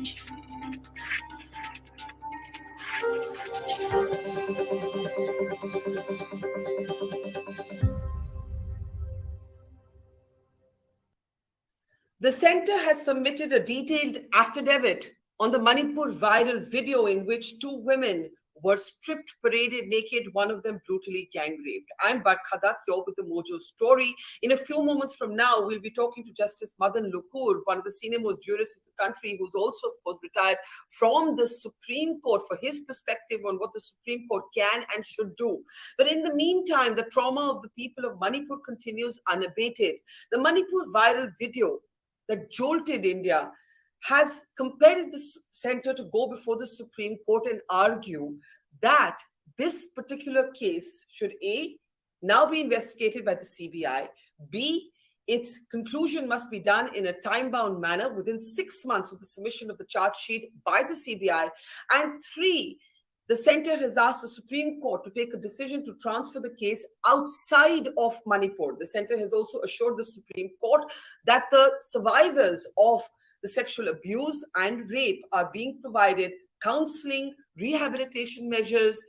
The centre has submitted a detailed affidavit on the Manipur viral video in which two women were stripped, paraded naked, one of them brutally gang raped. I'm Barkha Dutt, you're with the Mojo story. In a few moments from now, we'll be talking to Justice Madan Lukur, one of the senior most jurists of the country, who's also, of course, retired from the Supreme Court, for his perspective on what the Supreme Court can and should do. But in the meantime, the trauma of the people of Manipur continues unabated. The Manipur viral video that jolted India has compelled the centre to go before the Supreme Court and argue that this particular case should A, now be investigated by the CBI, B, its conclusion must be done in a time-bound manner within 6 months of the submission of the charge sheet by the CBI, and 3, the centre has asked the Supreme Court to take a decision to transfer the case outside of Manipur. The centre has also assured the Supreme Court that the survivors of the sexual abuse and rape are being provided counselling, rehabilitation measures,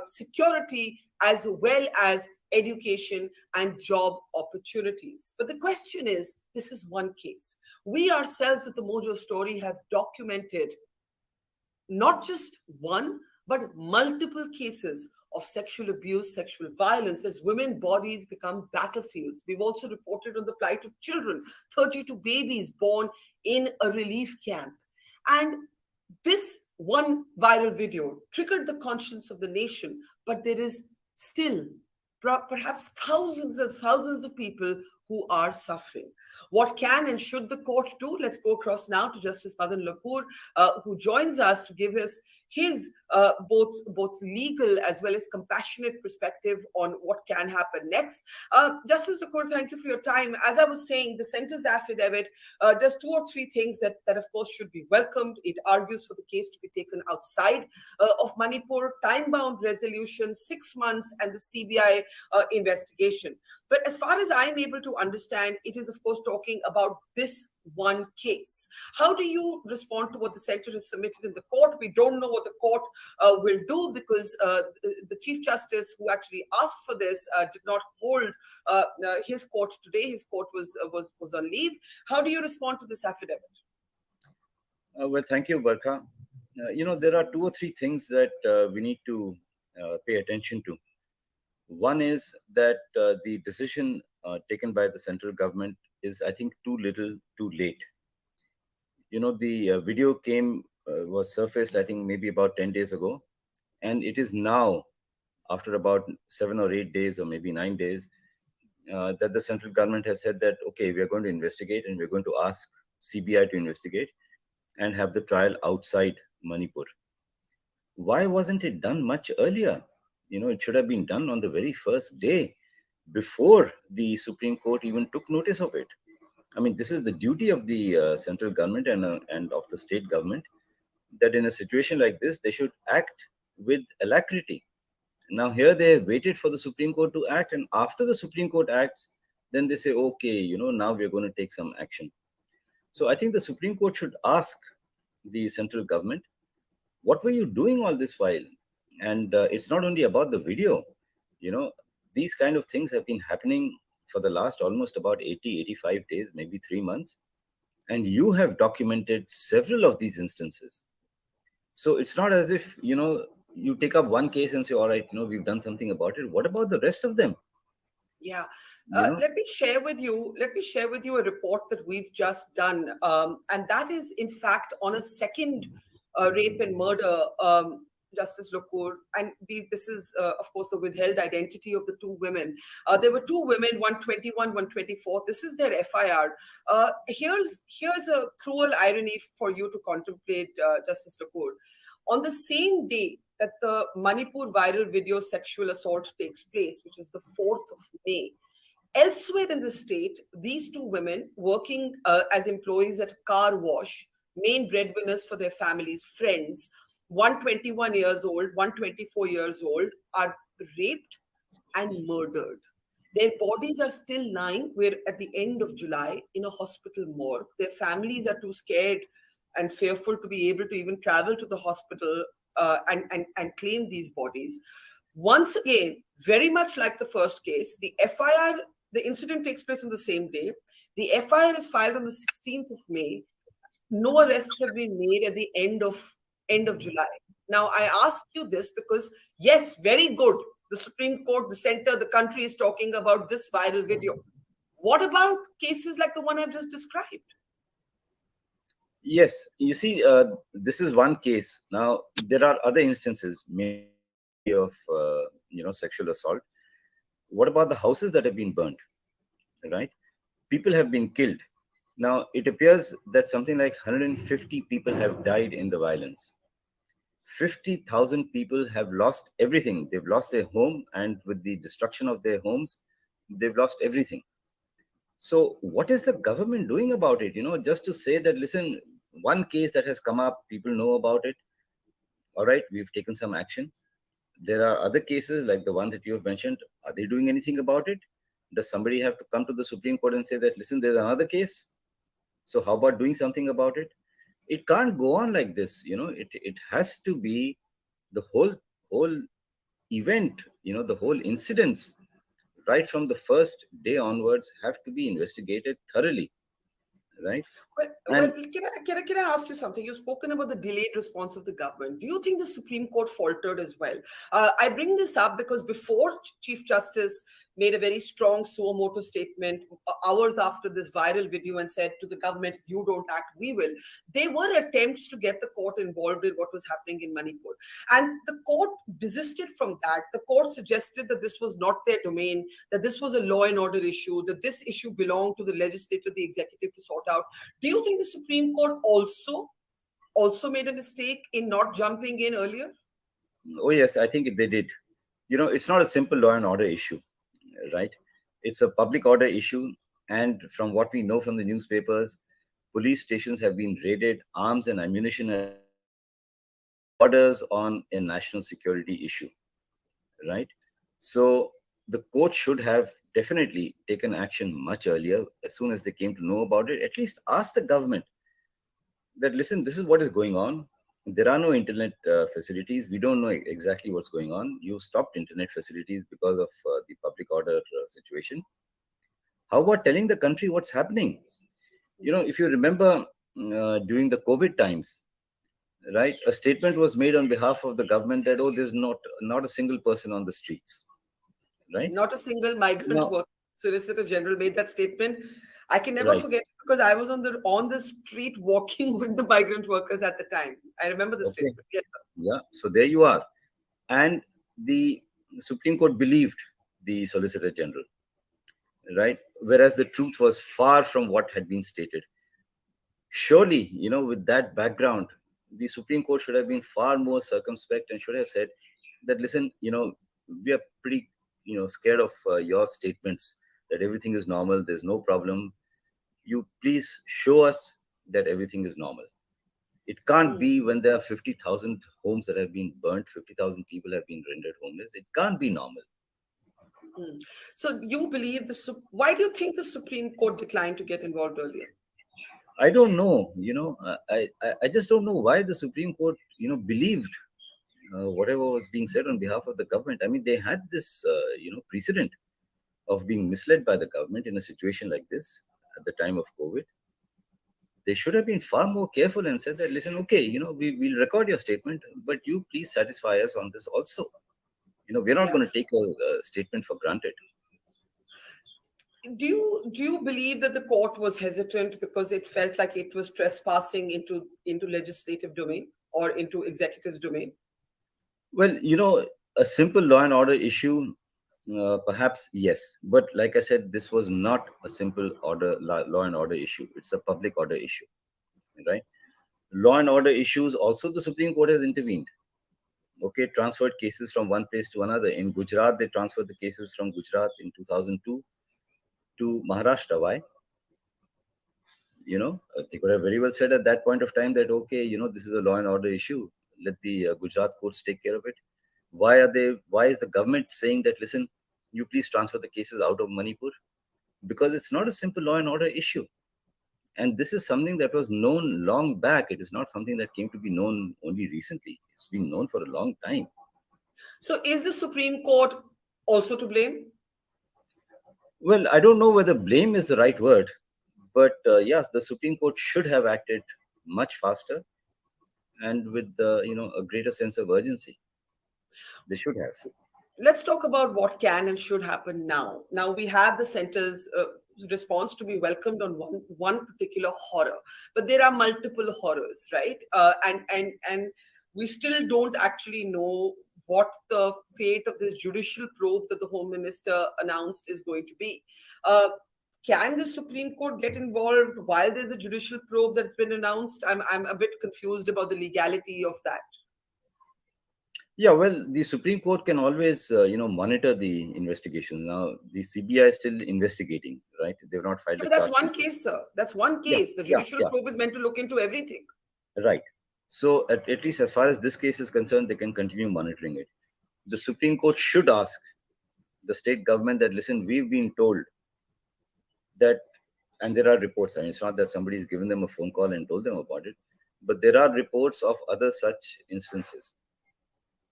security, as well as education and job opportunities. But the question is, this is one case. We ourselves at the Mojo story have documented not just one, but multiple cases of sexual abuse, sexual violence, as women's bodies become battlefields. We've also reported on the plight of children, 32 babies born in a relief camp. And this one viral video triggered the conscience of the nation, but there is still perhaps thousands and thousands of people who are suffering. What can and should the court do? Let's go across now to Justice Madan Lukur, who joins us to give us his both legal as well as compassionate perspective on what can happen next. Justice Lukur, thank you for your time. As I was saying, the centre's affidavit does 2 or 3 things that of course should be welcomed. It argues for the case to be taken outside of Manipur, time-bound resolution, 6 months, and the CBI investigation. But as far as I'm able to understand, it is, of course, talking about this one case. How do you respond to what the centre has submitted in the court? We don't know what the court will do because the Chief Justice who actually asked for this did not hold his court today. His court was on leave. How do you respond to this affidavit? Well, thank you, Barkha. There are 2 or 3 things that we need to pay attention to. One is that the decision taken by the central government is, I think, too little, too late. The video was surfaced, I think, maybe about 10 days ago. And it is now, after about 7 or 8 days, or maybe 9 days, that the central government has said that, okay, we are going to investigate and we're going to ask CBI to investigate and have the trial outside Manipur. Why wasn't it done much earlier? It should have been done on the very first day before the Supreme Court even took notice of it. I mean, this is the duty of the central government and of the state government, that in a situation like this, they should act with alacrity. Now, here they have waited for the Supreme Court to act, and after the Supreme Court acts, then they say, okay, now we're going to take some action. So I think the Supreme Court should ask the central government, what were you doing all this while? And it's not only about the video. These kind of things have been happening for the last almost about 80, 85 days, maybe 3 months. And you have documented several of these instances. So it's not as if, you take up one case and say, all right, we've done something about it. What about the rest of them? Yeah. Let me share with you a report that we've just done. And that is, in fact, on a second rape and murder, Justice Lukur, and this is, of course, the withheld identity of the 2 women. There were 2 women, 121, 124. This is their FIR. Here's a cruel irony for you to contemplate, Justice Lukur. On the same day that the Manipur viral video sexual assault takes place, which is the 4th of May, elsewhere in the state, these 2 women working as employees at a car wash, main breadwinners for their families, friends, 121 years old, 124 years old, are raped and murdered. Their bodies are still lying, we're at the end of July, in a hospital morgue. Their families are too scared and fearful to be able to even travel to the hospital and claim these bodies. Once again, very much like the first case, the FIR, the incident takes place on the same day. The FIR is filed on the 16th of May. No arrests have been made at the end of July. Now, I ask you this because, yes, very good. The Supreme Court, the center, the country is talking about this viral video. What about cases like the one I've just described? Yes, you see, this is one case. Now there are other instances, maybe of sexual assault. What about the houses that have been burnt? Right? People have been killed. Now it appears that something like 150 people have died in the violence. 50,000 people have lost everything. They've lost their home, and with the destruction of their homes, they've lost everything. So, what is the government doing about it? Just to say that, listen, one case that has come up, people know about it. All right, we've taken some action. There are other cases like the one that you have mentioned. Are they doing anything about it? Does somebody have to come to the Supreme Court and say that, listen, there's another case? So, how about doing something about it? It can't go on like this. It has to be the whole event, the whole incidents, right from the first day onwards, have to be investigated thoroughly, right? Well, And can I ask you something? You've spoken about the delayed response of the government. Do you think the Supreme Court faltered as well? I bring this up because before Chief Justice made a very strong suo motu statement hours after this viral video and said to the government, "You don't act, we will." There were attempts to get the court involved in what was happening in Manipur, and the court desisted from that. The court suggested that this was not their domain, that this was a law and order issue, that this issue belonged to the legislature, the executive to sort out. Do you think the Supreme Court also made a mistake in not jumping in earlier? oh yes, I think they did. It's not a simple law and order issue, right? It's a public order issue, and from what we know from the newspapers, police stations have been raided, arms and ammunition have been seized, borders on a national security issue, right? So the court should have definitely taken action much earlier. As soon as they came to know about it, at least ask the government that, listen, this is what is going on. There are no internet facilities. We don't know exactly what's going on. You stopped internet facilities because of the public order situation. How about telling the country what's happening? If you remember, during the COVID times, right, a statement was made on behalf of the government that, oh, there's not a single person on the streets, right? Not a single migrant Now, worker. Solicitor General made that statement. I can never right. forget it because I was on the street walking with the migrant workers at the time. I remember the Okay. statement. Yes, sir. Yeah. So there you are. And the Supreme Court believed the Solicitor General, right? Whereas the truth was far from what had been stated. Surely, with that background, the Supreme Court should have been far more circumspect and should have said that, listen, we are pretty, scared of your statements that everything is normal, there's no problem. You please show us that everything is normal. It can't Hmm. be when there are 50,000 homes that have been burnt, 50,000 people have been rendered homeless. It can't be normal. Hmm. So you believe why do you think the Supreme Court declined to get involved earlier? I don't know, I just don't know why the Supreme Court, believed whatever was being said on behalf of the government. I mean, they had this, precedent of being misled by the government in a situation like this at the time of COVID. They should have been far more careful and said that, listen, okay, we'll record your statement, but you please satisfy us on this also. We're not Yeah. going to take a statement for granted. Do you believe that the court was hesitant because it felt like it was trespassing into legislative domain or into executive's domain? Well, a simple law and order issue, perhaps yes, but like I said, this was not a simple law and order issue. It's a public order issue, right? Law and order issues also, the Supreme Court has intervened. Okay, transferred cases from one place to another. In Gujarat, they transferred the cases from Gujarat in 2002 to Maharashtra. Why? They could have very well said at that point of time that, okay, this is a law and order issue. Let the Gujarat courts take care of it. Why is the government saying that, listen, you please transfer the cases out of Manipur? Because it's not a simple law and order issue. And this is something that was known long back. It is not something that came to be known only recently. It's been known for a long time. So is the Supreme Court also to blame? Well, I don't know whether blame is the right word, but yes, the Supreme Court should have acted much faster and with a greater sense of urgency. They should have. Let's talk about what can and should happen now. Now we have the center's response to be welcomed on one particular horror, but there are multiple horrors, right? And we still don't actually know what the fate of this judicial probe that the Home Minister announced is going to be. Uh, can the Supreme Court get involved while there's a judicial probe that's been announced? I'm a bit confused about the legality of that. Yeah, well, the Supreme Court can always, monitor the investigation. Now, the CBI is still investigating, right? They've not filed Yeah, a but that's charge one sheet. case, sir. That's one Yeah, case. The yeah, judicial yeah, probe is meant to look into everything. right. So, at least as far as this case is concerned, they can continue monitoring it. The Supreme Court should ask the state government that, listen, we've been told that, and there are reports. I mean, it's not that somebody's given them a phone call and told them about it, but there are reports of other such instances.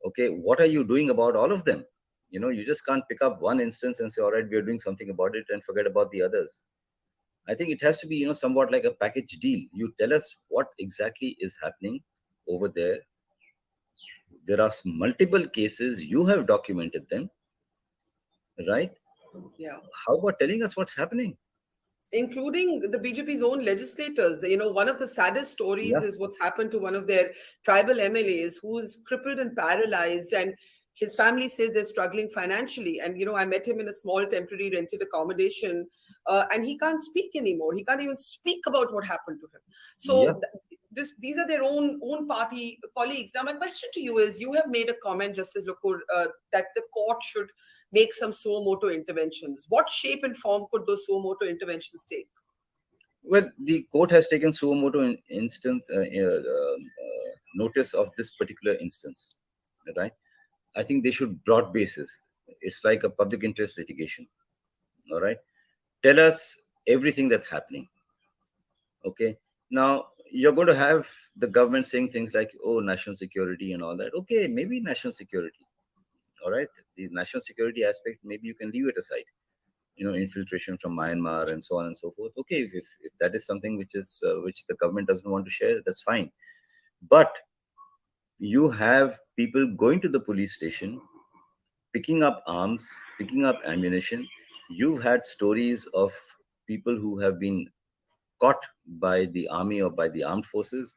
Okay, what are you doing about all of them? You just can't pick up one instance and say, all right, we are doing something about it and forget about the others. I think it has to be, somewhat like a package deal. You tell us what exactly is happening over there. There are multiple cases, you have documented them, right? Yeah. How about telling us what's happening? Including the BJP's own legislators. You know, one of the saddest stories Yeah, is what's happened to one of their tribal MLAs who's crippled and paralyzed, and his family says they're struggling financially. And, you know, I met him in a small temporary rented accommodation, and he can't speak anymore. He can't even speak about what happened to him. yeah. So, these are their own party colleagues. Now, my question to you is: you have made a comment, Justice Lokur, that the court should make some suo moto interventions. What shape and form could those suo moto interventions take? Well, the court has taken suo moto notice of this particular instance, right? I think they should broad basis. It's like a public interest litigation. All right. Tell us everything that's happening. Okay. Now you're going to have the government saying things like, oh, national security and all that. Okay, maybe national security. All right. The national security aspect, maybe you can leave it aside. Infiltration from Myanmar and so on and so forth. Okay, if that is something which the government doesn't want to share, that's fine. But you have people going to the police station, picking up arms, picking up ammunition. You've had stories of people who have been caught by the army or by the armed forces,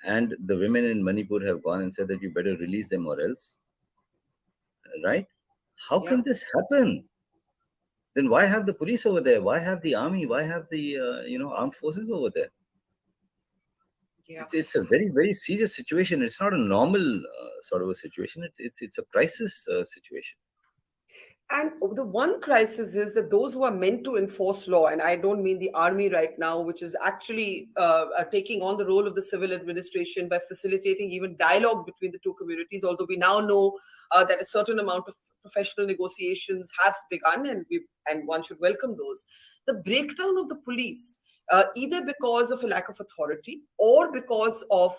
and the women in Manipur have gone and said that you better release them or else, right? How Yeah, can this happen? Then why have the police over there? Why have the army? Why have the armed forces over there? yeah. It's a very, very serious situation. It's not a normal sort of a situation. It's a crisis situation. And the one crisis is that those who are meant to enforce law, and I don't mean the army right now, which is actually taking on the role of the civil administration by facilitating even dialogue between the two communities, although we now know that a certain amount of professional negotiations have begun, and one should welcome those. The breakdown of the police, either because of a lack of authority or because of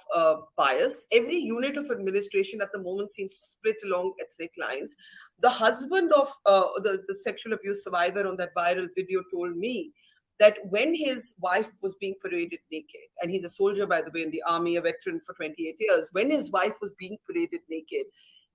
bias. Every unit of administration at the moment seems split along ethnic lines. The husband of the sexual abuse survivor on that viral video told me that when his wife was being paraded naked, and he's a soldier, by the way, in the army, a veteran for 28 years, when his wife was being paraded naked,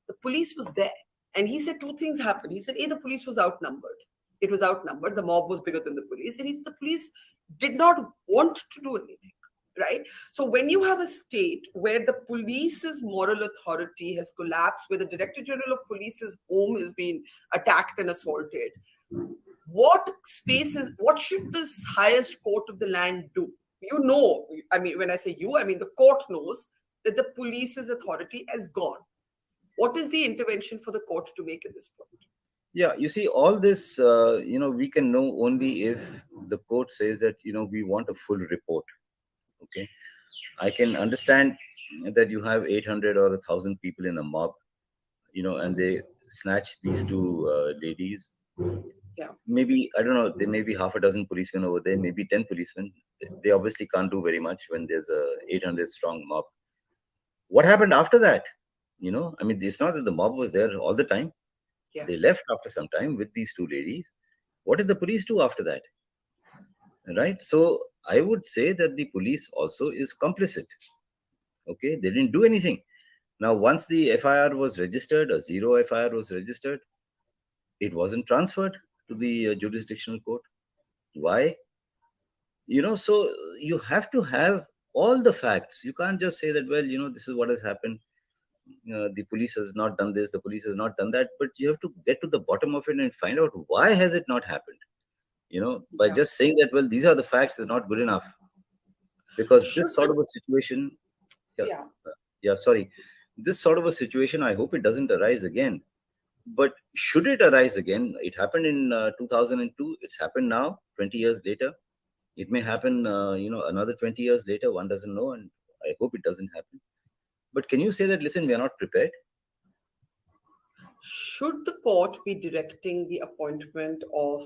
the police was there. And he said two things happened. He said, A, the police was outnumbered. It was outnumbered. The mob was bigger than the police. And he said the police did not want to do anything, right? So when you have a state where the police's moral authority has collapsed, where the Director General of Police's home has been attacked and assaulted, what should this highest court of the land do? You know, I mean, when I say you, I mean the court knows that the police's authority has gone. What is the intervention for the court to make at this point? Yeah, you see, all this, we can know only if the court says that, we want a full report. Okay. I can understand that you have 800 or 1,000 people in a mob, and they snatch these two ladies. Yeah. Maybe, I don't know, there may be half a dozen policemen over there, maybe 10 policemen. They obviously can't do very much when there's a 800 strong mob. What happened after that? I mean, it's not that the mob was there all the time. Yeah. They left after some time with these two ladies. What did the police do after that? Right? So I would say that the police also is complicit. Okay, they didn't do anything. Now, once the FIR was registered, a zero FIR was registered, it wasn't transferred to the jurisdictional court. Why? So you have to have all the facts. You can't just say that, well, this is what has happened. The police has not done this, the police has not done that, but you have to get to the bottom of it and find out why has it not happened. By Yeah. just saying that, well, these are the facts is not good enough, because this Should sort the of a situation, yeah, yeah. yeah, sorry, this sort of a situation, I hope it doesn't arise again. But should it arise again, it happened in 2002, it's happened now, 20 years later. It may happen, another 20 years later, one doesn't know, and I hope it doesn't happen. But can you say that, listen, we are not prepared? Should the court be directing the appointment of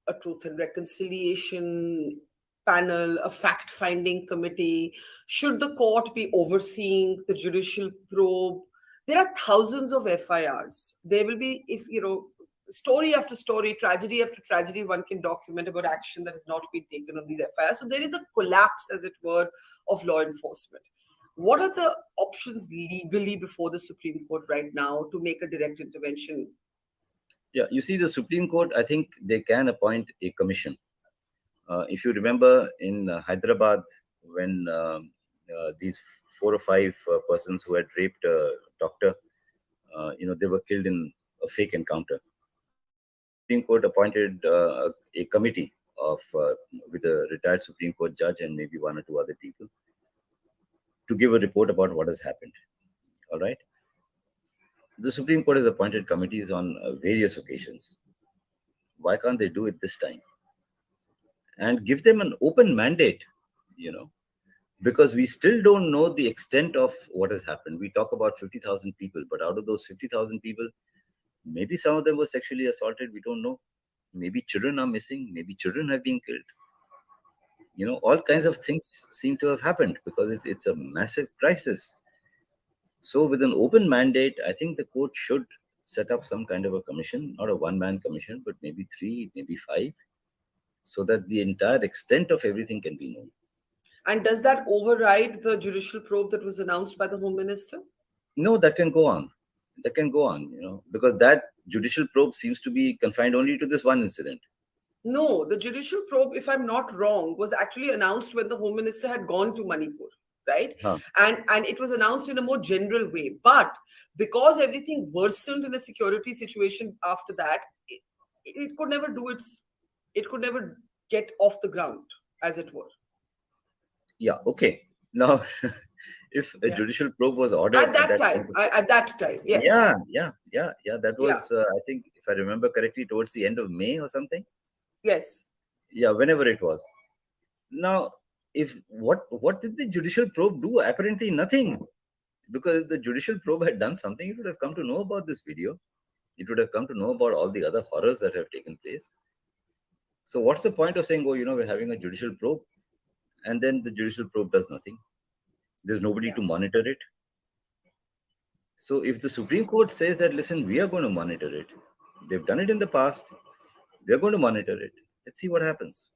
a truth and reconciliation panel, a fact finding committee? Should the court be overseeing the judicial probe? There are thousands of FIRs. There will be, if story after story, tragedy after tragedy, one can document about action that has not been taken on these FIRs. So there is a collapse, as it were, of law enforcement. What are the options legally before the Supreme Court right now to make a direct intervention? Yeah, you see, the Supreme Court, I think they can appoint a commission. If you remember in Hyderabad, when these four or five persons who had raped a doctor, they were killed in a fake encounter. The Supreme Court appointed a committee of with a retired Supreme Court judge and maybe one or two other people to give a report about what has happened. All right. The Supreme Court has appointed committees on various occasions. Why can't they do it this time? And give them an open mandate, you know, because we still don't know the extent of what has happened. We talk about 50,000 people, but out of those 50,000 people, maybe some of them were sexually assaulted. We don't know. Maybe children are missing. Maybe children have been killed. All kinds of things seem to have happened because it's a massive crisis. So, with an open mandate, I think the court should set up some kind of a commission, not a one-man commission, but maybe three, maybe five, so that the entire extent of everything can be known. And does that override the judicial probe that was announced by the Home Minister? No, that can go on. That can go on, because that judicial probe seems to be confined only to this one incident. No, the judicial probe, if I'm not wrong, was actually announced when the Home Minister had gone to Manipur, right? Huh. And it was announced in a more general way. But because everything worsened in a security situation after that, it could never it could never get off the ground, as it were. Yeah, okay. Now, if a Yeah. judicial probe was ordered At that at that time, point, at that time, yes. yeah. That Yeah. was, I think, if I remember correctly, towards the end of May or something. Yes. Yeah, whenever it was. Now, if what did the judicial probe do? Apparently nothing, because if the judicial probe had done something, it would have come to know about this video. It would have come to know about all the other horrors that have taken place. So, what's the point of saying, oh, we're having a judicial probe, and then the judicial probe does nothing? There's nobody Yeah. to monitor it. So, if the Supreme Court says that, listen, we are going to monitor it, they've done it in the past, we are going to monitor it. Let's see what happens.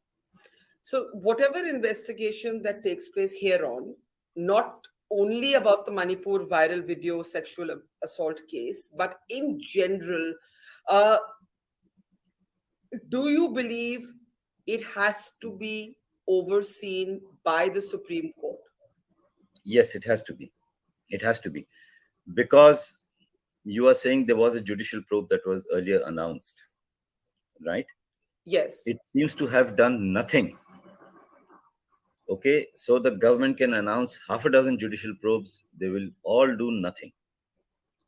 So, whatever investigation that takes place here on, not only about the Manipur viral video sexual assault case, but in general, uh, do you believe it has to be overseen by the Supreme Court? Yes, it has to be. It has to be. Because you are saying there was a judicial probe that was earlier announced, right? Yes. It seems to have done nothing. Okay, so the government can announce half a dozen judicial probes, they will all do nothing.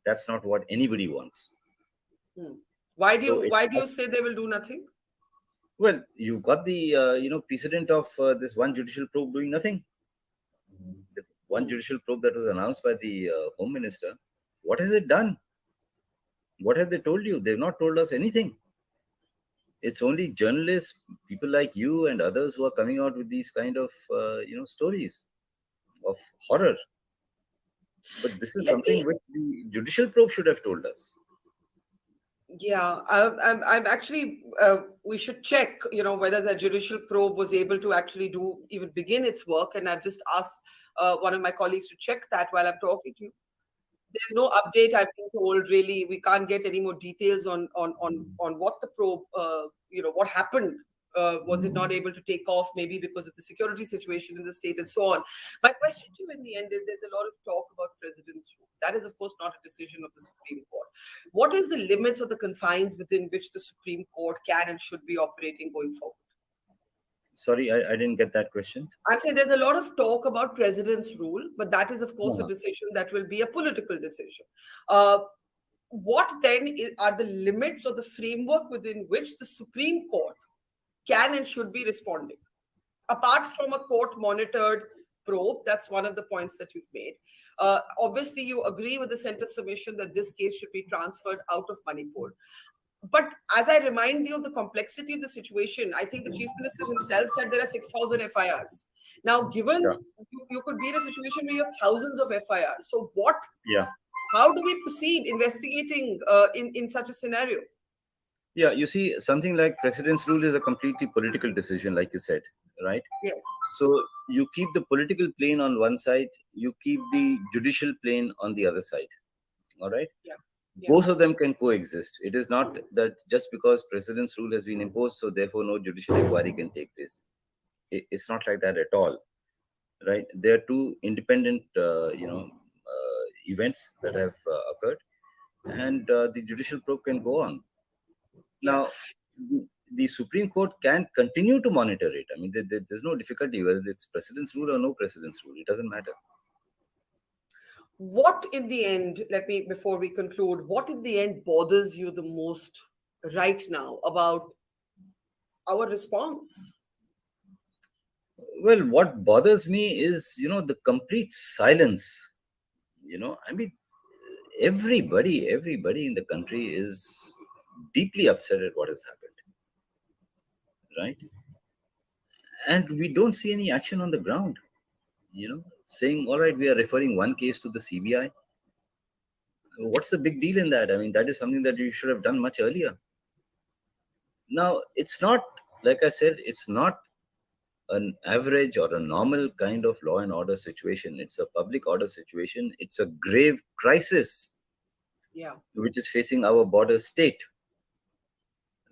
That's not what anybody wants. Hmm. Why do So you it why do you has, say they will do nothing? well, you've got the precedent of this one judicial probe doing nothing. The one Hmm. judicial probe that was announced by the Home Minister, what has it done? What have they told you? They've not told us anything. It's only journalists, people like you and others who are coming out with these kind of stories of horror. But this is Let something me which the judicial probe should have told us. Yeah, I'm actually, we should check, whether the judicial probe was able to actually even begin its work. And I've just asked one of my colleagues to check that while I'm talking to you. There's no update. I've been told really we can't get any more details on what the probe, what happened. Was it not able to take off? Maybe because of the security situation in the state and so on. My question to you in the end is: there's a lot of talk about president's rule. That is, of course, not a decision of the Supreme Court. What is the limits or the confines within which the Supreme Court can and should be operating going forward? Sorry, I didn't get that question. I'm saying there's a lot of talk about president's rule, but that is, of course, a Uh-huh. decision that will be a political decision. Uh, what then are the limits or the framework within which the Supreme Court can and should be responding? Apart from a court monitored probe, that's one of the points that you've made. Obviously, you agree with the centre's submission that this case should be transferred out of Manipur. But as I remind you of the complexity of the situation, I think the chief minister himself said there are 6,000 FIRs. Now, Yeah. given you could be in a situation where you have thousands of FIRs, so Yeah. how do we proceed investigating in such a scenario? Yeah. You see, something like president's rule is a completely political decision, like you said, right? Yes. So you keep the political plane on one side, you keep the judicial plane on the other side. All right. Yeah. Yeah. Both of them can coexist. It is not that just because president's rule has been imposed, so therefore no judicial inquiry can take place. It's not like that at all, right? There are two independent, events that have occurred, and the judicial probe can go on. Yeah. Now, the Supreme Court can continue to monitor it. I mean, there's no difficulty whether it's president's rule or no president's rule. It doesn't matter. What in the end, before we conclude, what in the end bothers you the most right now about our response? Well, what bothers me is, the complete silence. I mean, everybody in the country is deeply upset at what has happened, right? And we don't see any action on the ground, saying, all right, we are referring one case to the CBI. What's the big deal in that? I mean, that is something that you should have done much earlier. Now, it's not, like I said, it's not an average or a normal kind of law and order situation. It's a public order situation. It's a grave crisis, Yeah. which is facing our border state,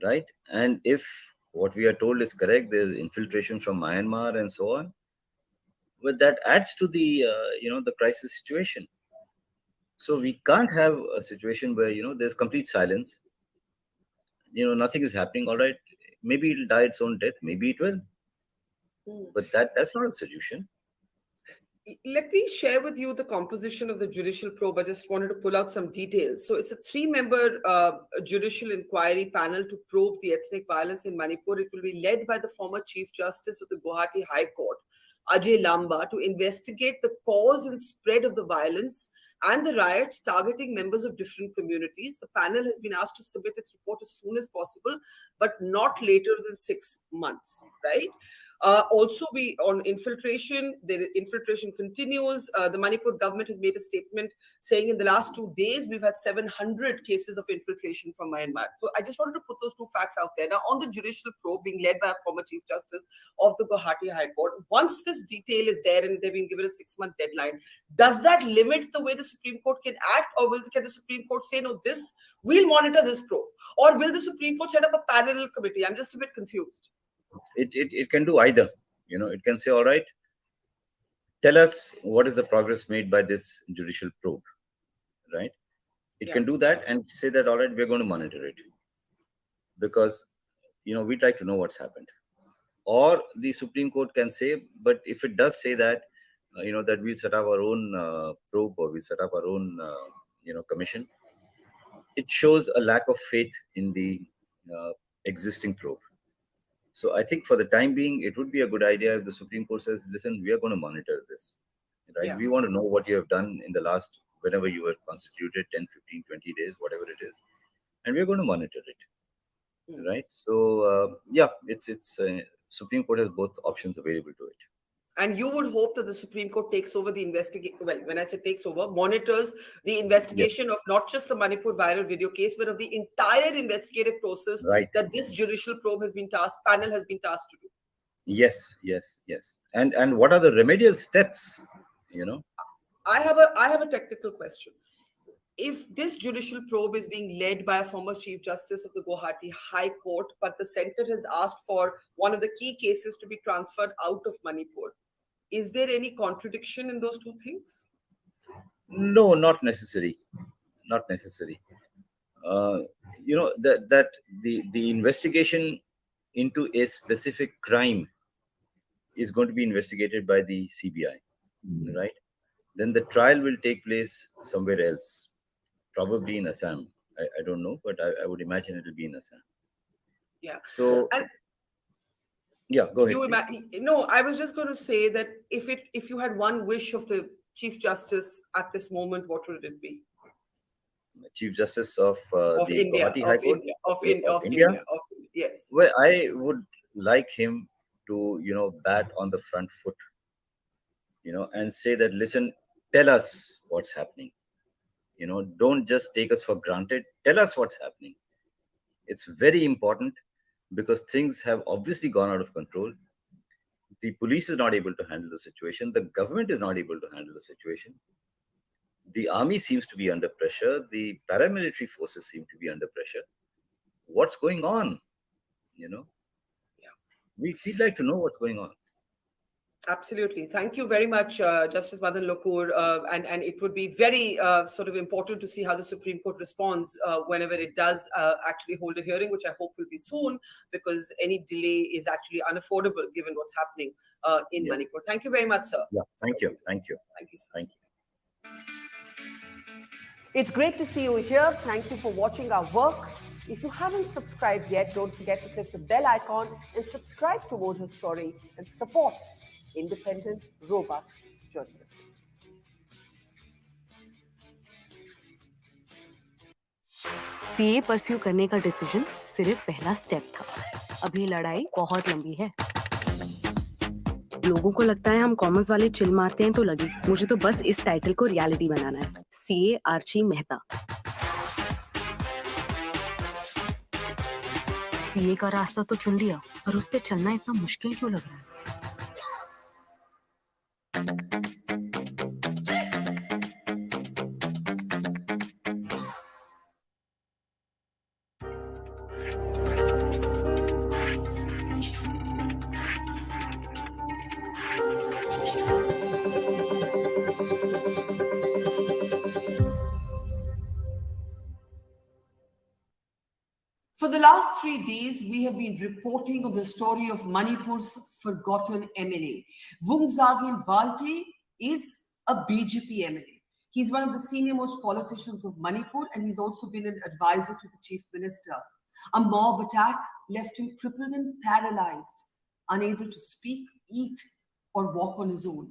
right? And if what we are told is correct, there's infiltration from Myanmar and so on. But that adds to the the crisis situation. So we can't have a situation where there's complete silence. Nothing is happening. All right, maybe it'll die its own death. Maybe it will. Mm. But that's not a solution. Let me share with you the composition of the judicial probe. I just wanted to pull out some details. So it's a three-member judicial inquiry panel to probe the ethnic violence in Manipur. It will be led by the former Chief Justice of the Guwahati High Court, Ajay Lamba, to investigate the cause and spread of the violence and the riots targeting members of different communities. The panel has been asked to submit its report as soon as possible, but not later than 6 months, right? Also, we on infiltration, the infiltration continues. The Manipur government has made a statement saying in the last 2 days we've had 700 cases of infiltration from Myanmar. So I just wanted to put those two facts out there. Now, on the judicial probe being led by a former Chief Justice of the Guwahati High Court, once this detail is there and they've been given a 6-month deadline, does that limit the way the Supreme Court can act, or can the Supreme Court say, no, we'll monitor this probe, or will the Supreme Court set up a parallel committee? I'm just a bit confused. It can do either. It can say, all right, tell us what is the progress made by this judicial probe, right? It can do that and say that, all right, we're going to monitor it because we'd like to know what's happened. Or the Supreme Court can say, but if it does say that that we'll set up our own probe, or we'll set up our own commission, it shows a lack of faith in the existing probe. So I think for the time being, it would be a good idea if the Supreme Court says, listen, we are going to monitor this, right? Yeah. We want to know what you have done in the last, whenever you were constituted, 10, 15, 20 days, whatever it is. and we're going to monitor it. Hmm. Right? So yeah, it's Supreme Court has both options available to it. And you would hope that the Supreme Court takes over the investigation. Well, when I say takes over, monitors the Yes, investigation of not just the Manipur viral video case, but of the entire investigative process right. that this judicial probe has been tasked, panel has been tasked to do. Yes, yes, yes. And what are the remedial steps? You know, I have a technical question. If this judicial probe is being led by a former Chief Justice of the Guwahati High Court, but the center has asked for one of the key cases to be transferred out of Manipur, is there any contradiction in those two things? no, not necessary, not necessary. Uh, that the investigation into a specific crime is going to be investigated by the CBI, right? Then the trial will take place somewhere else, probably in Assam. I don't know, but I would imagine it will be in Assam. Yeah. So And yeah, go ahead, please. no, I was just going to say that if you had one wish of the Chief Justice at this moment, what would it be? Chief Justice of Of the India, Guwahati High of Court India, of of India. India, of yes. Well, I would like him to, bat on the front foot, and say that, listen, tell us what's happening. Don't just take us for granted. Tell us what's happening. It's very important because things have obviously gone out of control. The police is not able to handle the situation. The government is not able to handle the situation. The army seems to be under pressure. The paramilitary forces seem to be under pressure. What's going on? Yeah. We'd like to know what's going on. Absolutely. Thank you very much, Justice Madan Lokur. And it would be very sort of important to see how the Supreme Court responds whenever it does actually hold a hearing, which I hope will be soon, because any delay is actually unaffordable given what's happening in Yeah. Manipur. Thank you very much, sir. Yeah. Thank you. Thank you. Thank you, sir. Thank you. It's great to see you here. Thank you for watching our work. If you haven't subscribed yet, don't forget to click the bell icon and subscribe to Mojo Story and support independent, robust journalism. CA pursue करने का decision सिर्फ पहला step था। अभी लड़ाई बहुत लंबी है। लोगों को लगता है हम कॉमर्स वाले चिल मारते हैं तो लगी, मुझे तो बस इस टाइटल को रियलिटी बनाना है। CA Archie Mehta. सीए का रास्ता तो चुन लिया, पर उस पे चलना इतना मुश्किल क्यों लग रहा है? For the last 3 days, we have been reporting on the story of Manipur's forgotten MLA. Vungzagin Valte is a BJP MLA. He's one of the senior-most politicians of Manipur, and he's also been an advisor to the chief minister. A mob attack left him crippled and paralyzed, unable to speak, eat, or walk on his own.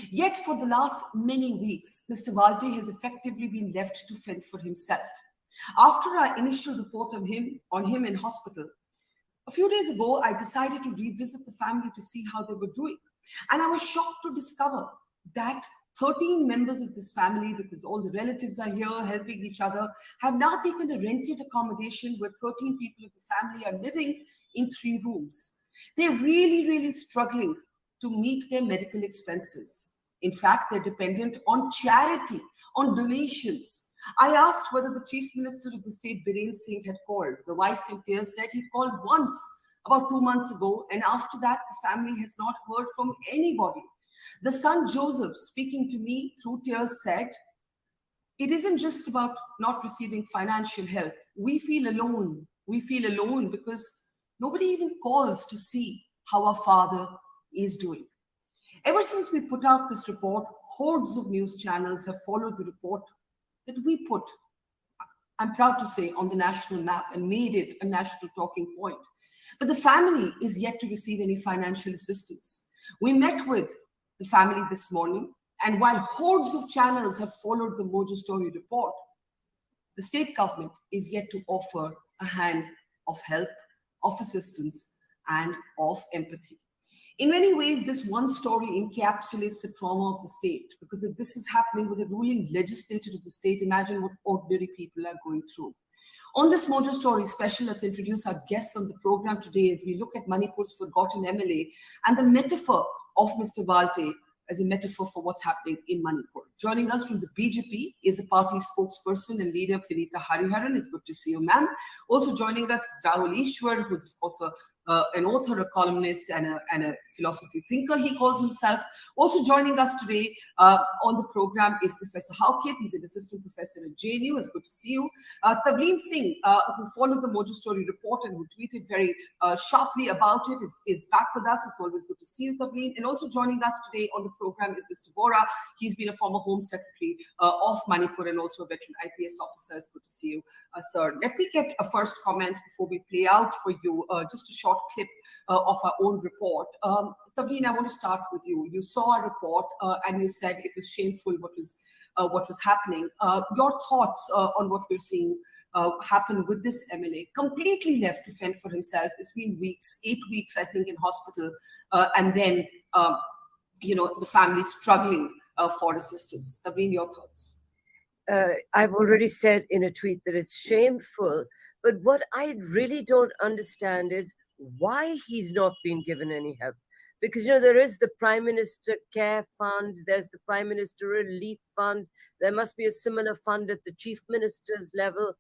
Yet for the last many weeks, Mr. Valte has effectively been left to fend for himself. After our initial report on him in hospital, a few days ago, I decided to revisit the family to see how they were doing. And I was shocked to discover that 13 members of this family, because all the relatives are here helping each other, have now taken a rented accommodation where 13 people of the family are living in 3 rooms. They're really, really struggling to meet their medical expenses. In fact, they're dependent on charity, on donations. I asked whether the Chief Minister of the state, Biren Singh, had called. The wife in tears said he called once about 2 months ago, and after that, the family has not heard from anybody. The son, Joseph, speaking to me through tears, said, "It isn't just about not receiving financial help. We feel alone. We feel alone because nobody even calls to see how our father is doing." Ever since we put out this report, hordes of news channels have followed the report that we put, I'm proud to say, on the national map and made it a national talking point. But the family is yet to receive any financial assistance. We met with the family this morning, and while hordes of channels have followed the Mojo Story report, the state government is yet to offer a hand of help, of assistance, and of empathy. In many ways, this one story encapsulates the trauma of the state, because if this is happening with the ruling legislature of the state, imagine what ordinary people are going through. On this Mojo Story special, let's introduce our guests on the program today as we look at Manipur's forgotten MLA and the metaphor of Mr. Valte as a metaphor for what's happening in Manipur. Joining us from the BJP is the party spokesperson and leader, Vinita Hariharan. It's good to see you, ma'am. Also joining us is Rahul Ishwar, who's of course an author, a columnist, and a philosophy thinker, he calls himself. Also joining us today on the program is Professor Haukip. He's an assistant professor at JNU. It's good to see you. Tavleen Singh, who followed the Mojo Story report and who tweeted very sharply about it, is back with us. It's always good to see you, Tavleen. And also joining us today on the program is Mr. Vora. He's been a former Home Secretary of Manipur and also a veteran IPS officer. It's good to see you, sir. Let me get first comments before we play out for you just a short clip of our own report. Tavleen, I want to start with you. You saw our report and you said it was shameful what was happening. Your thoughts on what we're seeing happen with this MLA, completely left to fend for himself. It's been weeks, 8 weeks, I think, in hospital, and then the family struggling for assistance. Tavleen, your thoughts? I've already said in a tweet that it's shameful, but what I really don't understand is why he's not been given any help. Because, there is the Prime Minister Care Fund, there's the Prime Minister Relief Fund, there must be a similar fund at the Chief Minister's level.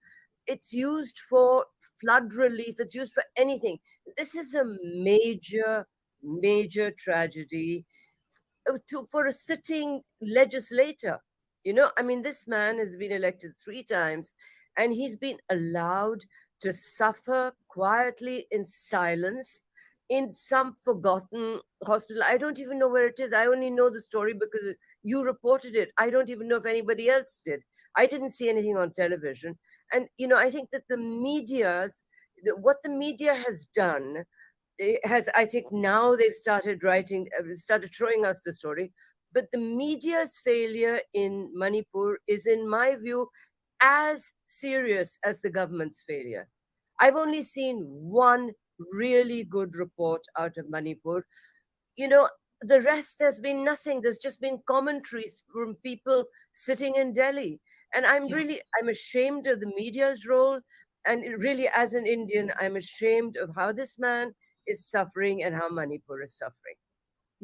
It's used for flood relief, it's used for anything. This is a major, major tragedy for a sitting legislator. This man has been elected 3 times and he's been allowed to suffer quietly in silence in some forgotten hospital. I don't even know where it is. I only know the story because you reported it. I don't even know if anybody else did. I didn't see anything on television. And, I think that what the media has done I think now they've started showing us the story. But the media's failure in Manipur is, in my view, as serious as the government's failure. I've only seen one really good report out of Manipur. The rest, there's been nothing. There's just been commentaries from people sitting in Delhi. And I'm ashamed of the media's role. And really, as an Indian, I'm ashamed of how this man is suffering and how Manipur is suffering.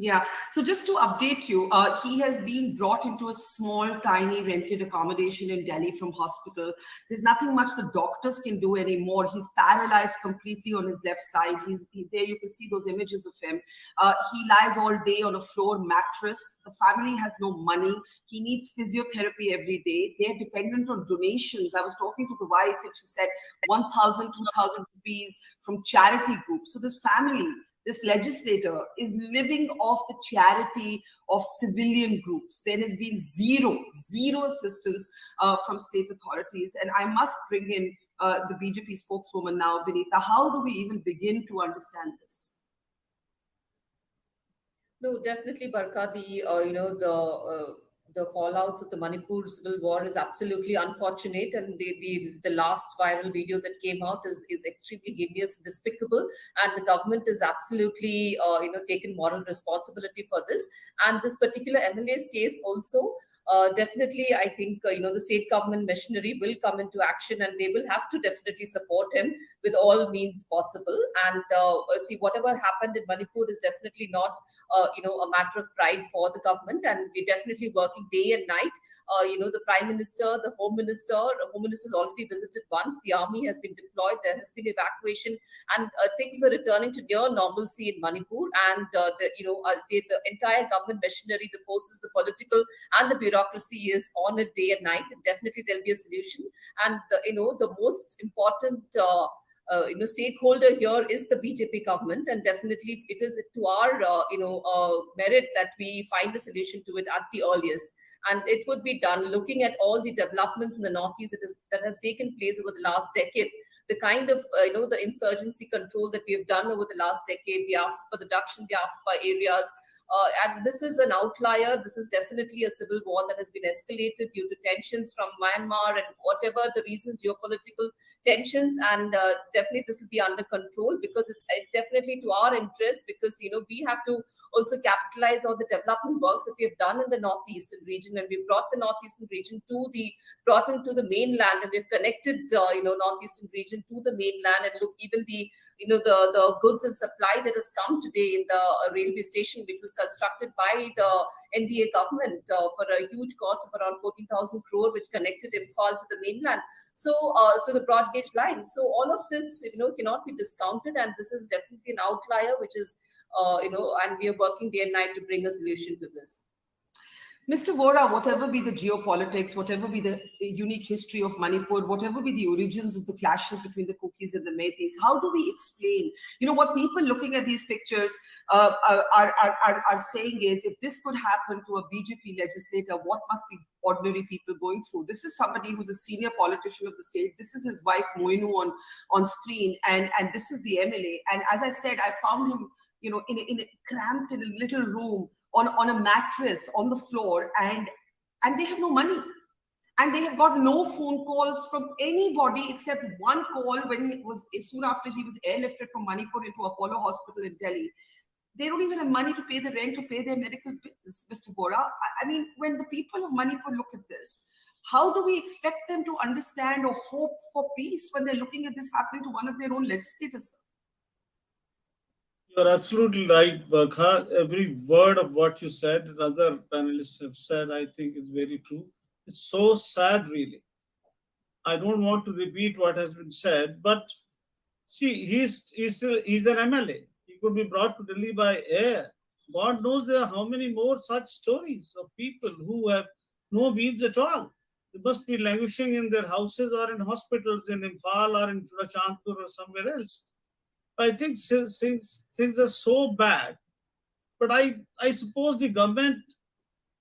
Yeah. So just to update you, he has been brought into a small, tiny rented accommodation in Delhi from hospital. There's nothing much the doctors can do anymore. He's paralyzed completely on his left side. There you can see those images of him. He lies all day on a floor mattress. The family has no money. He needs physiotherapy every day. They're dependent on donations. I was talking to the wife and she said 1,000, 2,000 rupees from charity groups. So this family, this legislator, is living off the charity of civilian groups. There has been zero assistance from state authorities. And I must bring in the BJP spokeswoman now, Vinita. How do we even begin to understand this? No, definitely, Barkha. The fallouts of the Manipur civil war is absolutely unfortunate, and the last viral video that came out is extremely heinous and despicable, and the government is absolutely taken moral responsibility for this. And this particular MLA's case also, definitely, I think the state government machinery will come into action, and they will have to definitely support him with all means possible. And see, whatever happened in Manipur is definitely not a matter of pride for the government, and we're definitely working day and night. The Prime Minister, the Home Minister's already visited once. The army has been deployed. There has been evacuation, and things were returning to near normalcy in Manipur. And the entire government machinery, the forces, the political and the bureaucracy is on it day and night. And definitely there'll be a solution. And the most important stakeholder here is the BJP government, and definitely it is to our merit that we find a solution to it at the earliest. And it would be done looking at all the developments in the Northeast that has taken place over the last decade. The kind of the insurgency control that we have done over the last decade, the Afspa, the Dakshin, the Afspa areas, And this is an outlier. This is definitely a civil war that has been escalated due to tensions from Myanmar and whatever the reasons, geopolitical tensions. And definitely this will be under control, because it's definitely to our interest, because, we have to also capitalize on the development works that we have done in the northeastern region, and we've brought the northeastern region brought into the mainland, and we've connected, northeastern region to the mainland. And look, even the goods and supply that has come today in the railway station, which was constructed by the NDA government for a huge cost of around 14,000 crore, which connected Imphal to the mainland. So the broad gauge line. So all of this, cannot be discounted, and this is definitely an outlier, which is, and we are working day and night to bring a solution to this. Mr. Vora, whatever be the geopolitics, whatever be the unique history of Manipur, whatever be the origins of the clashes between the Kukis and the Meiteis, how do we explain? What people looking at these pictures are saying is, if this could happen to a BJP legislator, what must be ordinary people going through? This is somebody who's a senior politician of the state. This is his wife Moinu on screen, and this is the MLA. And as I said, I found him, cramped in a little room, on a mattress on the floor, and they have no money, and they have got no phone calls from anybody except one call soon after he was airlifted from Manipur into Apollo Hospital in Delhi. They don't even have money to pay the rent, to pay their medical bills, Mr. Vora. I mean, when the people of Manipur look at this, how do we expect them to understand or hope for peace when they're looking at this happening to one of their own legislators? You're absolutely right, Barkha. Every word of what you said and other panelists have said, I think, is very true. It's so sad, really. I don't want to repeat what has been said, but see, he's an MLA. He could be brought to Delhi by air. God knows there are how many more such stories of people who have no means at all. They must be languishing in their houses or in hospitals in Imphal or in Churachandpur or somewhere else. I think things are so bad, but I suppose the government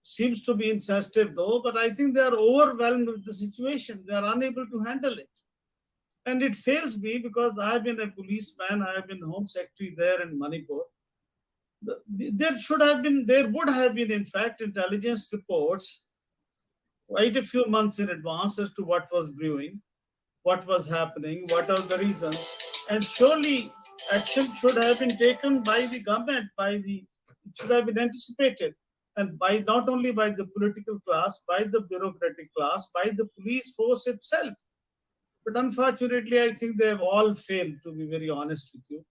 seems to be insensitive though, but I think they are overwhelmed with the situation. They are unable to handle it. And it fails me because I have been a policeman, I have been Home Secretary there in Manipur. There would have been, in fact, intelligence reports quite a few months in advance as to what was brewing, what was happening, what are the reasons. And surely action should have been taken by the government, it should have been anticipated. And not only by the political class, by the bureaucratic class, by the police force itself. But unfortunately, I think they have all failed, to be very honest with you.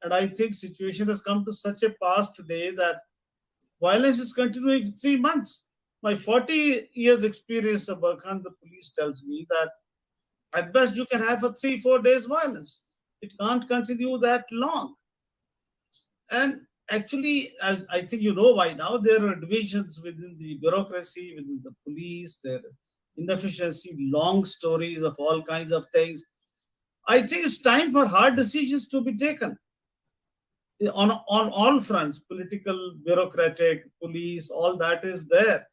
And I think situation has come to such a pass today that violence is continuing for 3 months. My 40 years experience of Barkha, the police tells me that at best you can have a 3-4 days violence. It can't continue that long. And actually, as I think you know by now, there are divisions within the bureaucracy, within the police, there are inefficiency, long stories of all kinds of things. I think it's time for hard decisions to be taken on all fronts, political, bureaucratic, police, all that is there.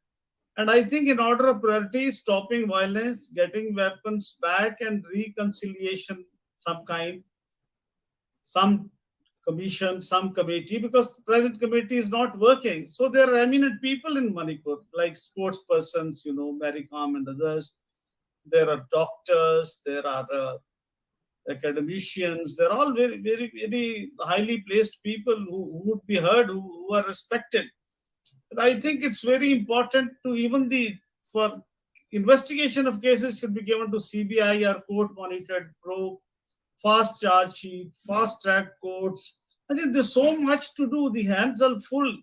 And I think in order of priority, stopping violence, getting weapons back, and reconciliation, some kind, some commission, some committee, because the present committee is not working. So there are eminent people in Manipur, like sports persons, Mary Com and others. There are doctors, there are academicians. They're all very, very, very highly placed people who would be heard, who are respected. But I think it's very important to for investigation of cases should be given to CBI or court-monitored probe, fast charge sheet, fast-track courts. I think there's so much to do. The hands are full.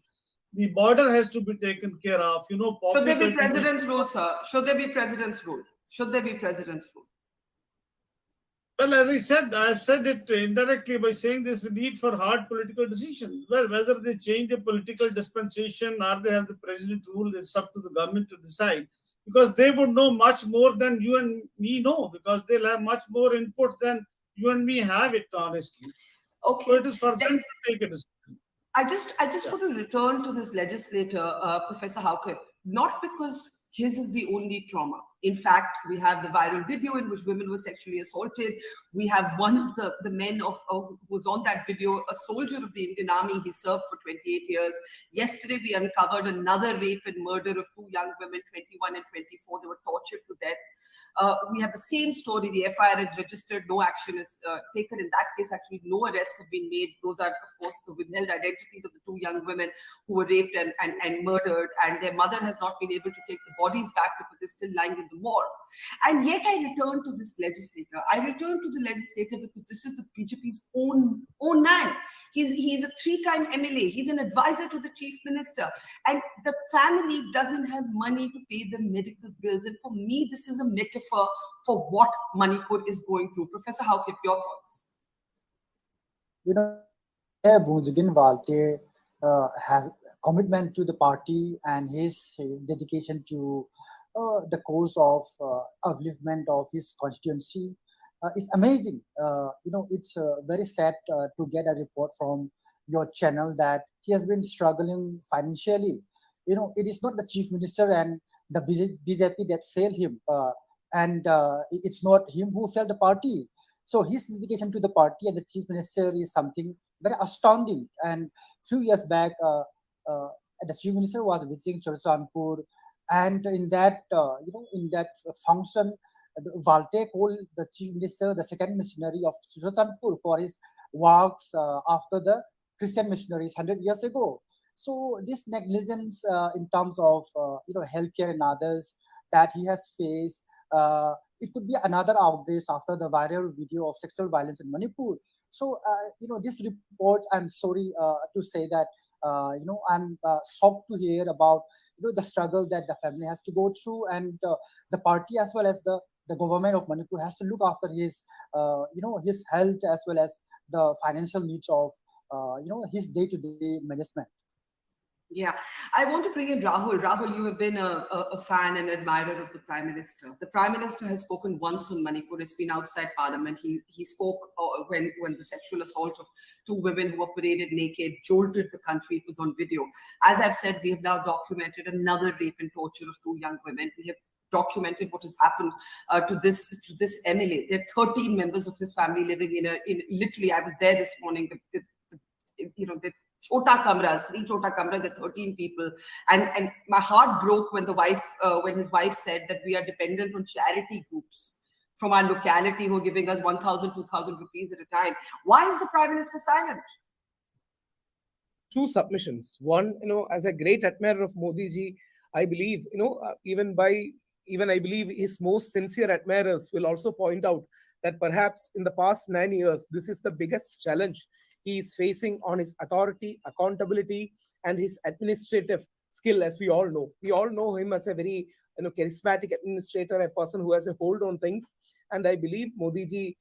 The border has to be taken care of. Should there be president's rule, sir? Should there be president's rule? Should there be president's rule? Well, as I said, I've said it indirectly by saying there's a need for hard political decisions. Well, whether they change the political dispensation or they have the president rule, it's up to the government to decide. Because they would know much more than you and me know, because they'll have much more input than you and me have it, honestly. Okay. So it is for them to take a decision. I just want to return to this legislator, Professor Haukat, not because his is the only trauma. In fact, we have the viral video in which women were sexually assaulted. We have one of the men who was on that video, a soldier of the Indian Army. He served for 28 years. Yesterday, we uncovered another rape and murder of two young women, 21 and 24. They were tortured to death. We have the same story. The FIR is registered. No action is taken. In that case, actually, no arrests have been made. Those are, of course, the withheld identities of the two young women who were raped and murdered. And their mother has not been able to take the bodies back because they're still lying in the morgue. And yet I return to this legislator. I return to the legislator because this is the BJP's own man. He's a 3-time MLA. He's an advisor to the chief minister. And the family doesn't have money to pay the medical bills. And for me, this is a metaphor for what Manipur is going through. Professor Haukip, your thoughts? Bhujagin Valte has commitment to the party and his dedication to the cause of upliftment of his constituency is amazing. It's very sad to get a report from your channel that he has been struggling financially. It is not the chief minister and the BJP that failed him, and it's not him who failed the party. So his dedication to the party and the chief minister is something very astounding. And few years back, the chief minister was visiting Chursanpur, and in that function, Valte called the chief minister the second missionary of Chursanpur for his works after the Christian missionaries 100 years ago. So this negligence in terms of healthcare and others that he has faced, it could be another outrage after the viral video of sexual violence in Manipur. So this report, I'm sorry to say that I'm shocked to hear about the struggle that the family has to go through, and the party as well as the government of Manipur has to look after his his health as well as the financial needs of his day-to-day management. Yeah, I want to bring in Rahul. Rahul, you have been a fan and admirer of the Prime Minister. The Prime Minister has spoken once on Manipur. It's been outside Parliament. He spoke when the sexual assault of two women who were paraded naked jolted the country. It was on video. As I've said, we have now documented another rape and torture of two young women. We have documented what has happened to this MLA. There are 13 members of his family living in literally. I was there this morning. The chota kamras, 3 chota kamras, the 13 people, and my heart broke when his wife said that we are dependent on charity groups from our locality who are giving us 1,000, 2,000 rupees at a time. Why is the Prime Minister silent? 2 submissions. One, as a great admirer of Modi ji, I believe, even I believe his most sincere admirers will also point out that perhaps in the past 9 years, this is the biggest challenge he is facing on his authority, accountability, and his administrative skill, as we all know. We all know him as a very charismatic administrator, a person who has a hold on things. And I believe Modi ji,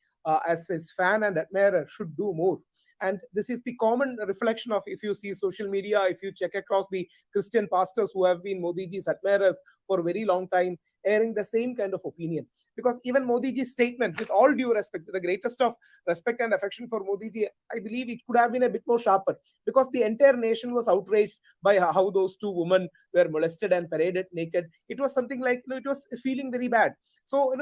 as his fan and admirer, should do more. And this is the common reflection of, if you see social media, if you check across the Christian pastors who have been Modi ji's admirers for a very long time, airing the same kind of opinion. Because even Modi ji's statement, with all due respect, the greatest of respect and affection for Modi ji, I believe it could have been a bit more sharper, because the entire nation was outraged by how those two women were molested and paraded naked. It was something like, it was feeling very bad. So,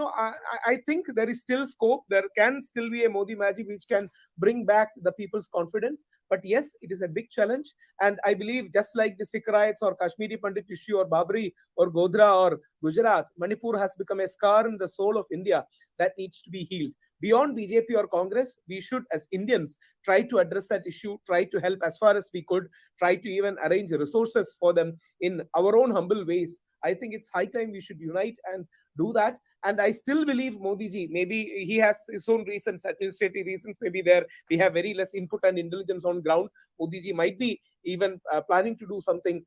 I think there is still scope. There can still be a Modi magic which can bring back the people's confidence. But yes, it is a big challenge. And I believe just like the Sikh riots or Kashmiri Pandit issue or Babri or Godhra or Gujarat, Manipur has become a scar in the soul of India that needs to be healed. Beyond BJP or Congress, we should, as Indians, try to address that issue, try to help as far as we could, try to even arrange resources for them in our own humble ways. I think it's high time we should unite and do that. And I still believe Modi ji, maybe he has his own reasons, administrative reasons, maybe there we have very less input and intelligence on ground. Modi ji might be even planning to do something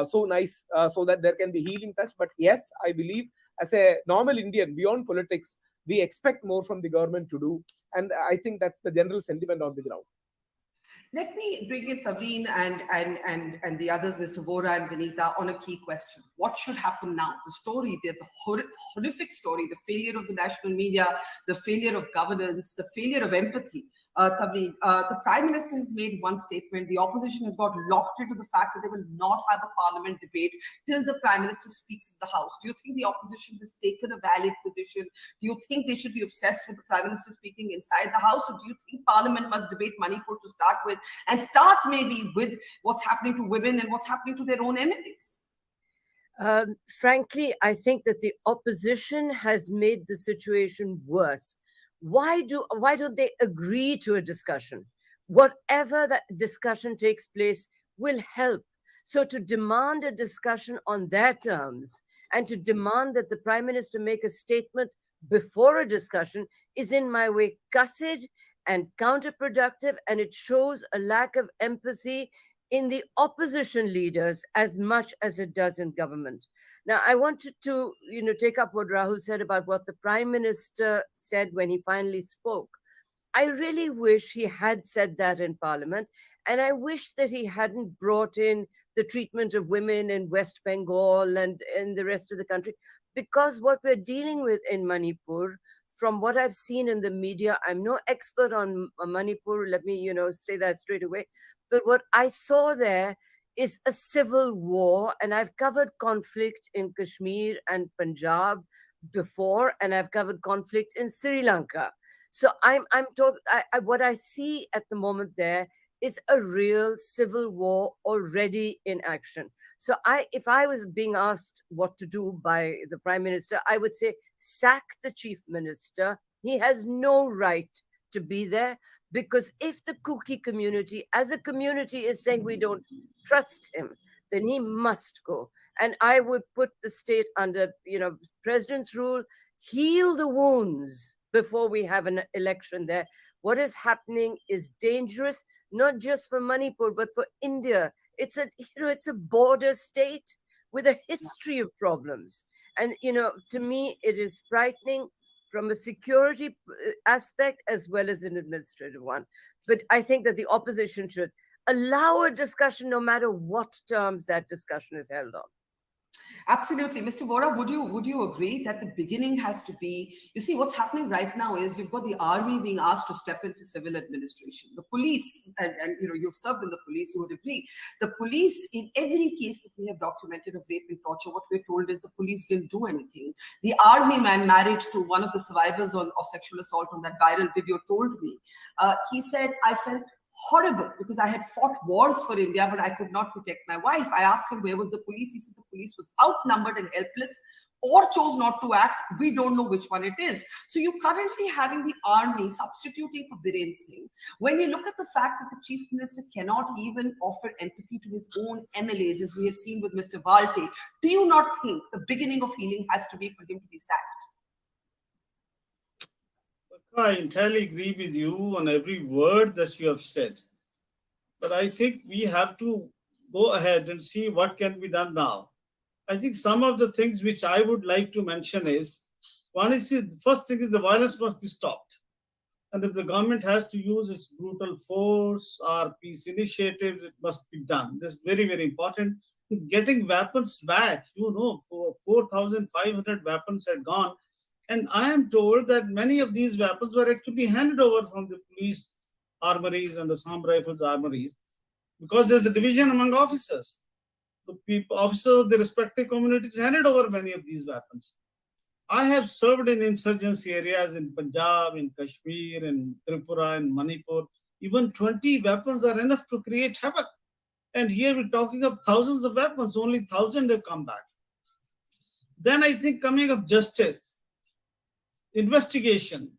so nice so that there can be healing touch. But yes, I believe as a normal Indian, beyond politics, we expect more from the government to do. And I think that's the general sentiment on the ground. Let me bring in Tavleen and the others, Mr. Vora and Vinita, on a key question. What should happen now? The story, the horrific story, the failure of the national media, the failure of governance, the failure of empathy Tavleen, the Prime Minister has made one statement. The opposition has got locked into the fact that they will not have a parliament debate till the Prime Minister speaks in the House. Do you think the opposition has taken a valid position? Do you think they should be obsessed with the Prime Minister speaking inside the House? Or do you think Parliament must debate Manipur to start with, and start maybe with what's happening to women and what's happening to their own MLAs? Frankly, I think that the opposition has made the situation worse. Why don't they agree to a discussion? Whatever that discussion takes place will help. So to demand a discussion on their terms and to demand that the Prime Minister make a statement before a discussion is, in my way, cussed and counterproductive, and it shows a lack of empathy in the opposition leaders as much as it does in government. Now, I wanted to, take up what Rahul said about what the Prime Minister said when he finally spoke. I really wish he had said that in Parliament, and I wish that he hadn't brought in the treatment of women in West Bengal and in the rest of the country, because what we're dealing with in Manipur, from what I've seen in the media, I'm no expert on Manipur, let me, say that straight away, but what I saw there is a civil war, and I've covered conflict in Kashmir and Punjab before, and I've covered conflict in Sri Lanka. So what I see at the moment there is a real civil war already in action. So if I was being asked what to do by the Prime Minister, I would say sack the Chief Minister. He has no right to be there, because if the Kuki community as a community is saying we don't trust him, then he must go. And I would put the state under, President's rule, heal the wounds before we have an election there. What is happening is dangerous, not just for Manipur, but for India. It's a border state with a history of problems. And, to me, it is frightening from a security aspect as well as an administrative one. But I think that the opposition should allow a discussion no matter what terms that discussion is held on. Absolutely. Mr. Vora, would you agree that the beginning has to be, you see, what's happening right now is you've got the army being asked to step in for civil administration. The police, and you've served in the police, you would agree. The police, in every case that we have documented of rape and torture, what we're told is the police didn't do anything. The army man married to one of the survivors of sexual assault on that viral video told me, he said, I felt horrible because I had fought wars for India, but I could not protect my wife. I asked him, where was the police? He said the police was outnumbered and helpless, or chose not to act. We don't know which one it is. So you're currently having the army substituting for Biren Singh. When you look at the fact that the Chief Minister cannot even offer empathy to his own MLAs, as we have seen with Mr. Valte, do you not think the beginning of healing has to be for him to be sacked? I entirely agree with you on every word that you have said. But I think we have to go ahead and see what can be done now. I think some of the things which I would like to mention is, one is, the first thing is the violence must be stopped. And if the government has to use its brutal force or peace initiatives, it must be done. This is very, very important. Getting weapons back, 4,500 weapons had gone. And I am told that many of these weapons were actually handed over from the police armories and the Assam Rifles armories, because there's a division among officers. The officers of the respective communities handed over many of these weapons. I have served in insurgency areas in Punjab, in Kashmir, in Tripura, in Manipur. Even 20 weapons are enough to create havoc. And here we're talking of thousands of weapons, only 1,000 have come back. Then I think coming of justice, investigation,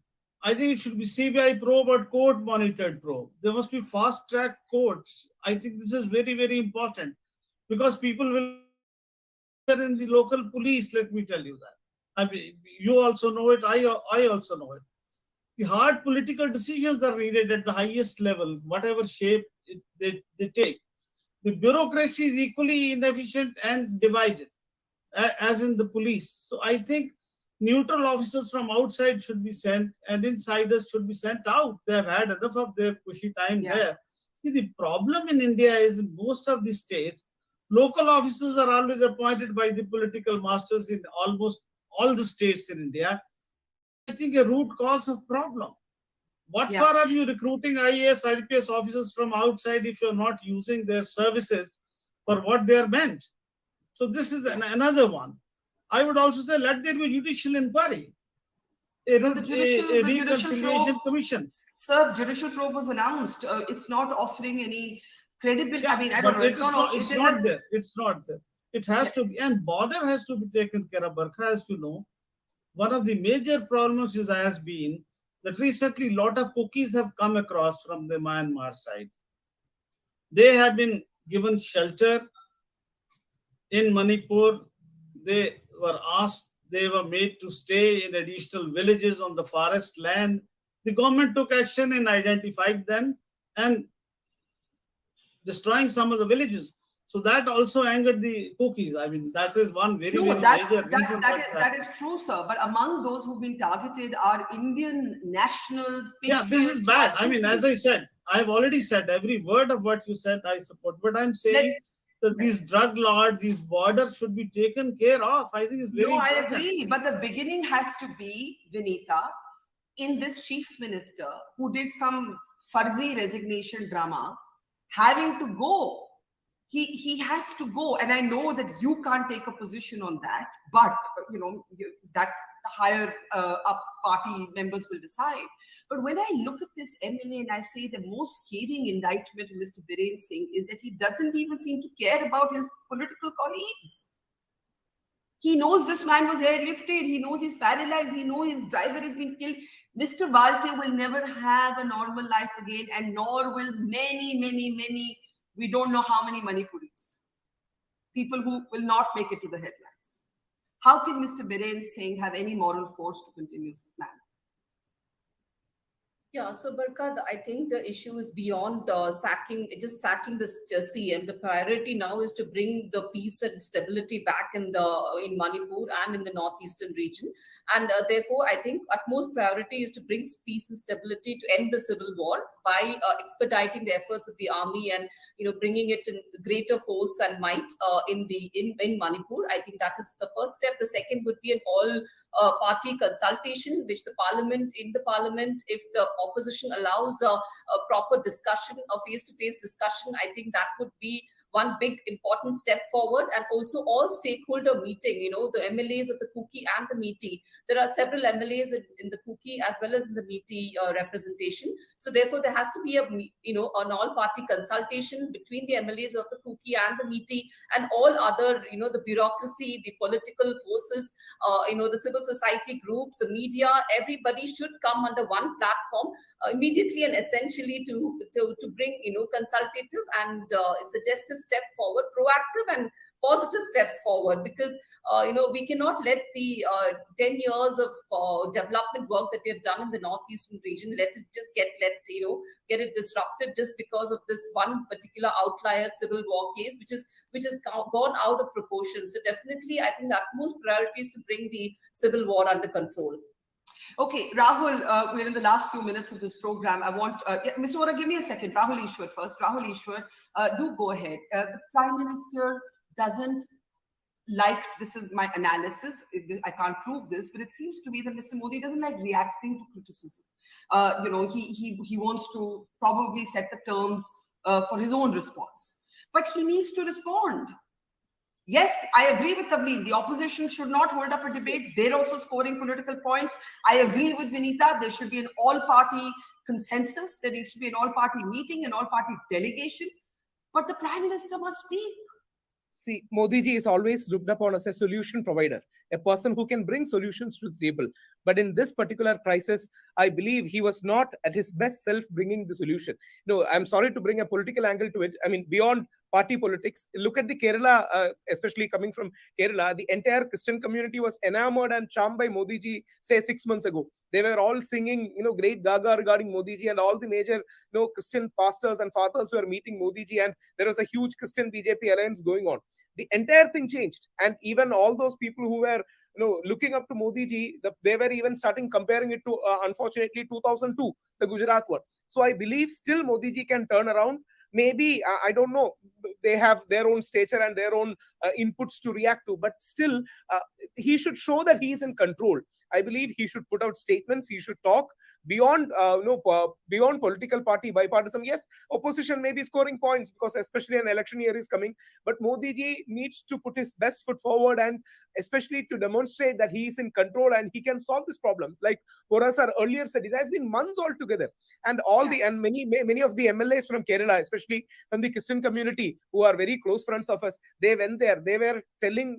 I think it should be CBI probe or court monitored probe. There must be fast track courts. I think this is very, very important, because people will in the local police, let me tell you that. I mean, you also know it, I also know it. The hard political decisions are needed at the highest level, whatever shape they take. The bureaucracy is equally inefficient and divided, as in the police. So I think neutral officers from outside should be sent, and insiders should be sent out. They have had enough of their cushy time there. See, the problem in India is in most of the states, local officers are always appointed by the political masters in almost all the states in India. I think a root cause of problem. What Yeah. for are you recruiting IAS, IPS officers from outside if you're not using their services for what they are meant? So this is another one. I would also say let there be judicial inquiry, a Well, the judicial reconciliation probe, commission. sir, judicial probe was announced. It's not offering any credibility. Yeah, I mean, I don't but know. it It's is not. not. It It's is not there. It's not there. It has Yes. to be, and border has to be taken care of. Barkha, as you know, one of the major problems has been that recently a lot of cookies have come across from the Myanmar side. They have been given shelter in Manipur. They were asked, they were made to stay in additional villages on the forest land. The government took action and identified them and destroying some of the villages. So that also angered the cookies. I mean, that is one very, No, very major reason. that is true, sir. But among those who've been targeted are Indian nationals. Yeah, this is patriots, bad. I mean, as I Cookies. said, I've already said every word of what you said, I support. But I'm saying that these Yes. drug lords, these borders should be taken care of. I think it's very No, I important. agree. But the beginning has to be, Vinita, in this chief minister who did some fuzzy resignation drama, having to go. He has to go, and I know that you can't take a position on that, but that higher up party members will decide. But when I look at this MLA and I say the most scathing indictment of Mr. Biren Singh is that he doesn't even seem to care about his political colleagues. He knows this man was airlifted. He knows he's paralyzed. He knows his driver has been killed. Mr. Valte will never have a normal life again, and nor will many, we don't know how many Manipuris. People who will not make it to the headlines. How can Mr. Biren Singh have any moral force to continue this man? Yeah, so Barkha, I think the issue is beyond sacking this CM. The priority now is to bring the peace and stability back in Manipur and in the northeastern region. And therefore, I think utmost priority is to bring peace and stability to end the civil war by expediting the efforts of the army and bringing it in greater force and might in Manipur. I think that is the first step. The second would be an all-party consultation, which the parliament, if the opposition allows a proper discussion, a face-to-face discussion, I think that would be one big important step forward. And also all stakeholder meeting, the MLAs of the Kuki and the Meeti. There are several MLAs in the Kuki as well as in the Meeti representation. So therefore, there has to be an all-party consultation between the MLAs of the Kuki and the Meeti and all other, the bureaucracy, the political forces, the civil society groups, the media. Everybody should come under one platform immediately and essentially to bring consultative and suggestive step forward, proactive and positive steps forward, because we cannot let the 10 years of development work that we have done in the northeastern region get it disrupted just because of this one particular outlier civil war case, which has gone out of proportion. So definitely, I think the utmost priority is to bring the civil war under control. Okay, Rahul, we're in the last few minutes of this program. I want, Mr. Vora, give me a second. Rahul Ishwar first. Rahul Ishwar, do go ahead. The Prime Minister doesn't like, this is my analysis, I can't prove this, but it seems to me that Mr. Modi doesn't like reacting to criticism. He wants to probably set the terms for his own response. But he needs to respond. Yes, I agree with Tavleen. The opposition should not hold up a debate. They're also scoring political points. I agree with Vinita. There should be an all-party consensus. There needs to be an all-party meeting, an all-party delegation. But the Prime Minister must speak. See, Modi ji is always looked upon as a solution provider, a person who can bring solutions to the table. But in this particular crisis, I believe he was not at his best self bringing the solution. No, I'm sorry to bring a political angle to it. I mean, beyond party politics, look at the Kerala, especially coming from Kerala, the entire Christian community was enamored and charmed by Modi ji, say 6 months ago. They were all singing, great gaga regarding Modi ji, and all the major, Christian pastors and fathers were meeting Modi ji, and there was a huge Christian BJP alliance going on. The entire thing changed, and even all those people who were looking up to Modi ji, they were even starting comparing it to unfortunately 2002, the Gujarat one. So I believe still Modi ji can turn around. Maybe I don't know, they have their own stature and their own inputs to react to, but still he should show that he is in control. I believe he should put out statements, he should talk, beyond beyond political party bipartisan. Yes, opposition may be scoring points because especially an election year is coming, but Modi ji needs to put his best foot forward, and especially to demonstrate that he is in control and he can solve this problem. Like Bora sir earlier said, it has been months altogether, and many of the MLAs from Kerala, especially from the Christian community, who are very close friends of us, they went there. They were telling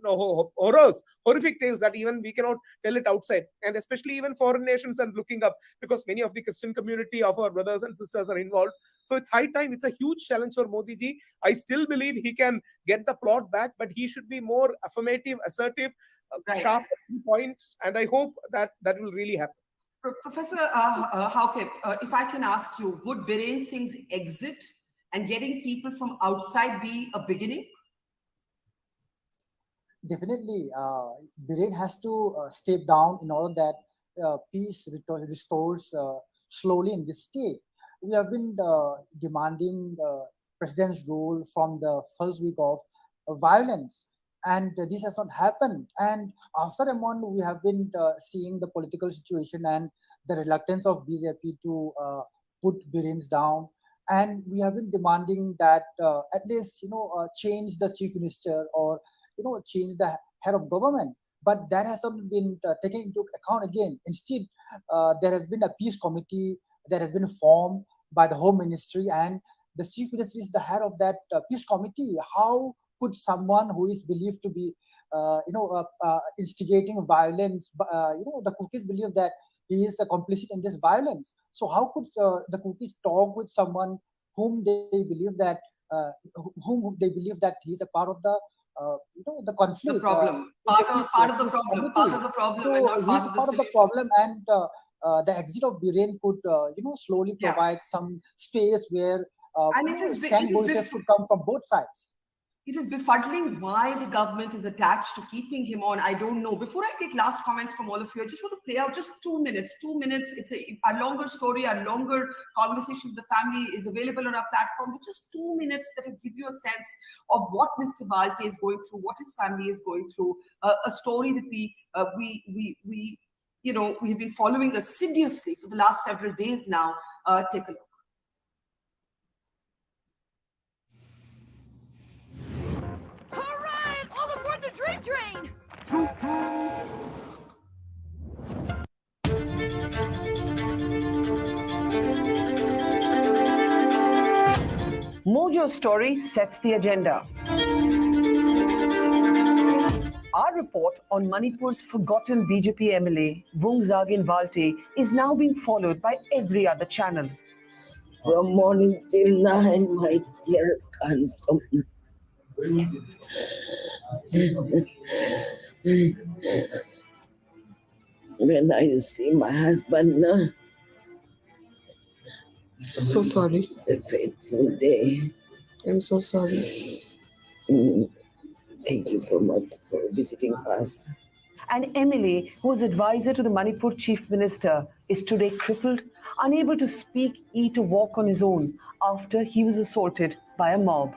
horrific tales that even we cannot tell it outside, and especially even foreign nations and looking up, because many of the Christian community of our brothers and sisters are involved. So it's high time. It's a huge challenge for Modi ji. I still believe he can get the plot back, but he should be more affirmative, assertive, sharp points, and I hope that will really happen. Professor Hauke, if I can ask you, would Biren Singh's exit and getting people from outside be a beginning? Definitely, Biren has to step down in order that peace restores slowly in this state. We have been demanding president's role from the first week of violence, and this has not happened. And after a month, we have been seeing the political situation and the reluctance of BJP to put Biren down. And we have been demanding that at least change the chief minister, or change the head of government. But that has not been taken into account again. Instead, there has been a peace committee that has been formed by the Home Ministry, and the chief minister is the head of that peace committee. How could someone who is believed to be, instigating violence, the cookies believe that he is complicit in this violence? So how could the cookies talk with someone whom they believe that he is a part of the the conflict, the problem, part of the problem, so and not he's part of the problem, and the exit of Biren could slowly provide some space where same voices could come from both sides. It is befuddling why the government is attached to keeping him on. I don't know. Before I take last comments from all of you, I just want to play out just 2 minutes. 2 minutes. It's a longer story, a longer conversation with the family is available on our platform. But just 2 minutes that will give you a sense of what Mr. Valte is going through, what his family is going through. A story that we have been following assiduously for the last several days now. Take a look. All aboard the drink train! Mojo's story sets the agenda. Our report on Manipur's forgotten BJP MLA, Vungzagin Valte, is now being followed by every other channel. From morning till 9, my tears can't stop. When I see my husband, I'm so sorry. It's a fateful day. I'm so sorry. Thank you so much for visiting us. An MLA who was advisor to the Manipur Chief Minister is today crippled, unable to speak, eat or walk on his own after he was assaulted by a mob.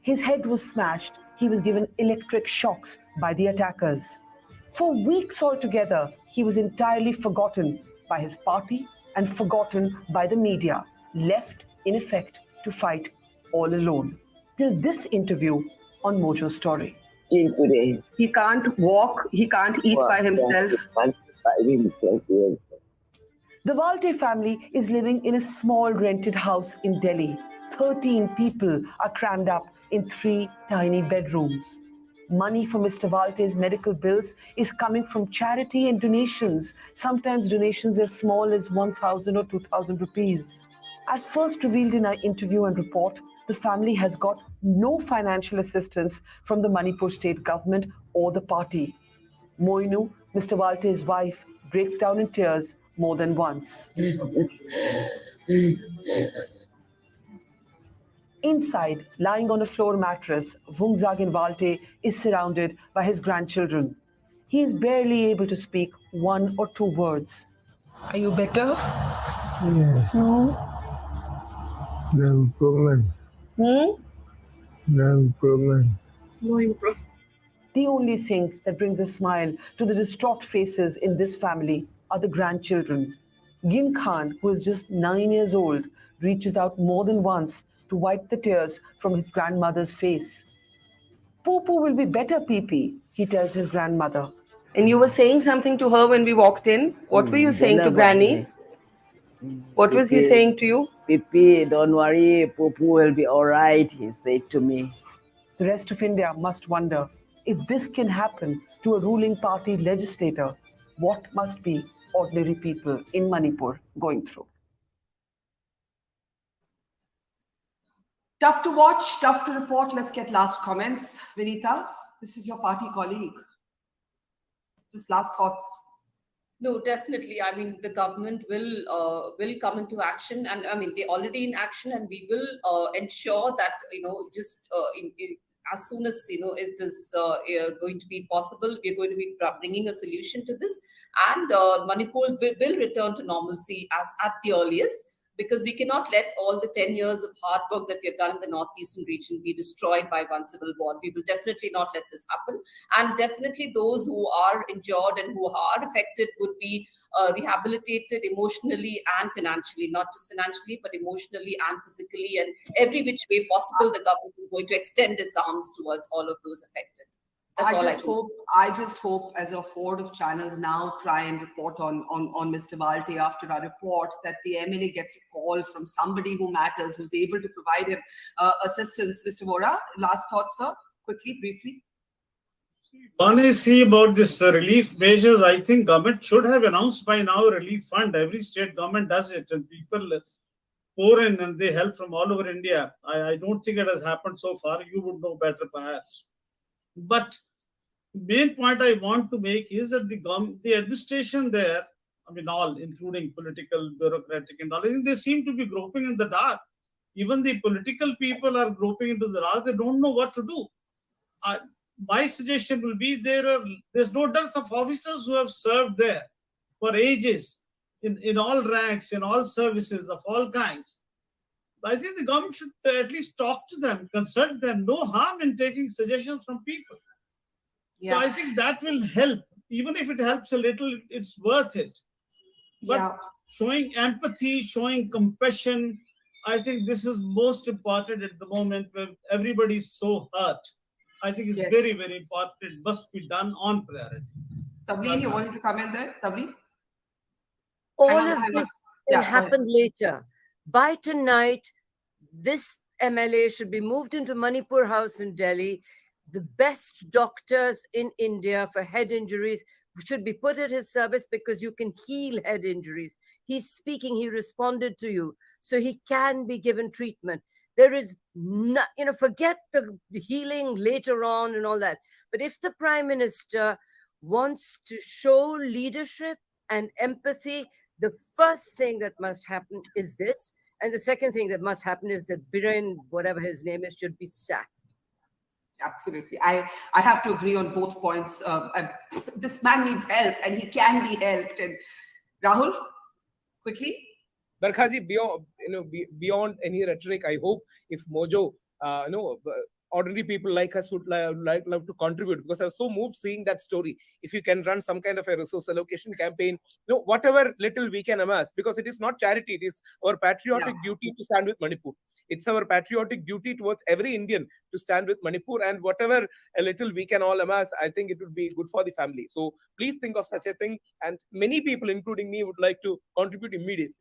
His head was smashed. He was given electric shocks by the attackers. For weeks altogether, he was entirely forgotten by his party and forgotten by the media, left in effect to fight all alone. Till this interview on Mojo's story. Till today. He can't walk, he can't eat by himself. The Valte family is living in a small rented house in Delhi. 13 people are crammed up in 3 tiny bedrooms. Money for Mr. Valte's medical bills is coming from charity and donations, sometimes donations as small as 1,000 or 2,000 rupees. As first revealed in our interview and report, the family has got no financial assistance from the Manipur state government or the party. Moinu, Mr. Valte's wife, breaks down in tears more than once. Inside, lying on a floor mattress, Vungzagin Valte is surrounded by his grandchildren. He is barely able to speak 1 or 2 words. Are you better? Yes. No. No problem. No problem. No improvement. The only thing that brings a smile to the distraught faces in this family are the grandchildren. Gin Khan, who is just 9 years old, reaches out more than once to wipe the tears from his grandmother's face. Poo-poo will be better, Pee-pee, he tells his grandmother. And you were saying something to her when we walked in. What were you saying to Granny? What was he saying to you? Pipi, don't worry, Poo-poo will be all right, he said to me. The rest of India must wonder, if this can happen to a ruling party legislator, what must be ordinary people in Manipur going through? Tough to watch, tough to report. Let's get last comments. Vinita, this is your party colleague. Just last thoughts. No, definitely. I mean, the government will come into action, and I mean, they're already in action, and we will ensure that as soon as it is going to be possible, we're going to be bringing a solution to this, and Manipur will return to normalcy as at the earliest. Because we cannot let all the 10 years of hard work that we have done in the northeastern region be destroyed by one civil war. We will definitely not let this happen. And definitely those who are injured and who are affected would be rehabilitated emotionally and financially, not just financially, but emotionally and physically. And every which way possible, the government is going to extend its arms towards all of those affected. I just hope as a horde of channels now try and report on Mr. Valte after our report that the MLA gets a call from somebody who matters, who's able to provide him assistance. Mr. Vora, last thoughts, sir, quickly, briefly. One is, see, about this relief measures, I think government should have announced by now relief fund. Every state government does it, and people pour in and they help from all over India. I don't think it has happened so far. You would know better perhaps. But the main point I want to make is that the administration there, I mean, all, including political, bureaucratic and all, I think they seem to be groping in the dark. Even the political people are groping into the dark. They don't know what to do. My suggestion will be there's no dearth of officers who have served there for ages in all ranks, in all services of all kinds. I think the government should at least talk to them, consult them. No harm in taking suggestions from people. Yeah. So I think that will help. Even if it helps a little, it's worth it. But showing empathy, showing compassion, I think this is most important at the moment where everybody's so hurt. I think it's very, very important. It must be done on priority. Tableen, you wanted to come in there? Tableen? All of this will happen later. By tonight, this MLA should be moved into Manipur House in Delhi. The best doctors in India for head injuries should be put at his service because you can heal head injuries. He's speaking, he responded to you, so he can be given treatment. There is no, forget the healing later on and all that. But if the Prime Minister wants to show leadership and empathy, the first thing that must happen is this. And the second thing that must happen is that Biren, whatever his name is, should be sacked. Absolutely. I have to agree on both points. This man needs help and he can be helped. And Rahul, quickly. Barkhaji, beyond any rhetoric, I hope if Mojo, ordinary people like us would love to contribute, because I was so moved seeing that story. If you can run some kind of a resource allocation campaign, whatever little we can amass, because it is not charity, it is our patriotic duty to stand with Manipur. It's our patriotic duty towards every Indian to stand with Manipur, and whatever a little we can all amass, I think it would be good for the family. So please think of such a thing, and many people, including me, would like to contribute immediately.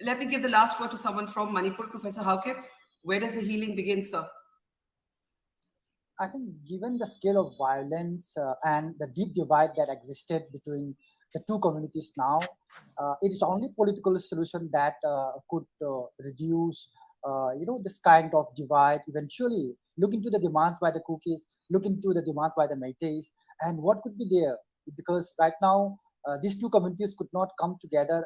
Let me give the last word to someone from Manipur, Professor Hauke. Where does the healing begin, sir? I think given the scale of violence and the deep divide that existed between the two communities now, it is only political solution that could reduce, this kind of divide. Eventually, look into the demands by the Kukis, look into the demands by the Métis, and what could be there. Because right now, these two communities could not come together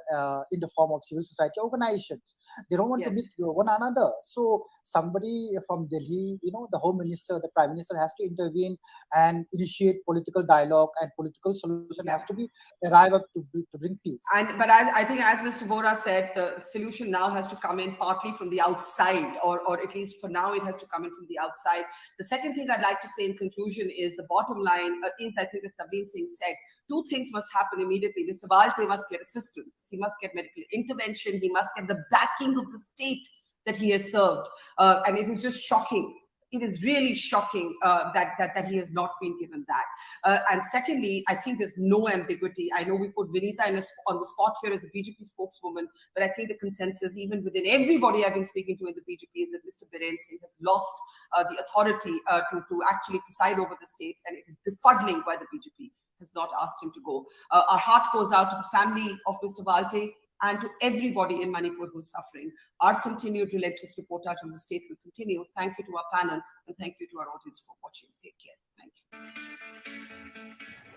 in the form of civil society organizations. They don't want to meet one another. So somebody from Delhi, the Home Minister, the Prime Minister has to intervene and initiate political dialogue, and political solution has to be arrived up to bring peace. But I think, as Mr. Vora said, the solution now has to come in partly from the outside, or at least for now, it has to come in from the outside. The second thing I'd like to say in conclusion is the bottom line is, I think, as Tableen Singh said, two things must happen immediately. Mr. Valte must get assistance. He must get medical intervention. He must get the backing of the state that he has served. And it is just shocking. It is really shocking that he has not been given that. And secondly, I think there's no ambiguity. I know we put Vinita on the spot here as a BJP spokeswoman, but I think the consensus, even within everybody I've been speaking to in the BJP, is that Mr. Biren Singh has lost the authority to actually preside over the state, and it is befuddling why the BJP has not asked him to go. Our heart goes out to the family of Mr. Valte and to everybody in Manipur who's suffering. Our continued relentless reportage on the state will continue. Thank you to our panel, and thank you to our audience for watching. Take care. Thank you.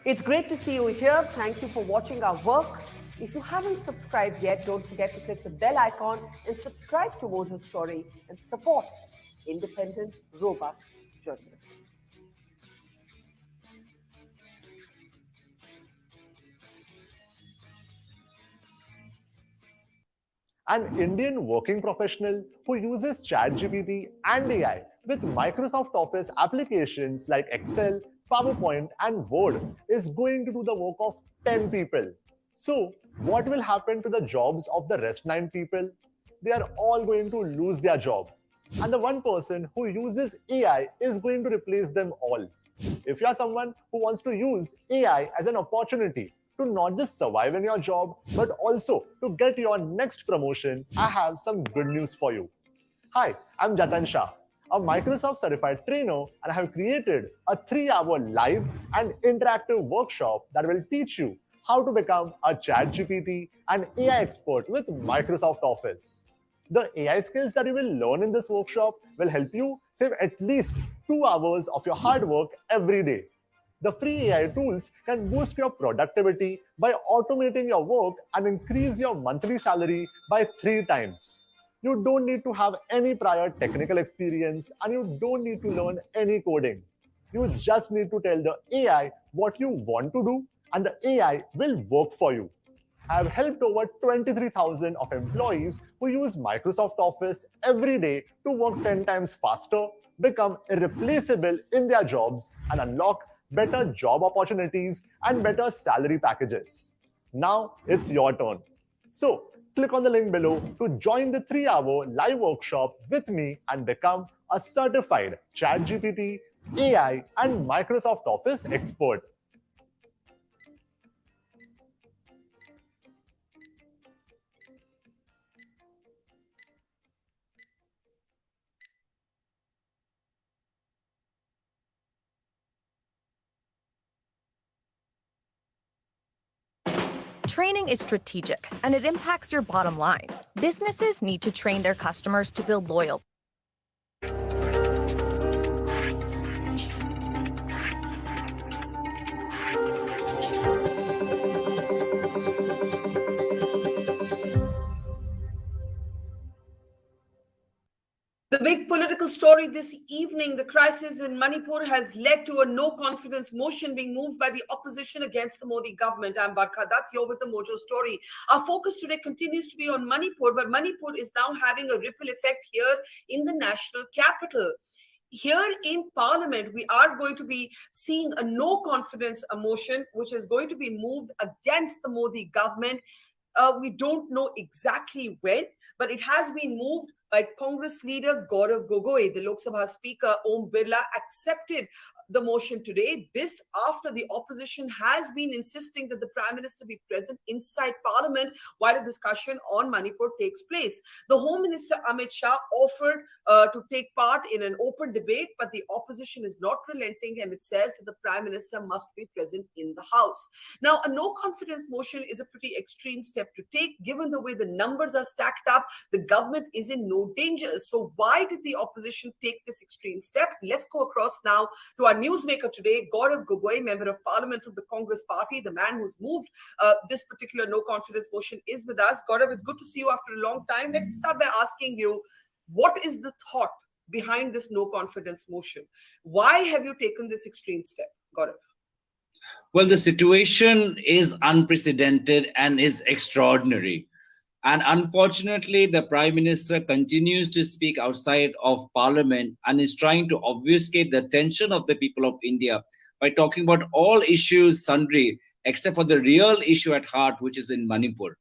It's great to see you here. Thank you for watching our work. If you haven't subscribed yet, don't forget to click the bell icon and subscribe to Mojo Story and support independent, robust journalism. An Indian working professional who uses ChatGPT and AI with Microsoft Office applications like Excel, PowerPoint, and Word is going to do the work of 10 people. So, what will happen to the jobs of the rest 9 people? They are all going to lose their job. And the one person who uses AI is going to replace them all. If you are someone who wants to use AI as an opportunity to not just survive in your job, but also to get your next promotion, I have some good news for you. Hi, I'm Jatan Shah, a Microsoft certified trainer, and I have created a 3-hour live and interactive workshop that will teach you how to become a ChatGPT and AI expert with Microsoft Office. The AI skills that you will learn in this workshop will help you save at least 2 hours of your hard work every day. The free AI tools can boost your productivity by automating your work and increase your monthly salary by 3 times. You don't need to have any prior technical experience, and you don't need to learn any coding. You just need to tell the AI what you want to do, and the AI will work for you. I have helped over 23,000 of employees who use Microsoft Office every day to work 10 times faster, become irreplaceable in their jobs, and unlock better job opportunities and better salary packages. Now it's your turn. So click on the link below to join the 3-hour live workshop with me and become a certified ChatGPT, AI, and Microsoft Office expert. Training is strategic, and it impacts your bottom line. Businesses need to train their customers to build loyalty. The big political story this evening, the crisis in Manipur has led to a no-confidence motion being moved by the opposition against the Modi government. I'm Barkha Dutt, here with the Mojo story. Our focus today continues to be on Manipur, but Manipur is now having a ripple effect here in the national capital. Here in Parliament, we are going to be seeing a no-confidence motion, which is going to be moved against the Modi government. We don't know exactly when, but it has been moved by Congress leader Gaurav Gogoi. The Lok Sabha Speaker Om Birla accepted the motion today. This after the opposition has been insisting that the Prime Minister be present inside Parliament while a discussion on Manipur takes place. The Home Minister Amit Shah offered to take part in an open debate, but the opposition is not relenting, and it says that the Prime Minister must be present in the House. Now, a no-confidence motion is a pretty extreme step to take. Given the way the numbers are stacked up, the government is in no danger. So why did the opposition take this extreme step? Let's go across now to our newsmaker today, Gaurav Gogoi, Member of Parliament from the Congress Party, the man who's moved this particular no-confidence motion, is with us. Gaurav, it's good to see you after a long time. Let me start by asking you, what is the thought behind this no-confidence motion? Why have you taken this extreme step, Gaurav? Well, the situation is unprecedented and is extraordinary. And unfortunately, the Prime Minister continues to speak outside of Parliament and is trying to obfuscate the attention of the people of India by talking about all issues sundry except for the real issue at heart, which is in Manipur.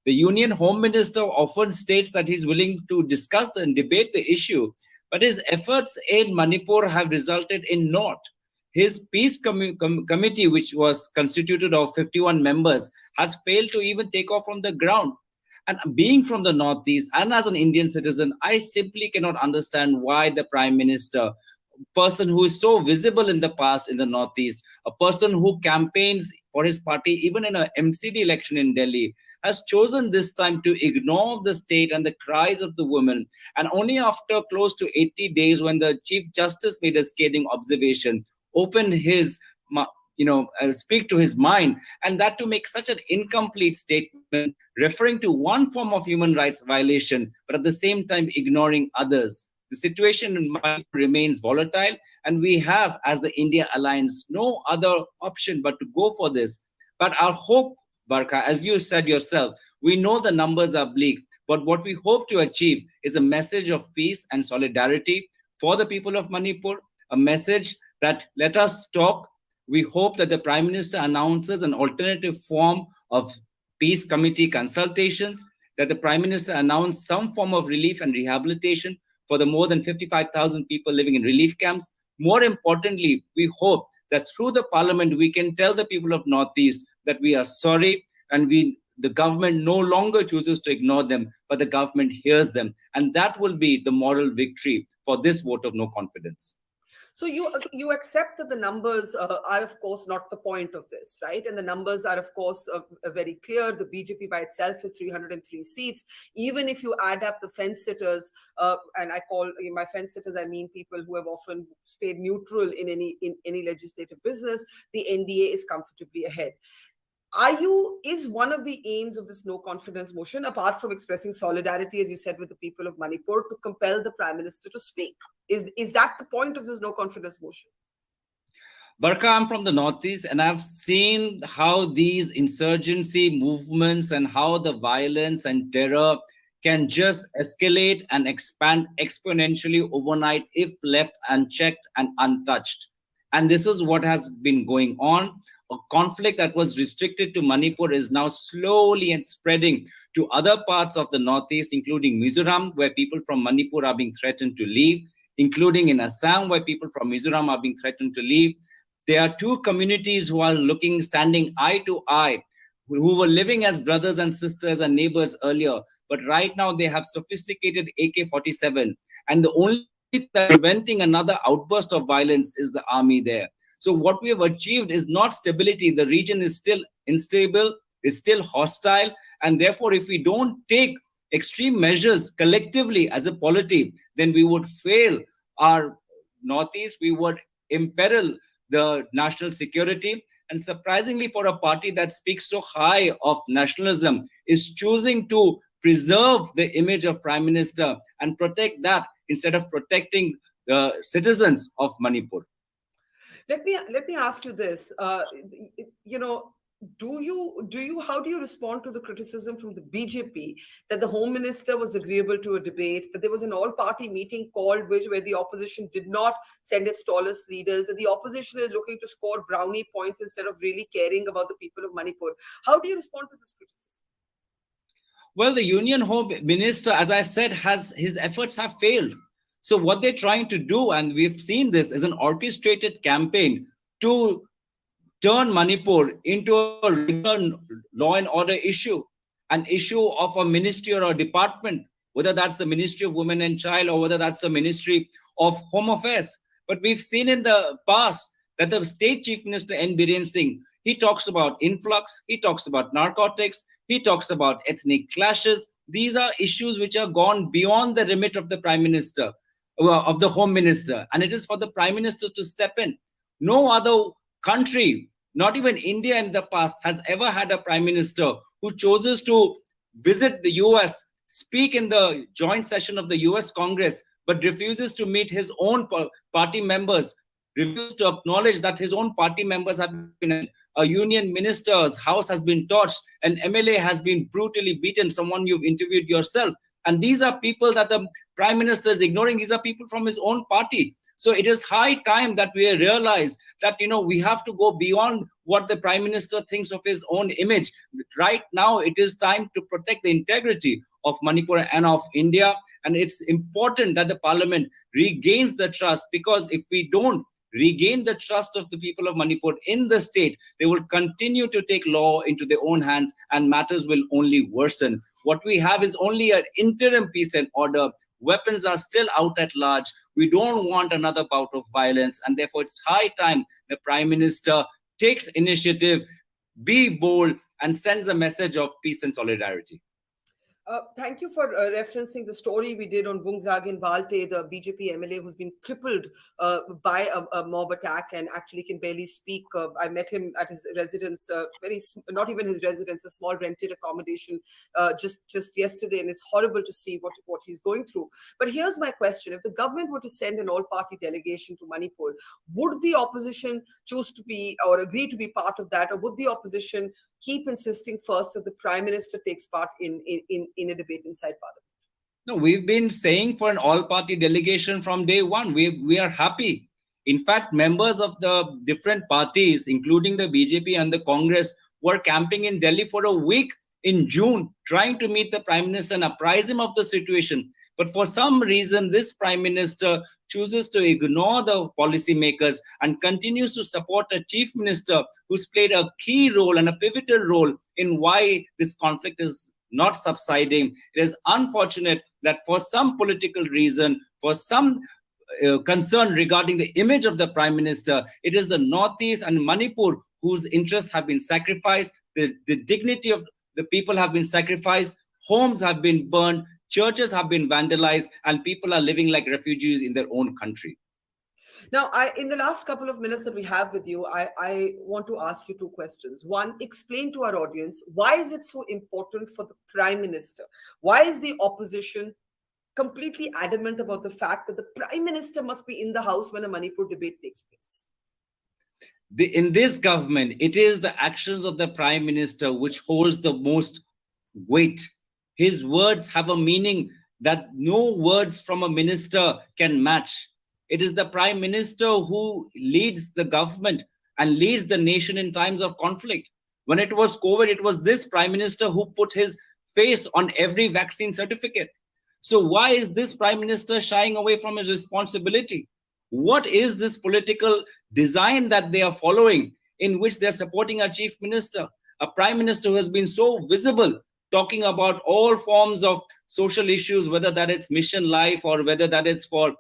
The Union Home Minister often states that he's willing to discuss and debate the issue, but his efforts in Manipur have resulted in naught. His peace committee, which was constituted of 51 members, has failed to even take off from the ground. And being from the Northeast and as an Indian citizen, I simply cannot understand why the Prime Minister, person who is so visible in the past in the Northeast, a person who campaigns for his party even in an MCD election in Delhi, has chosen this time to ignore the state and the cries of the women. And only after close to 80 days, when the Chief Justice made a scathing observation, opened his, speak to his mind, and that to make such an incomplete statement, referring to one form of human rights violation, but at the same time ignoring others. The situation in Manipur remains volatile, and we have, as the India Alliance, no other option but to go for this. But our hope, Barkha, as you said yourself, we know the numbers are bleak, but what we hope to achieve is a message of peace and solidarity for the people of Manipur, a message that let us talk. We hope that the Prime Minister announces an alternative form of peace committee consultations, that the Prime Minister announce some form of relief and rehabilitation for the more than 55,000 people living in relief camps. More importantly, we hope that through the parliament, we can tell the people of Northeast that we are sorry, and the government no longer chooses to ignore them, but the government hears them. And that will be the moral victory for this vote of no confidence. So you accept that the numbers are, of course, not the point of this, right? And the numbers are, of course, very clear. The BJP by itself is 303 seats. Even if you add up the fence sitters, and I call by fence sitters, I mean people who have often stayed neutral in any legislative business, the NDA is comfortably ahead. Is one of the aims of this no confidence motion, apart from expressing solidarity, as you said, with the people of Manipur, to compel the Prime Minister to speak? Is that the point of this no confidence motion? Barkha, I'm from the Northeast, and I've seen how these insurgency movements and how the violence and terror can just escalate and expand exponentially overnight if left unchecked and untouched. And this is what has been going on. A conflict that was restricted to Manipur is now slowly and spreading to other parts of the Northeast, including Mizoram, where people from Manipur are being threatened to leave, including in Assam, where people from Mizoram are being threatened to leave. There are two communities who are standing eye to eye, who were living as brothers and sisters and neighbors earlier, but right now they have sophisticated AK-47, and the only thing that's preventing another outburst of violence is the army there. So what we have achieved is not stability. The region is still unstable, is still hostile, and therefore if we don't take extreme measures collectively as a polity, then we would fail our Northeast, we would imperil the national security. And surprisingly, for a party that speaks so high of nationalism, is choosing to preserve the image of Prime Minister and protect that instead of protecting the citizens of Manipur. Let me ask you this. How do you respond to the criticism from the BJP that the Home Minister was agreeable to a debate, that there was an all-party meeting called where the opposition did not send its tallest leaders, that the opposition is looking to score brownie points instead of really caring about the people of Manipur? How do you respond to this criticism? Well, the Union Home Minister, as I said, his efforts have failed. So what they're trying to do, and we've seen this, is an orchestrated campaign to turn Manipur into a regular law and order issue, an issue of a ministry or a department, whether that's the Ministry of Women and Child or whether that's the Ministry of Home Affairs. But we've seen in the past that the State Chief Minister N. Biren Singh, he talks about influx, he talks about narcotics, he talks about ethnic clashes. These are issues which are gone beyond the remit of the Prime Minister, of the Home Minister, and it is for the Prime Minister to step in. No other country, not even India in the past, has ever had a Prime Minister who chooses to visit the US, speak in the joint session of the US Congress, but refuses to meet his own party members, refuses to acknowledge that his own party members have been a union minister's house has been torched, an MLA has been brutally beaten, someone you've interviewed yourself. And these are people that the Prime Minister is ignoring. These are people from his own party. So it is high time that we realize that, we have to go beyond what the Prime Minister thinks of his own image. Right now, it is time to protect the integrity of Manipur and of India. And it's important that the Parliament regains the trust, because if we don't regain the trust of the people of Manipur in the state, they will continue to take law into their own hands and matters will only worsen. What we have is only an interim peace and order. Weapons are still out at large. We don't want another bout of violence. And therefore, it's high time the Prime Minister takes initiative, be bold, and sends a message of peace and solidarity. Thank you for referencing the story we did on Vungzag in Valte, the BJP MLA who's been crippled by a mob attack and actually can barely speak. I met him at his residence, not even his residence, a small rented accommodation just yesterday, and it's horrible to see what he's going through. But here's my question. If the government were to send an all-party delegation to Manipur, would the opposition choose to be or agree to be part of that, or would the opposition keep insisting first that the Prime Minister takes part in a debate inside Parliament? No, we've been saying for an all-party delegation from day one. We are happy. In fact, members of the different parties, including the BJP and the Congress, were camping in Delhi for a week in June, trying to meet the Prime Minister and apprise him of the situation. But for some reason, this Prime Minister chooses to ignore the policymakers and continues to support a Chief Minister who's played a key role and a pivotal role in why this conflict is not subsiding. It is unfortunate that for some political reason, for some concern regarding the image of the Prime Minister, it is the Northeast and Manipur whose interests have been sacrificed, the dignity of the people have been sacrificed, homes have been burned, churches have been vandalized, and people are living like refugees in their own country. Now, in the last couple of minutes that we have with you, I want to ask you two questions. One, explain to our audience, why is it so important for the Prime Minister? Why is the opposition completely adamant about the fact that the Prime Minister must be in the House when a Manipur debate takes place? In this government, it is the actions of the Prime Minister which holds the most weight. His words have a meaning that no words from a minister can match. It is the Prime Minister who leads the government and leads the nation in times of conflict. When it was COVID, it was this Prime Minister who put his face on every vaccine certificate. So why is this Prime Minister shying away from his responsibility? What is this political design that they are following in which they're supporting a Chief Minister, a Prime Minister who has been so visible, talking about all forms of social issues, whether that it's mission life or whether that it's for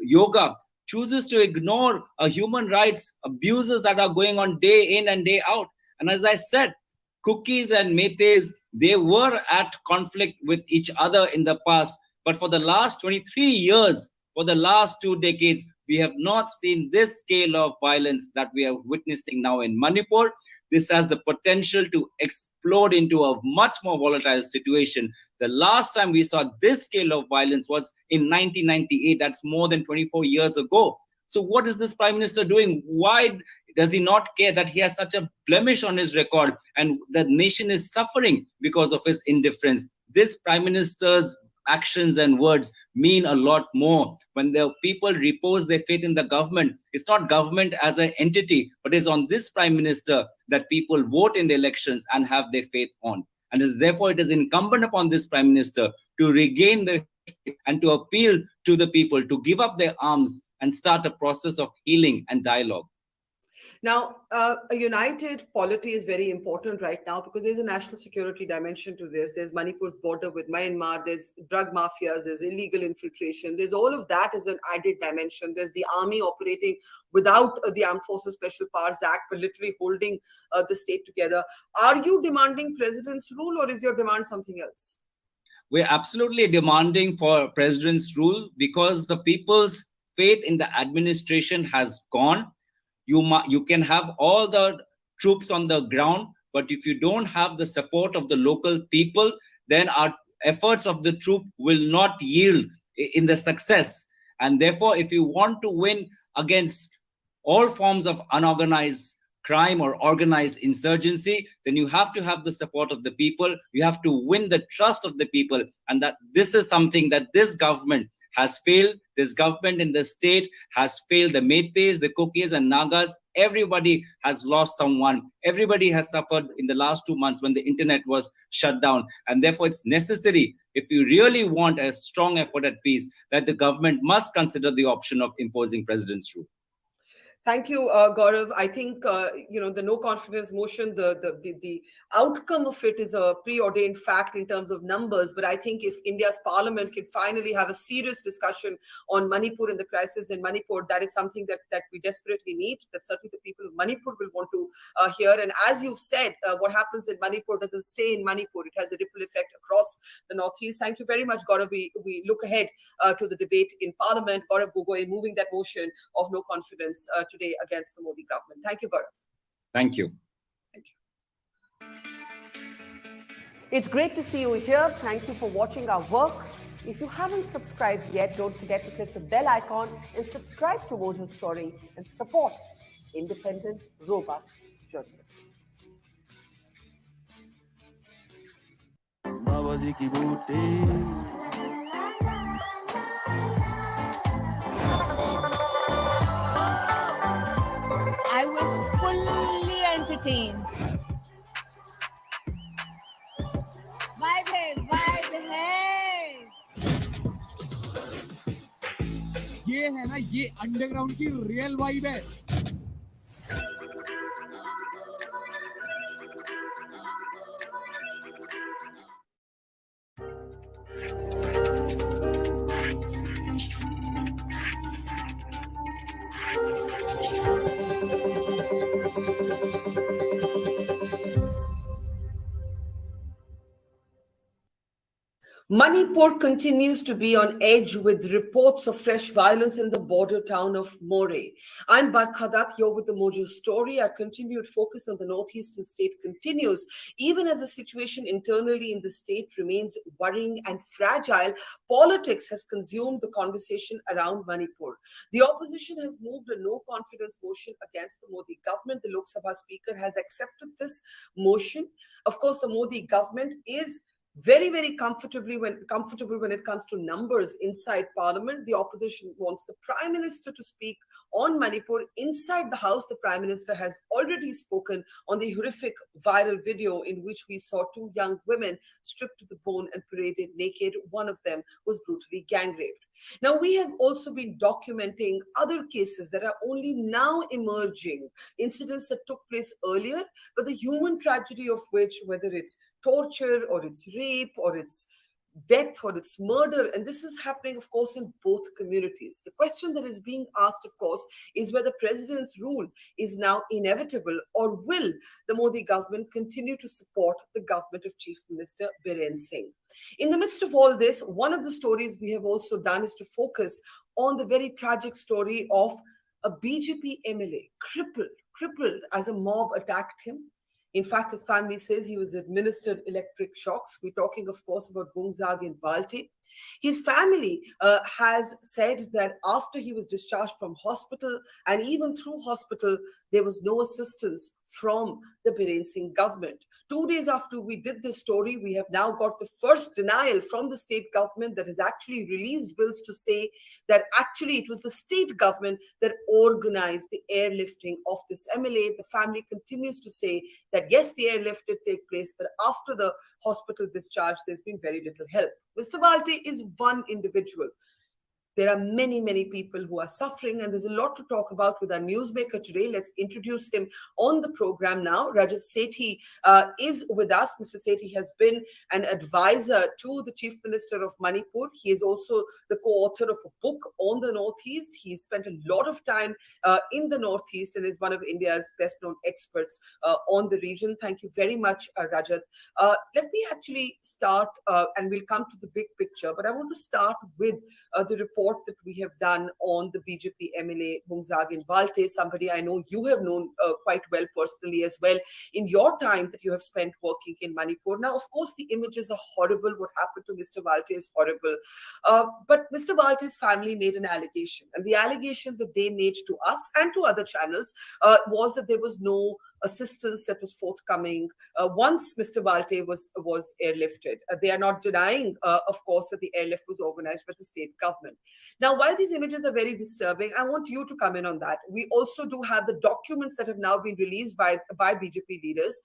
yoga, chooses to ignore human rights abuses that are going on day in and day out. And as I said, Cookies and Metes, they were at conflict with each other in the past. But for the last 23 years, for the last 2 decades, we have not seen this scale of violence that we are witnessing now in Manipur. This has the potential to explode into a much more volatile situation. The last time we saw this scale of violence was in 1998. That's more than 24 years ago. So what is this Prime Minister doing? Why does he not care that he has such a blemish on his record and the nation is suffering because of his indifference? This Prime Minister's actions and words mean a lot more. When the people repose their faith in the government, it's not government as an entity, but it's on this Prime Minister that people vote in the elections and have their faith on. And therefore, it is incumbent upon this Prime Minister to regain the faith and to appeal to the people to give up their arms and start a process of healing and dialogue. Now, a united polity is very important right now because there's a national security dimension to this. There's Manipur's border with Myanmar, there's drug mafias, there's illegal infiltration. There's all of that as an added dimension. There's the army operating without the Armed Forces Special Powers Act, but literally holding the state together. Are you demanding president's rule or is your demand something else? We're absolutely demanding for president's rule because the people's faith in the administration has gone. You can have all the troops on the ground, but if you don't have the support of the local people, then our efforts of the troop will not yield in the success. And therefore, if you want to win against all forms of unorganized crime or organized insurgency, then you have to have the support of the people. You have to win the trust of the people. And that this is something that this government has failed This government in the state has failed the Meiteis, the Kukis and Nagas. Everybody has lost someone. Everybody has suffered in the last 2 months when the internet was shut down. And therefore, it's necessary, if you really want a strong effort at peace, that the government must consider the option of imposing president's rule. Thank you, Gaurav. I think the no confidence motion, the outcome of it is a preordained fact in terms of numbers. But I think if India's parliament can finally have a serious discussion on Manipur and the crisis in Manipur, that is something that we desperately need. That certainly the people of Manipur will want to hear. And as you've said, what happens in Manipur doesn't stay in Manipur. It has a ripple effect across the Northeast. Thank you very much, Gaurav. We look ahead to the debate in Parliament. Gaurav Gogoi moving that motion of no confidence today against the Modi government. Thank you, Gaurav. Thank you. Thank you. It's great to see you here. Thank you for watching our work. If you haven't subscribed yet, don't forget to click the bell icon and subscribe to Mojo Story and support independent, robust journalism. I was fully entertained. Vibe है ये है ना, ये underground की real vibe है. Manipur continues to be on edge with reports of fresh violence in the border town of Moray. I'm Barkha Dutt, here with the Mojo Story. Our continued focus on the northeastern state continues, even as the situation internally in the state remains worrying and fragile. Politics has consumed the conversation around Manipur. The opposition has moved a no-confidence motion against the Modi government. The Lok Sabha Speaker has accepted this motion. Of course, the Modi government is very, very comfortable when it comes to numbers inside Parliament. The opposition wants the Prime Minister to speak on Manipur. Inside the House, the Prime Minister has already spoken on the horrific viral video in which we saw two young women stripped to the bone and paraded naked. One of them was brutally gang raped. Now, we have also been documenting other cases that are only now emerging, incidents that took place earlier, but the human tragedy of which, whether it's torture or it's rape or it's death or it's murder, and this is happening, of course, in both communities. The question that is being asked, of course, is whether president's rule is now inevitable, or will the Modi government continue to support the government of Chief Minister Biren Singh? In the midst of all this, one of the stories we have also done is to focus on the very tragic story of a BJP MLA, crippled as a mob attacked him. In fact, his family says he was administered electric shocks. We're talking, of course, about Vungzag in Valte. His family has said that after he was discharged from hospital, and even through hospital, there was no assistance from the Biren Singh government. 2 days after we did this story, we have now got the first denial from the state government that has actually released bills to say that actually it was the state government that organized the airlifting of this MLA. The family continues to say that yes, the airlift did take place, but after the hospital discharge, there's been very little help. Mr. Valte is one individual. There are many, many people who are suffering, and there's a lot to talk about with our newsmaker today. Let's introduce him on the program now. Rajat Sethi is with us. Mr. Sethi has been an advisor to the Chief Minister of Manipur. He is also the co-author of a book on the Northeast. He spent a lot of time in the Northeast and is one of India's best-known experts on the region. Thank you very much, Rajat. Let me actually start, and we'll come to the big picture, but I want to start with the report that we have done on the BJP MLA Vungzag in Valte, somebody I know you have known quite well personally as well in your time that you have spent working in Manipur. Now, of course, the images are horrible. What happened to Mr. Valte is horrible. But Mr. Valte's family made an allegation, and the allegation that they made to us and to other channels was that there was no assistance that was forthcoming once Mr. Valte was airlifted. They are not denying, of course, that the airlift was organized by the state government. Now, while these images are very disturbing, I want you to come in on that. We also do have the documents that have now been released by BJP leaders,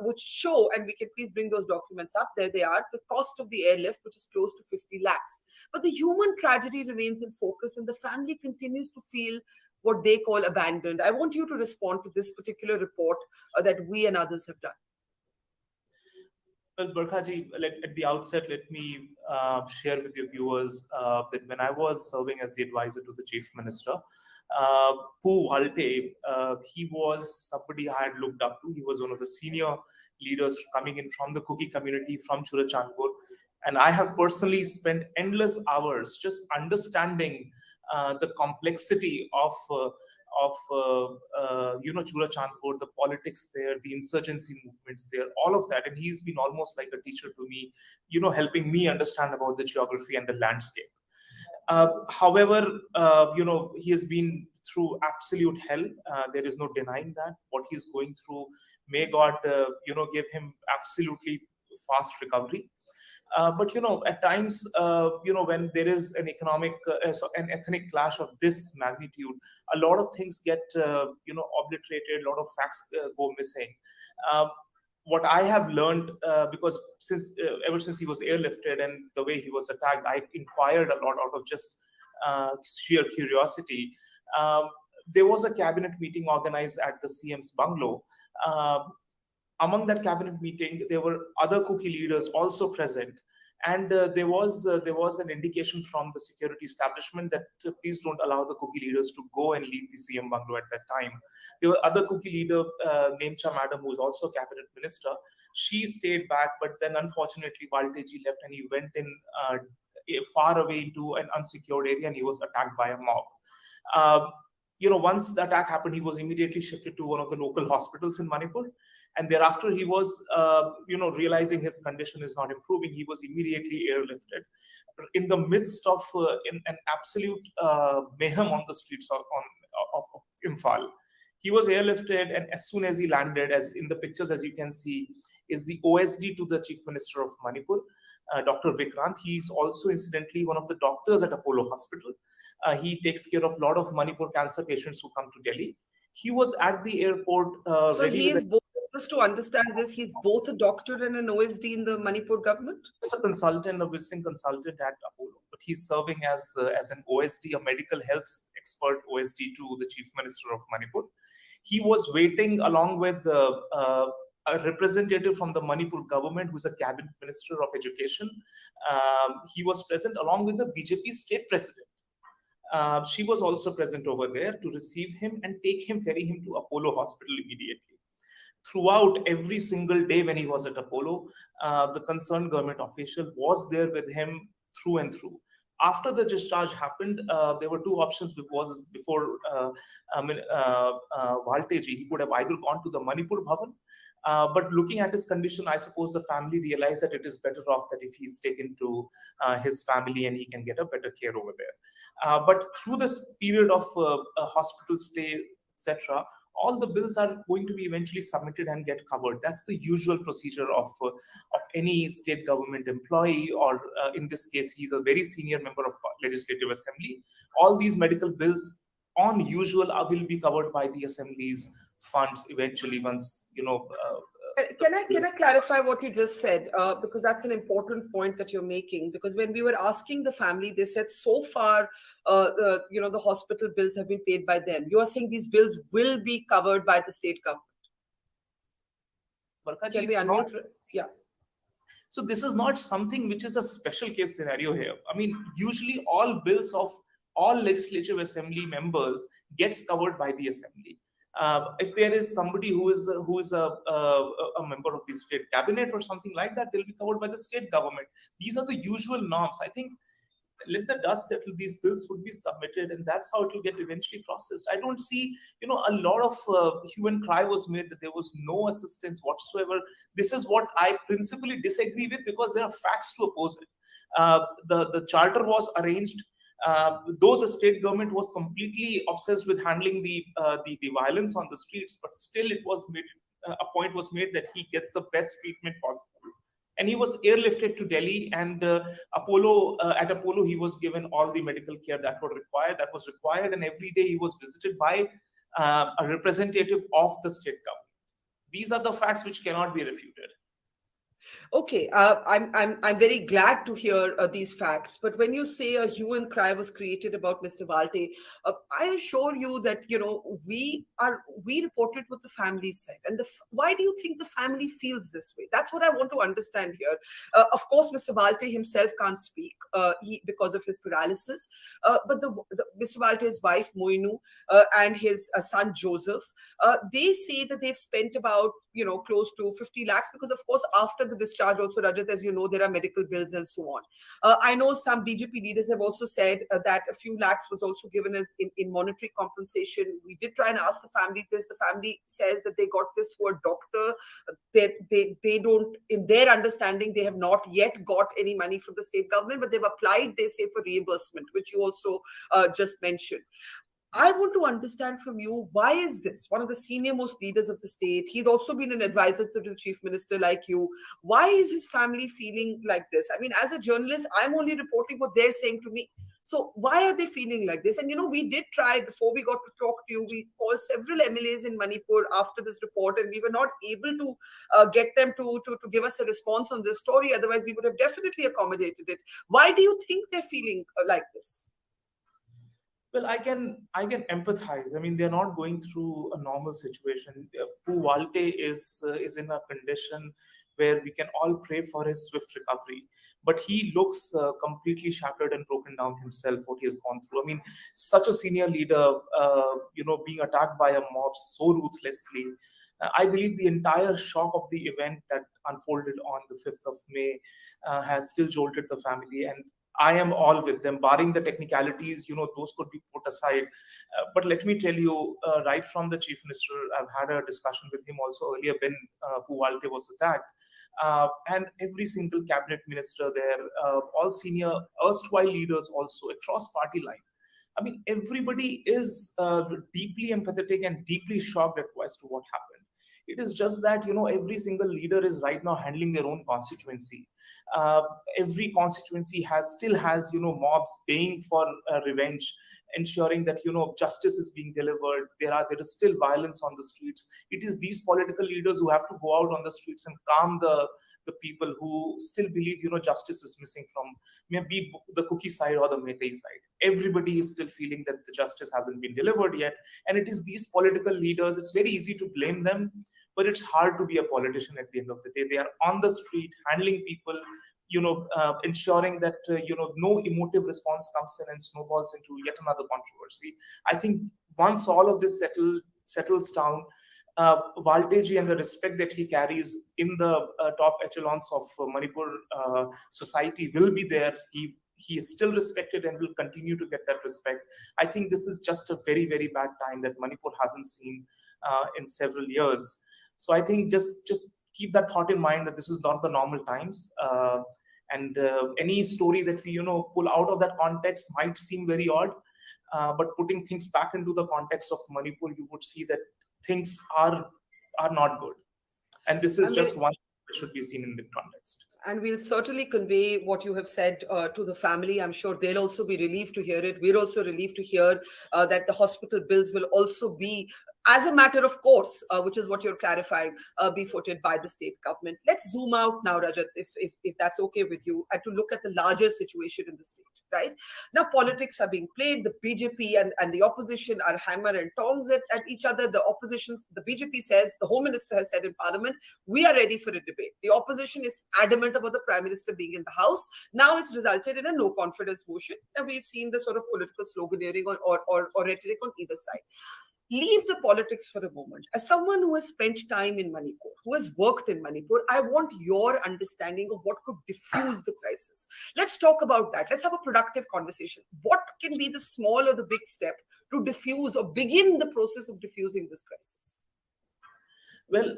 which show, and we can please bring those documents up. There they are, the cost of the airlift, which is close to 50 lakhs. But the human tragedy remains in focus, and the family continues to feel what they call abandoned. I want you to respond to this particular report that we and others have done. Well, Barkha ji, at the outset, let me share with your viewers that when I was serving as the advisor to the Chief Minister, Valte, he was somebody I had looked up to. He was one of the senior leaders coming in from the Kuki community, from Churachandpur. And I have personally spent endless hours just understanding the complexity of Churachandpur, the politics there, the insurgency movements there, all of that. And he's been almost like a teacher to me, helping me understand about the geography and the landscape. However, he has been through absolute hell. There is no denying that. What he's going through, may God, give him absolutely fast recovery. But at times, when there is an economic, an ethnic clash of this magnitude, a lot of things get, obliterated. A lot of facts go missing. What I have learned, because ever since he was airlifted and the way he was attacked, I inquired a lot out of just sheer curiosity. There was a cabinet meeting organized at the CM's bungalow. Among that cabinet meeting, there were other Kuki leaders also present. And there was an indication from the security establishment that please don't allow the Kuki leaders to go and leave the CM bungalow at that time. There were other Kuki leader, Nemcha Madam, who was also cabinet minister. She stayed back, but then unfortunately Valteji left and he went in far away into an unsecured area and he was attacked by a mob. Once the attack happened, he was immediately shifted to one of the local hospitals in Manipur. And thereafter, he was, realizing his condition is not improving, he was immediately airlifted. In the midst of an absolute mayhem on the streets of Imphal, he was airlifted, and as soon as he landed, as in the pictures, as you can see, is the OSD to the Chief Minister of Manipur, Dr. Vikrant. He's also, incidentally, one of the doctors at Apollo Hospital. He takes care of a lot of Manipur cancer patients who come to Delhi. He was at the airport. So he is both, just to understand this, he's both a doctor and an OSD in the Manipur government? He's a consultant, a visiting consultant at Apollo, but he's serving as an OSD, a medical health expert OSD to the Chief Minister of Manipur. He was waiting along with a representative from the Manipur government, who's a cabinet minister of education. He was present along with the BJP state president. She was also present over there to receive him and ferry him to Apollo Hospital immediately. Throughout every single day when he was at Apollo, the concerned government official was there with him through and through. After the discharge happened, there were two options before Valteji. He could have either gone to the Manipur Bhavan, but looking at his condition, I suppose the family realized that it is better off that if he's taken to his family and he can get a better care over there. But through this period of hospital stay, etc., all the bills are going to be eventually submitted and get covered. That's the usual procedure of any state government employee, or in this case, he's a very senior member of Legislative Assembly. All these medical bills, on usual, will be covered by the Assembly's funds eventually once, Can I clarify what you just said? Because that's an important point that you're making. Because when we were asking the family, they said so far, the hospital bills have been paid by them. You are saying these bills will be covered by the state government. Barkha ji, yeah. So this is not something which is a special case scenario here. I mean, usually all bills of all Legislative Assembly members gets covered by the Assembly. If there is somebody who is a member of the state cabinet or something like that, they'll be covered by the state government. These are the usual norms. I think let the dust settle, these bills would be submitted, and that's how it will get eventually processed. I don't see, a lot of hue and cry was made that there was no assistance whatsoever. This is what I principally disagree with, because there are facts to oppose it. The charter was arranged. Though the state government was completely obsessed with handling the violence on the streets, but still it was made a point was made that he gets the best treatment possible. And he was airlifted to Delhi, and at Apollo, he was given all the medical care that was required, and every day he was visited by a representative of the state government. These are the facts which cannot be refuted. Okay, I'm very glad to hear these facts. But when you say a hue and cry was created about Mr. Valte, I assure you that we reported what the family said. And why do you think the family feels this way? That's what I want to understand here. Of course, Mr. Valte himself can't speak because of his paralysis. But Mr. Valte's wife Moinu and his son Joseph, they say that they've spent about close to 50 lakhs because, of course, after the discharge also, Rajat, as you know, there are medical bills and so on. I know some BJP leaders have also said that a few lakhs was also given as in monetary compensation. We did try and ask the family this. The family says that they got this through a doctor. They don't, in their understanding, they have not yet got any money from the state government, but they've applied, they say, for reimbursement, which you also just mentioned. I want to understand from you, why is this? One of the senior most leaders of the state, he's also been an advisor to the chief minister like you. Why is his family feeling like this? I mean, as a journalist, I'm only reporting what they're saying to me. So why are they feeling like this? And we did try, before we got to talk to you, we called several MLAs in Manipur after this report, and we were not able to get them to give us a response on this story. Otherwise, we would have definitely accommodated it. Why do you think they're feeling like this? Well, I can empathize. I mean, they're not going through a normal situation. Valte is in a condition where we can all pray for his swift recovery. But he looks completely shattered and broken down himself, what he has gone through. I mean, such a senior leader, being attacked by a mob so ruthlessly. I believe the entire shock of the event that unfolded on the 5th of May has still jolted the family. And I am all with them, barring the technicalities, those could be put aside. But let me tell you, right from the chief minister, I've had a discussion with him also earlier when Valte was attacked. And every single cabinet minister there, all senior erstwhile leaders also across party line. I mean, everybody is deeply empathetic and deeply shocked as to what happened. It is just that, every single leader is right now handling their own constituency. Every constituency still has, mobs paying for revenge, ensuring that, justice is being delivered. There is still violence on the streets. It is these political leaders who have to go out on the streets and calm the people who still believe, justice is missing from maybe the Kuki side or the Meitei side. Everybody is still feeling that the justice hasn't been delivered yet. And it is these political leaders, it's very easy to blame them, but it's hard to be a politician at the end of the day. They are on the street, handling people, ensuring that, no emotive response comes in and snowballs into yet another controversy. I think once all of this settles down, Valteji and the respect that he carries in the top echelons of Manipur society will be there. He is still respected and will continue to get that respect. I think this is just a very, very bad time that Manipur hasn't seen in several years. So I think just keep that thought in mind that this is not the normal times. And any story that we pull out of that context might seem very odd, but putting things back into the context of Manipur, you would see that things are not good. And this is just one that should be seen in the context. And we'll certainly convey what you have said to the family. I'm sure they'll also be relieved to hear it. We're also relieved to hear that the hospital bills will also be, as a matter of course, which is what you're clarifying, be footed by the state government. Let's zoom out now, Rajat, if that's okay with you, and to look at the larger situation in the state, right? Now, politics are being played. The BJP and the opposition are hammer and tongs at each other. The BJP says, the Home Minister has said in Parliament, we are ready for a debate. The opposition is adamant about the Prime Minister being in the House. Now it's resulted in a no confidence motion. And we've seen the sort of political sloganeering or rhetoric on either side. Leave the politics for a moment. As someone who has spent time in Manipur, who has worked in Manipur, I want your understanding of what could diffuse the crisis. Let's talk about that. Let's have a productive conversation. What can be the small or the big step to diffuse or begin the process of diffusing this crisis? Well,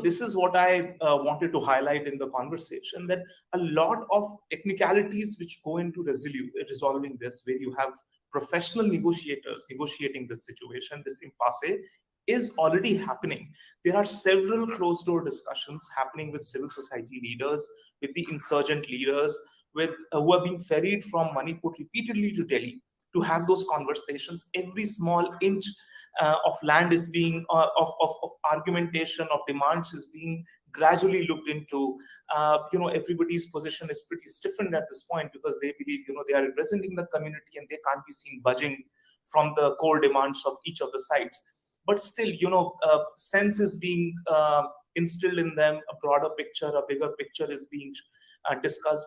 this is what I wanted to highlight in the conversation, that a lot of technicalities which go into resolving this, where you have professional negotiators negotiating this situation, this impasse, is already happening. There are several closed-door discussions happening with civil society leaders, with the insurgent leaders, with who are being ferried from Manipur repeatedly to Delhi to have those conversations. Every small inch of land is being of argumentation, of demands is being gradually looked into. Everybody's position is pretty stiffened at this point because they believe they are representing the community and they can't be seen budging from the core demands of each of the sides. But still, sense is being instilled in them. A broader picture, a bigger picture is being discussed.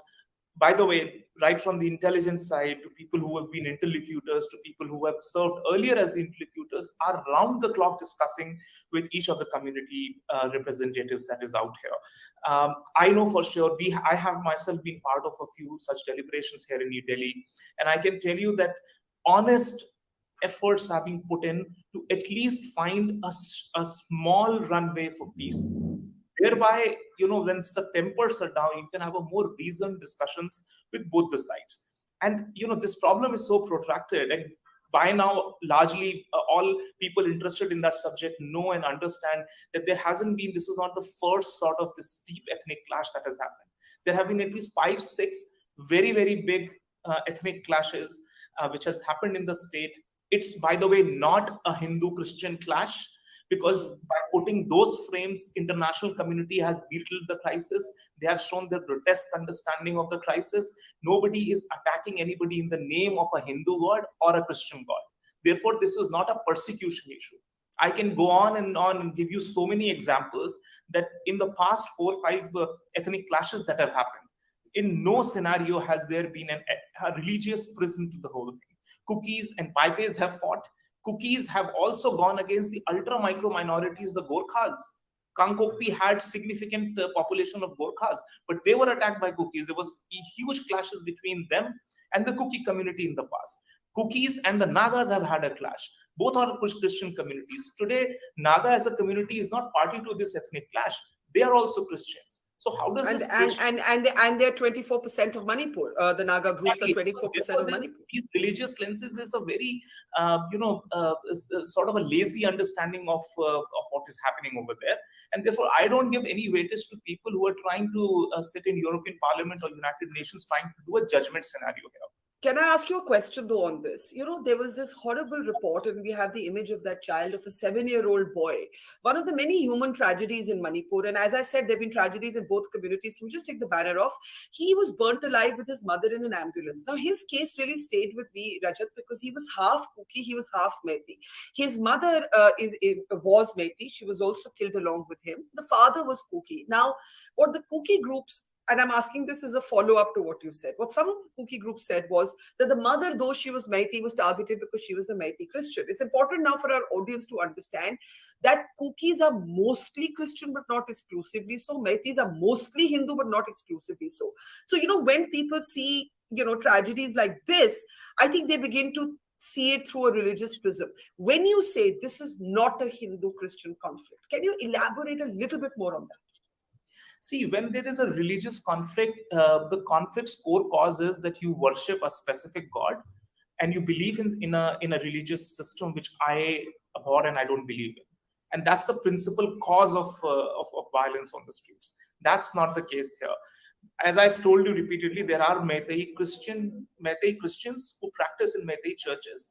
By the way, right from the intelligence side to people who have been interlocutors, to people who have served earlier as the interlocutors, are round the clock discussing with each of the community representatives that is out here. I know for sure, I have myself been part of a few such deliberations here in New Delhi, and I can tell you that honest efforts are being put in to at least find a small runway for peace. Thereby, when the tempers are down, you can have a more reasoned discussions with both the sides. And this problem is so protracted, and by now, largely all people interested in that subject know and understand that there hasn't been. This is not the first sort of this deep ethnic clash that has happened. There have been at least 5, 6 very, very big ethnic clashes which has happened in the state. It's, by the way, not a Hindu-Christian clash, because by putting those frames, international community has belittled the crisis. They have shown their grotesque understanding of the crisis. Nobody is attacking anybody in the name of a Hindu god or a Christian god. Therefore, this is not a persecution issue. I can go on and give you so many examples that in the past 4 or 5 ethnic clashes that have happened, in no scenario has there been a religious prism to the whole thing. Cookies and Paites have fought. Cookies have also gone against the ultra micro minorities, the Gorkhas. Kangkokpi had significant population of Gorkhas, but they were attacked by Cookies. There was huge clashes between them and the Kuki community in the past. Cookies and the Nagas have had a clash. Both are Christian communities. Today, Naga as a community is not party to this ethnic clash. They are also Christians. So how does this and they're 24% of Manipur. The Naga groups are 24% of Manipur. These religious lenses is a very sort of a lazy understanding of what is happening over there, and therefore I don't give any weightage to people who are trying to sit in European Parliament or United Nations trying to do a judgment scenario here. Can I ask you a question though on this? There was this horrible report, and we have the image of that child, of a 7-year-old boy. One of the many human tragedies in Manipur. And as I said, there have been tragedies in both communities. Can we just take the banner off? He was burnt alive with his mother in an ambulance. Now, his case really stayed with me, Rajat, because he was half Kuki, he was half Meitei. His mother was Meitei. She was also killed along with him. The father was Kuki. Now, what the Kuki groups, and I'm asking this as a follow-up to what you said. What some of the Kuki groups said was that the mother, though she was Meitei, was targeted because she was a Meitei Christian. It's important now for our audience to understand that Kukis are mostly Christian, but not exclusively so. Meiteis are mostly Hindu, but not exclusively so. So, when people see, tragedies like this, I think they begin to see it through a religious prism. When you say this is not a Hindu-Christian conflict, can you elaborate a little bit more on that? See, when there is a religious conflict, the conflict's core cause is that you worship a specific god and you believe in a religious system which I abhor and I don't believe in. And that's the principal cause of violence on the streets. That's not the case here. As I've told you repeatedly, there are Meitei Christians who practice in Meitei churches.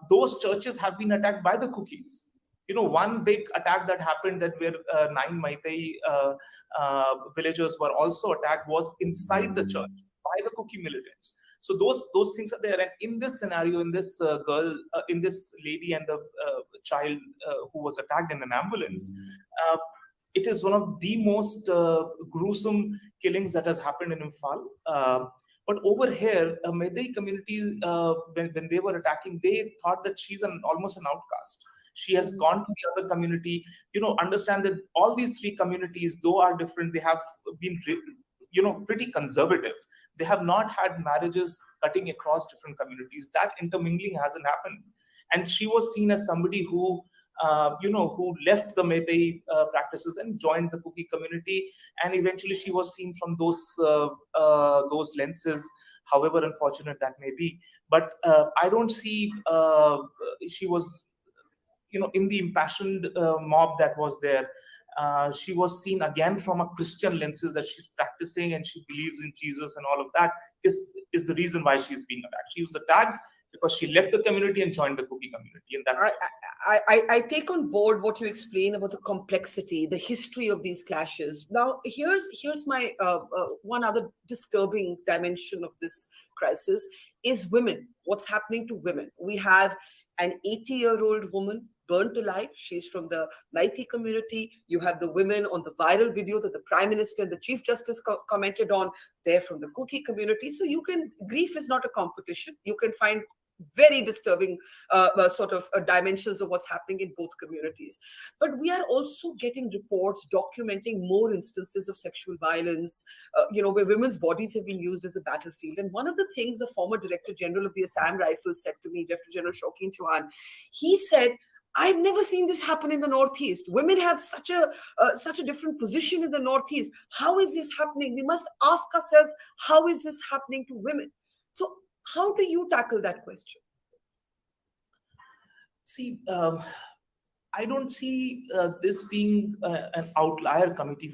Those churches have been attacked by the Kukis. One big attack that happened, that where 9 Meitei villagers were also attacked, was inside the church by the Kuki militants. So those things are there. And in this scenario, in this in this lady and the child who was attacked in an ambulance, it is one of the most gruesome killings that has happened in Imphal. But over here, a Meitei community, when they were attacking, they thought that she's almost an outcast. She has gone to the other community. Understand that all these 3 communities, though are different, they have been, pretty conservative. They have not had marriages cutting across different communities. That intermingling hasn't happened. And she was seen as somebody who who left the Meitei practices and joined the Kuki community, and eventually she was seen from those lenses, however unfortunate that may be. But I don't see she was, in the impassioned mob that was there. She was seen again from a Christian lenses, that she's practicing and she believes in Jesus, and all of that is the reason why she's being attacked. She was attacked because she left the community and joined the Kuki community, and that's. I take on board what you explain about the complexity, the history of these clashes. Now, here's my one other disturbing dimension of this crisis is women. What's happening to women? We have an 80-year-old woman burnt alive. She's from the Meitei community. You have the women on the viral video that the Prime Minister and the Chief Justice commented on. They're from the Kuki community. So grief is not a competition. You can find very disturbing dimensions of what's happening in both communities. But we are also getting reports documenting more instances of sexual violence, where women's bodies have been used as a battlefield. And one of the things the former Director General of the Assam Rifles said to me, Director General Shaukin Chauhan, he said, I've never seen this happen in the Northeast. Women have such a different position in the Northeast. How is this happening? We must ask ourselves, how is this happening to women? So how do you tackle that question? See, I don't see this being an outlier community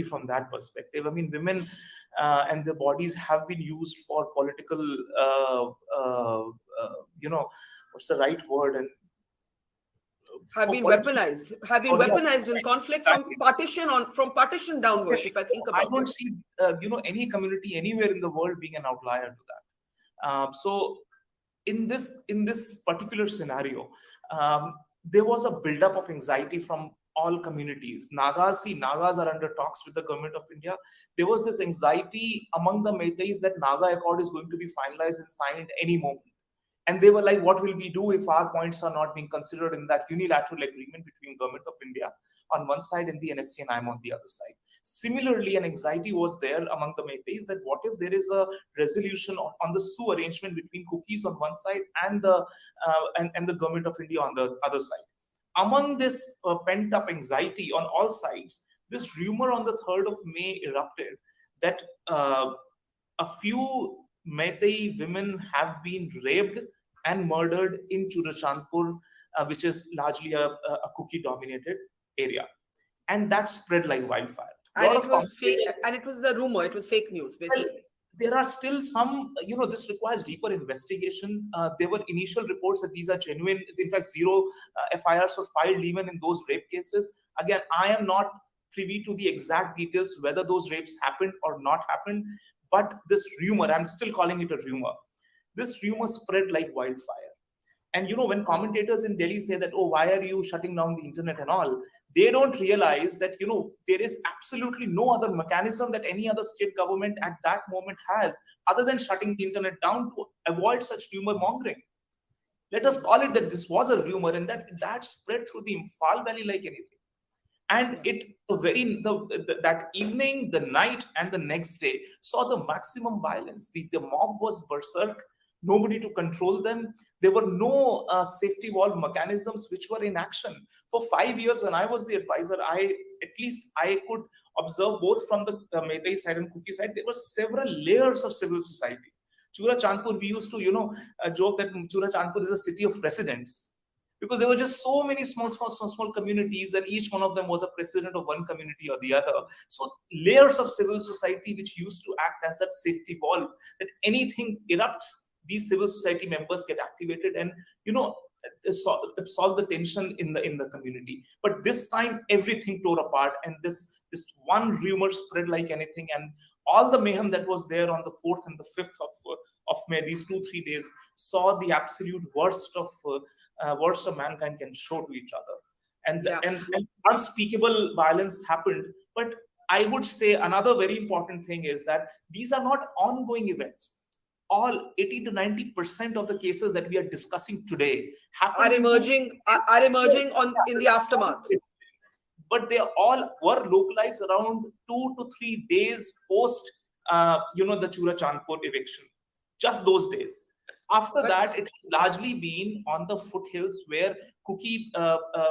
from that perspective. I mean, women and their bodies have been used for political, what's the right word? And have been weaponized in conflict from partition downwards. If I think about it, I don't see any community anywhere in the world being an outlier to that. So in this particular scenario, there was a buildup of anxiety from all communities. Nagas are under talks with the government of India. There was this anxiety among the Meiteis that Naga Accord is going to be finalized and signed any moment. And they were like, what will we do if our points are not being considered in that unilateral agreement between government of India on one side and the NSC and I'm on the other side? Similarly, an anxiety was there among the Meiteis that what if there is a resolution on the Sioux arrangement between Kukis on one side and the government of India on the other side. Among this pent-up anxiety on all sides, this rumor on the 3rd of May erupted that a few Meitei women have been raped and murdered in Churachandpur, which is largely a Kuki-dominated area. And that spread like wildfire. And it was a rumor, it was fake news, basically. Well, there are still some, this requires deeper investigation. There were initial reports that these are genuine. In fact, 0 FIRs were filed even in those rape cases. Again, I am not privy to the exact details, whether those rapes happened or not happened. But this rumor, I'm still calling it a rumor, this rumor spread like wildfire. And when commentators in Delhi say that, oh, why are you shutting down the internet and all, they don't realize that, there is absolutely no other mechanism that any other state government at that moment has other than shutting the internet down to avoid such rumor mongering. Let us call it that this was a rumor and that spread through the Imphal Valley like anything. And that evening, the night, and the next day saw the maximum violence. The mob was berserk, nobody to control them. There were no safety valve mechanisms which were in action. For 5 years, when I was the advisor, I could observe both from the Meitei side and Kuki side, there were several layers of civil society. Churachandpur, we used to, joke that Churachandpur is a city of presidents. Because there were just so many small communities, and each one of them was a president of one community or the other. So layers of civil society which used to act as that safety valve, that anything erupts, these civil society members get activated and solve the tension in the community. But this time everything tore apart, and this one rumor spread like anything, and all the mayhem that was there on the 4th and the 5th of May, these 2-3 days, saw the absolute worst of mankind can show to each other. And unspeakable violence happened. But I would say another very important thing is that these are not ongoing events. All 80 to 90% of the cases that we are discussing today are emerging in the aftermath. But they all were localized around 2 to 3 days post the Churachandpur eviction. Just those days. After that, it has largely been on the foothills where Kuki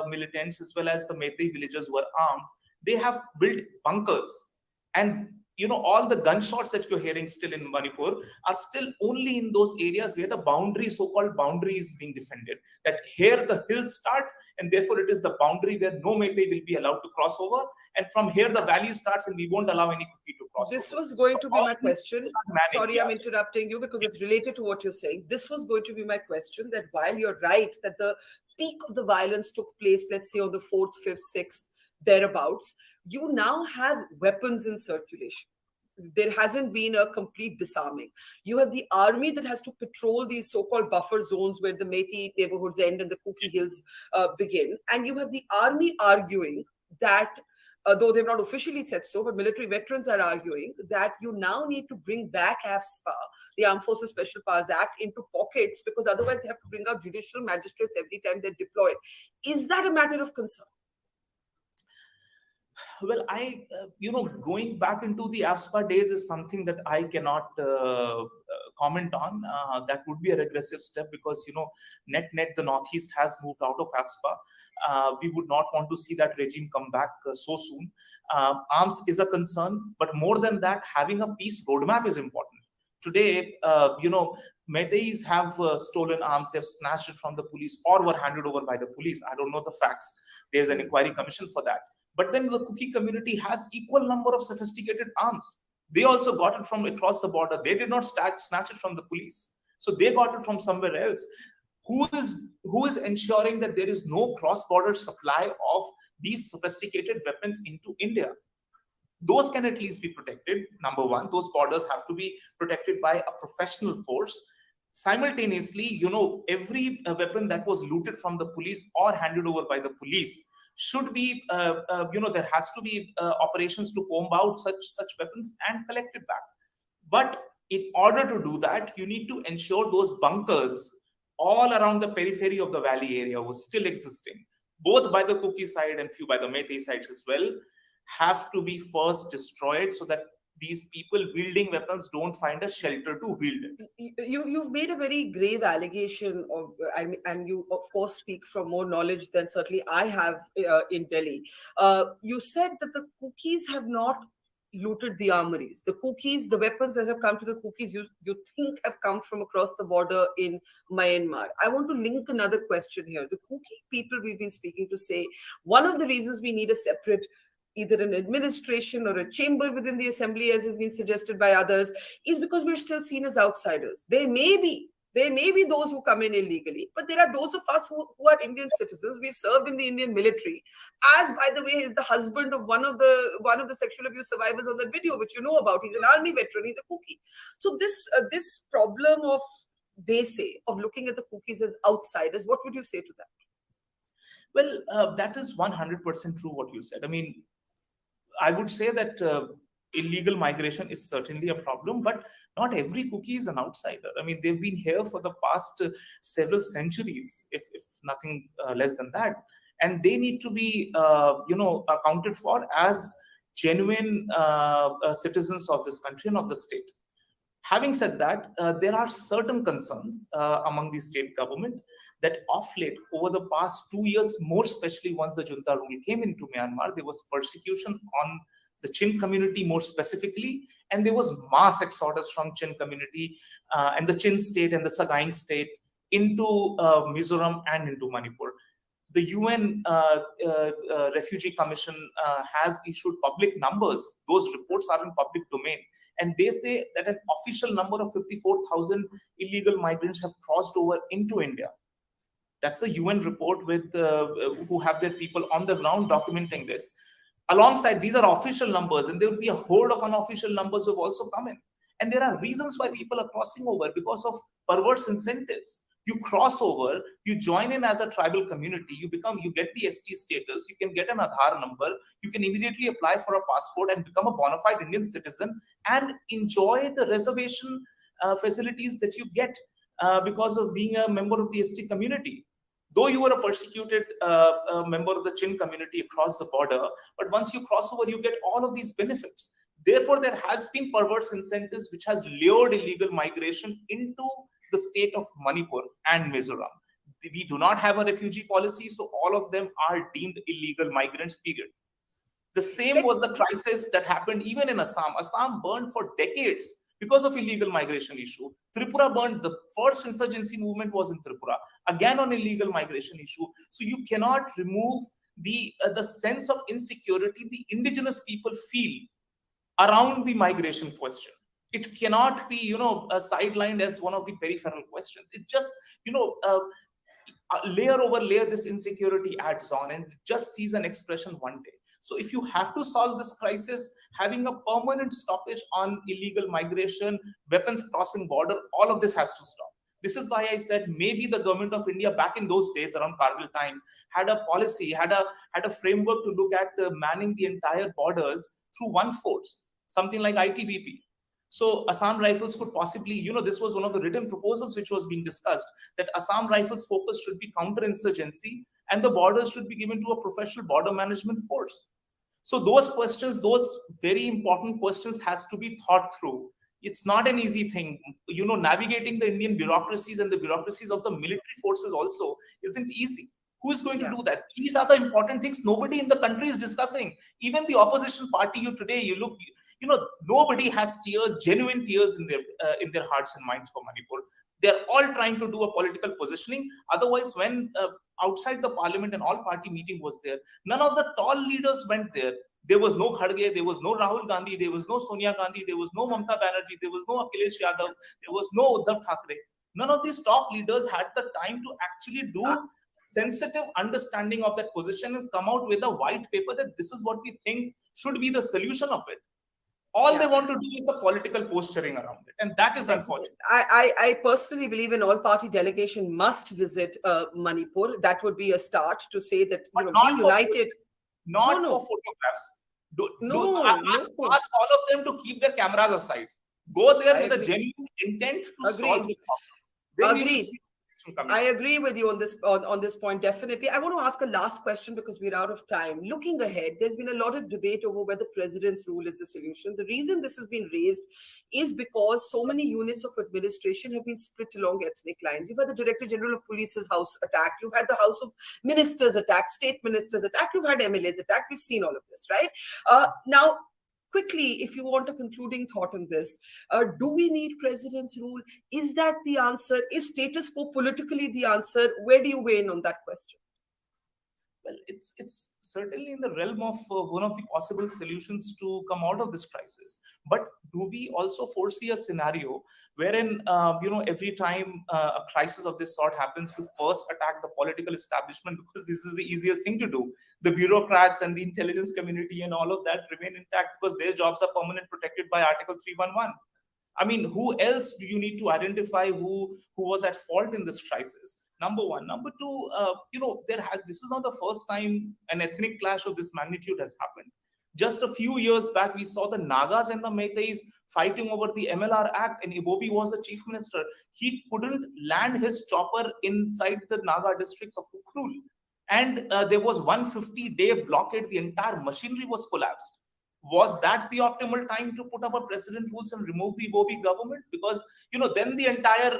militants as well as the Meitei villagers were armed. They have built bunkers, and all the gunshots that you're hearing still in Manipur are still only in those areas where the boundary, so-called boundary, is being defended. That here the hills start, and therefore it is the boundary where no Meitei will be allowed to cross over, and from here the valley starts, and we won't allow any Kuki to cross This over. was going to be my question. Sorry, yeah. I'm interrupting you because it's related to what you're saying. This was going to be my question, that while you're right that the peak of the violence took place, let's say on the 4th, 5th, 6th, thereabouts, you now have weapons in circulation. There hasn't been a complete disarming. You have the army that has to patrol these so-called buffer zones where the Meitei neighborhoods end and the Kuki hills begin. And you have the army arguing that, though they've not officially said so, but military veterans are arguing that you now need to bring back AFSPA, the Armed Forces Special Powers Act, into pockets, because otherwise they have to bring out judicial magistrates every time they're deployed. Is that a matter of concern? Well, going back into the AFSPA days is something that I cannot comment on. That would be a regressive step because, net the Northeast has moved out of AFSPA. We would not want to see that regime come back so soon. Arms is a concern, but more than that, having a peace roadmap is important. Today, Meiteis have stolen arms, they've snatched it from the police or were handed over by the police. I don't know the facts. There's an inquiry commission for that. But then the Kuki community has equal number of sophisticated arms. They also got it from across the border. They did not snatch it from the police. So they got it from somewhere else. Who is ensuring that there is no cross-border supply of these sophisticated weapons into India? Those can at least be protected. Number one, those borders have to be protected by a professional force. Simultaneously, every weapon that was looted from the police or handed over by the police should be, there has to be operations to comb out such weapons and collect it back. But in order to do that, you need to ensure those bunkers all around the periphery of the valley area was still existing, both by the Kuki side and few by the Meitei sides as well, have to be first destroyed so that these people wielding weapons don't find a shelter to wield it. You've made a very grave allegation, and you of course speak from more knowledge than certainly I have in Delhi. You said that the Kukis have not looted the armories. The Kukis, the weapons that have come to the Kukis, you think have come from across the border in Myanmar. I want to link another question here. The Kuki people we've been speaking to say one of the reasons we need a separate, either an administration or a chamber within the assembly, as has been suggested by others, is because we're still seen as outsiders. There may be those who come in illegally, but there are those of us who are Indian citizens. We've served in the Indian military, as, by the way, is the husband of one of the sexual abuse survivors on that video, which you know about. He's an army veteran. He's a Kuki. So this problem of, they say, of looking at the Kukis as outsiders, what would you say to that? Well, that is 100% true what you said. I mean, I would say that illegal migration is certainly a problem, but not every Kuki is an outsider. I mean, they've been here for the past several centuries, if nothing less than that. And they need to be, accounted for as genuine citizens of this country and of the state. Having said that, there are certain concerns among the state government that of late, over the past 2 years, more especially once the junta rule came into Myanmar, there was persecution on the Chin community more specifically, and there was mass exodus from Chin community and the Chin state and the Sagaing state into Mizoram and into Manipur. The UN Refugee Commission has issued public numbers. Those reports are in public domain. And they say that an official number of 54,000 illegal migrants have crossed over into India. That's a UN report with who have their people on the ground documenting this. Alongside, these are official numbers, and there will be a horde of unofficial numbers who have also come in. And there are reasons why people are crossing over because of perverse incentives. You cross over, you join in as a tribal community, you get the ST status, you can get an Aadhaar number, you can immediately apply for a passport and become a bona fide Indian citizen and enjoy the reservation facilities that you get because of being a member of the ST community. Though you were a persecuted member of the Chin community across the border, but once you cross over, you get all of these benefits. Therefore, there has been perverse incentives which has lured illegal migration into the state of Manipur and Mizoram. We do not have a refugee policy, so all of them are deemed illegal migrants, period. The same was the crisis that happened even in Assam. Assam burned for decades because of illegal migration issue. Tripura burned. The first insurgency movement was in Tripura, again on illegal migration issue. So you cannot remove the sense of insecurity the indigenous people feel around the migration question. It cannot be, sidelined as one of the peripheral questions. It just, layer over layer, this insecurity adds on and just sees an expression one day. So if you have to solve this crisis, having a permanent stoppage on illegal migration, weapons crossing border, all of this has to stop. This is why I said maybe the government of India back in those days around Kargil time had a policy, had a framework to look at manning the entire borders through one force, something like ITBP. So Assam Rifles could possibly, this was one of the written proposals which was being discussed, that Assam Rifles focus should be counterinsurgency and the borders should be given to a professional border management force. So those questions, those very important questions has to be thought through. It's not an easy thing. Navigating the Indian bureaucracies and the bureaucracies of the military forces also isn't easy. Who is going to do that? These are the important things nobody in the country is discussing. Even the opposition party, nobody has tears, genuine tears in their hearts and minds for Manipur. They're all trying to do a political positioning. Otherwise, when outside the parliament and all party meeting was there, none of the tall leaders went there. There was no Kharge, there was no Rahul Gandhi, there was no Sonia Gandhi, there was no Mamata Banerjee, there was no Akhilesh Yadav, there was no Uddhav Thackeray. None of these top leaders had the time to actually do sensitive understanding of that position and come out with a white paper that this is what we think should be the solution of it. All they want to do is a political posturing around it, and that is unfortunate. I personally believe an all-party delegation must visit Manipur. That would be a start to say that be united. Not for photographs. Ask all of them to keep their cameras aside. Go there with a genuine intent to solve the problem. Agreed. I agree with you on this point, definitely. I want to ask a last question because we're out of time. Looking ahead, there's been a lot of debate over whether president's rule is the solution. The reason this has been raised is because so many units of administration have been split along ethnic lines. You've had the Director General of Police's house attacked. You've had the House of Ministers attacked, state ministers attacked. You've had MLAs attacked. We've seen all of this, right? Now, quickly, if you want a concluding thought on this, do we need president's rule? Is that the answer? Is status quo politically the answer? Where do you weigh in on that question? Well, it's certainly in the realm of one of the possible solutions to come out of this crisis. But do we also foresee a scenario wherein, every time a crisis of this sort happens, you first attack the political establishment because this is the easiest thing to do. The bureaucrats and the intelligence community and all of that remain intact because their jobs are permanent protected by Article 311. I mean, who else do you need to identify who was at fault in this crisis? Number one. Number two, this is not the first time an ethnic clash of this magnitude has happened. Just a few years back, we saw the Nagas and the Meiteis fighting over the MLR Act, and Ibobi was the chief minister. He couldn't land his chopper inside the Naga districts of Ukhrul. And there was 150-day blockade. The entire machinery was collapsed. Was that the optimal time to put up a president rules and remove the Ibobi government? Because, then the entire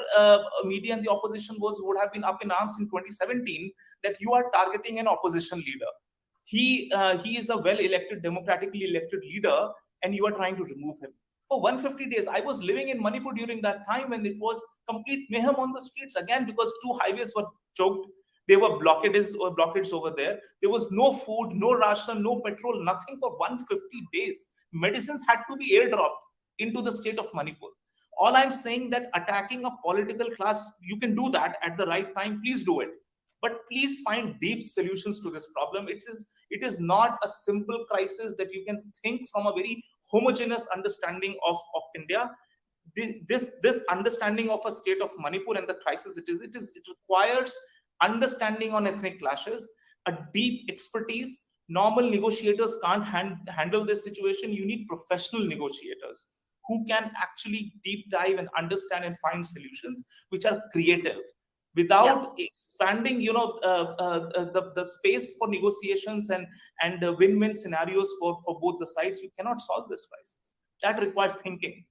media and the opposition would have been up in arms in 2017 that you are targeting an opposition leader. He is a well-elected, democratically elected leader, and you are trying to remove him. For 150 days, I was living in Manipur during that time, and it was complete mayhem on the streets again because 2 highways were choked. There were blockades over there. There was no food, no ration, no petrol, nothing for 150 days. Medicines had to be airdropped into the state of Manipur. All I'm saying that attacking a political class, you can do that at the right time. Please do it. But please find deep solutions to this problem. It is not a simple crisis that you can think from a very homogeneous understanding of India. This understanding of a state of Manipur and the crisis it requires understanding on ethnic clashes, a deep expertise. Normal negotiators can't handle this situation. You need professional negotiators who can actually deep dive and understand and find solutions which are creative without expanding, the space for negotiations and win-win scenarios for both the sides. You cannot solve this crisis. That requires thinking.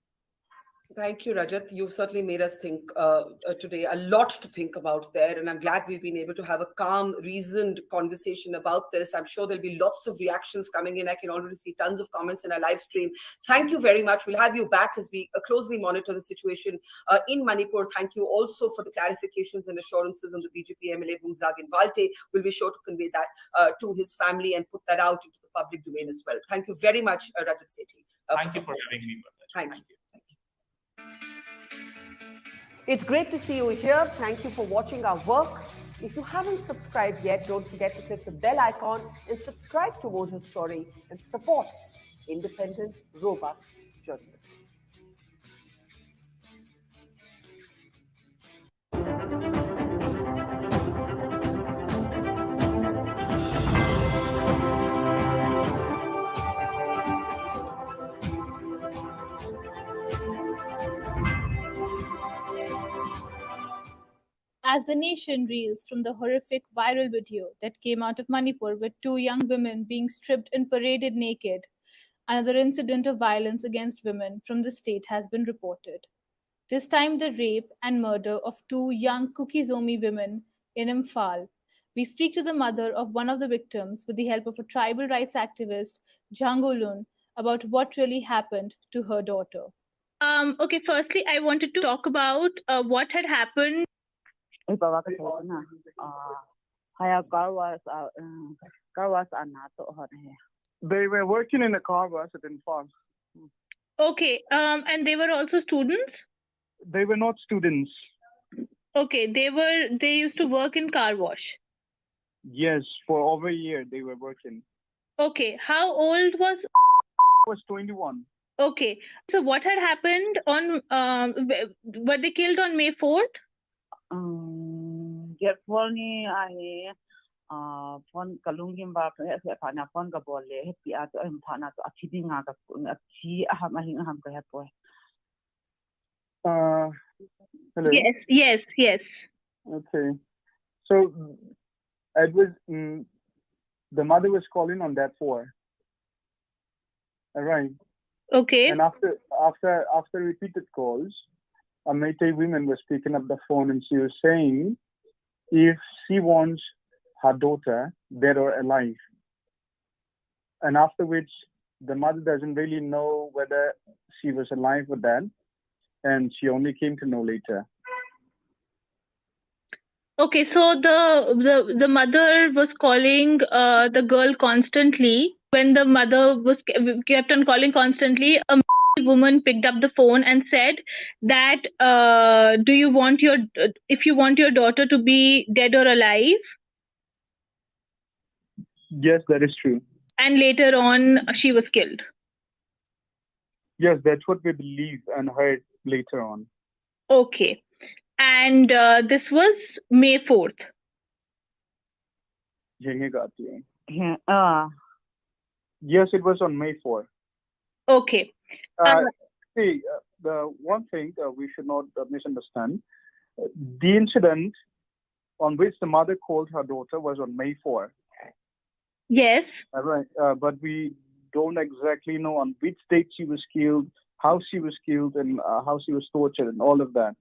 Thank you, Rajat. You've certainly made us think today, a lot to think about there. And I'm glad we've been able to have a calm, reasoned conversation about this. I'm sure there'll be lots of reactions coming in. I can already see tons of comments in our live stream. Thank you very much. We'll have you back as we closely monitor the situation in Manipur. Thank you also for the clarifications and assurances on the BJP MLA Vungzag in Valte. We'll be sure to convey that to his family and put that out into the public domain as well. Thank you very much, Rajat Sethi. Thank you for having me. Thank you. It's great to see you here. Thank you for watching our work. If you haven't subscribed yet, don't forget to click the bell icon and subscribe to Mojo Story and support independent, robust journalism. As the nation reels from the horrific viral video that came out of Manipur with 2 young women being stripped and paraded naked, another incident of violence against women from the state has been reported. This time the rape and murder of 2 young Kuki-Zomi women in Imphal. We speak to the mother of one of the victims with the help of a tribal rights activist, Jangolun, about what really happened to her daughter. Okay, firstly, I wanted to talk about what had happened. They were working in a car wash at Imphal. Okay, and they were also students? They were not students. Okay, they used to work in car wash. Yes, for over a year they were working. Okay, how old was? Was 21. Okay, so what had happened on? Were they killed on May 4th? Phone kalungim ba phana phone ka bolle happy at phana to achibi nga ka chi aham aham ka hapo. Hello. Yes. Okay, so it was the mother was calling on that for. All right. Okay. And after repeated calls, a Meitei woman was picking up the phone and she was saying if she wants her daughter dead or alive. And after which the mother doesn't really know whether she was alive or dead, and she only came to know later. Okay, so the mother was calling the girl constantly. When the mother was kept on calling constantly, a woman picked up the phone and said that if you want your daughter to be dead or alive? Yes, that is true. And later on, she was killed. Yes, that's what we believe and heard later on. Okay. And this was May 4th. Yes, it was on May 4th. Okay. See, the one thing we should not misunderstand, the incident on which the mother called her daughter was on May 4th. Yes. Right, but we don't exactly know on which date she was killed, how she was killed, and how she was tortured, and all of that.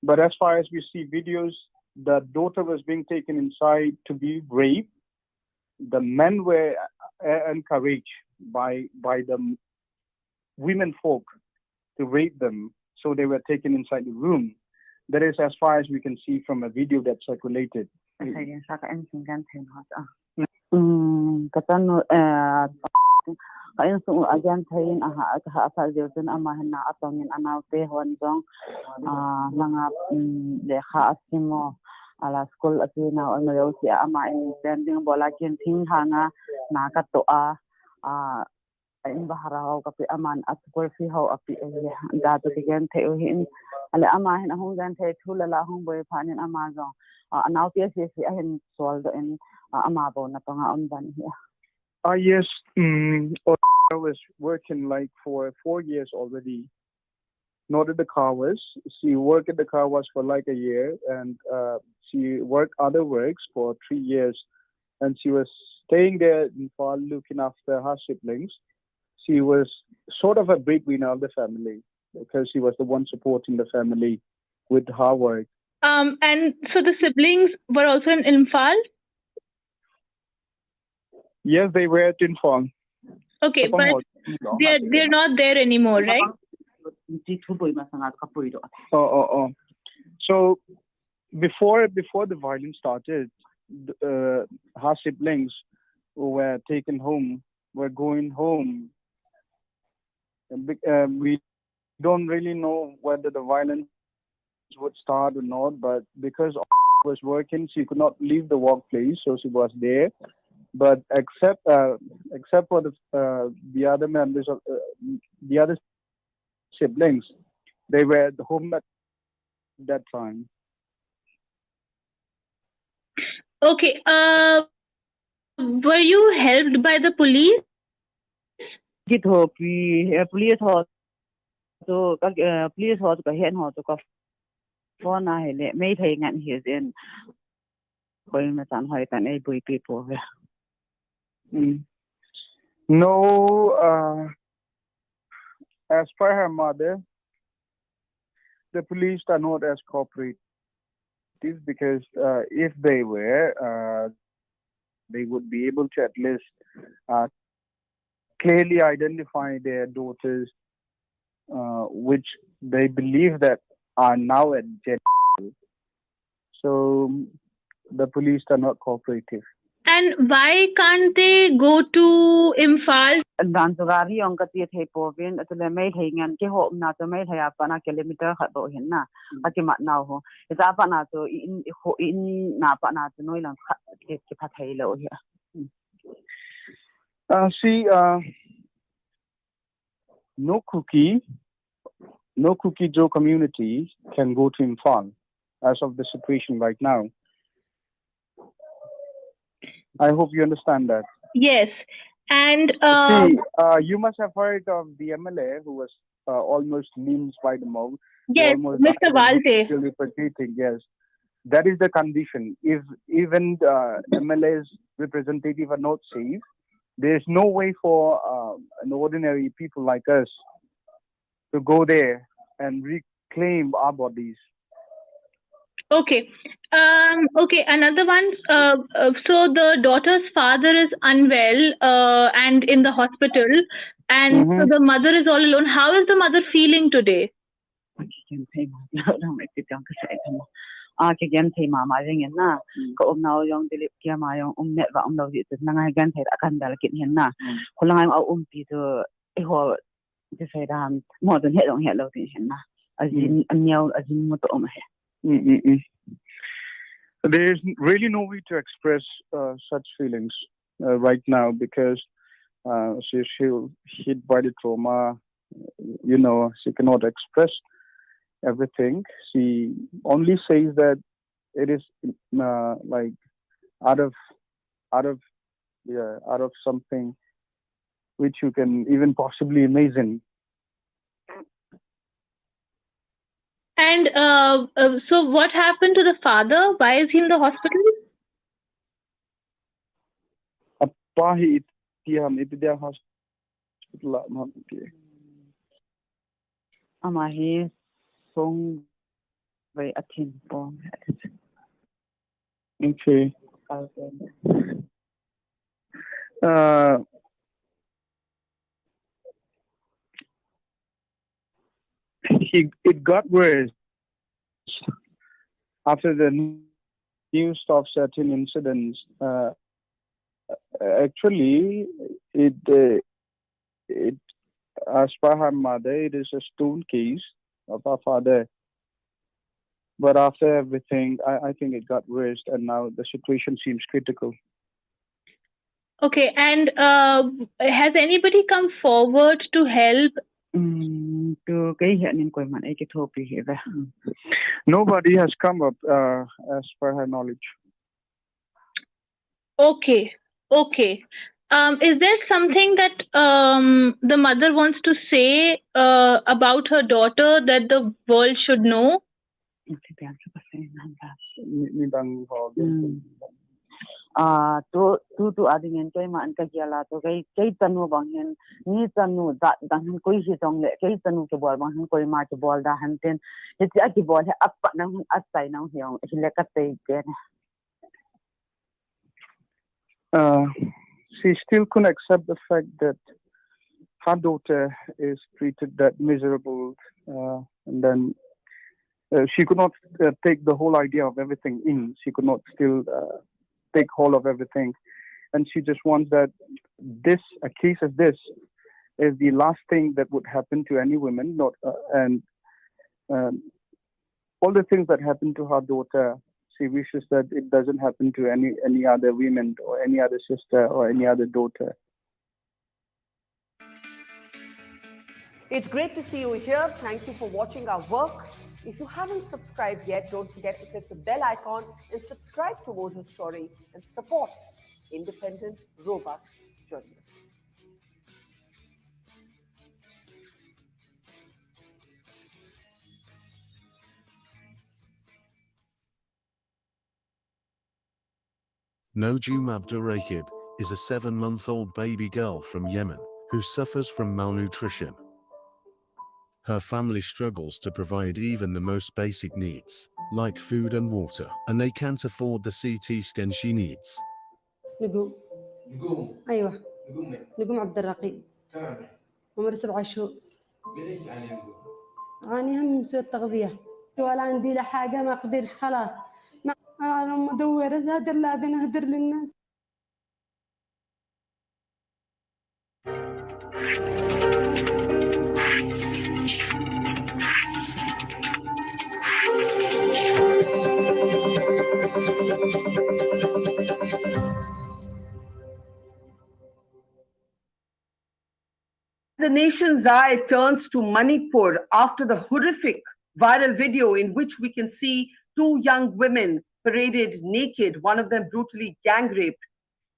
But as far as we see videos, the daughter was being taken inside to be raped. The men were encouraged by the women folk to rape them, so they were taken inside the room. That is as far as we can see from a video that circulated. Kain sung again thain aha ka asal jeusen amahna atongin anaute honjong mga lekha asimo ala school asina onyo si ama in standing bola kin thing hanga na ka to a in bahara ka pi aman at school fi ho api da to again theu hin ala ama hin hong gan the thulala hong boy phanin ama jong anaute si hin sol do in ama bo na panga on ban here. Yes, I was working like for 4 years already. Not at the car wash. She worked at the car wash for like a year, and she worked other works for 3 years. And she was staying there in Fall looking after her siblings. She was sort of a breadwinner of the family. because he was the one supporting the family with hard work. And so the siblings were also in Imphal? Yes, they were at Imphal. Okay, but they're not there anymore, right? So before the violence started, her siblings who were taken home were going home. We don't really know whether the violence would start or not, but because was working, she could not leave the workplace, so she was there. But except for the other members of the other siblings, they were at home at that time. Okay. Were you helped by the police? Police hot ka hen hot ka phone na hele mấy thầy ngạn hiểu đến coi mà tạm hỏi tạm ấy bùi people. No, as per her mother, the police are not as cooperative because if they were, they would be able to at least clearly identify their daughters, which they believe that are now at jail. So the police are not cooperative. And why can't they go to Imphal? Dan sugari yung kati thay povin at le may thay ngan ke ho na to may thay apa na kilometer khat do hin na ati mat na ho ita apa na to in na pa na to noi lang ke phat thay lo hi. See, no cookie Joe community can go to Imphal as of the situation right now. I hope you understand that. Yes. And see, you must have heard of the MLA who was almost lynched by the mob. Yes, Mr. Valte. Still repeating, yes. That is the condition. If even the MLA's representative are not safe, there is no way for an ordinary people like us to go there and reclaim our bodies. Okay. Okay. Another one. So the daughter's father is unwell and in the hospital, and so the mother is all alone. How is the mother feeling today? Ke gen thei ma ring na ko nau yong dilip kia ma yong net wa lo di na ngai gan thei akan dal kin hen na kholang au pi to e ho de sai dan mo don he dong he lo tin hen na azin anyau azin mo to he. There is really no way to express such feelings right now because she's hit by the trauma. You know, she cannot express everything. She only says that it is like out of something which you can even possibly imagine. And so what happened to the father? Why is he in the hospital? Appa he the hospital ama he song very athin pon. Okay. It got worse after the news of certain incidents. Actually, it as per her mother, it is a stone case of her father. But after everything, I think it got worse, and now the situation seems critical. Okay, and has anybody come forward to help? Nobody has come up as per her knowledge. Okay, okay. Is there something that the mother wants to say about her daughter that the world should know? tu adingen kay maan ka giala to kay tanu banghen ni tanu da danghen koi hi tong le kay tanu ke bol banghen koi ma ke bol da hanten hiti aki bol he appa nang atsai nang hiong hilekate ken. She still couldn't accept the fact that her daughter is treated that miserable, and then she could not take the whole idea of everything in. She could not still take hold of everything, and she just wants that a case as this is the last thing that would happen to any woman. Not and all the things that happened to her daughter, she wishes that it doesn't happen to any other women or any other sister or any other daughter. It's great to see you here. Thank you for watching our work. If you haven't subscribed yet, don't forget to click the bell icon and subscribe to Mojo Story and support independent, robust journalism. Nojum Abdurrahib is a 7-month-old baby girl from Yemen who suffers from malnutrition. Her family struggles to provide even the most basic needs, like food and water, and they can't afford the CT scan she needs. نجوم ايوه نجوم عبد الرقيب عمري 7 شهور. ليش يعني نجوم؟ أنا هم من سوء التغذية ولا عندي لا حاجة ما أقدرش خلاص أنا مدورة هدر لازم أهدر للناس. The nation's eye turns to Manipur after the horrific viral video in which we can see 2 young women paraded naked, one of them brutally gang raped.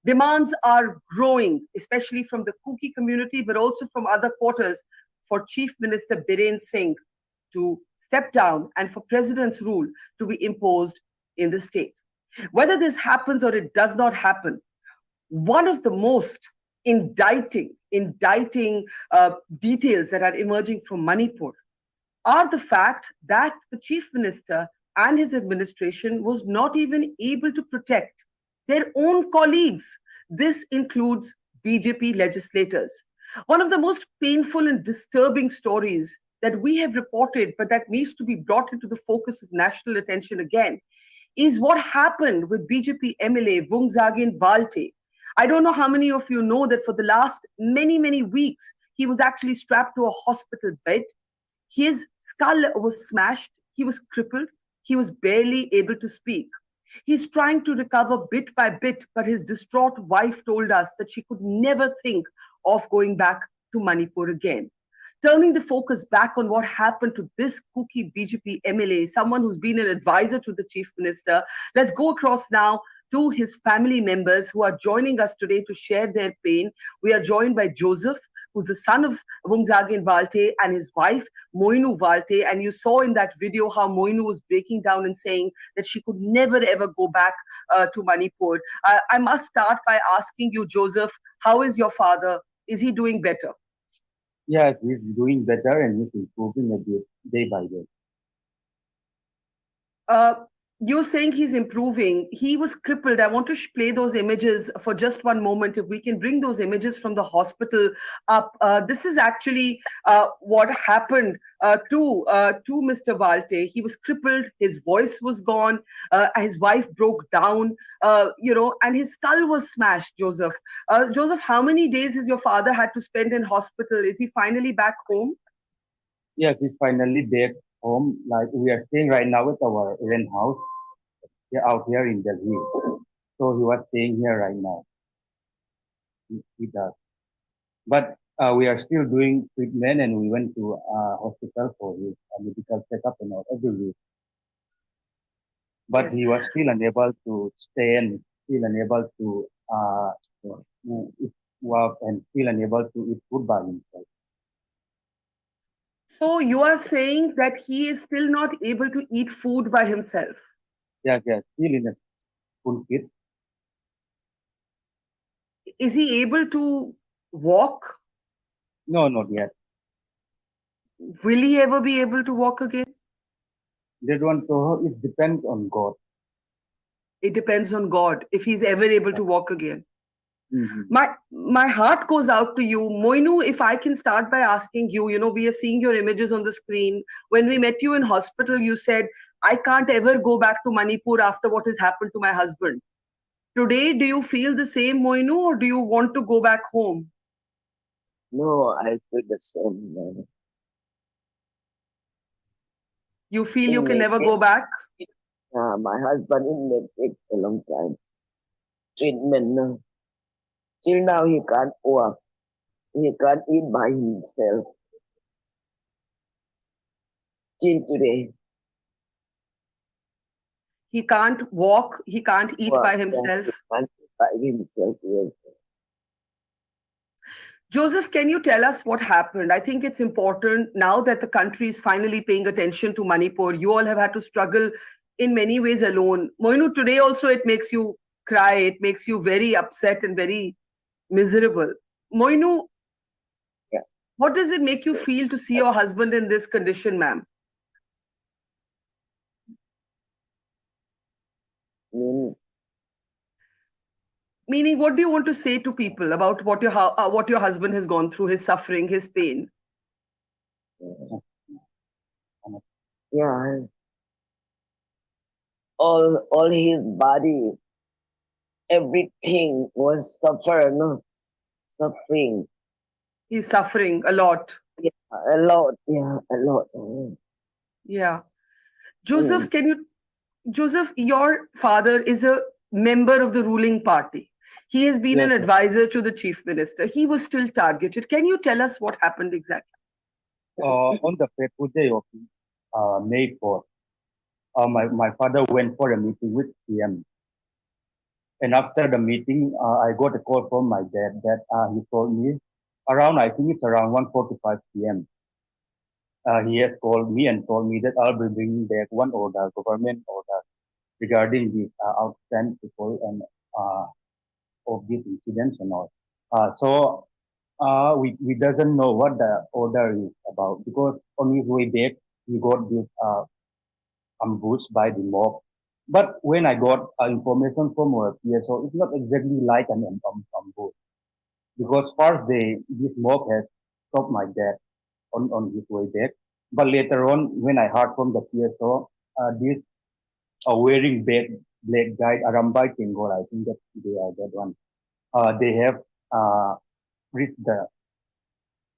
Demands are growing, especially from the Kuki community, but also from other quarters, for Chief Minister Biren Singh to step down and for President's rule to be imposed in the state. Whether this happens or it does not happen, one of the most indicting details that are emerging from Manipur are the fact that the Chief Minister and his administration was not even able to protect their own colleagues. This includes BJP legislators. One of the most painful and disturbing stories that we have reported, but that needs to be brought into the focus of national attention again, is what happened with BJP MLA Vungzagin Valte. I don't know how many of you know that for the last many weeks, he was actually strapped to a hospital bed. His skull was smashed. He was crippled. He was barely able to speak. He's trying to recover bit by bit, but his distraught wife told us that she could never think of going back to Manipur again. Turning the focus back on what happened to this Kuki BJP MLA, someone who's been an advisor to the Chief Minister, let's go across now to his family members who are joining us today to share their pain. We are joined by Joseph, who's the son of Vungzagin Valte, and his wife, Moinu Valte. And you saw in that video how Moinu was breaking down and saying that she could never ever go back to Manipur. I must start by asking you, Joseph, how is your father? Is he doing better? Yes, he's doing better and he's improving a bit day by day. You're saying he's improving. He was crippled. I want to play those images for just one moment. If we can bring those images from the hospital up. This is actually what happened to Mr. Valte. He was crippled. His voice was gone. His wife broke down, and his skull was smashed, Joseph. Joseph, how many days has your father had to spend in hospital? Is he finally back home? Yes, he's finally back home. Like we are staying right now at our rent house. They're out here in Delhi. So he was staying here right now. He does. But we are still doing treatment and we went to hospital for his medical checkup and all every week. But he was still unable to stay and still unable to work and still unable to eat food by himself. So you are saying that he is still not able to eat food by himself? Yes, still in a full case. Is he able to walk? No, not yet. Will he ever be able to walk again? They don't know. It depends on God. It depends on God if he's ever able to walk again. Mm-hmm. My heart goes out to you. Moinu, if I can start by asking you, we are seeing your images on the screen. When we met you in hospital, you said, I can't ever go back to Manipur after what has happened to my husband. Today, do you feel the same, Moinu, or do you want to go back home? No, I feel the same. You feel you can never go back? My husband in Netflix a long time. Treatment. Till now he can't walk. He can't eat by himself. Till today. He can't walk, he can't eat by himself. He can't eat by himself, yes. Joseph, can you tell us what happened? I think it's important now that the country is finally paying attention to Manipur. You all have had to struggle in many ways alone. Moinu, today also it makes you cry. It makes you very upset and very miserable. Moinu, what does it make you feel to see your husband in this condition, ma'am? Meaning, what do you want to say to people about what your husband has gone through, his suffering, his pain? Yeah. All his body, everything was suffering. He's suffering a lot. Yeah, a lot. Yeah, a lot. Yeah. Joseph, Joseph, your father is a member of the ruling party. He has been an advisor to the chief minister. He was still targeted. Can you tell us what happened exactly? On the fateful day of May 4th, my father went for a meeting with CM. And after the meeting, I got a call from my dad that he told me I think it's around 1:45 p.m. He has called me and told me that I'll be bringing back one government order, regarding the outstanding people and of these incidents and all. So we doesn't know what the order is about, because on his way back, he got this ambushed by the mob. But when I got information from our PSO, it's not exactly like an ambush. Because first this mob has stopped my dad on his way back. But later on, when I heard from the PSO, this wearing black guy, Arambai Kengol, I think that they are that one. They have reached the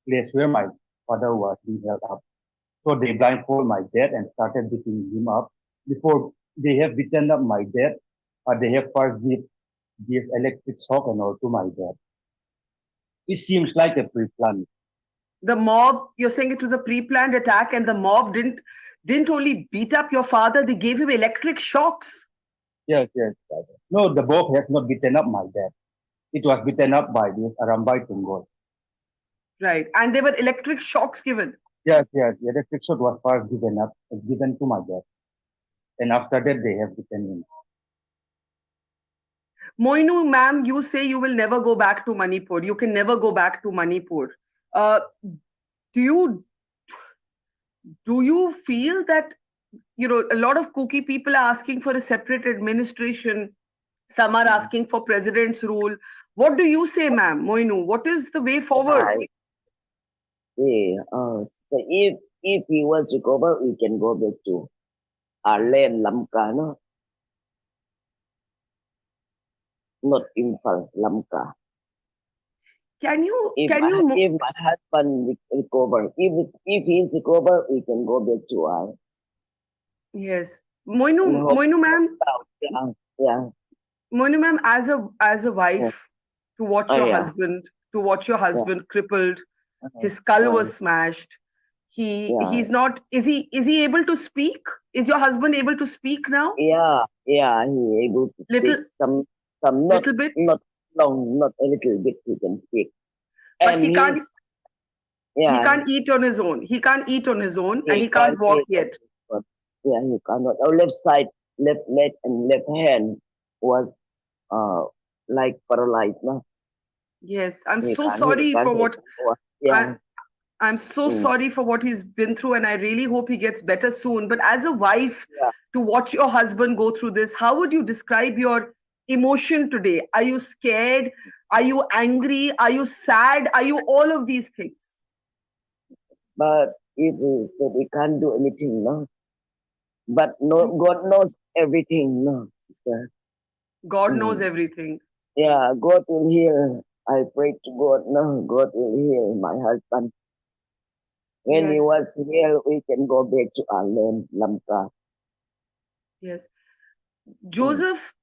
place where my father was being held up. So they blindfolded my dad and started beating him up. Before they have beaten up my dad, they have first give electric shock and all to my dad. It seems like a pre-plan. The mob, you're saying it was a pre-planned attack, and the mob didn't only beat up your father, they gave him electric shocks. Yes. No, the mob has not beaten up my dad. It was beaten up by this Arambai Tungol. Right, and there were electric shocks given. Yes. The electric shock was first given to my dad. And after that, they have beaten him. Moinu, ma'am, you say you will never go back to Manipur. You can never go back to Manipur. Do you feel that, a lot of kooky people are asking for a separate administration? Some are asking for president's rule. What do you say, ma'am, Moinu? What is the way forward? So if he was recovered, we can go back to our land, Lamka, no? Not Imphal, Lamka. If my husband recover, if he's recovered, we can go back to our. Yes, Moinu, ma'am. Yeah. Moinu, ma'am, as a wife, to watch your husband crippled, his skull was smashed. He's not. Is he able to speak? Is your husband able to speak now? Yeah, he able to speak some little bit, not long, not a little bit. He can speak, but he can't. He can't eat on his own. He can't eat on his own, and he can't walk yet. Yeah, he cannot. Our left side, left leg, and left hand was like paralyzed, no? Yes, I'm He so can't, he sorry can't for help what yeah. I'm so Mm. sorry for what he's been through, and I really hope he gets better soon. But as a wife, Yeah. to watch your husband go through this, how would you describe your emotion today? Are you scared? Are you angry? Are you sad? Are you all of these things? But it is that we can't do anything, no. But no, God knows everything, no, sister. God knows everything. Yeah, God will heal. I pray to God, no, God will heal my husband. When he Yes. was healed, we can go back to our land, Lamka. Yes. Joseph,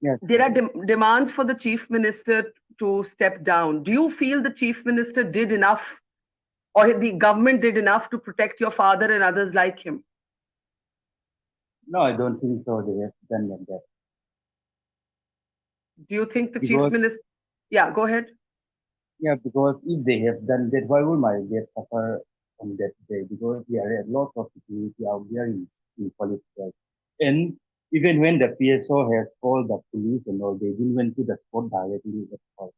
Yes. there are demands for the chief minister to step down. Do you feel the chief minister did enough, or the government did enough to protect your father and others like him? No, I don't think so. They have done like that. Do you think the chief Because minister? Yeah, go ahead. yeah, because if they have done that, why would my dad suffer on that day? Because there are lots of security out there in politics. And even when the PSO has called the police and all, they didn't went to the spot directly. That's all.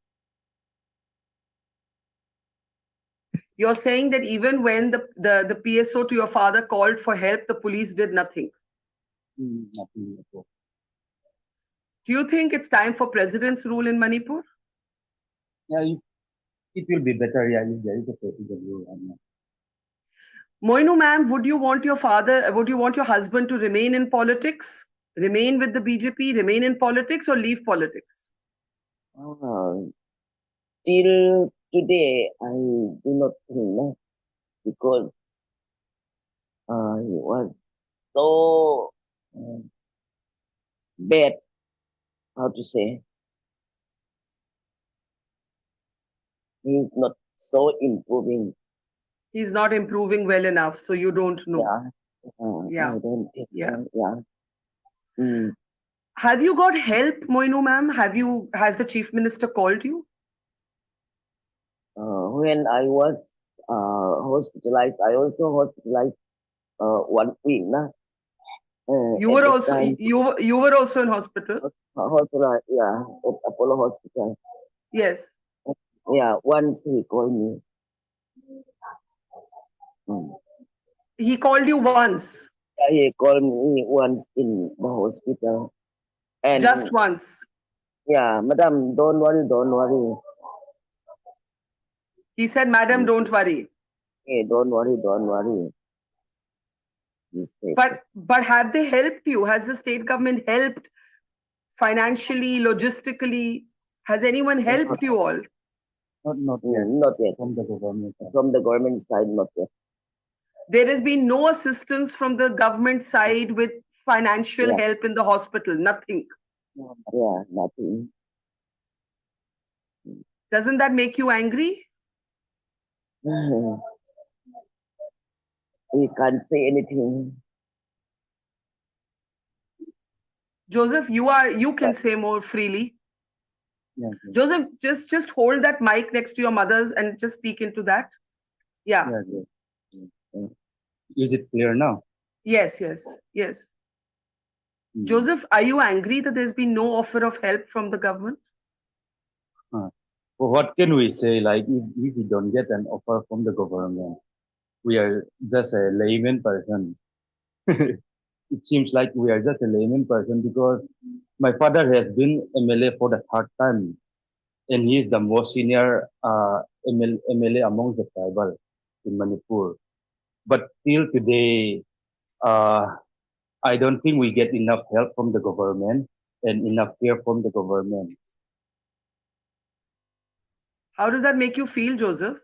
You're saying that even when the PSO to your father called for help, the police did nothing. Nothing at all. Do you think it's time for president's rule in Manipur? Yeah, it will be better. Yeah, if there is a president rule. Moinu ma'am, would you want your husband to remain in politics, remain with the BJP, remain in politics, or leave politics? Till today, I do not think, because he was so bad, how to say. He's not so improving. He's not improving well enough, so you don't know. Yeah. I don't think. Yeah. Yeah. Mm. Have you got help, Moinu ma'am? Has the chief minister called you? When I was hospitalized, I also hospitalized 1 week. You were also you were also in hospital. Hospital, yeah, at Apollo Hospital. Yes. Yeah, once he called me. He called you once. Yeah, he called me once in the hospital. And just once. Yeah, madam, don't worry, don't worry. He said, madam, don't worry. Hey, don't worry, don't worry. But have they helped you? Has the state government helped financially, logistically? Has anyone helped you all? Not yet. Not yet. From the government side. From the government side, not yet. There has been no assistance from the government side with financial help in the hospital. Nothing. Yeah, nothing. Doesn't that make you angry? We can't say anything. Joseph, you can say more freely. Yeah. Joseph, just hold that mic next to your mother's and just speak into that. Yeah. Is it clear now? Yes. Joseph, are you angry that there's been no offer of help from the government? Well, what can we say? Like, if we don't get an offer from the government, we are just a layman person. It seems like we are just a layman person because my father has been MLA for the third time, and he is the most senior MLA among the tribal in Manipur. But till today, I don't think we get enough help from the government and enough care from the government. How does that make you feel, Joseph?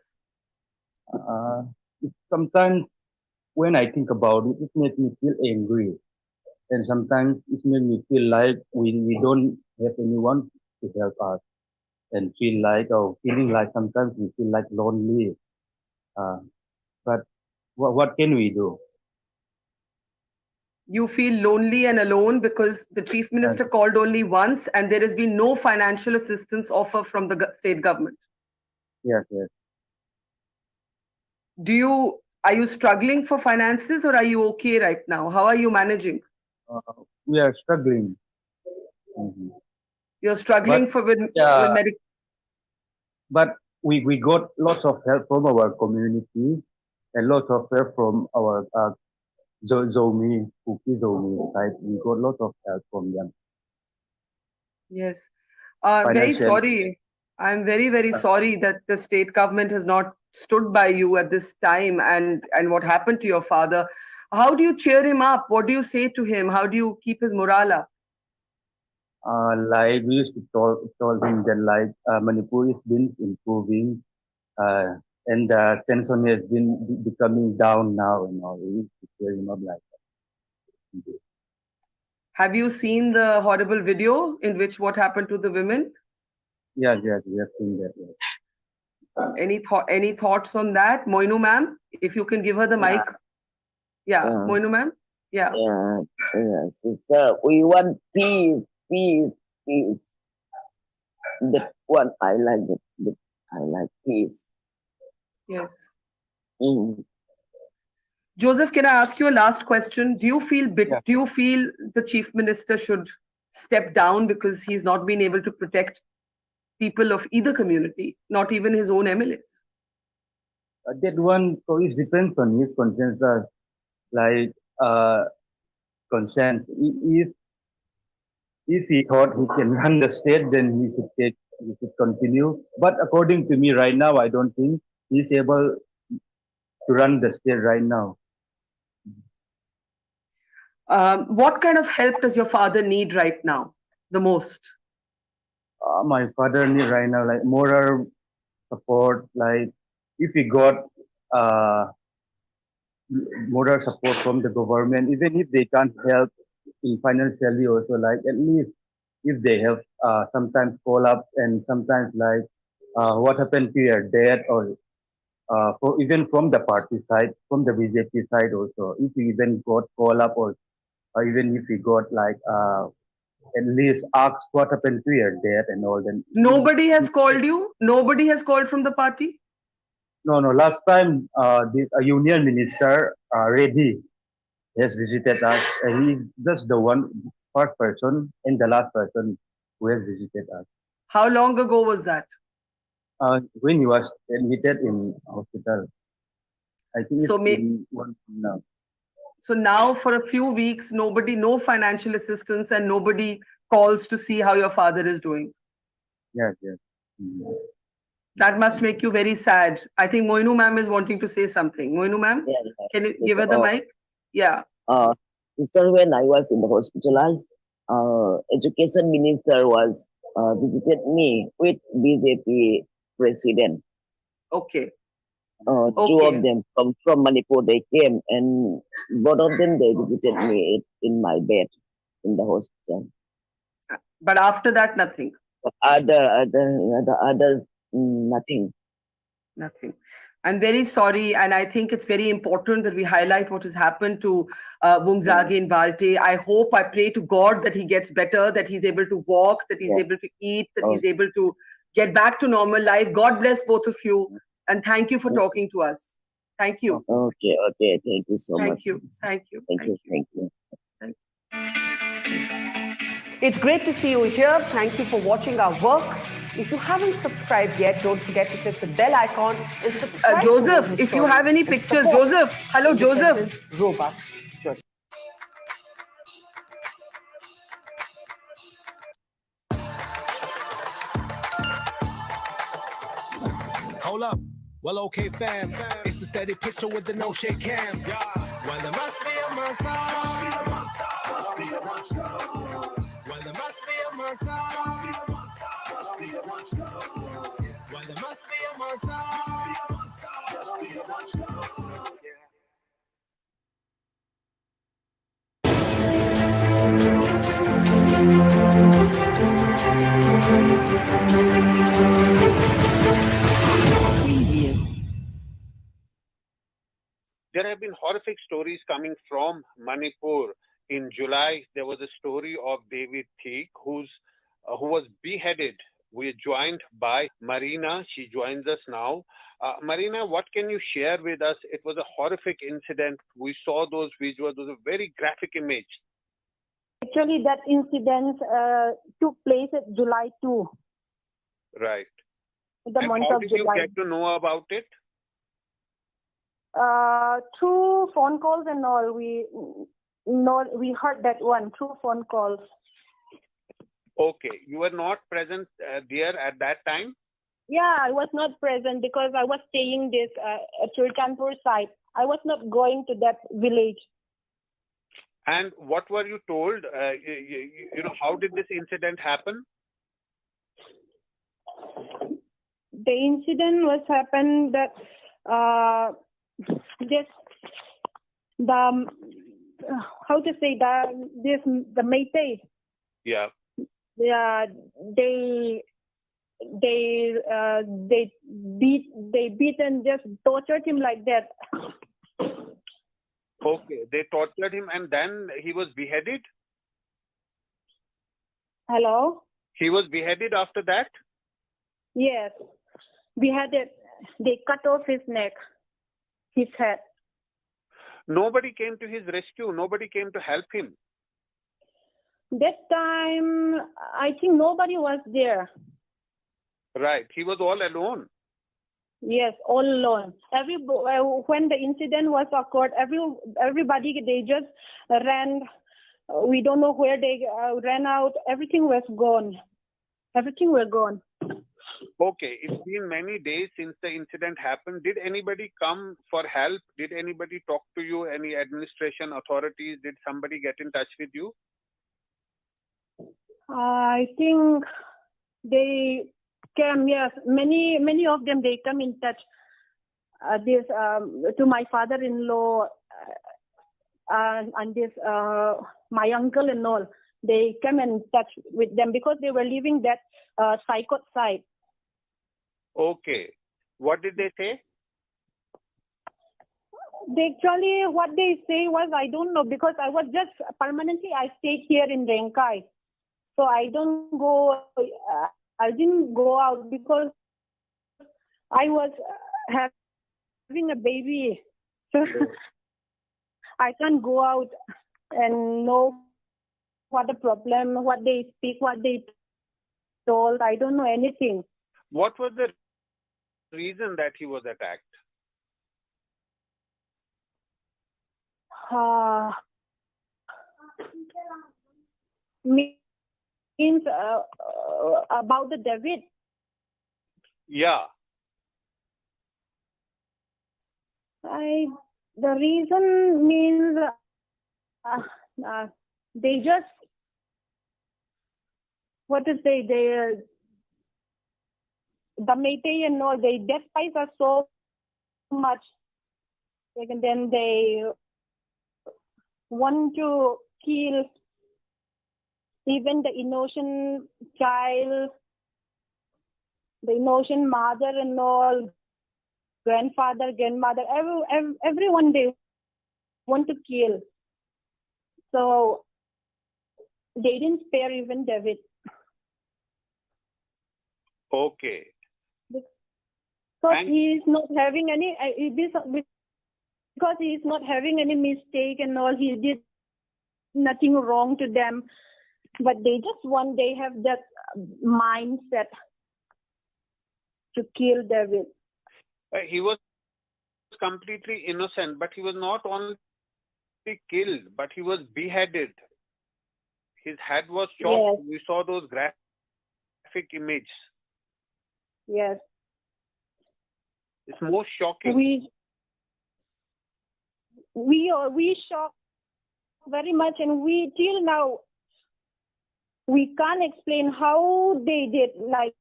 Sometimes when I think about it, it makes me feel angry. And sometimes it makes me feel like we don't have anyone to help us. And feeling like sometimes we feel like lonely. But what can we do? You feel lonely and alone because the chief minister called only once and there has been no financial assistance offer from the state government. Yes. Are you struggling for finances or are you okay right now? How are you managing? We are struggling. You're struggling with medical. but we got lots of help from our community and lots of help from our Zomi, Cookie Zomi, right? We got lots of help from them. Yes. Very Financial. sorry. I'm very, very sorry that the state government has not stood by you at this time and what happened to your father. How do you cheer him up? What do you say to him? How do you keep his morale up? Like we used to told him that Manipur has been improving and the tension has been becoming down now. We used to cheer him up like that. Have you seen the horrible video in which what happened to the women? Yes, we have seen that. Yes. Any thoughts on that, Moinu ma'am? If you can give her the mic. Yeah, Moinu ma'am. Yeah. Yes, sir. We want peace, peace, peace. That one I like. I like peace. Yes. Joseph, can I ask you a last question? Do you feel do you feel the chief minister should step down because he's not been able to protect people of either community, not even his own MLAs? That one, so it depends on his consensus, like consent. If he thought he can run the state, then he should continue. But according to me, right now, I don't think he's able to run the state right now. What kind of help does your father need right now, the most? My father need right now like moral support. Like if he got moral support from the government, even if they can't help in financially also, like at least if they have sometimes call up and sometimes like what happened to your dad or even from the party side, from the BJP side also, if we even got call up or even if we got like at least ask what happened to your dad and all, then nobody has called you? Nobody has called from the party? No. Last time, the union minister, Reddy, has visited us. He's just the first person and the last person who has visited us. How long ago was that? When he was admitted in hospital. I think so it's in 1 month now. So now for a few weeks, no financial assistance and nobody calls to see how your father is doing. Yes. That must make you very sad. I think Moinu ma'am is wanting to say something. Moinu ma'am, can you give her the mic? Yeah. Sister, when I was in the hospitalized, education minister was visited me with BJP president. Okay. Two of them from Manipur, they came and both of them, they visited me in my bed in the hospital. But after that, nothing. The others, nothing. Nothing. I'm very sorry, and I think it's very important that we highlight what has happened to Wungzage in Valte. I pray to God that he gets better, that he's able to walk, that he's able to eat, that he's able to get back to normal life. God bless both of you, and thank you for talking to us. Thank you. Okay. Thank you so much. Thank you. Thank you. It's great to see you here. Thank you for watching our work. If you haven't subscribed yet, don't forget to click the bell icon and subscribe. Joseph, if you have any pictures, Joseph. Hello, Joseph. Robust journalism. Hold up. Well, okay, fam. It's the steady picture with the no shake cam. Well, there must be a monster. Must be a monster. Well, there must be a monster. Must be a monster. Well, there must be a monster. Must be a monster. There have been horrific stories coming from Manipur. In July, there was a story of David Thik, who was beheaded. We're joined by Marina. She joins us now. Marina, what can you share with us? It was a horrific incident. We saw those visuals. It was a very graphic image. Actually, that incident took place at July 2. Right. the And month how of did July. you get to know about it? Through phone calls and all, we heard that one through phone calls. Okay, you were not present there at that time? Yeah, I was not present because I was staying this at Sultanpur side. I was not going to that village. And what were you told? How did this incident happen? The incident was happened that the Meitei. Yeah. They beat and just tortured him like that. Okay, they tortured him and then he was beheaded? Hello? He was beheaded after that? Yes. Beheaded. They cut off his neck, his head. Nobody came to his rescue. Nobody came to help him. That time, I think nobody was there. Right. He was all alone. Yes, all alone. When the incident was occurred, everybody, they just ran. We don't know where they ran out. Everything was gone. Everything was gone. Okay, it's been many days since the incident happened. Did anybody come for help? Did anybody talk to you? Any administration authorities? Did somebody get in touch with you? I think they came. Yes, many of them. They come in touch. To my father-in-law and this my uncle and all. They come in touch with them because they were leaving that Saikot side. Okay. What did they say? Actually, what they say was, I don't know, because I was just permanently, I stayed here in Renkai. So I didn't go out because I was having a baby. So I can't go out and know what the problem, what they speak, what they told. I don't know anything. What was the reason that he was attacked? Means about the David. Yeah. The reason means they just, what to say, the Meitei and all, they despise us so much. And then they want to kill even the innocent child, the innocent mother and all, grandfather, grandmother, everyone they want to kill. So they didn't spare even David. Okay. Because he is not having any, because he is not having any mistake and all, he did nothing wrong to them. But they have that mindset to kill David. He was completely innocent, but he was not only killed, but he was beheaded. His head was chopped. Yes. We saw those graphic images. Yes. It's most shocking. We shocked very much, and we till now we can't explain how they did like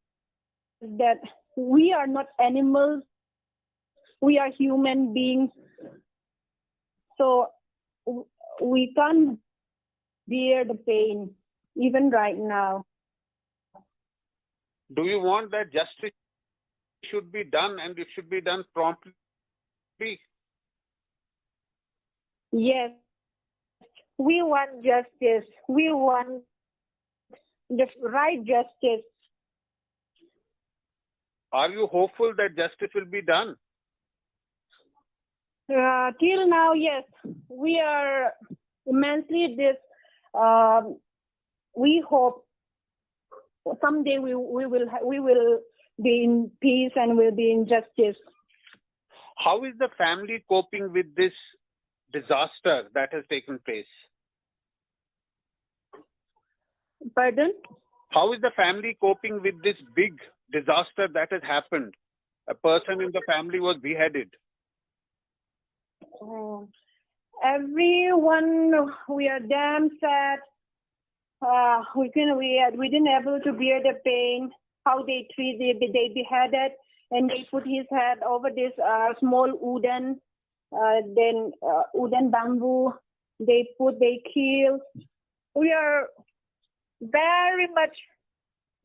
that. We are not animals. We are human beings. So we can't bear the pain, even right now. Do you want that justice should be done, and it should be done promptly? Yes. We want justice. We want the right justice. Are you hopeful that justice will be done? Till now, yes. We are immensely we hope someday we will be in peace and will be in justice. How is the family coping with this disaster that has taken place? Pardon? How is the family coping with this big disaster that has happened? A person in the family was beheaded. Everyone, we are damn sad. We didn't able to bear the pain. How they beheaded, and they put his head over this small wooden bamboo. They killed. We are very much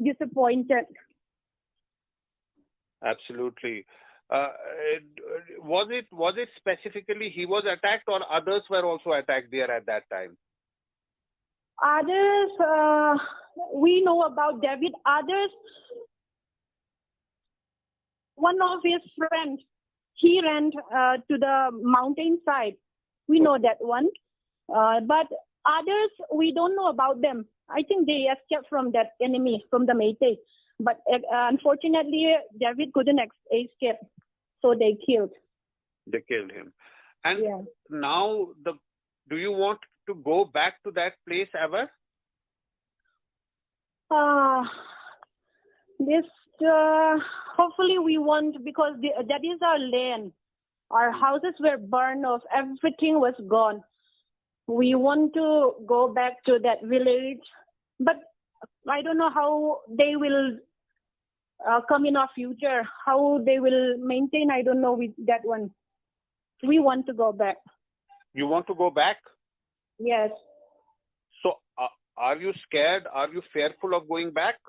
disappointed. Absolutely. Was it specifically he was attacked, or others were also attacked there at that time? Others, we know about David. Others, one of his friends, he ran to the mountainside. We know that one. But others, we don't know about them. I think they escaped from that enemy, from the Métis. But unfortunately, David couldn't escape, so they killed. They killed him. And now, do you want to go back to that place ever? Hopefully we want, because that is our land. Our houses were burned off. Everything was gone. We want to go back to that village, but I don't know how they will come in our future, how they will maintain. I don't know with that one. We want to go back. You want to go back? Yes. So are you scared? Are you fearful of going back?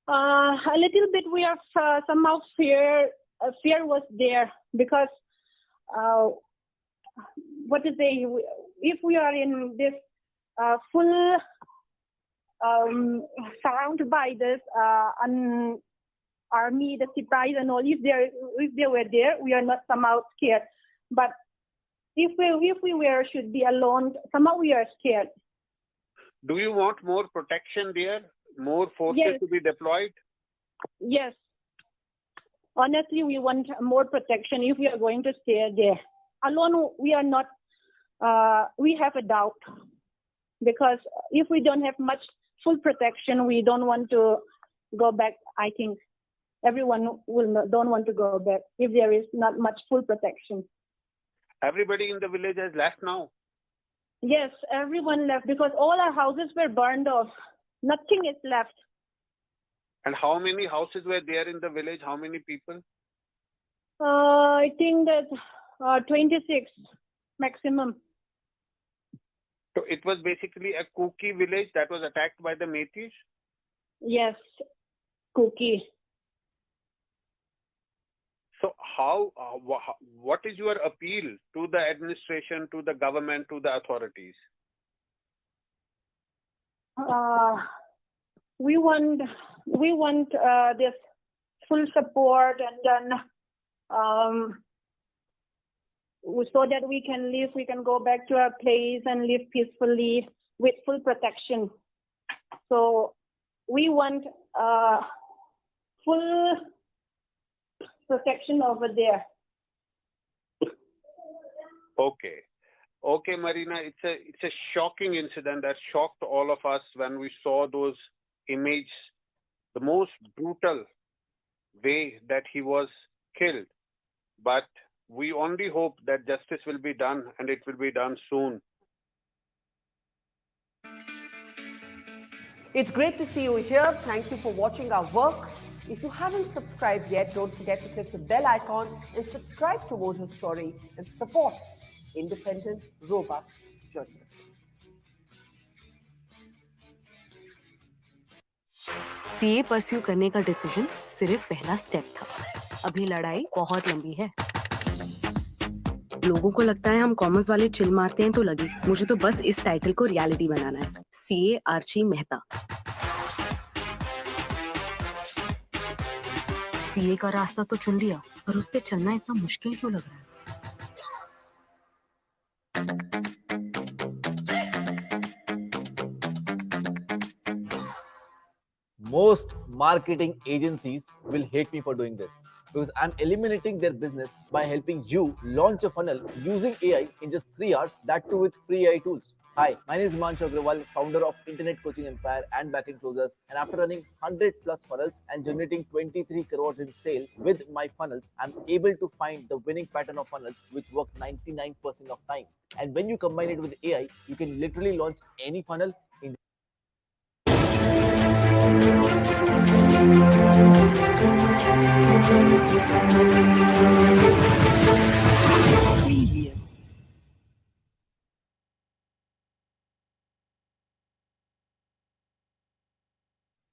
A little bit. We are somehow fear was there, because what to say, if we are in this full surrounded by this army, the Sipais and all, if they were there, we are not somehow scared. But if we should be alone, somehow we are scared. Do you want more protection there? More forces to be deployed? Yes. Honestly, we want more protection if we are going to stay there. Alone, we are not, we have a doubt. Because if we don't have much full protection, we don't want to go back. I think everyone don't want to go back if there is not much full protection. Everybody in the village has left now? Yes, everyone left, because all our houses were burned off. Nothing is left. And how many houses were there in the village? How many people? I think that 26 maximum. So it was basically a Kuki village that was attacked by the Métis? Yes, Kuki. So what is your appeal to the administration, to the government, to the authorities? We want this full support, and then so that we can go back to our place and live peacefully with full protection. So we want full protection over there. Okay, Marina, it's a shocking incident that shocked all of us when we saw those images, the most brutal way that he was killed. But we only hope that justice will be done, and it will be done soon. It's great to see you here. Thank you for watching our work. If you haven't subscribed yet, don't forget to click the bell icon and subscribe to Mojo Story and support independent, robust journalism. CA pursue करने का decision सिर्फ पहला step था। अभी लड़ाई बहुत लंबी है। लोगों को लगता है हम कॉमर्स वाले चिल मारते हैं तो लगी। मुझे तो बस इस टाइटल को रियलिटी बनाना है। CA Archie Mehta. सीए का रास्ता तो चुन लिया, पर उस पे चलना इतना मुश्किल क्यों लग रहा है? Most marketing agencies will hate me for doing this because I'm eliminating their business by helping you launch a funnel using AI in just 3 hours, that too with free AI tools. Hi, my name is Himanshu Agrawal, founder of Internet Coaching Empire and Backing Closers. And after running 100 plus funnels and generating 23 crores in sale with my funnels, I'm able to find the winning pattern of funnels which work 99% of time. And when you combine it with AI, you can literally launch any funnel in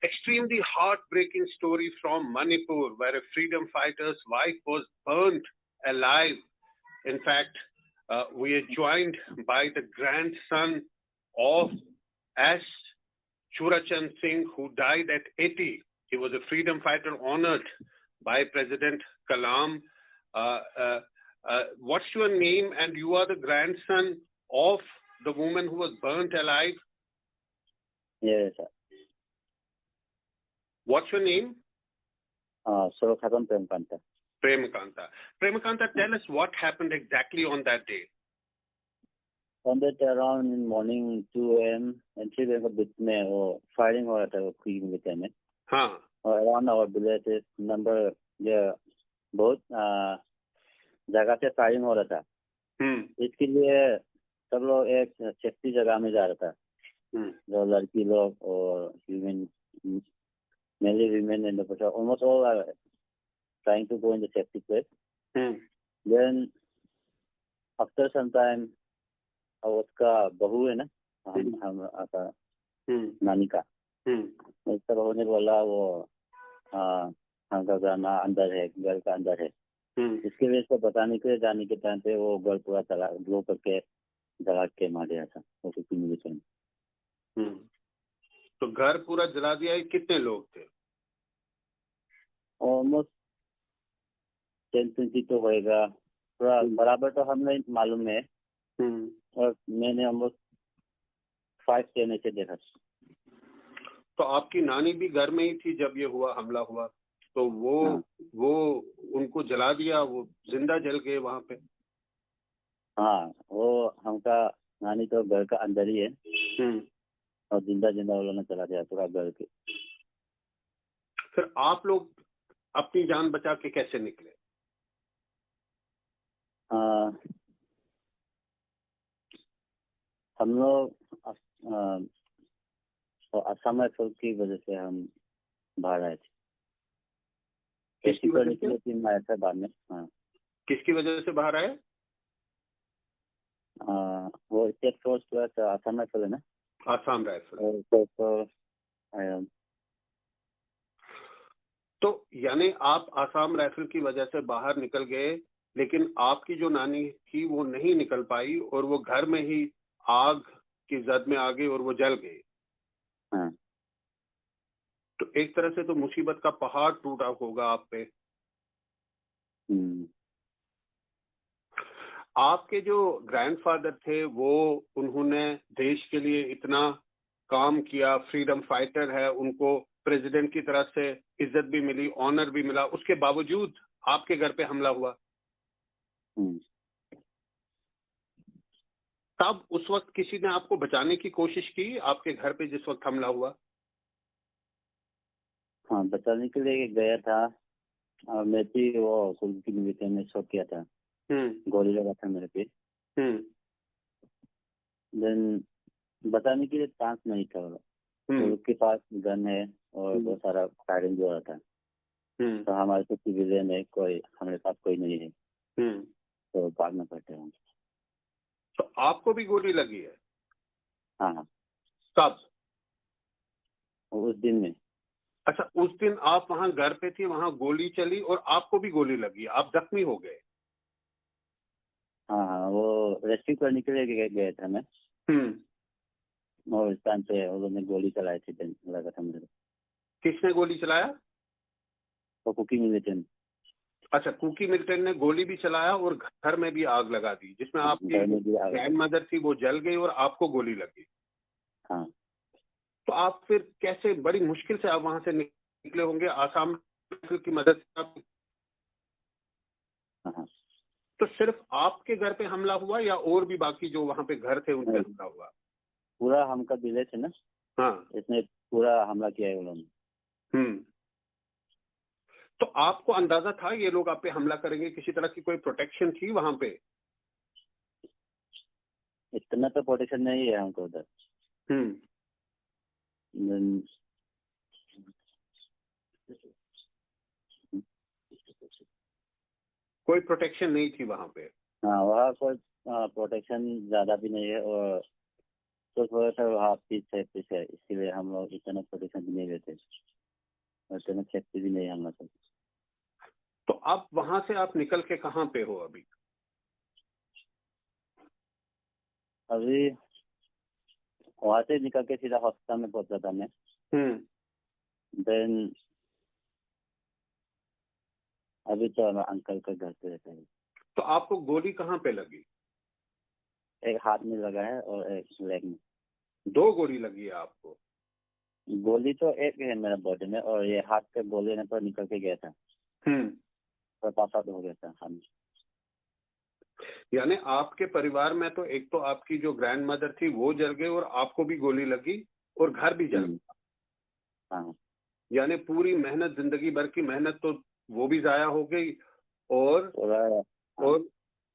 Extremely heartbreaking story from Manipur, where a freedom fighter's wife was burnt alive. In fact, we are joined by the grandson of S. Churachand Singh, who died at 80. He was a freedom fighter honored by President Kalam. What's your name? And you are the grandson of the woman who was burnt alive? Yes, sir. What's your name? Surakhatam Premkanta. Premakanta. Premakanta, tell us what happened exactly on that day. On that around in morning 2 a.m. and 3 a.m. bit में वो firing हो रहा था वो queen village में. हाँ. और around our village number ये बहुत जगह से फायरिंग हो रहा था. इसके लिए सब लोग एक सेफ्टी जगह में जा रहा था. जो लड़की लोग और women, mainly women and the person, almost all are trying to go in the safety place. Then after some time उसका बहू है ना हम आपका नानी का उसका बहू ने बोला वो हमका गाना अंदर है, घर का अंदर है. इसके वजह से बताने के जाने के टाइम पे वो घर पूरा चला ग्लो करके जला के मार दिया था वो 15 मिनट में. तो घर पूरा जला दिया. कितने लोग थे? ऑलमोस्ट 10-20 तो होएगा. पूरा बराबर तो हमें मालूम है. और मैंने ऑलमोस्ट 5-10 ऐसे देखा. तो आपकी नानी भी घर में ही थी जब ये हुआ, हमला हुआ? तो वो उनको जला दिया, वो जिंदा जल गए वहां पे? हाँ, वो हमका नानी तो घर का अंदर ही है. और जिंदा वो लोगों ने चला दिया पूरा घर के. फिर आप लोग अपनी जान बचा के कैसे निकले? हम लोग असम राइफल की वजह से हम बाहर आए थे. किसकी वजह से? टीम आया था बाद में. हाँ. किसकी वजह से बाहर आए? वो state force plus Assam rifle है ना. आसाम राइफल. तो यानी आप आसाम राइफल की वजह से बाहर निकल गए, लेकिन आपकी जो नानी थी वो नहीं निकल पाई और वो घर में ही आग की जद में आ गई और वो जल गई. तो एक तरह से तो मुसीबत का पहाड़ टूटा होगा आप पे. आपके जो ग्रैंडफादर थे वो उन्होंने देश के लिए इतना काम किया, फ्रीडम फाइटर है, उनको प्रेसिडेंट की तरफ से इज्जत भी मिली, ऑनर भी मिला, उसके बावजूद आपके घर पे हमला हुआ. तब उस वक्त किसी ने आपको बचाने की कोशिश की आपके घर पे जिस वक्त हमला हुआ? हाँ, बचाने के लिए गया था. मैं भी वो कुल्फी मिलते में शॉट किया था. गोली लगा था मेरे पे. देन बचाने के लिए चांस नहीं था. उसके पास गन है और बहुत सारा फायरिंग हो रहा था. तो हमारे तो सिविलियन है, कोई हमारे पास कोई नहीं है. तो भागना पड़ता है. तो आपको भी गोली लगी है? हाँ. कब? उस दिन में. अच्छा, उस दिन आप वहां घर पे थी, वहां गोली चली और आपको भी गोली लगी, आप जख्मी हो गए? हाँ, वो रेस्क्यू करने के लिए गया था मैं. और इस टाइम पे उन्होंने गोली चलाई थी. लगा था मेरे. किसने गोली चलाया? वो कुकी मिलिटेंट. अच्छा, कुकी मिलिटेंट ने गोली भी चलाया और घर में भी आग लगा दी, जिसमें आपकी ग्रैंड मदर थी वो जल गई और आपको गोली लगी. हाँ. तो आप फिर कैसे, बड़ी मुश्किल से आप वहां से निकले होंगे आसाम की मदद से आप, तो सिर्फ आपके घर पे हमला हुआ या और भी बाकी जो वहां पे घर थे उन पे हमला हुआ? पूरा हमका विलेज है ना, हाँ, इसमें पूरा हमला किया है उन्होंने। तो आपको अंदाजा था ये लोग आप पे हमला करेंगे? किसी तरह की कोई प्रोटेक्शन थी वहां पे? इतना तो प्रोटेक्शन नहीं है हमको उधर। कोई प्रोटेक्शन नहीं थी वहां पे? हाँ, वहाँ कोई प्रोटेक्शन ज्यादा भी नहीं है, और तो थोड़ा सा वहाँ पीछे पीछे, इसीलिए हम लोग इतना प्रोटेक्शन भी नहीं लेते और इतना सेफ्टी भी नहीं है हम लोग। तो आप वहां से आप निकल के कहाँ पे हो अभी? अभी वहाँ से निकल के सीधा हॉस्पिटल में पहुंचा था मैं। देन अभी तो मैं अंकल के घर पे रहता है। तो आपको गोली कहाँ पे लगी? एक हाथ में लगा है और एक लेग में। 2 गोली लगी है आपको? गोली तो एक है मेरा बॉडी में, और ये हाथ पे बोलने पर निकल के गया था, और पास आउट हो गया था हम। यानी आपके परिवार में तो एक तो आपकी जो ग्रैंड मदर थी वो जल गई और आपको भी गोली लगी और घर भी जल गया। हाँ, यानी पूरी मेहनत, जिंदगी भर की मेहनत तो वो भी जाया हो गई, और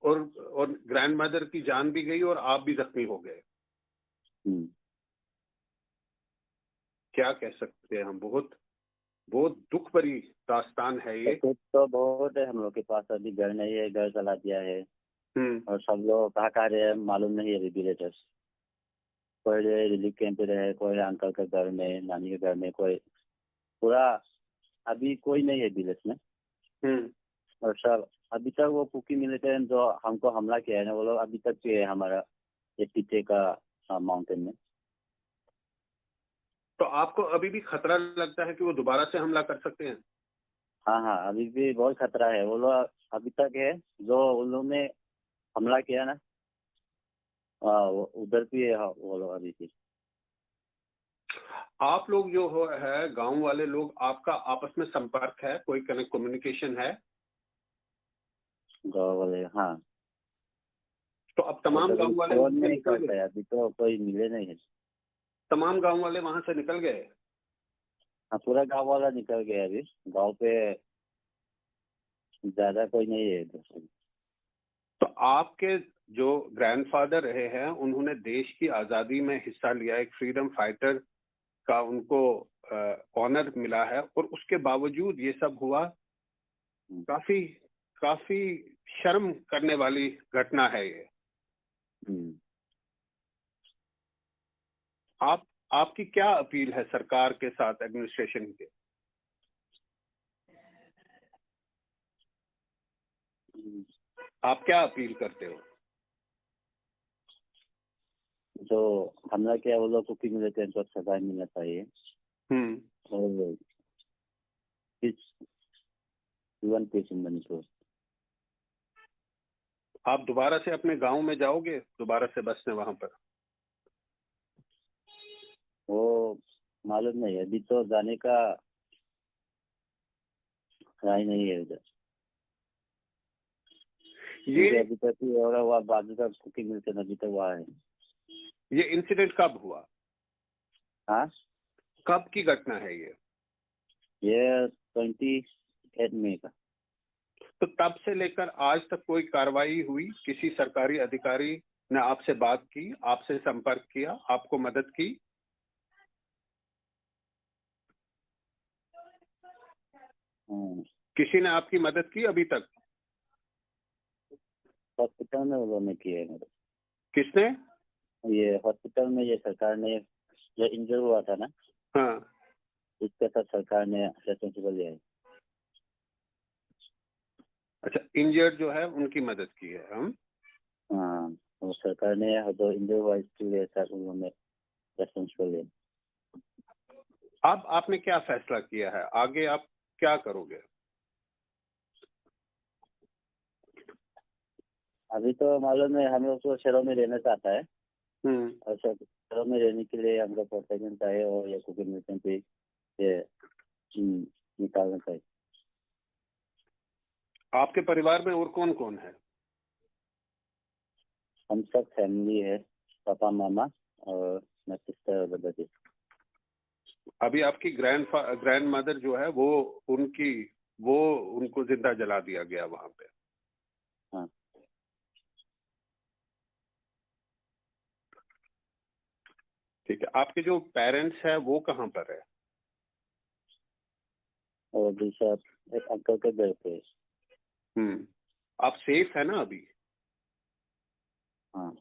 और ग्रैंड मदर की जान भी गई और आप भी जख्मी हो गए। क्या कह सकते हैं हम, बहुत बहुत दुख भरी दास्तान है ये। तो बहुत है, हम लोग के पास अभी घर नहीं है, घर चला दिया है, और सब लोग कहाँ रहे मालूम नहीं है अभी विलेजर्स। कोई रिलीफ कैंप पे रहे, कोई अंकल के घर में, नानी के घर में, कोई पूरा अभी कोई नहीं है विलेज में। और सब अभी तक वो कुकी मिलिटेंट जो हमको हमला किया है ना, वो लोग अभी तक भी है हमारा ये पीछे का माउंटेन में। तो आपको अभी भी खतरा लगता है कि वो दोबारा से हमला कर सकते हैं? हाँ, अभी भी बहुत खतरा है। वो लोग अभी तक है जो उन लोगों ने हमला किया ना, उधर भी है वो लोग अभी भी। आप लोग जो है गांव वाले लोग, आपका आपस में संपर्क है, कोई कम्युनिकेशन है? गाँव वाले, हाँ। तो अब तमाम गांव वाले नहीं करते हैं, अभी तो कोई मिले नहीं है। तमाम गांव वाले वहां से निकल गए? हाँ, पूरा गांव वाला निकल गया। अभी गांव पे ज्यादा कोई नहीं है। तो आपके जो ग्रैंडफादर रहे हैं, उन्होंने देश की आजादी में हिस्सा लिया, एक फ्रीडम फाइटर का उनको ऑनर मिला है, और उसके बावजूद ये सब हुआ। काफी काफी शर्म करने वाली घटना है ये। आपकी क्या अपील है सरकार के साथ, एडमिनिस्ट्रेशन के? आप क्या अपील करते हो? जो हमला किया वो लोग को मिलते हैं तो सजा मिलना चाहिए। और मणिपुर। आप दोबारा से अपने गांव में जाओगे, दोबारा से बसने वहां पर? वो मालूम नहीं है, अभी तो जाने का राय नहीं है उधर। ये अभी तक ही हो रहा हुआ, बाजू का कुकिंग मिलते अभी तक वहाँ है। ये इंसिडेंट कब हुआ? हाँ, कब की घटना है ये? ये 28 मई का। तो तब से लेकर आज तक कोई कार्रवाई हुई? किसी सरकारी अधिकारी ने आपसे बात की, आपसे संपर्क किया, आपको मदद की? किसी ने आपकी मदद की अभी तक? हॉस्पिटल में उन्होंने किए मदद। किसने? ये हॉस्पिटल में ये सरकार ने, जो इंजर हुआ था ना, हाँ, इसके साथ सरकार ने रेस्पॉन्सिबल लिया है। अच्छा, इंजर्ड जो है उनकी मदद की है हम? हाँ, और सरकार ने जो इंजर हुआ इसके लिए सर उन्होंने रेस्पॉन्सिबल लिया। अब आपने क्या फैसला किया है, आगे आप क्या करोगे? अभी तो मालूम है, हम लोग तो शहरों में रहना चाहता है, और शहरों में रहने के लिए हमको प्रोटेक्शन चाहिए, और ये कुकिंग मिशन पे ये 2005। आपके परिवार में और कौन कौन है? हम सब फैमिली है, पापा मामा और मैं सिस्टर और ब्रदर। अभी आपकी ग्रैंड मदर जो है वो उनको जिंदा जला दिया गया वहां पे। हाँ। ठीक है, आपके जो पेरेंट्स है वो कहाँ पर है? और दूसरा एक अंकल के घर पे। आप सेफ है ना अभी? हाँ।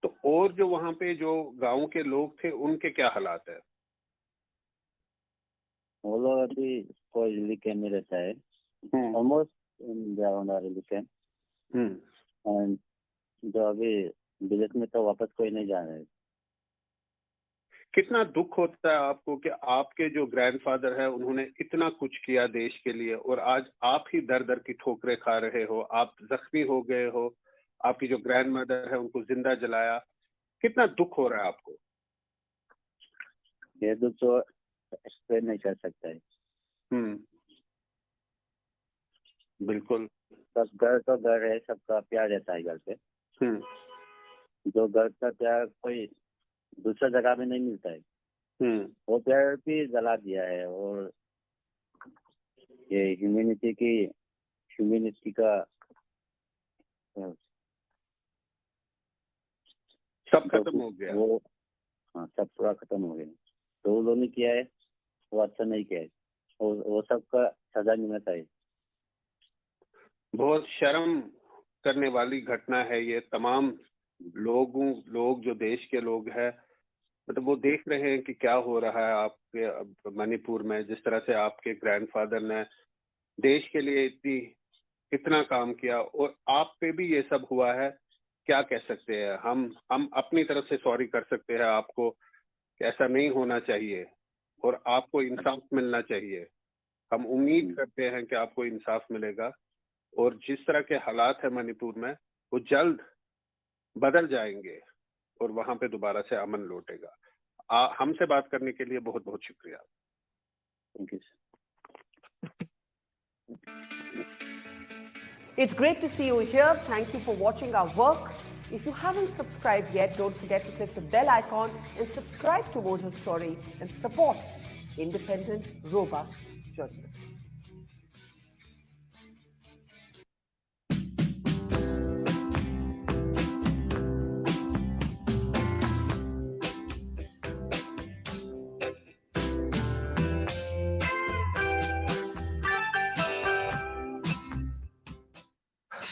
तो और जो वहां पे जो गांव के लोग थे उनके क्या हालात है? वो लोग अभी कोई रिलीफ कैंप में रहता है, ऑलमोस्ट रिलीफ कैंप। एंड जो अभी विलेज में तो वापस कोई नहीं जा रहा है। कितना दुख होता है आपको कि आपके जो ग्रैंडफादर है उन्होंने इतना कुछ किया देश के लिए और आज आप ही दर दर की ठोकरें खा रहे हो, आप जख्मी हो गए हो, आपकी जो ग्रैंड मदर है उनको जिंदा जलाया। कितना दुख हो रहा है आपको? ये दुख तो एक्सप्लेन नहीं कर सकता है। बिल्कुल। सब घर तो घर है, सबका प्यार रहता है घर पे। जो घर का प्यार कोई दूसरा जगह में नहीं मिलता है। वो प्यार भी जला दिया है और ये ह्यूमैनिटी का सब खत्म हो गया। वो हाँ, सब पूरा खत्म हो गया। तो उन्होंने किया है वो अच्छा नहीं किया है, वो सबका सजा मिलना चाहिए। बहुत शर्म करने वाली घटना है ये। तमाम लोग जो देश के लोग हैं, मतलब वो देख रहे हैं कि क्या हो रहा है आपके मणिपुर में। जिस तरह से आपके ग्रैंडफादर ने देश के लिए इतना काम किया और आप पे भी ये सब हुआ है। क्या कह सकते हैं हम अपनी तरफ से सॉरी कर सकते हैं आपको कि ऐसा नहीं होना चाहिए और आपको इंसाफ मिलना चाहिए। हम उम्मीद करते हैं कि आपको इंसाफ मिलेगा और जिस तरह के हालात है मणिपुर में वो जल्द बदल जाएंगे और वहां पे दोबारा से अमन लौटेगा। हमसे बात करने के लिए बहुत बहुत शुक्रिया। Thank you. It's great to see you here. Thank you for watching our work. If you haven't subscribed yet, don't forget to click the bell icon and subscribe to Mojo Story and support independent, robust journalism.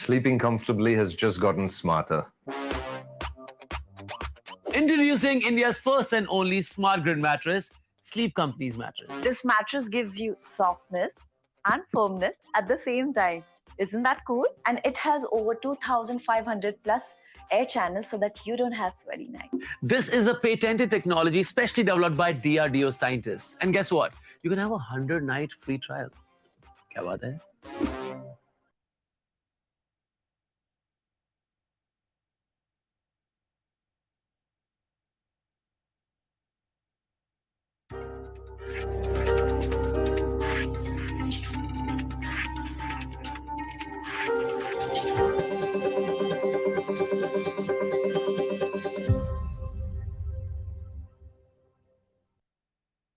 Sleeping comfortably has just gotten smarter. Introducing India's first and only smart grid mattress, Sleep Company's mattress. This mattress gives you softness and firmness at the same time. Isn't that cool? And it has over 2,500 plus air channels so that you don't have sweaty nights. This is a patented technology specially developed by DRDO scientists. And guess what? You can have a 100-night free trial. Kya baat hai?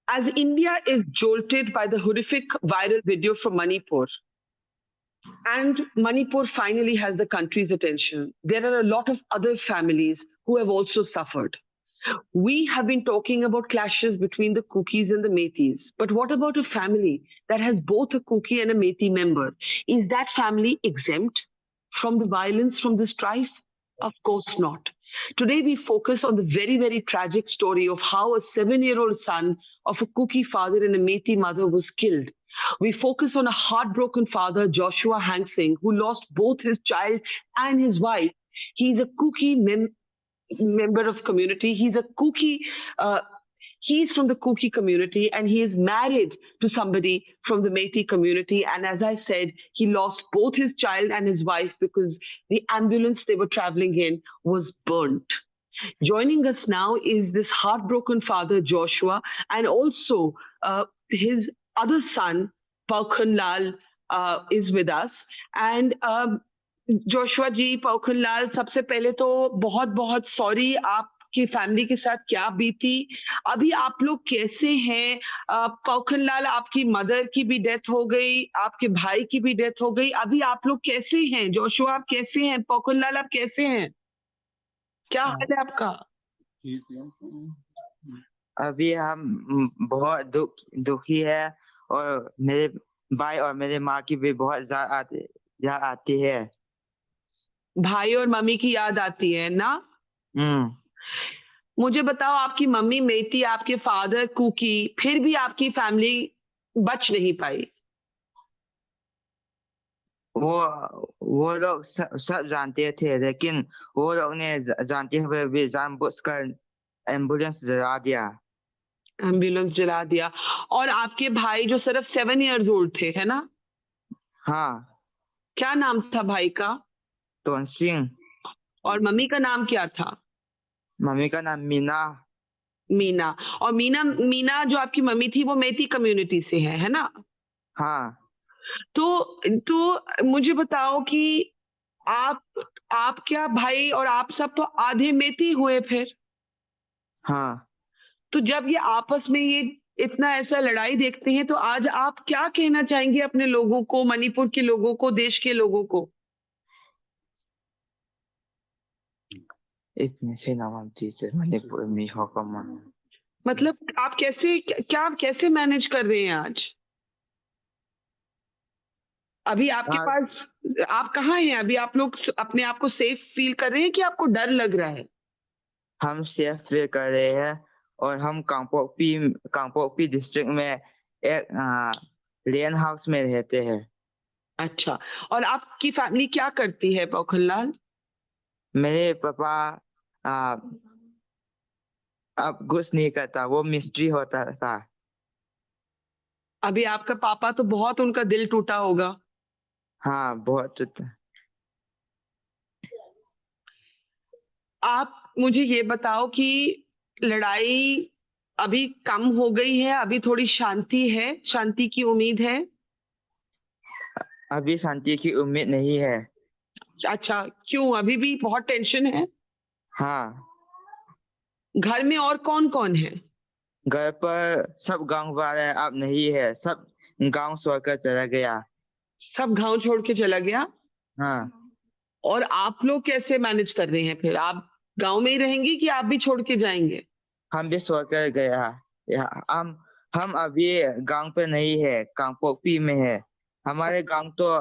As India is jolted by the horrific viral video from Manipur, and Manipur finally has the country's attention, there are a lot of other families who have also suffered. We have been talking about clashes between the Kukis and the Meiteis, but what about a family that has both a Kuki and a Meitei member? Is that family exempt from the violence, from the strife? Of course not. Today we focus on the very, very tragic story of how a 7-year-old son of a Kuki father and a Meitei mother was killed. We focus on a heartbroken father, Joshua Hangsing, who lost both his child and his wife. He's a Kuki member of community. He's from the Kuki community and he is married to somebody from the Meitei community. And as I said, he lost both his child and his wife because the ambulance they were traveling in was burnt. Joining us now is this heartbroken father, Joshua, and also his other son, Paukhan Lal, is with us. And Joshua ji, Paukhan Lal, सबसे पहले तो बहुत बहुत sorry आपकी family के साथ क्या बीती। अभी आप लोग कैसे हैं? पौखन लाल, आपकी मदर की भी डेथ हो गई, आपके भाई की भी डेथ हो गई, अभी आप लोग कैसे हैं? जोशुआ आप कैसे हैं? पौखन लाल आप कैसे हैं? क्या हाल है आपका? अभी हम बहुत दुखी है और मेरे भाई और मेरे माँ की भी बहुत याद आती है। भाई और मम्मी की याद आती है ना? मुझे बताओ, आपकी मम्मी मेती, आपके फादर कुकी, फिर भी आपकी फैमिली बच नहीं पाई। वो लोग सब जानते थे, लेकिन वो लोग ने जानते हुए भी जानबूझकर एम्बुलेंस जला दिया। एम्बुलेंस जला दिया। और आपके भाई जो सिर्फ 7 इयर्स ओल्ड थे, है ना? हाँ। क्या नाम था भाई का? टोन सिंह। और मम्मी का नाम क्या था? मम्मी का नाम मीना। मीना। और मीना जो आपकी मम्मी थी वो मेती कम्युनिटी से है ना? हाँ। तो मुझे बताओ कि आप क्या भाई और आप सब तो आधे मेती हुए फिर? हाँ। तो जब ये आपस में ये इतना ऐसा लड़ाई देखते हैं, तो आज आप क्या कहना चाहेंगे अपने लोगों को, मणिपुर के लोगों को, देश के लोगों को? मणिपुर में मतलब आप कैसे मैनेज कर रहे हैं आज? अभी आपके पास, आप कहाँ हैं अभी? आप लोग अपने आप को सेफ फील कर रहे हैं कि आपको डर लग रहा है? हम सेफ फील कर रहे हैं और हम कांगपोकपी डिस्ट्रिक्ट में एक लेन हाउस में रहते हैं। अच्छा, और आपकी फैमिली क्या करती है पौखन लाल? मेरे पापा अब कुछ नहीं करता, वो मिस्ट्री होता था। अभी आपका पापा तो बहुत, उनका दिल टूटा होगा। हाँ, बहुत टूटा। आप मुझे ये बताओ कि लड़ाई अभी कम हो गई है, अभी थोड़ी शांति है, शांति की उम्मीद है? अभी शांति की उम्मीद नहीं है। अच्छा, क्यों? अभी भी बहुत टेंशन है? हाँ। घर में और कौन कौन है? घर पर सब गांव वाले अब नहीं है, सब गांव छोड़कर चला गया। सब गांव छोड़ के चला गया? हाँ। और आप लोग कैसे मैनेज कर रहे हैं फिर? आप गांव में ही रहेंगे कि आप भी छोड़ के जाएंगे? हम भी छोड़कर गया। हम अभी गांव पे नहीं है, कांगपोकपी में है। हमारे गांव तो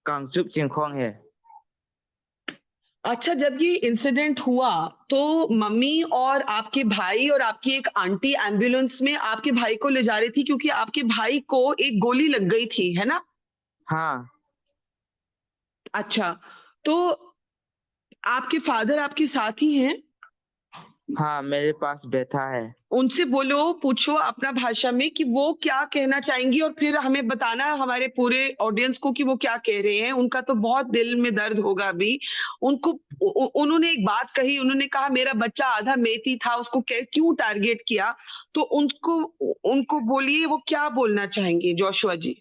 कांगचुप चिंखोंग है। अच्छा, जब ये इंसिडेंट हुआ तो मम्मी और आपके भाई और आपकी एक आंटी एम्बुलेंस में आपके भाई को ले जा रही थी, क्योंकि आपके भाई को एक गोली लग गई थी, है ना? हाँ। अच्छा, तो आपके फादर आपके साथ ही हैं? हाँ, मेरे पास बैठा है। उनसे बोलो, पूछो अपना भाषा में कि वो क्या कहना चाहेंगी, और फिर हमें बताना, हमारे पूरे ऑडियंस को, कि वो क्या कह रहे हैं। उनका तो बहुत दिल में दर्द होगा अभी। उन्होंने एक बात कही, उन्होंने कहा मेरा बच्चा आधा मेती था, उसको क्यों टारगेट किया? तो उनको बोलिए वो क्या बोलना चाहेंगे, जोशुआ जी।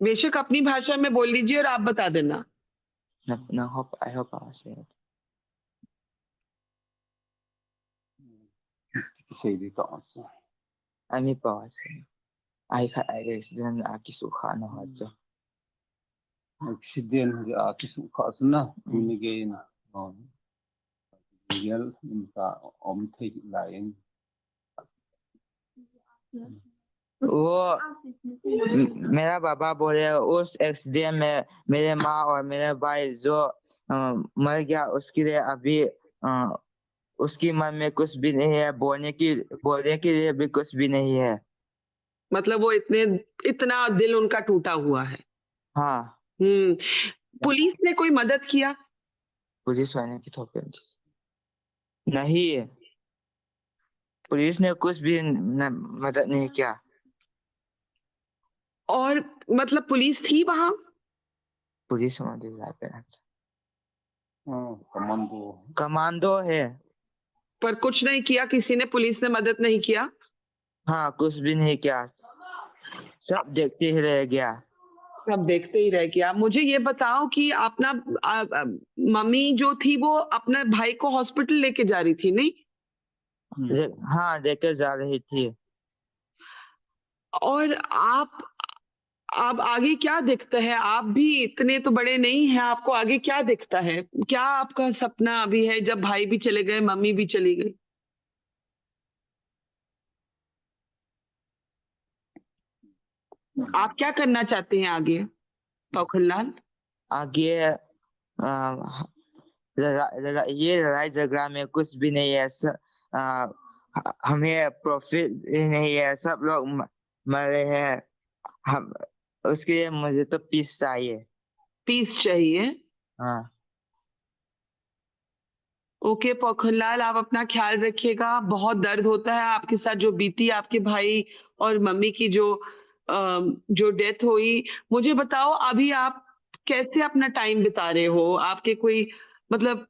बेशक अपनी भाषा में बोल लीजिए और आप बता देना। Accident kisukasna unigin real imka omthei lain. वो मेरा पापा बोले उस एक्सीडेंट में मेरे माँ और मेरे भाई जो मर गया, उसके लिए अभी उसकी मन में कुछ भी नहीं है, बोलने के लिए भी कुछ भी नहीं है। मतलब वो इतना दिल उनका टूटा हुआ है। हाँ। पुलिस ने कोई मदद किया? पुलिस वाले की नहीं। पुलिस ने कुछ भी मदद नहीं किया। और मतलब पुलिस थी वहां? पुलिस कमांडो है, पर कुछ नहीं किया, किसी ने, पुलिस ने मदद नहीं किया? हाँ, कुछ भी नहीं किया, सब देखते ही रह गया। सब देखते ही रह गया। मुझे ये बताओ कि अपना मम्मी जो थी वो अपने भाई को हॉस्पिटल लेके जा रही थी, नहीं? हाँ, लेकर जा रही थी। और आप आगे क्या दिखता है? आप भी इतने तो बड़े नहीं हैं, आपको आगे क्या दिखता है? क्या आपका सपना अभी है जब भाई भी चले गए, मम्मी भी चली गई? आप क्या करना चाहते हैं आगे पौखनलाल? आगे ये लड़ाई झगड़ा में कुछ भी नहीं है, हमें प्रॉफिट नहीं है, सब लोग मरे हैं। हम उसके लिए मुझे तो पीस चाहिए। पीस चाहिए? हाँ। ओके पौखनलाल, आप अपना ख्याल रखिएगा। बहुत दर्द होता है आपके साथ जो बीती, आपके भाई और मम्मी की जो डेथ हुई। मुझे बताओ अभी आप कैसे अपना टाइम बिता रहे हो? आपके कोई मतलब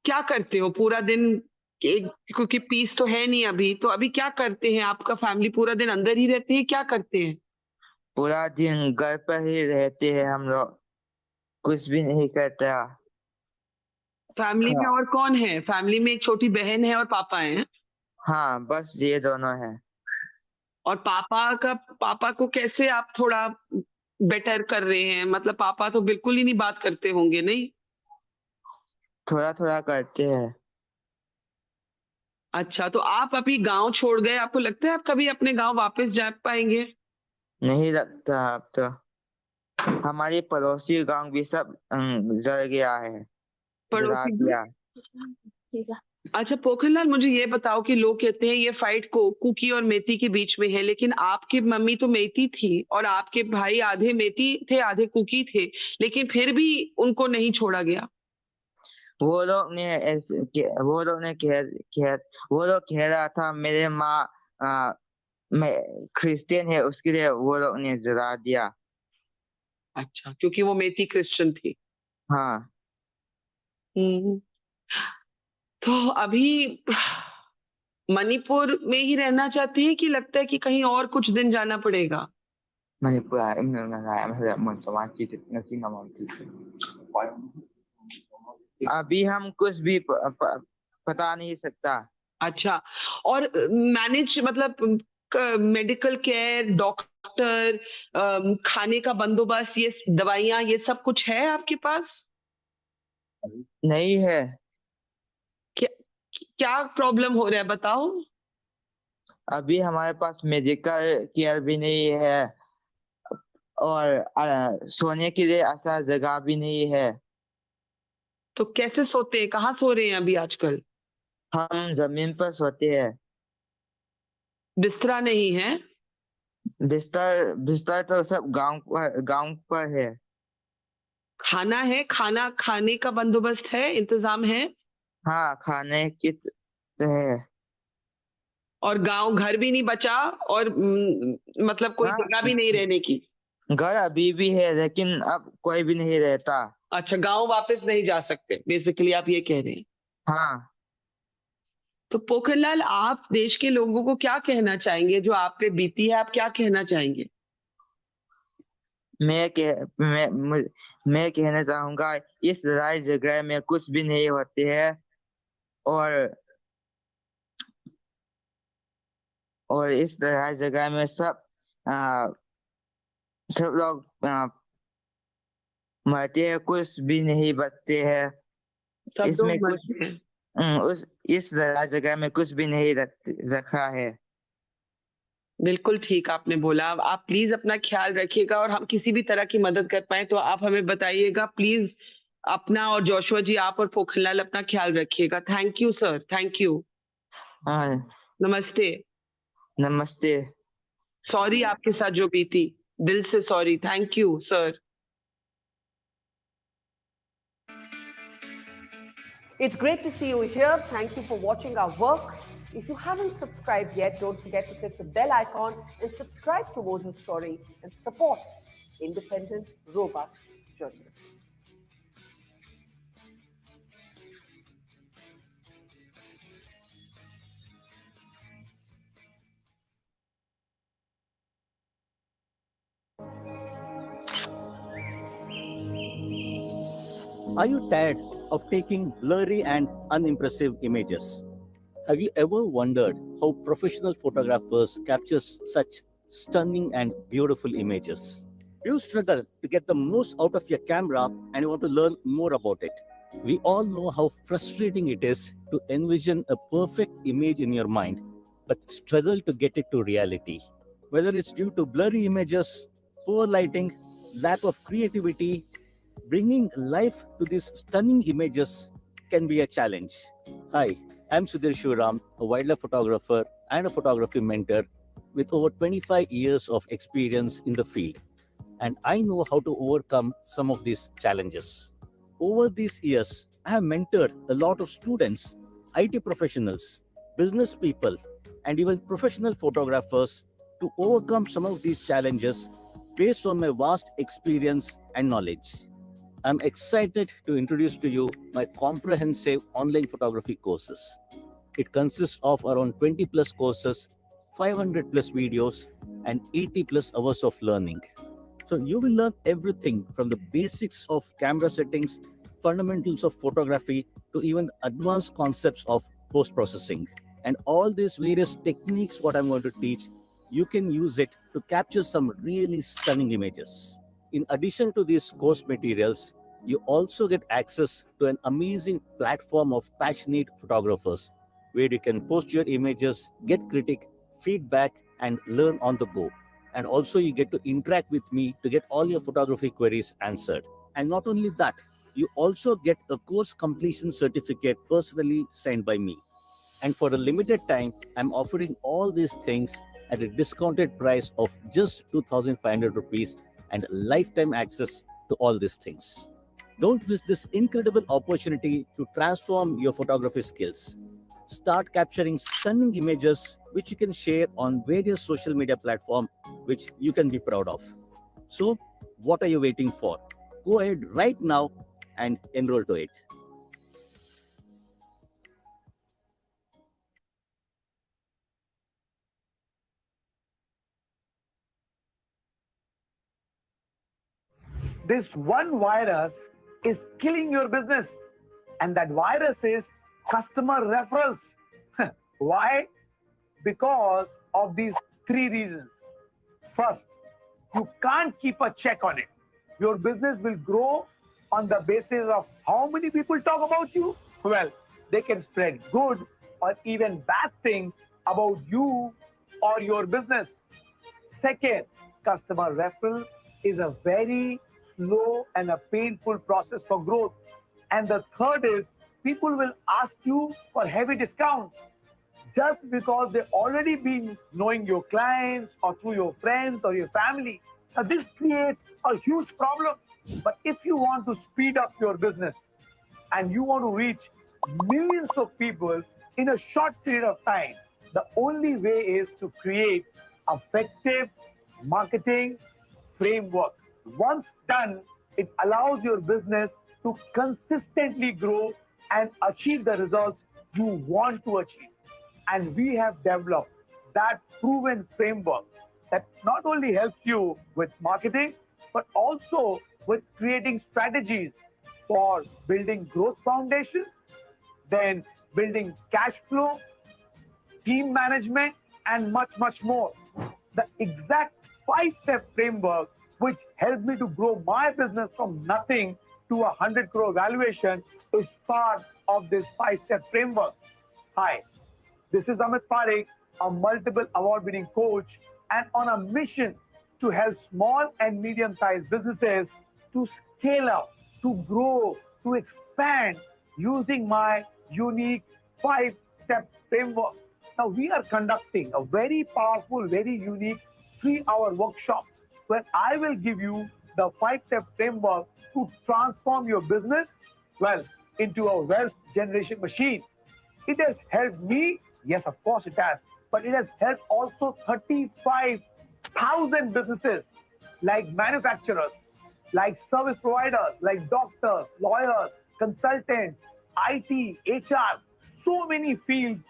क्या करते हो पूरा दिन? क्योंकि पीस तो है नहीं अभी, तो अभी क्या करते हैं? आपका फैमिली पूरा दिन अंदर ही रहते हैं, क्या करते हैं? पूरा दिन घर पर ही रहते हैं हम लोग, कुछ भी नहीं करता। फैमिली में और कौन है? फैमिली में एक छोटी बहन है और पापा हैं? हाँ, बस ये दोनों हैं। और पापा को कैसे आप थोड़ा बेटर कर रहे हैं? मतलब पापा तो बिल्कुल ही नहीं बात करते होंगे, नहीं? थोड़ा थोड़ा करते हैं। अच्छा, तो आप अभी गांव छोड़ गए, आपको लगता है आप कभी अपने गांव वापस जा पाएंगे? नहीं लगता। अब तो हमारे पड़ोसी गांव भी सब जल गया है, पड़ोसी गया। अच्छा पोखनलाल, मुझे ये बताओ कि लोग कहते हैं ये फाइट को कुकी और मेती के बीच में है, लेकिन आपकी मम्मी तो मेती थी और आपके भाई आधे मेती थे आधे कुकी थे, लेकिन फिर भी उनको नहीं छोड़ा गया। वो लोग कह रहा था मेरे माँ क्रिश्चियन है, उसके लिए वो लोग ने जला दिया। अच्छा, क्योंकि वो मेती क्रिश्चियन थी। हाँ। तो अभी मणिपुर में ही रहना चाहते हैं कि लगता है कि कहीं और कुछ दिन जाना पड़ेगा? मणिपुर अभी हम कुछ भी पता नहीं सकता। अच्छा, और मैनेज मतलब मेडिकल केयर, डॉक्टर, खाने का बंदोबस्त, ये दवाइयाँ, ये सब कुछ है आपके पास? नहीं है। क्या प्रॉब्लम हो रहा है बताओ? अभी हमारे पास मेडिकल केयर भी नहीं है और सोने के लिए ऐसा जगह भी नहीं है। तो कैसे सोते हैं? कहाँ सो रहे हैं अभी आजकल? हम जमीन पर सोते हैं। बिस्तरा नहीं है? बिस्तर तो सब गांव पर है। खाना है? खाने का बंदोबस्त है, इंतजाम है? हाँ, खाने की है। और गांव घर भी नहीं बचा और मतलब कोई जगह भी नहीं रहने की? घर अभी भी है लेकिन अब कोई भी नहीं रहता। अच्छा, गांव वापस नहीं जा सकते बेसिकली, आप ये कह रहे हैं? हाँ। तो पोखनलाल, आप देश के लोगों को क्या कहना चाहेंगे जो आप पे बीती है? आप क्या कहना चाहेंगे? मैं कहना चाहूंगा इस लड़ाई झगड़े में कुछ भी नहीं होते हैं और इस लड़ाई झगड़े में सब लोग मरते हैं, कुछ भी नहीं बचते हैं। इसमें कुछ इस लड़ाई झगड़े में कुछ भी नहीं रखा है। बिल्कुल ठीक आपने बोला। आप प्लीज अपना ख्याल रखिएगा और हम किसी भी तरह की मदद कर पाए तो आप हमें बताइएगा प्लीज। अपना और जोशुआ जी, आप और पोखनलाल अपना ख्याल रखिएगा। Thank you sir, thank you. नमस्ते। नमस्ते। सॉरी आपके साथ जो बीती, दिल से sorry. Thank you sir. It's great to see you here. Thank you for watching our work. If you haven't subscribed yet, don't forget to click the bell icon and subscribe to Mojo Story and support independent, robust journalism. Are you tired of taking blurry and unimpressive images? Have you ever wondered how professional photographers capture such stunning and beautiful images? You struggle to get the most out of your camera and you want to learn more about it. We all know how frustrating it is to envision a perfect image in your mind, but struggle to get it to reality. Whether it's due to blurry images, poor lighting, lack of creativity, bringing life to these stunning images can be a challenge. Hi, I'm Sudhir Shivaram, a wildlife photographer and a photography mentor with over 25 years of experience in the field. And I know how to overcome some of these challenges. Over these years, I have mentored a lot of students, IT professionals, business people, and even professional photographers to overcome some of these challenges based on my vast experience and knowledge. I'm excited to introduce to you my comprehensive online photography courses. It consists of around 20 plus courses, 500 plus videos, and 80 plus hours of learning. So you will learn everything from the basics of camera settings, fundamentals of photography, to even advanced concepts of post-processing. And all these various techniques, what I'm going to teach, you can use it to capture some really stunning images. In addition to these course materials, you also get access to an amazing platform of passionate photographers where you can post your images, get critic, feedback, and learn on the go. And also you get to interact with me to get all your photography queries answered. And not only that, you also get a course completion certificate personally signed by me. And for a limited time, I'm offering all these things at a discounted price of just 2,500 rupees and lifetime access to all these things. Don't miss this incredible opportunity to transform your photography skills. Start capturing stunning images which you can share on various social media platforms which you can be proud of. So, what are you waiting for? Go ahead right now and enroll to it. This one virus is killing your business, and that virus is customer referrals. Why? Because of these three reasons. First, you can't keep a check on it. Your business will grow on the basis of how many people talk about you. Well, they can spread good or even bad things about you or your business. Second, customer referral is a very slow and a painful process for growth. And the third is people will ask you for heavy discounts just because they've already been knowing your clients or through your friends or your family. Now, this creates a huge problem. But if you want to speed up your business and you want to reach millions of people in a short period of time, the only way is to create effective marketing framework. Once done, it allows your business to consistently grow and achieve the results you want to achieve. And we have developed that proven framework that not only helps you with marketing, but also with creating strategies for building growth foundations, then building cash flow, team management, and much, much more. The exact 5-step framework which helped me to grow my business from nothing to 100 crore valuation is part of this 5-step framework. Hi, this is Amit Parekh, a multiple award-winning coach and on a mission to help small and medium-sized businesses to scale up, to grow, to expand using my unique 5-step framework. Now, we are conducting a very powerful, very unique 3-hour workshop where I will give you the 5-step framework to transform your business, well, into a wealth generation machine. It has helped me Yes, of course it has. But it has helped also 35,000 businesses like manufacturers, like service providers, like doctors, lawyers, consultants, IT, HR, so many fields.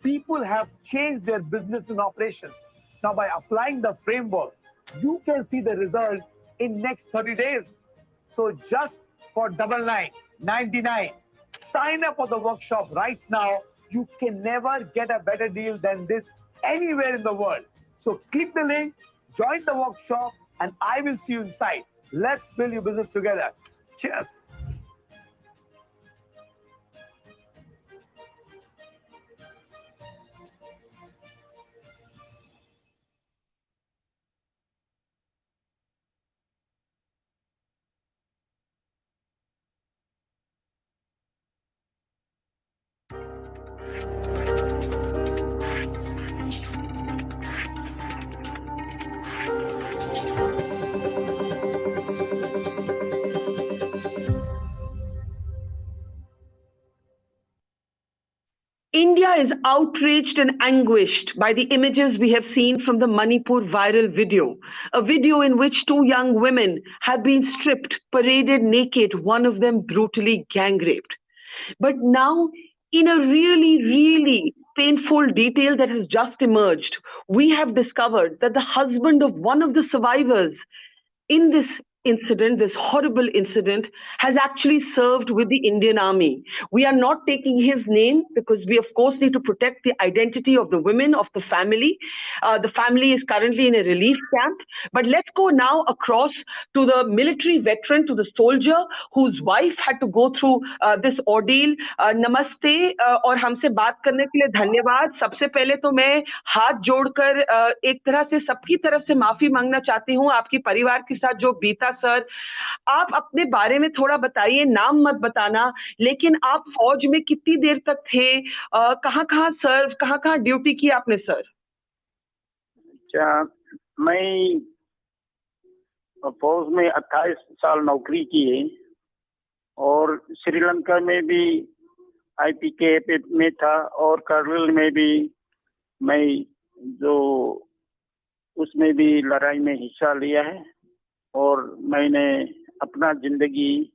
People have changed their business and operations. Now, by applying the framework, you can see the result in next 30 days. So just for $99.99, sign up for the workshop right now. You can never get a better deal than this anywhere in the world. So click the link, join the workshop, and I will see you inside. Let's build your business together. Cheers. India is outraged and anguished by the images we have seen from the Manipur viral video, a video in which two young women have been stripped, paraded naked, one of them brutally gang raped. But now, in a really, really painful detail that has just emerged, we have discovered that the husband of one of the survivors in this incident, this horrible incident, has actually served with the Indian Army. We are not taking his name because we, of course, need to protect the identity of the women, of the family. The family is currently in a relief camp. But let's go now across to the military veteran, to the soldier whose wife had to go through this ordeal. Namaste और हमसे बात करने के लिए धन्यवाद. सबसे पहले तो मैं हाथ जोड़कर एक तरह से सबकी तरफ से माफी मांगना चाहती हूँ आपके परिवार के साथ जो बीता. सर, आप अपने बारे में थोड़ा बताइए, नाम मत बताना, लेकिन आप फौज में कितनी देर तक थे, कहाँ-कहाँ सर्व, कहाँ-कहाँ ड्यूटी की आपने सर? अच्छा, मैं फौज में 28 साल नौकरी की है और श्रीलंका में भी IPK में था और करगिल में भी मैं जो उसमें भी लड़ाई में हिस्सा लिया है और मैंने अपना जिंदगी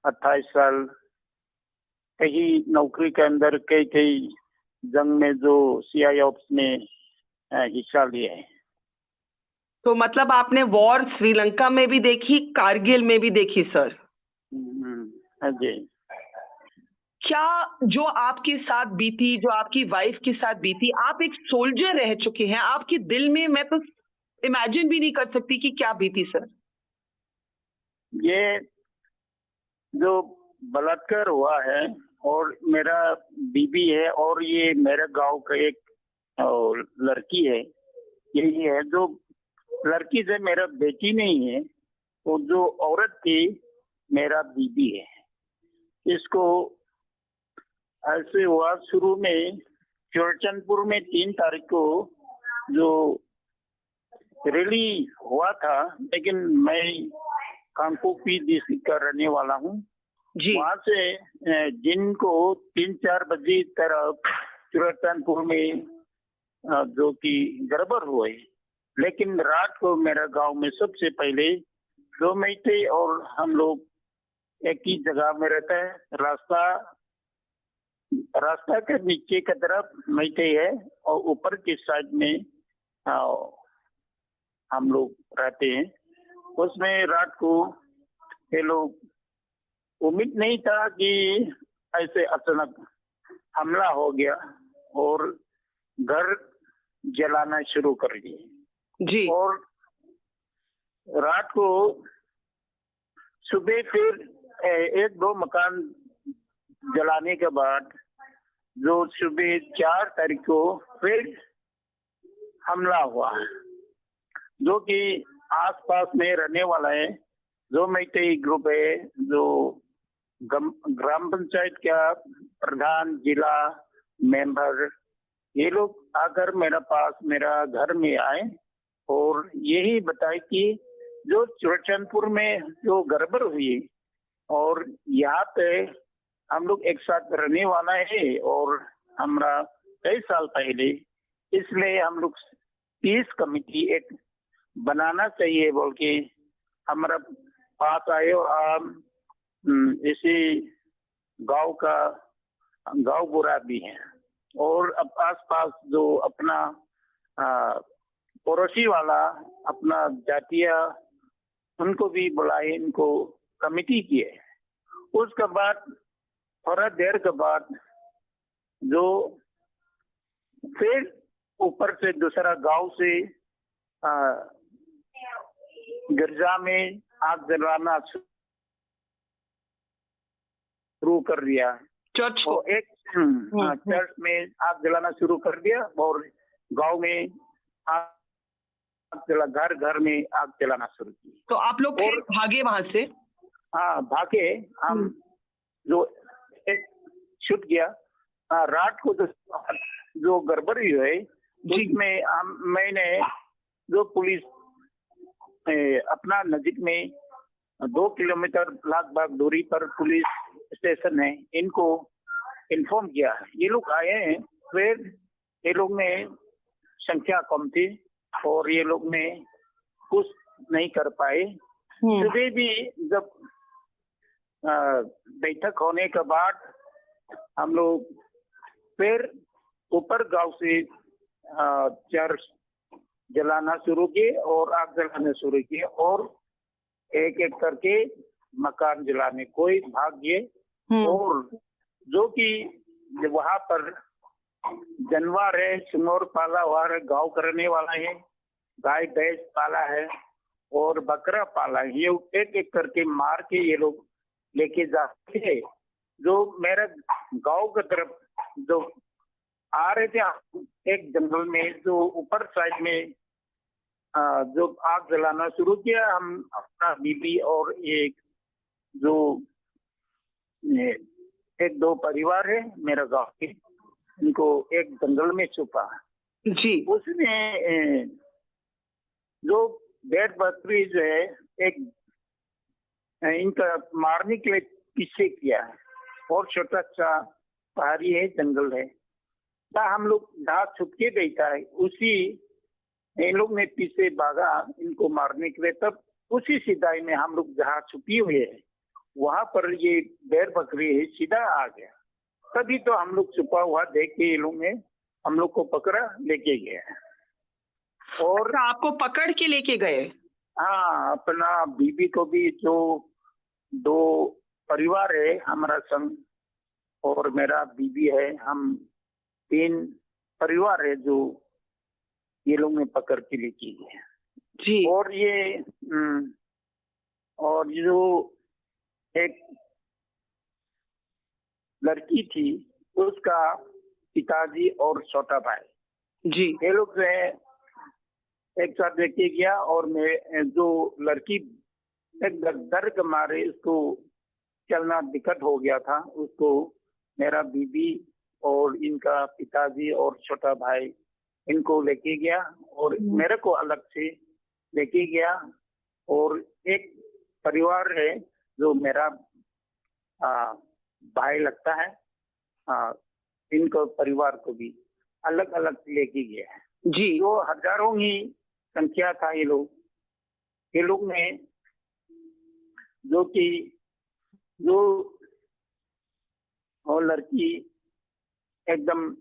28 साल कहीं नौकरी के अंदर कई जंग में जो CI ऑप्स में हिस्सा लिया है. तो मतलब आपने वॉर श्रीलंका में भी देखी, कारगिल में भी देखी सर? हाँ जी. क्या जो आपके साथ बीती, जो आपकी वाइफ के साथ बीती, आप एक सोल्जर रह चुके हैं, आपके दिल में मैं तो इमेजिन भी नहीं कर सकती कि क्या बीती सर. ये जो बलात्कार हुआ है और मेरा बीबी है और ये मेरे गांव का एक लड़की है, यही है जो लड़की से मेरा बेटी नहीं है, वो जो औरत थी मेरा बीबी है. इसको ऐसे हुआ शुरू में चुरचनपुर में 3 तारीख को जो रैली हुआ था, लेकिन मैं कांकोपी डिस्ट्रिक्ट का रहने वाला हूँ. वहाँ से दिन को 3-4 बजे तरफ चुरचनपुर में जो कि गड़बड़ हुए, लेकिन रात को मेरा गांव में सबसे पहले 2 मैते और हम लोग एक ही जगह में रहता है. रास्ता के नीचे की तरफ मैते है और ऊपर की साइड में हम लोग रहते हैं. उसमें रात को ये लोग उम्मीद नहीं था कि ऐसे अचानक हमला हो गया और घर जलाना शुरू कर दिए जी. और रात को सुबह फिर 1-2 मकान जलाने के बाद जो सुबह 4 तारीख को फिर हमला हुआ है, जो कि आसपास में रहने वाला है, जो मैतेई ग्रुप है, जो ग्राम पंचायत का प्रधान, जिला मेंबर, ये लोग आकर मेरे पास मेरा घर में आए और यही बताए कि जो चुरचनपुर में जो गड़बड़ हुई और यहाँ पे हम लोग एक साथ रहने वाला है और हमारा कई साल पहले, इसलिए हम लोग पीस कमिटी एक बनाना चाहिए बोल के हमारा पास आए। और इसी गांव बुरा भी है, और अब आसपास जो अपना पड़ोसी वाला अपना जातीय, उनको भी बुलाए, इनको कमिटी किए। उसके बाद थोड़ा देर के बाद जो फिर ऊपर से दूसरा गांव से गिरजा में आग जलाना शुरू कर दिया। चर्च को एक चर्च में आग जलाना शुरू कर दिया, और गांव में आग जला, घर घर में आग जलाना शुरू की। तो आप लोग फिर भागे वहां से? हाँ, भागे हम। जो एक छूट गया रात को, जो गड़बड़ी हुई उसमें मैंने जो पुलिस अपना नजीक में 2 किलोमीटर लगभग दूरी पर पुलिस स्टेशन है, इनको इन्फॉर्म किया। ये लोग आए हैं, फिर ये लोग में संख्या कम थी और ये लोग में कुछ नहीं कर पाए। सुबह भी जब बैठक होने के बाद हम लोग फिर ऊपर गांव से चर्च जलाना शुरू किए और आग जलाने शुरू किए, और एक एक करके मकान जलाने, कोई भाग गए। और जो कि वहां पर जानवर है, सुनोर पाला हुआ है, गाँव करने वाला है, गाय भैंस पाला है और बकरा पाला है, ये एक एक करके मार के ये लोग लेके जाते हैं। जो मेरा गांव की तरफ जो आ रहे थे, एक जंगल में जो ऊपर साइड में जो आग जलाना शुरू किया, हम अपना बीबी और एक जो 1-2 परिवार है मेरा गांव के, इनको एक जंगल में छुपा जी। उसने जो डेड बकरी जो है एक इनका मारने के लिए पीछे किया है, और छोटा सा पहाड़ी है, जंगल है, जहाँ हम लोग जहाँ छुप के बैठा है, उसी इन लोग ने पीछे भागा इनको मारने के लिए। तब उसी सीधाई में हम लोग जहाँ छुपी हुए है, वहां पर ये बैर बकरी है, सीधा आ गया। तभी तो हम लोग छुपा हुआ देख के ये लोग ने हम लोग को पकड़ा, लेके गए। और आपको पकड़ के लेके गए? हाँ, अपना बीबी को भी, जो 2 परिवार है हमारा संग, और मेरा बीबी है, हम 3 परिवार है जो ये लोग ने पकड़ के लेके गए जी। और जो एक लड़की थी, उसका पिताजी और छोटा भाई जी, ये लोग जो है एक साथ लेके गया। और मैं जो लड़की एक डर के मारे उसको चलना दिक्कत हो गया था, उसको मेरा बीबी और इनका पिताजी और छोटा भाई इनको लेके गया, और मेरे को अलग से लेके गया। और एक परिवार है जो मेरा भाई लगता है, इनको परिवार को भी अलग अलग लेके गया जी। तो हजारों ही संख्या था ये लोग ने, जो कि वो लड़की एकदम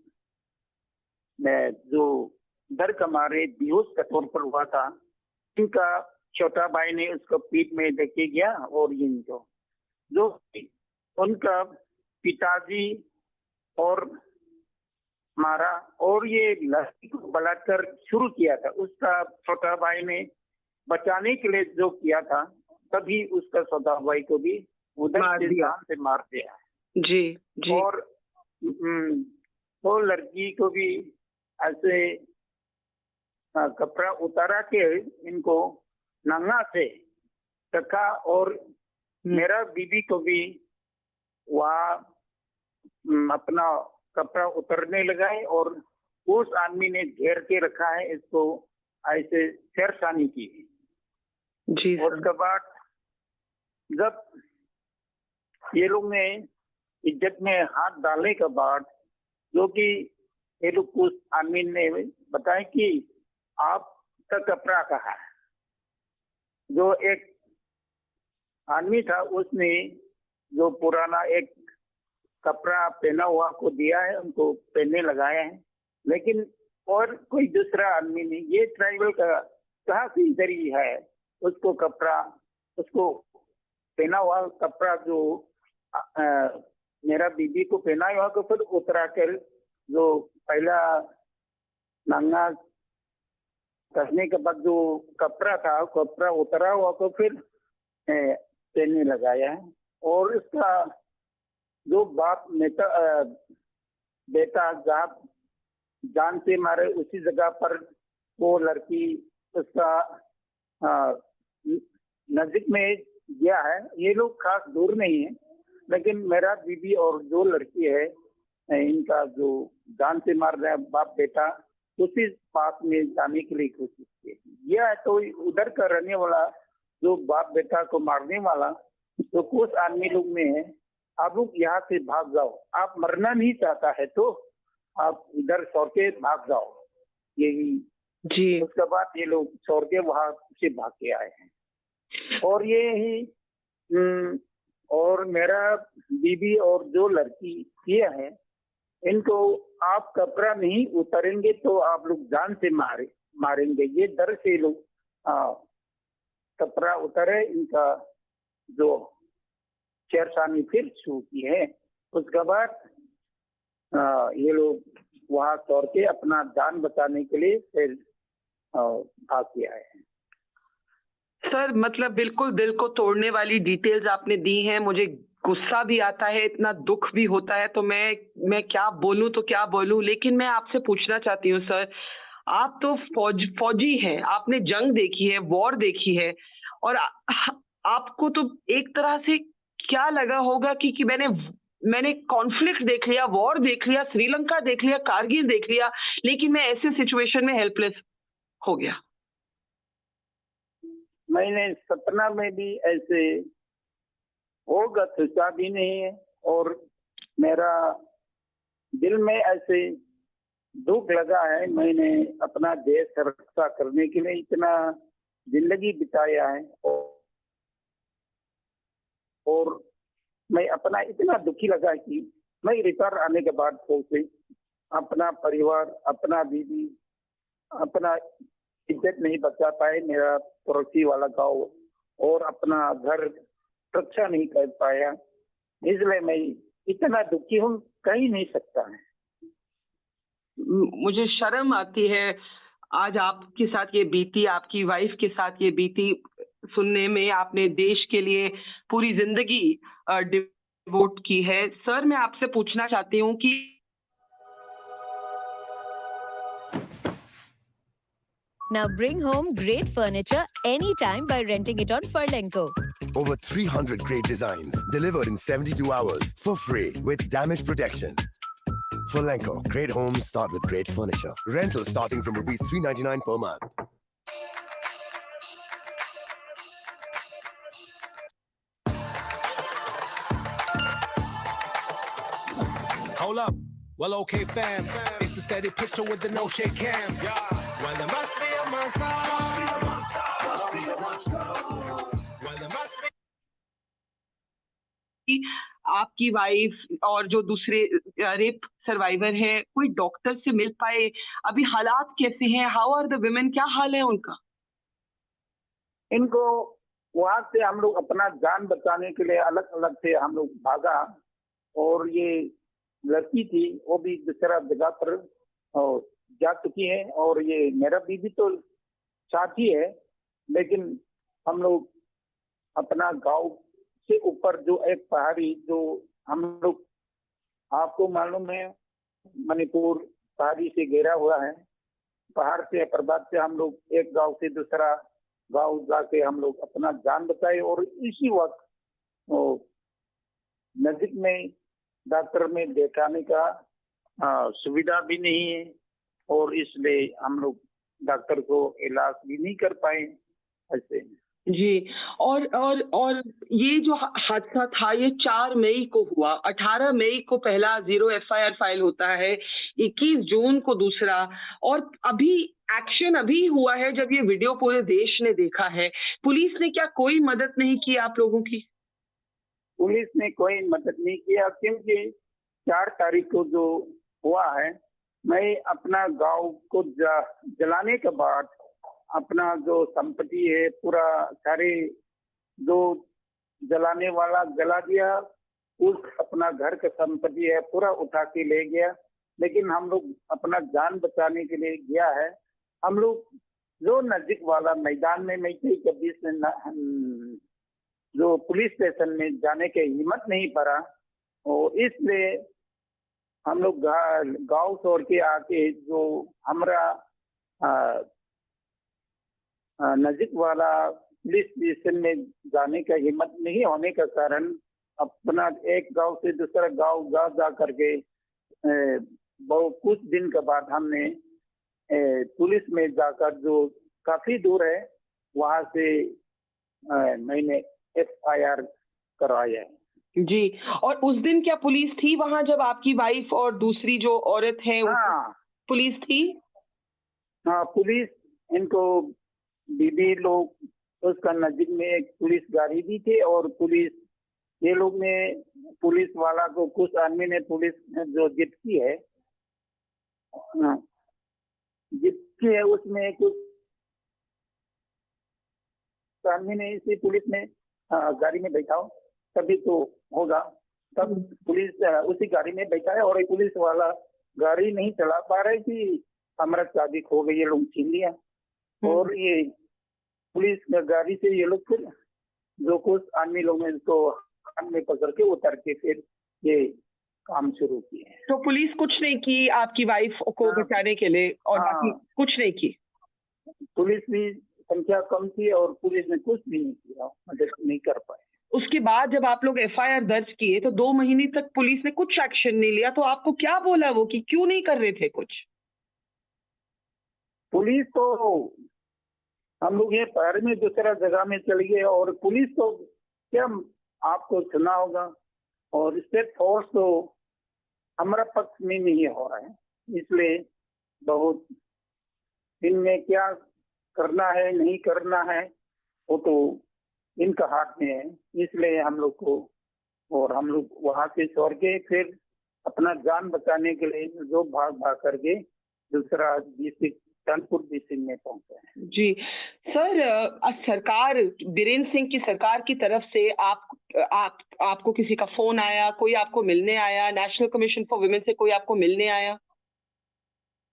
जो डर के मारे बेहोश के तौर पर हुआ था, इनका छोटा भाई ने उसको पीठ में लेके गया, और इनको जो उनका पिताजी और मारा, और ये लड़की को बलात्कार शुरू किया था। उसका छोटा भाई ने बचाने के लिए जो किया था, तभी उसका छोटा भाई को भी उधर से मार दिया जी जी। और वो लड़की को भी ऐसे कपड़ा उतारा के इनको नंगा से रखा, और मेरा बीबी को भी वहाँ अपना कपड़ा उतरने लगाए, और उस आदमी ने घेर के रखा है इसको, ऐसे छेड़खानी की जी। उसके बाद जब ये लोग ने इज्जत में हाथ डालने के बाद, जो कि ये लोग कुछ आदमी ने बताया कि आपका कपड़ा कहाँ है। जो एक आदमी था उसने जो पुराना एक कपड़ा पहना हुआ को दिया है, उनको पहनने लगाया है, लेकिन और कोई दूसरा आदमी नहीं, ये ट्राइबल का कहाँ से इधर ही है, उसको कपड़ा, उसको पहना हुआ कपड़ा जो मेरा बीबी को पहना हुआ को फिर उतरा कर जो पहला नंगा करने के बाद जो कपड़ा था, कपड़ा उतरा हुआ को फिर पहनने लगाया है। और इसका जो बाप नेता बेटा जहाँ जान से मारे उसी जगह पर वो लड़की उसका नजदीक में गया है। ये लोग खास दूर नहीं है, लेकिन मेरा बीबी और जो लड़की है इनका जो जान से मार रहा है बाप बेटा, उसी पास में जाने के लिए कोशिश की। यह है तो उधर का रहने वाला जो बाप बेटा को मारने वाला तो कुछ आदमी लोग में है, आप लोग यहाँ से भाग जाओ, आप मरना नहीं चाहता है तो आप इधर छोड़ के भाग जाओ। यही जी। उसके बाद ये लोग छोड़ के वहां से भाग के आए हैं। और ये ही और मेरा बीबी और जो लड़की ये है, इनको आप कपड़ा नहीं उतारेंगे तो आप लोग जान से मारेंगे। ये डर से लोग कपड़ा उतारे, इनका जो छेड़छाड़ी फिर शुरू की है। उसके बाद ये लोग वहां छोड़ के अपना जान बचाने के लिए फिर भाग के आए हैं। सर मतलब बिल्कुल दिल को तोड़ने वाली डिटेल्स आपने दी हैं। मुझे गुस्सा भी आता है, इतना दुख भी होता है, तो मैं क्या बोलूं तो क्या बोलूं। लेकिन मैं आपसे पूछना चाहती हूँ सर, आप तो फौजी हैं, आपने जंग देखी है, वॉर देखी है, और आपको तो एक तरह से क्या लगा होगा कि मैंने कॉन्फ्लिक्ट देख लिया, वॉर देख लिया, श्रीलंका देख लिया, कारगिल देख लिया, लेकिन मैं ऐसे सिचुएशन में हेल्पलेस हो गया। मैंने सपना में भी ऐसे होगा सोचा भी नहीं है, और मेरा दिल में ऐसे दुख लगा है। मैंने अपना देश रक्षा करने के लिए इतना जिंदगी बिताया है, और मैं अपना इतना दुखी लगा कि मैं रिटायर आने के बाद सोचे अपना परिवार, अपना बीवी, अपना इज्जत नहीं बचा पाए, मेरा पड़ोसी वाला गाँव और अपना घर रक्षा नहीं कर पाया, इसलिए मैं इतना दुखी हूँ, कह ही नहीं सकता है। मुझे शर्म आती है आज आपके साथ ये बीती, आपकी वाइफ के साथ ये बीती सुनने में। आपने देश के लिए पूरी जिंदगी डिवोट की है। सर मैं आपसे पूछना चाहती हूँ कि Now bring home great furniture anytime by renting it on Furlenco. Over 300 great designs delivered in 72 hours for free with damage protection. Furlenco, great homes start with great furniture. Rental starting from rupees 399 per month. Hold up. Well, okay, fam. It's the steady picture with the no shake cam. Well, there must be a monster. Must be a monster. Well, there must be. आपकी wife और जो दूसरे rape survivor है, कोई doctor से मिल पाए? अभी हालात कैसे हैं? How are the women? क्या हाल है उनका? इनको वहां से हम लोग अपना जान बचाने के लिए अलग अलग से हम लोग भागा, और ये लड़की थी वो भी दूसरा जगह पर जा चुकी है, और ये मेरा बीबी तो साथी है, लेकिन हम लोग अपना गांव से ऊपर जो एक पहाड़ी, जो हम लोग आपको मालूम है मणिपुर पहाड़ी से घेरा हुआ है, पहाड़ से पर्वत से हम लोग एक गांव से दूसरा गांव जाके हम लोग अपना जान बचाए। और इसी वक्त नजदीक में डॉक्टर में दिखाने का सुविधा भी नहीं है, और इसलिए हम लोग डॉक्टर को इलाज भी नहीं कर पाए ऐसे। जी, और ये जो हादसा था ये 4 मई को हुआ। 18 मई को पहला 0 FIR फाइल होता है, 21 जून को दूसरा, और अभी एक्शन अभी हुआ है जब ये वीडियो पूरे देश ने देखा है। पुलिस ने क्या कोई मदद नहीं की आप लोगों की? पुलिस ने कोई मदद नहीं किया, क्योंकि 4 तारीख को जो हुआ है, मैं अपना गांव को जलाने के बाद अपना जो संपत्ति है पूरा सारे जो जलाने वाला जला दिया, उस अपना घर का संपत्ति है पूरा उठा के ले गया। लेकिन हम लोग अपना जान बचाने के लिए गया है, हम लोग जो नजदीक वाला मैदान में मैत्री के बीच में जो पुलिस स्टेशन में जाने के हिम्मत नहीं पड़ा, और इसलिए हम लोग गांव छोड़ के आके जो हमारा नजदीक वाला पुलिस स्टेशन में जाने का हिम्मत नहीं होने के कारण अपना एक गांव से दूसरा गांव जा करके बहुत कुछ दिन के बाद हमने पुलिस में जाकर, जो काफी दूर है, वहां से मैंने FIR करवाया है। जी, और उस दिन क्या पुलिस थी वहां जब आपकी वाइफ और दूसरी जो औरत है? हाँ, पुलिस थी। हाँ, पुलिस, इनको बीबी लोग, उसका नजदीक में एक पुलिस गाड़ी भी थी, और पुलिस ये लोग ने पुलिस वाला को, कुछ आदमी ने पुलिस जो जिप्सी है, जिप्सी है, उसमें कुछ आदमी ने इसी पुलिस में गाड़ी में बैठाओ तभी तो होगा, तब पुलिस उसी गाड़ी में बैठा है, और पुलिस वाला गाड़ी नहीं चला पा रही थी, हमारा चाबी खो गई, ये लोग छीन लिया, और ये पुलिस गाड़ी से ये लोग फिर जो कुछ आदमी लोग ने इसको हाथ में पकड़ के उतर के फिर ये काम शुरू किए। तो पुलिस कुछ नहीं की आपकी वाइफ को बचाने के लिए, और बाकी कुछ नहीं की? पुलिस भी संख्या कम थी और पुलिस ने कुछ भी नहीं किया, मदद नहीं कर पाए। उसके बाद जब आप लोग FIR दर्ज किए तो 2 महीने तक पुलिस ने कुछ एक्शन नहीं लिया, तो आपको क्या बोला वो कि क्यों नहीं कर रहे थे कुछ? पुलिस तो, हम लोग ये पैर में दूसरा जगह में चले गए, और पुलिस तो क्या आपको सुना होगा, और स्टेट फोर्स तो हमारा पक्ष में नहीं हो रहा है, इसलिए बहुत इनमें क्या करना है नहीं करना है वो तो इनका हाथ में है, इसलिए हम लोग को, और हम लोग वहां से छोड़ के फिर अपना जान बचाने के लिए जो भाग करके दूसरा डिस्ट्रिक्ट कानपुर डिस्ट्रिक्ट में पहुंचे हैं। जी सर, सरकार, बीरेन्द्र सिंह की सरकार की तरफ से आपको किसी का फोन आया, कोई आपको मिलने आया, नेशनल कमीशन फॉर वुमेन से कोई आपको मिलने आया?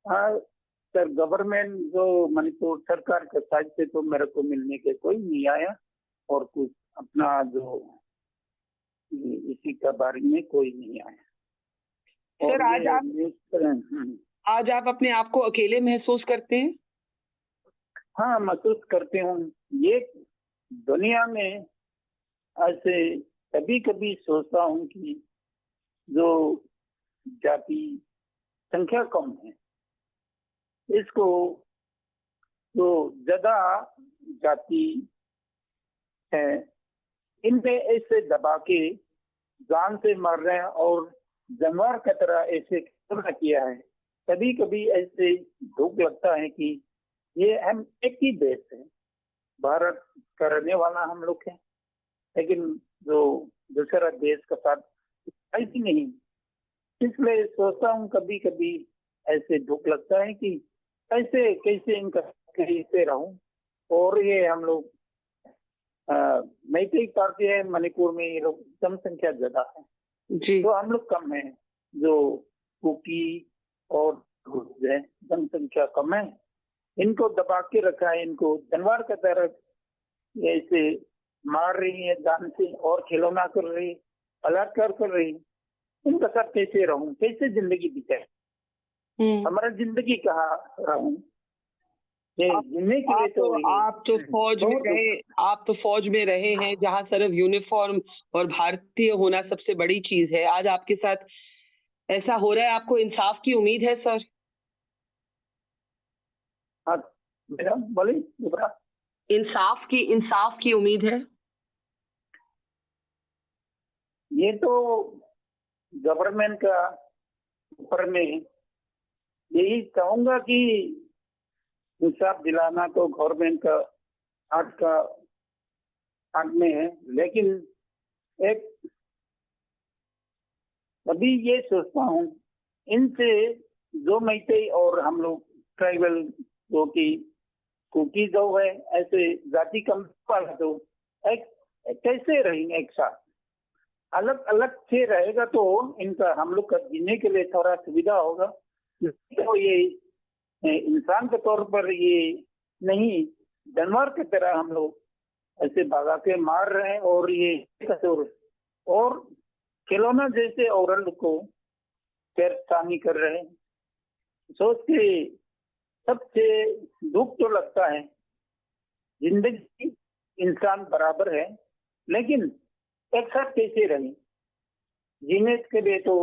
हाँ सर, गवर्नमेंट जो मणिपुर सरकार के साइड से तो मेरे को मिलने के कोई नहीं आया, और कुछ अपना जो इसी के बारे में कोई नहीं आया। सर आज आप अपने आप को अकेले महसूस करते हैं? हाँ, महसूस करते हूँ। ये दुनिया में ऐसे कभी कभी सोचता हूँ कि जो जाति संख्या कम है, इसको जो ज्यादा जाति है इनपे ऐसे दबा के जान से मार रहे हैं, और जानवर की तरह ऐसे किया है। कभी कभी ऐसे दुख लगता है कि ये हम एक ही देश है, भारत का रहने वाला हम लोग हैं, लेकिन जो दूसरा देश के साथ ऐसी नहीं। इसलिए सोचता हूँ कभी कभी ऐसे दुख लगता है कि ऐसे कैसे इनका कैसे रहूं। और ये हम लोग मैत्री पार्टी है मणिपुर में, ये लोग जनसंख्या ज्यादा है जी, तो हम लोग कम है, जो कुकी और जनसंख्या कम है, इनको दबा के रखा है, इनको जानवर की तरह ऐसे मार रही है जान से, और खिलौना कर रही, बलात्कार कर रही। इनका साथ कैसे रहूं, कैसे जिंदगी बिताए, हमारा जिंदगी कहाँ रहूं? आप तो फौज में रहे, आप तो फौज में रहे हैं जहाँ सिर्फ यूनिफॉर्म और भारतीय होना सबसे बड़ी चीज है। आज आपके साथ ऐसा हो रहा है, आपको इंसाफ की उम्मीद है सर? हाँ मैडम बोली, इंसाफ की उम्मीद है? ये तो गवर्नमेंट का ऊपर में यही कहूंगा कि इंसाफ दिलाना तो गवर्नमेंट का हाथ में है, लेकिन एक अभी ये सोचता हूँ इनसे जो मैते और हम लोग ट्राइबल जो की कुकी जो है ऐसे जाति कम वाला तो एक कैसे रहेंगे एक साथ, अलग अलग से रहेगा तो इनका हम लोग का जीने के लिए थोड़ा सुविधा होगा। तो ये इंसान के तौर पर ये नहीं, जानवर की तरह हम लोग ऐसे भगा के मार रहे हैं और ये कसूर और खिलौना जैसे औरत को छेड़खानी कर रहे हैं। सोच के सबसे दुख तो लगता है, जिंदगी इंसान बराबर है लेकिन एक साथ कैसे रहे, जीने के लिए तो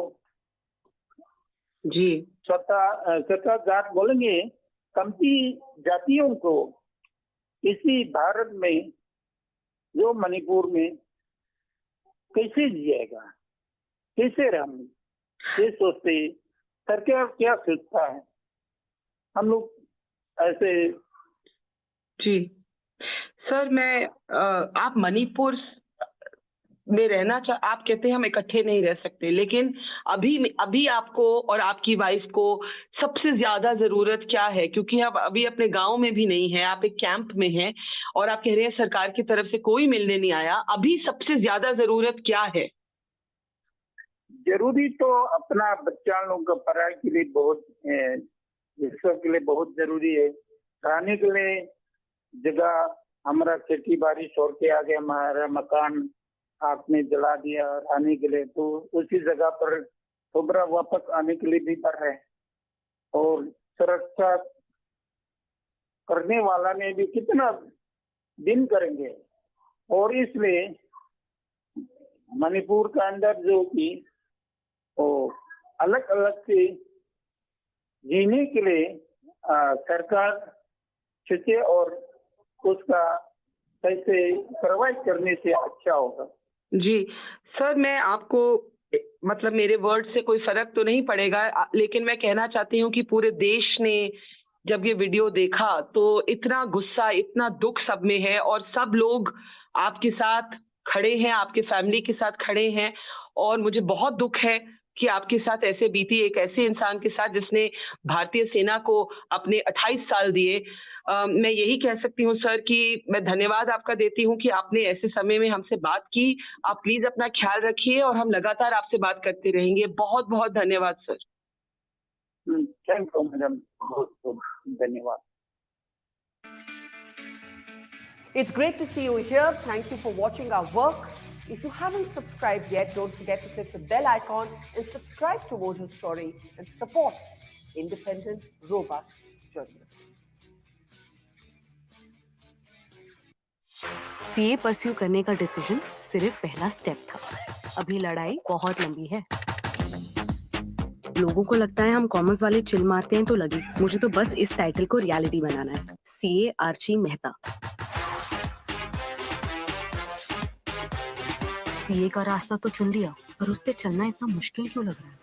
जी स्वतः जात बोलेंगे कमती जातियों को इसी भारत में जो मणिपुर में कैसे जिएगा, कैसे रहेंगे, ये सोचते सरकार क्या सोचता है, हम लोग ऐसे। जी सर, मैं आप मणिपुर में रहना आप कहते हैं हम इकट्ठे नहीं रह सकते, लेकिन अभी आपको और आपकी वाइफ को सबसे ज्यादा जरूरत क्या है? क्योंकि आप अभी अपने गांव में भी नहीं है, आप एक कैंप में हैं और आप कह रहे हैं सरकार की तरफ से कोई मिलने नहीं आया। अभी सबसे ज्यादा जरूरत क्या है? जरूरी तो अपना बच्चा लोगों का पढ़ाई के लिए बहुत के लिए बहुत जरूरी है, रहने के लिए जगह, हमारा खेती बाड़ी छोड़ के आगे हमारा मकान आपने जला दिया रहने के लिए, तो उसी जगह पर दोबारा वापस आने के लिए भी डर है और सुरक्षा करने वाला ने भी कितना दिन करेंगे। और इसलिए मणिपुर के अंदर जो कि अलग अलग से जीने के लिए सरकार सोचे और उसका कैसे प्रोवाइड करने से अच्छा होगा। जी सर, मैं आपको मतलब मेरे वर्ड से कोई फर्क तो नहीं पड़ेगा, लेकिन मैं कहना चाहती हूँ कि पूरे देश ने जब ये वीडियो देखा तो इतना गुस्सा, इतना दुख सब में है और सब लोग आपके साथ खड़े हैं, आपके फैमिली के साथ खड़े हैं। और मुझे बहुत दुख है कि आपके साथ ऐसे बीती, एक ऐसे इंसान के साथ जिसने भारतीय सेना को अपने 28 साल दिए। मैं यही कह सकती हूँ सर कि मैं धन्यवाद आपका देती हूँ कि आपने ऐसे समय में हमसे बात की। आप प्लीज अपना ख्याल रखिए और हम लगातार आपसे बात करते रहेंगे। बहुत बहुत धन्यवाद सर। थैंक यू मैडम, बहुत बहुत धन्यवाद। It's great to see you here. Thank you for watching our work. If you haven't subscribed yet, don't forget to click the bell icon and subscribe to Mojo Story and support independent, robust journalism. CA pursue करने का decision सिर्फ पहला step था। अभी लड़ाई बहुत लंबी है। लोगों को लगता है हम कॉमर्स वाले चिल मारते हैं तो लगी, मुझे तो बस इस टाइटल को रियलिटी बनाना है। CA Archie Mehta. सीए का रास्ता तो चुन लिया, पर उस पे चलना इतना मुश्किल क्यों लग रहा है?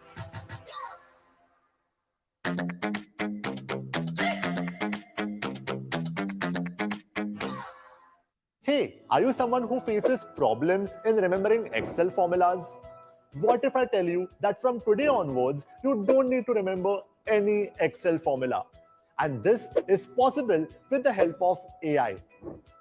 Hey, are you someone who faces problems in remembering Excel formulas? What if I tell you that from today onwards, you don't need to remember any Excel formula? And this is possible with the help of AI.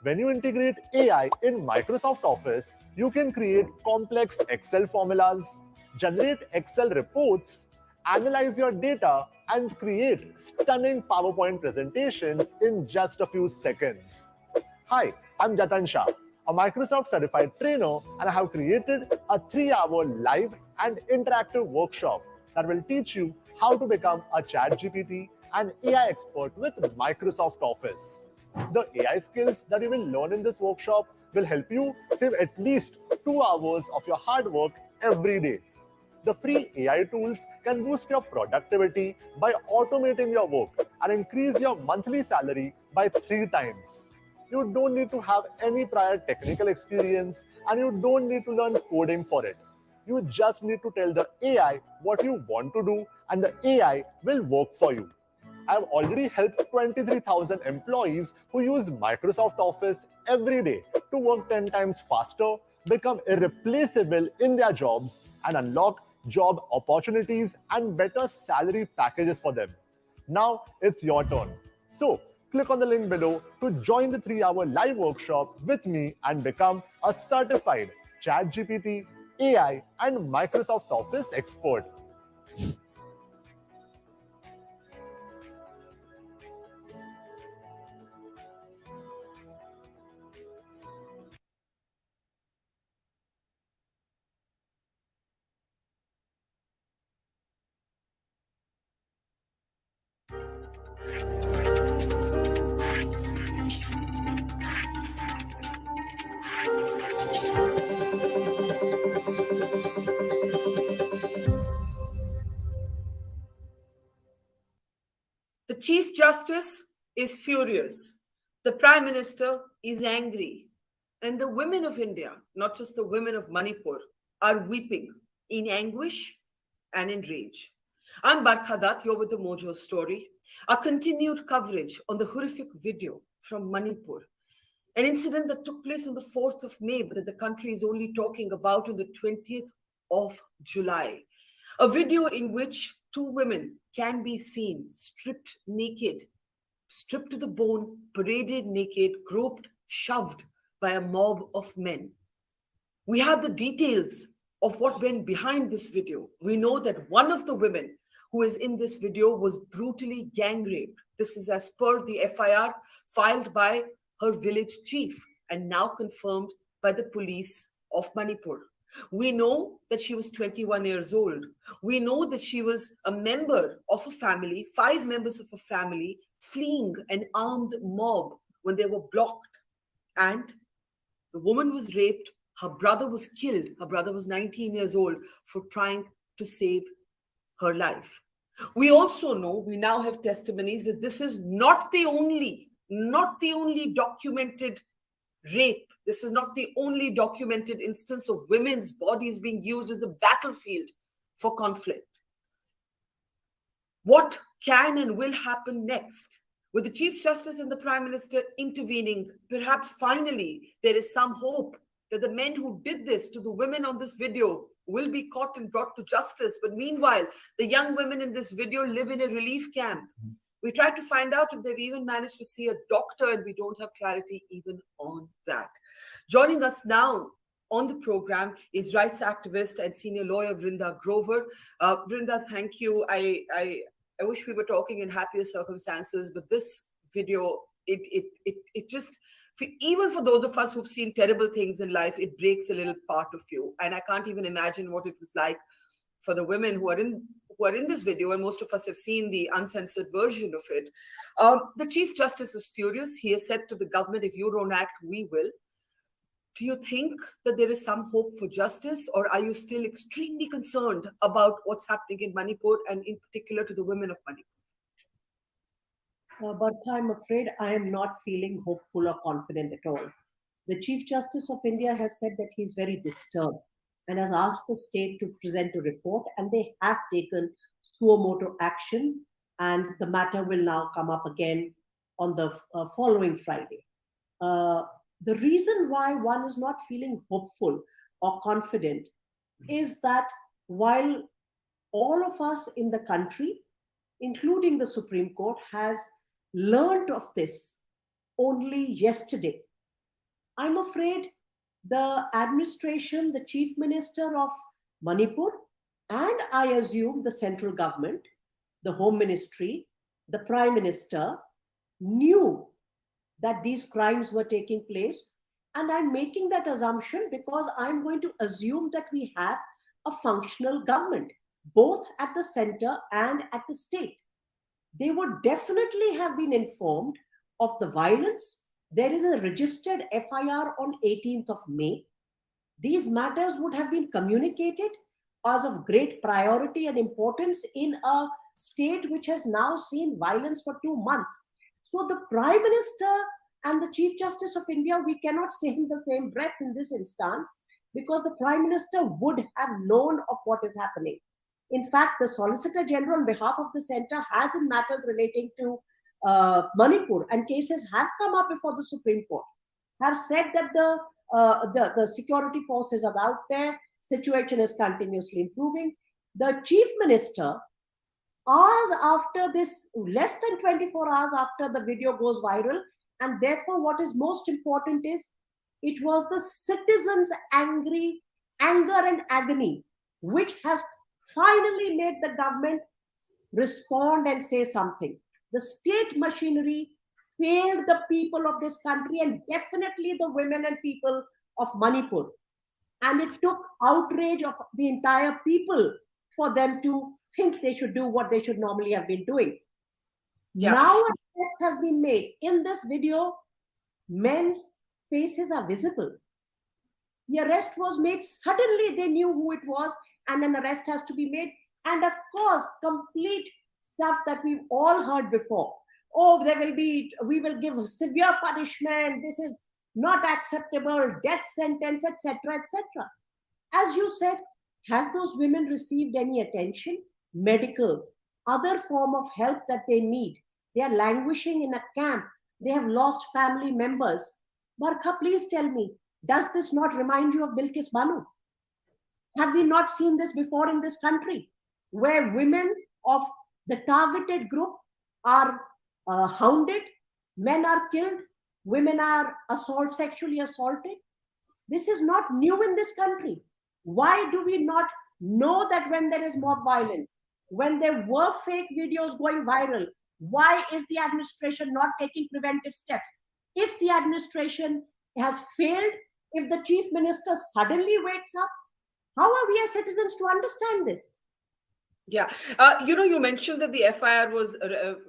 When you integrate AI in Microsoft Office, you can create complex Excel formulas, generate Excel reports, analyze your data, and create stunning PowerPoint presentations in just a few seconds. Hi, I'm Jatan Shah, a Microsoft certified trainer, and I have created a 3-hour live and interactive workshop that will teach you how to become a ChatGPT and AI expert with Microsoft Office. The AI skills that you will learn in this workshop will help you save at least 2 hours of your hard work every day. The free AI tools can boost your productivity by automating your work and increase your monthly salary by 3 times. You don't need to have any prior technical experience and you don't need to learn coding for it. You just need to tell the AI what you want to do and the AI will work for you. I've already helped 23,000 employees who use Microsoft Office every day to work 10 times faster, become irreplaceable in their jobs, and unlock job opportunities and better salary packages for them. Now it's your turn. So click on the link below to join the 3-hour live workshop with me and become a certified ChatGPT, AI, and Microsoft Office expert. The Chief Justice is furious. The Prime Minister is angry. And the women of India, not just the women of Manipur, are weeping in anguish and in rage. I'm Barkha Dutt, you're with the Mojo story. Our continued coverage on the horrific video from Manipur, an incident that took place on the 4th of May, but that the country is only talking about on the 20th of July. A video in which two women can be seen stripped naked, stripped to the bone, paraded naked, groped, shoved by a mob of men. We have the details of what went behind this video. We know that one of the women who is in this video was brutally gang raped. This is as per the FIR filed by her village chief and now confirmed by the police of Manipur. We know that she was 21 years old. We know that she was a member of a family, 5 members of a family, fleeing an armed mob when they were blocked. And the woman was raped. Her brother was killed. Her brother was 19 years old for trying to save her life. We also know, we now have testimonies that this is not the only documented rape. This is not the only documented instance of women's bodies being used as a battlefield for conflict. What can and will happen next? With the Chief Justice and the Prime Minister intervening, perhaps finally there is some hope that the men who did this to the women on this video will be caught and brought to justice. But meanwhile, the young women in this video live in a relief camp. We tried to find out if they've even managed to see a doctor, and we don't have clarity even on that. Joining us now on the program is rights activist and senior lawyer Vrinda Grover. Vrinda, thank you. I wish we were talking in happier circumstances, but this video, it just, even for those of us who've seen terrible things in life, it breaks a little part of you. And I can't even imagine what it was like for the women who are in this video, and most of us have seen the uncensored version of it. The Chief Justice is furious. He has said to the government, if you don't act, we will. Do you think that there is some hope for justice, or are you still extremely concerned about what's happening in Manipur, and in particular to the women of Manipur? Barkha, I'm afraid I am not feeling hopeful or confident at all. The Chief Justice of India has said that he's very disturbed and has asked the state to present a report, and they have taken suo motu action, and the matter will now come up again on the following Friday. The reason why one is not feeling hopeful or confident is that while all of us in the country, including the Supreme Court, has learned of this only yesterday, I'm afraid the administration, the Chief Minister of Manipur, and I assume the central government, the Home Ministry, the Prime Minister, knew that these crimes were taking place. And I'm making that assumption because I'm going to assume that we have a functional government, both at the center and at the state. They would definitely have been informed of the violence. There is a registered FIR on 18th of May. These matters would have been communicated as of great priority and importance in a state which has now seen violence for 2 months. So the Prime Minister and the Chief Justice of India, we cannot say in the same breath in this instance, because the Prime Minister would have known of what is happening. In fact, the Solicitor General on behalf of the center has, in matters relating to Manipur, and cases have come up before the Supreme Court, have said that the security forces are out there, situation is continuously improving. The Chief Minister, hours after this, less than 24 hours after the video goes viral, and therefore what is most important is it was the citizens' anger and agony which has finally made the government respond and say something. The state machinery failed the people of this country and definitely the women and people of Manipur. And it took outrage of the entire people for them to think they should do what they should normally have been doing. Yeah. Now a test has been made. In this video, men's faces are visible. The arrest was made. Suddenly they knew who it was, and an arrest has to be made. And of course, complete stuff that we've all heard before. Oh, we will give severe punishment. This is not acceptable, death sentence, etc., etc. As you said, have those women received any attention? Medical, other form of help that they need? They are languishing in a camp. They have lost family members. Barkha, please tell me, does this not remind you of Bilkis Banu? Have we not seen this before in this country, where women of the targeted group are hounded, men are killed, women are sexually assaulted? This is not new in this country. Why do we not know that when there is mob violence, when there were fake videos going viral, why is the administration not taking preventive steps? If the administration has failed, if the chief minister suddenly wakes up, how are we as citizens to understand this? Yeah. You mentioned that the FIR was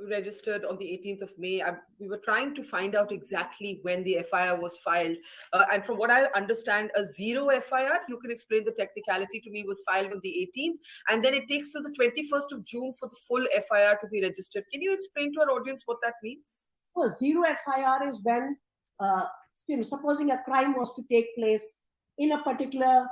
registered on the 18th of May. We were trying to find out exactly when the FIR was filed. And from what I understand, a zero FIR, you can explain the technicality to me, was filed on the 18th. And then it takes till the 21st of June for the full FIR to be registered. Can you explain to our audience what that means? Well, zero FIR is when, supposing a crime was to take place in a particular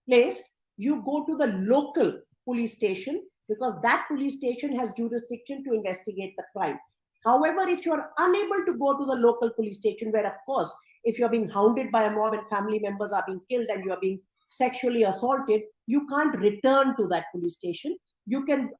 place, you go to the local police station because that police station has jurisdiction to investigate the crime. However, if you are unable to go to the local police station, where of course, if you're being hounded by a mob and family members are being killed and you are being sexually assaulted, you can't return to that police station. You can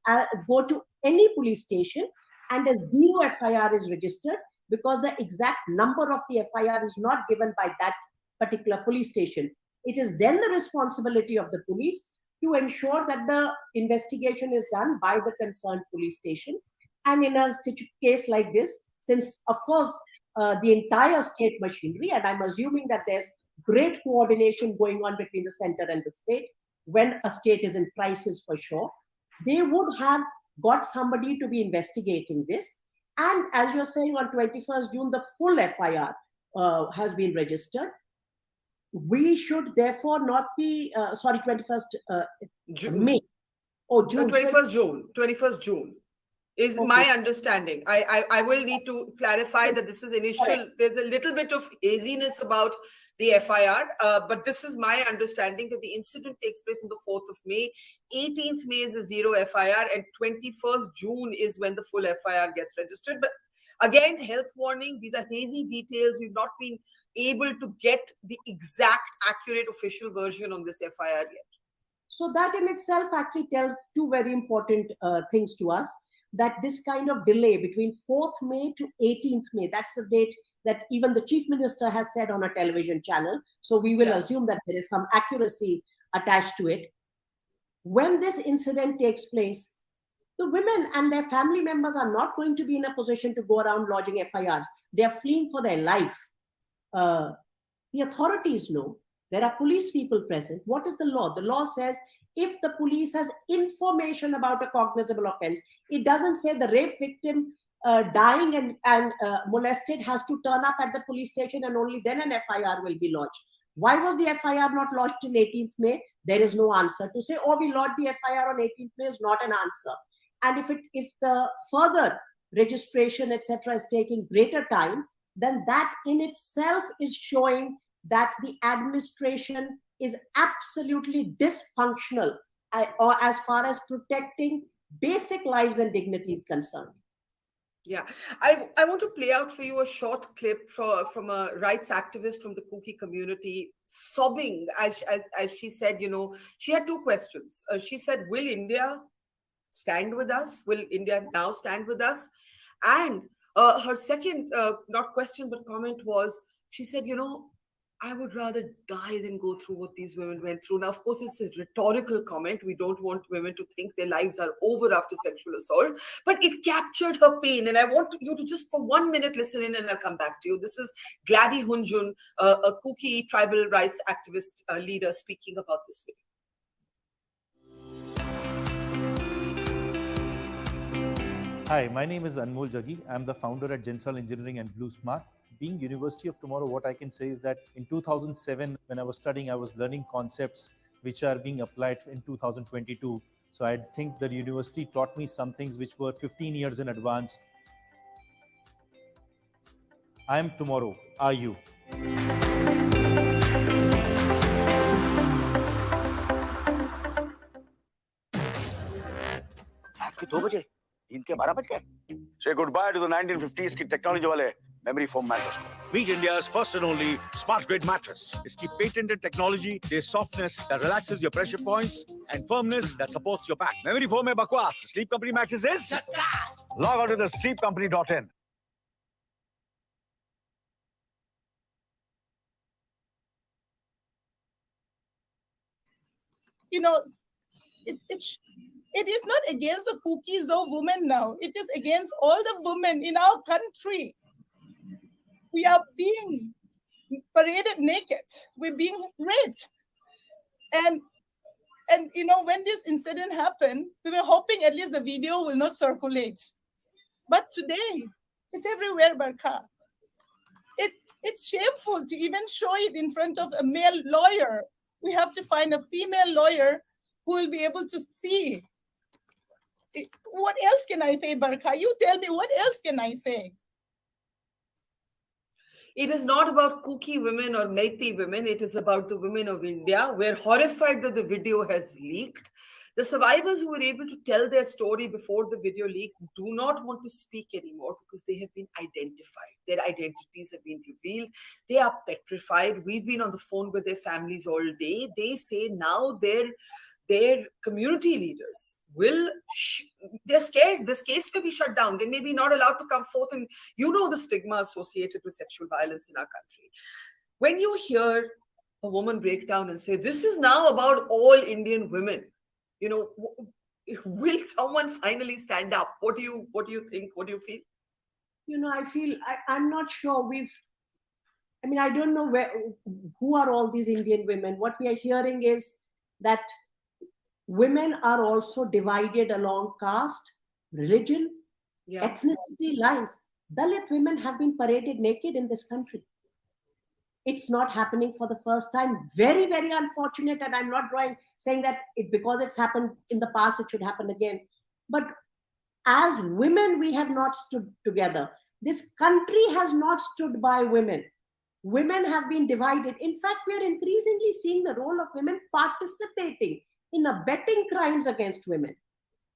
go to any police station and a zero FIR is registered because the exact number of the FIR is not given by that particular police station. It is then the responsibility of the police to ensure that the investigation is done by the concerned police station. And in a case like this, since of course the entire state machinery, and I'm assuming that there's great coordination going on between the center and the state, when a state is in crisis for sure, they would have got somebody to be investigating this. And as you're saying, on 21st June, the full FIR has been registered. We should therefore not be, 21st May. Oh, June. 21st June is okay. My understanding. I will need to clarify that this is initial. Correct. There's a little bit of haziness about the FIR, but this is my understanding that the incident takes place on the 4th of May. 18th May is the zero FIR, and 21st June is when the full FIR gets registered. But again, health warning, these are hazy details. We've not been able to get the exact accurate official version on this FIR yet. So that in itself actually tells two very important things to us, that this kind of delay between 4th May to 18th May, that's the date that even the chief minister has said on a television channel. So we will assume that there is some accuracy attached to it. When this incident takes place, the women and their family members are not going to be in a position to go around lodging FIRs. They are fleeing for their life. The authorities know. There are police people present. What is the law? The law says if the police has information about a cognizable offense, it doesn't say the rape victim dying and molested has to turn up at the police station and only then an FIR will be lodged. Why was the FIR not lodged till 18th May? There is no answer. To say, oh, we lodged the FIR on 18th May is not an answer. And if the further registration, etc., is taking greater time, then that in itself is showing that the administration is absolutely dysfunctional or as far as protecting basic lives and dignity is concerned. Yeah, I want to play out for you a short clip from a rights activist from the Kuki community sobbing as she said, she had two questions. She said, will India stand with us? Will India now stand with us? And her second, not question, but comment was, she said, I would rather die than go through what these women went through. Now, of course, it's a rhetorical comment. We don't want women to think their lives are over after sexual assault, but it captured her pain. And I want you to just for 1 minute listen in and I'll come back to you. This is Gladys Hunjun, a Kuki tribal rights activist leader speaking about this video. Hi, my name is Anmol Jaggi. I'm the founder at Jensal Engineering and Blue Smart. Being University of Tomorrow, what I can say is that in 2007, when I was studying, I was learning concepts which are being applied in 2022. So I think the university taught me some things which were 15 years in advance. I am tomorrow. Are you? रात के 2 बजे दिन के 12 बज गए Say goodbye to the 1950s की technology वाले memory foam mattress को. Meet India's first and only smart grid mattress. इसकी patented technology, there's softness that relaxes your pressure points and firmness that supports your back. Memory foam में बकवास. Sleep Company mattress is log on to the sleepcompany.in. It is not against the cookies or women now. It is against all the women in our country. We are being paraded naked. We're being raped. And when this incident happened, we were hoping at least the video will not circulate. But today, it's everywhere, Barkha. It's shameful to even show it in front of a male lawyer. We have to find a female lawyer who will be able to see. What else can I say, Barkha? You tell me, what else can I say? It is not about Kuki women or Meitei women. It is about the women of India. We're horrified that the video has leaked. The survivors who were able to tell their story before the video leak do not want to speak anymore because they have been identified. Their identities have been revealed. They are petrified. We've been on the phone with their families all day. They say now their community leaders they're scared. This case may be shut down. They may be not allowed to come forth. And the stigma associated with sexual violence in our country. When you hear a woman break down and say, this is now about all Indian women, will someone finally stand up? What do you think? What do you feel? I'm not sure I don't know who are all these Indian women. What we are hearing is that women are also divided along caste, religion, ethnicity lines. Dalit women have been paraded naked in this country. It's not happening for the first time. Very, very unfortunate. And I'm not saying that because it's happened in the past, it should happen again. But as women, we have not stood together. This country has not stood by women. Women have been divided. In fact, we are increasingly seeing the role of women participating in abetting crimes against women.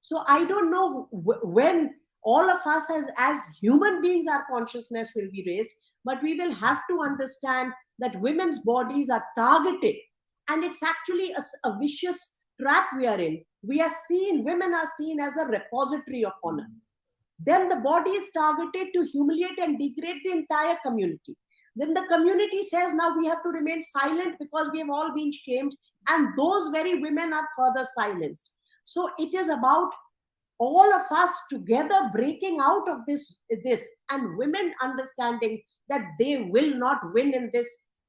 So I don't know when all of us as human beings, our consciousness will be raised, but we will have to understand that women's bodies are targeted. And it's actually a vicious trap we are in. Women are seen as a repository of honor. Then the body is targeted to humiliate and degrade the entire community. Then the community says now we have to remain silent because we have all been shamed, and those very women are further silenced. So it is about all of us together breaking out of this and women understanding that they will not win in this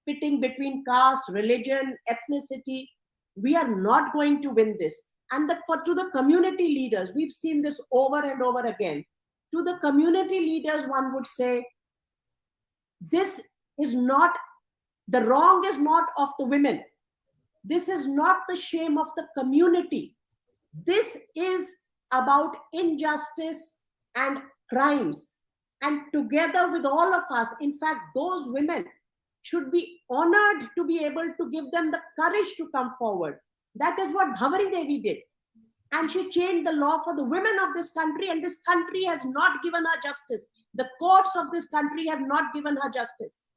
pitting between caste, religion, ethnicity. We are not going to win this. And to the community leaders, we've seen this over and over again. To the community leaders, one would say, this is not, the wrong is not of the women. This is not the shame of the community. This is about injustice and crimes. And together with all of us, in fact, those women should be honored to be able to give them the courage to come forward. That is what Bhavari Devi did. And she changed the law for the women of this country, and this country has not given her justice. The courts of this country have not given her justice.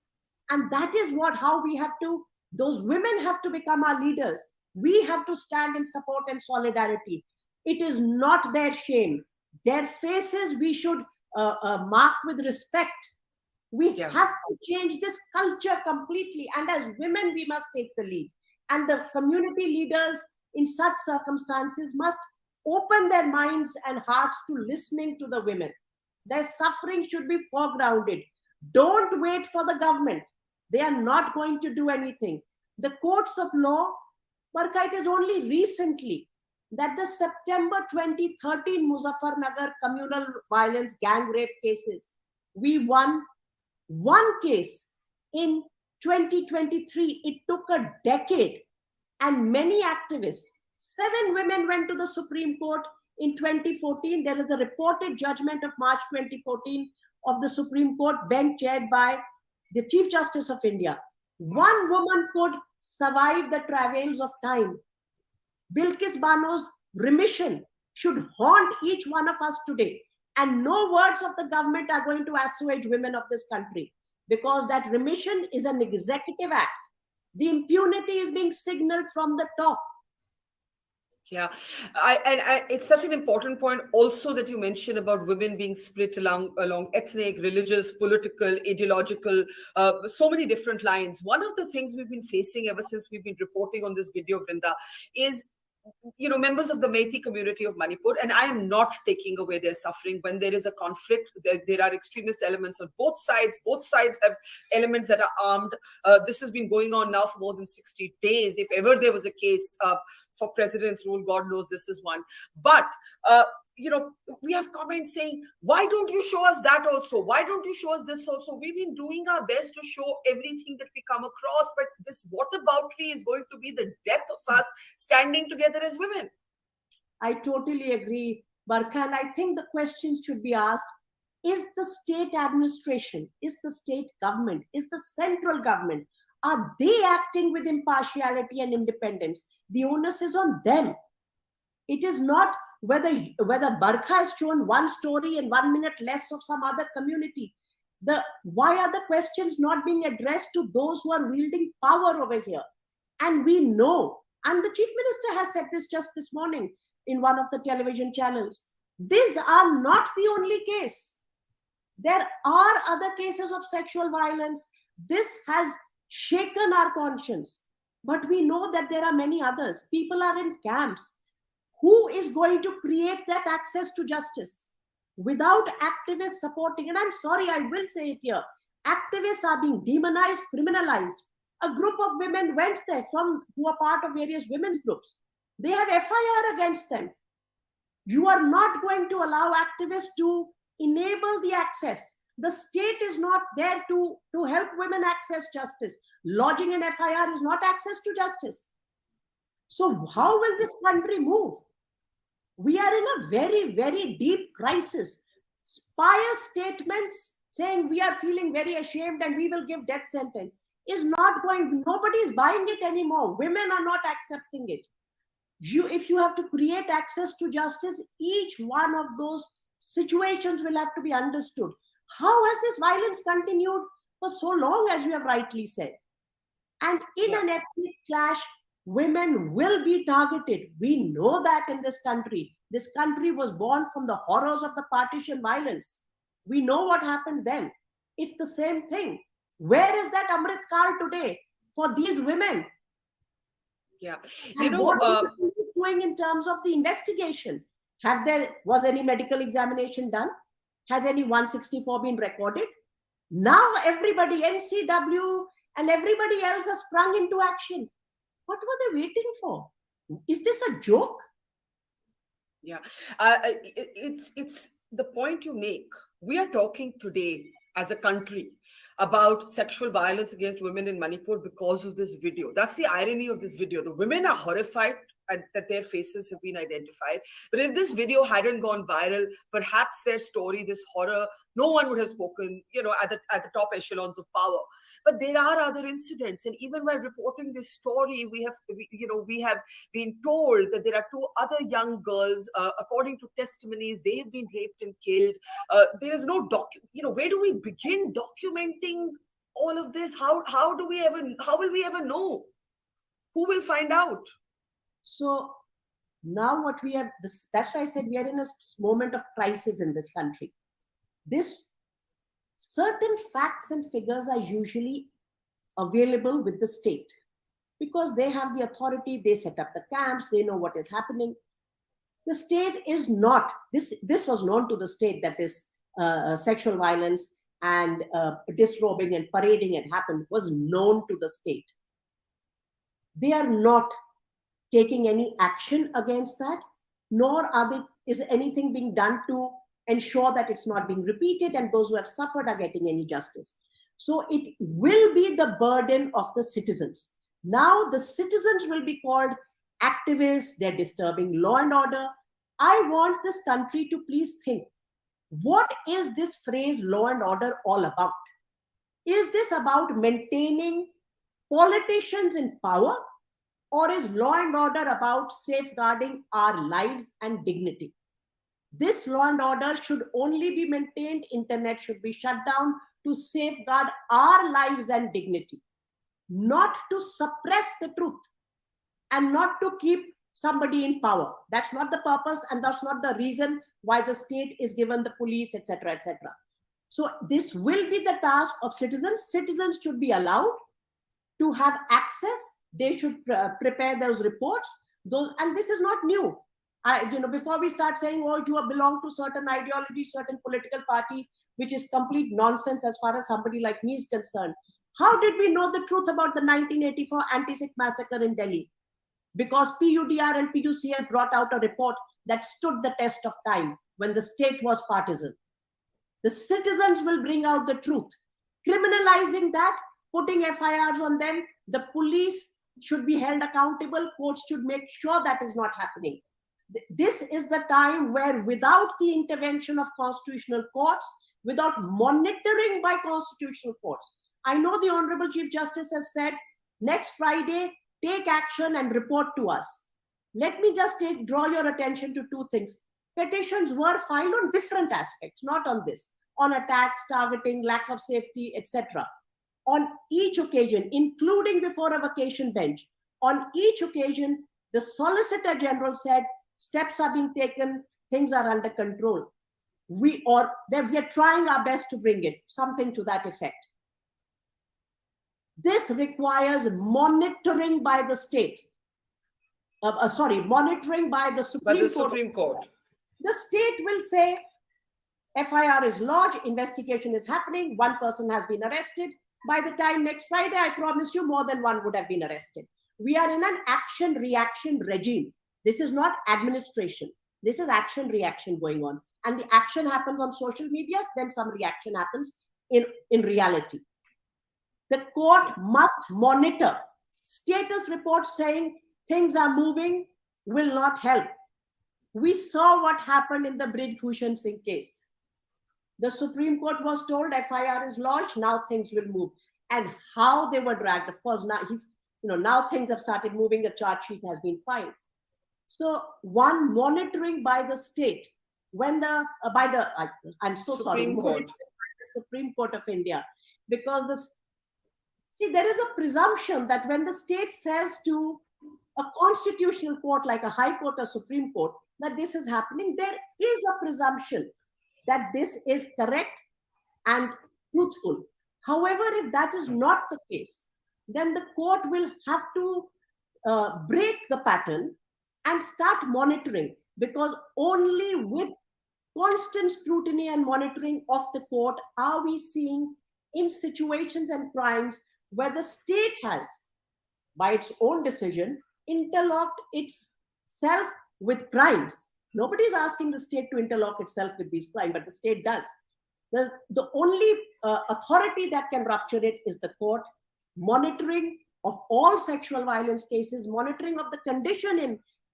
And that is how we have to, those women have to become our leaders. We have to stand in support and solidarity. It is not their shame. Their faces we should mark with respect. We have to change this culture completely. And as women, we must take the lead. And the community leaders in such circumstances must open their minds and hearts to listening to the women. Their suffering should be foregrounded. Don't wait for the government. They are not going to do anything. The courts of law, Barkha, it is only recently that the September 2013 Muzaffarnagar communal violence gang rape cases, we won one case in 2023. It took a decade and many activists. 7 women went to the Supreme Court in 2014. There is a reported judgment of March 2014 of the Supreme Court bench chaired by the Chief Justice of India. One woman could survive the travails of time. Bilkis Bano's remission should haunt each one of us today. And no words of the government are going to assuage women of this country, because that remission is an executive act. The impunity is being signaled from the top. Yeah, it's such an important point also that you mentioned about women being split along ethnic, religious, political, ideological, so many different lines. One of the things we've been facing ever since we've been reporting on this video, Vrinda, is members of the Meitei community of Manipur, and I am not taking away their suffering. When there is a conflict, there are extremist elements on both sides. Both sides have elements that are armed. This has been going on now for more than 60 days. If ever there was a case for president's rule, God knows this is one. But we have comments saying, why don't you show us that also? Why don't you show us this also? We've been doing our best to show everything that we come across, but this whataboutery is going to be the death of us standing together as women. I totally agree, Barkha, and I think the questions should be asked, is the state administration, is the state government, is the central government, are they acting with impartiality and independence? The onus is on them. It is not whether Barkha has shown one story and 1 minute less of some other community. Why are the questions not being addressed to those who are wielding power over here? And we know, and the Chief Minister has said this just this morning in one of the television channels, these are not the only case. There are other cases of sexual violence. This has shaken our conscience. But we know that there are many others. People are in camps. Who is going to create that access to justice without activists supporting? And I'm sorry, I will say it here. Activists are being demonized, criminalized. A group of women went there who are part of various women's groups. They have FIR against them. You are not going to allow activists to enable the access. The state is not there to help women access justice. Lodging an FIR is not access to justice. So how will this country move? We are in a very, very deep crisis. Pious statements saying we are feeling very ashamed and we will give death sentence is not going, nobody is buying it anymore. Women are not accepting it. If you have to create access to justice, each one of those situations will have to be understood. How has this violence continued for so long, as you have rightly said? And in an ethnic clash, women will be targeted. We know that in this country. This country was born from the horrors of the partition violence. We know what happened then. It's the same thing. Where is that Amrit Kal today for these women? Yeah. What is the police doing in terms of the investigation? Was any medical examination done? Has any 164 been recorded? Now everybody, NCW and everybody else has sprung into action. What were they waiting for? Is this a joke? Yeah, it's the point you make. We are talking today as a country about sexual violence against women in Manipur because of this video. That's the irony of this video. The women are horrified that their faces have been identified. But if this video hadn't gone viral, perhaps their story, this horror, no one would have spoken, at the top echelons of power. But there are other incidents, and even while reporting this story, we have been told that there are 2 other young girls, according to testimonies, they have been raped and killed. There is no where do we begin documenting all of this? How will we ever know? Who will find out? So now what we have, that's why I said we are in a moment of crisis in this country. Certain facts and figures are usually available with the state because they have the authority, they set up the camps, they know what is happening. The state is not, this was known to the state that this sexual violence and disrobing and parading had happened, was known to the state. They are not taking any action against that, nor is anything being done to ensure that it's not being repeated and those who have suffered are getting any justice. So it will be the burden of the citizens. Now the citizens will be called activists, they're disturbing law and order. I want this country to please think, what is this phrase law and order all about? Is this about maintaining politicians in power, or is law and order about safeguarding our lives and dignity? This law and order should only be maintained, internet should be shut down to safeguard our lives and dignity, not to suppress the truth and not to keep somebody in power. That's not the purpose, and that's not the reason why the state is given the police, etc., etc. So this will be the task of citizens. Citizens should be allowed to have access. They should prepare those reports. And this is not new. Before we start saying, oh, you belong to certain ideology, certain political party, which is complete nonsense as far as somebody like me is concerned. How did we know the truth about the 1984 anti-Sikh massacre in Delhi? Because PUDR and PUCL brought out a report that stood the test of time when the state was partisan. The citizens will bring out the truth. Criminalizing that, putting FIRs on them, the police should be held accountable, courts should make sure that is not happening. This is the time where, without the intervention of constitutional courts, without monitoring by constitutional courts, I know the Honorable Chief Justice has said, next Friday, take action and report to us. Let me just draw your attention to 2 things. Petitions were filed on different aspects, not on this, on attacks, targeting, lack of safety, etc. On each occasion, including before a vacation bench, on each occasion, the Solicitor General said, steps are being taken, things are under control. We are trying our best to bring it, something to that effect. This requires monitoring by the state. Monitoring by the Supreme Court. The state will say, FIR is lodged, investigation is happening, 1 person has been arrested. By the time next Friday, I promise you, more than 1 would have been arrested. We are in an action-reaction regime. This is not administration. This is action-reaction going on. And the action happens on social media, then some reaction happens in reality. The court must monitor. Status reports saying things are moving will not help. We saw what happened in the Brij Bhushan Singh case. The Supreme Court was told FIR is lodged, now things will move. And how they were dragged. Of course, now things have started moving, a charge sheet has been filed. So monitoring by the state, when Supreme Court of India, because there is a presumption that when the state says to a constitutional court like a High Court or Supreme Court that this is happening, there is a presumption that this is correct and truthful. However, if that is not the case, then the court will have to break the pattern and start monitoring, because only with constant scrutiny and monitoring of the court are we seeing in situations and crimes where the state has, by its own decision, interlocked itself with crimes. Nobody is asking the state to interlock itself with these crimes, but the state does. The only authority that can rupture it is the court. Monitoring of all sexual violence cases, monitoring of the condition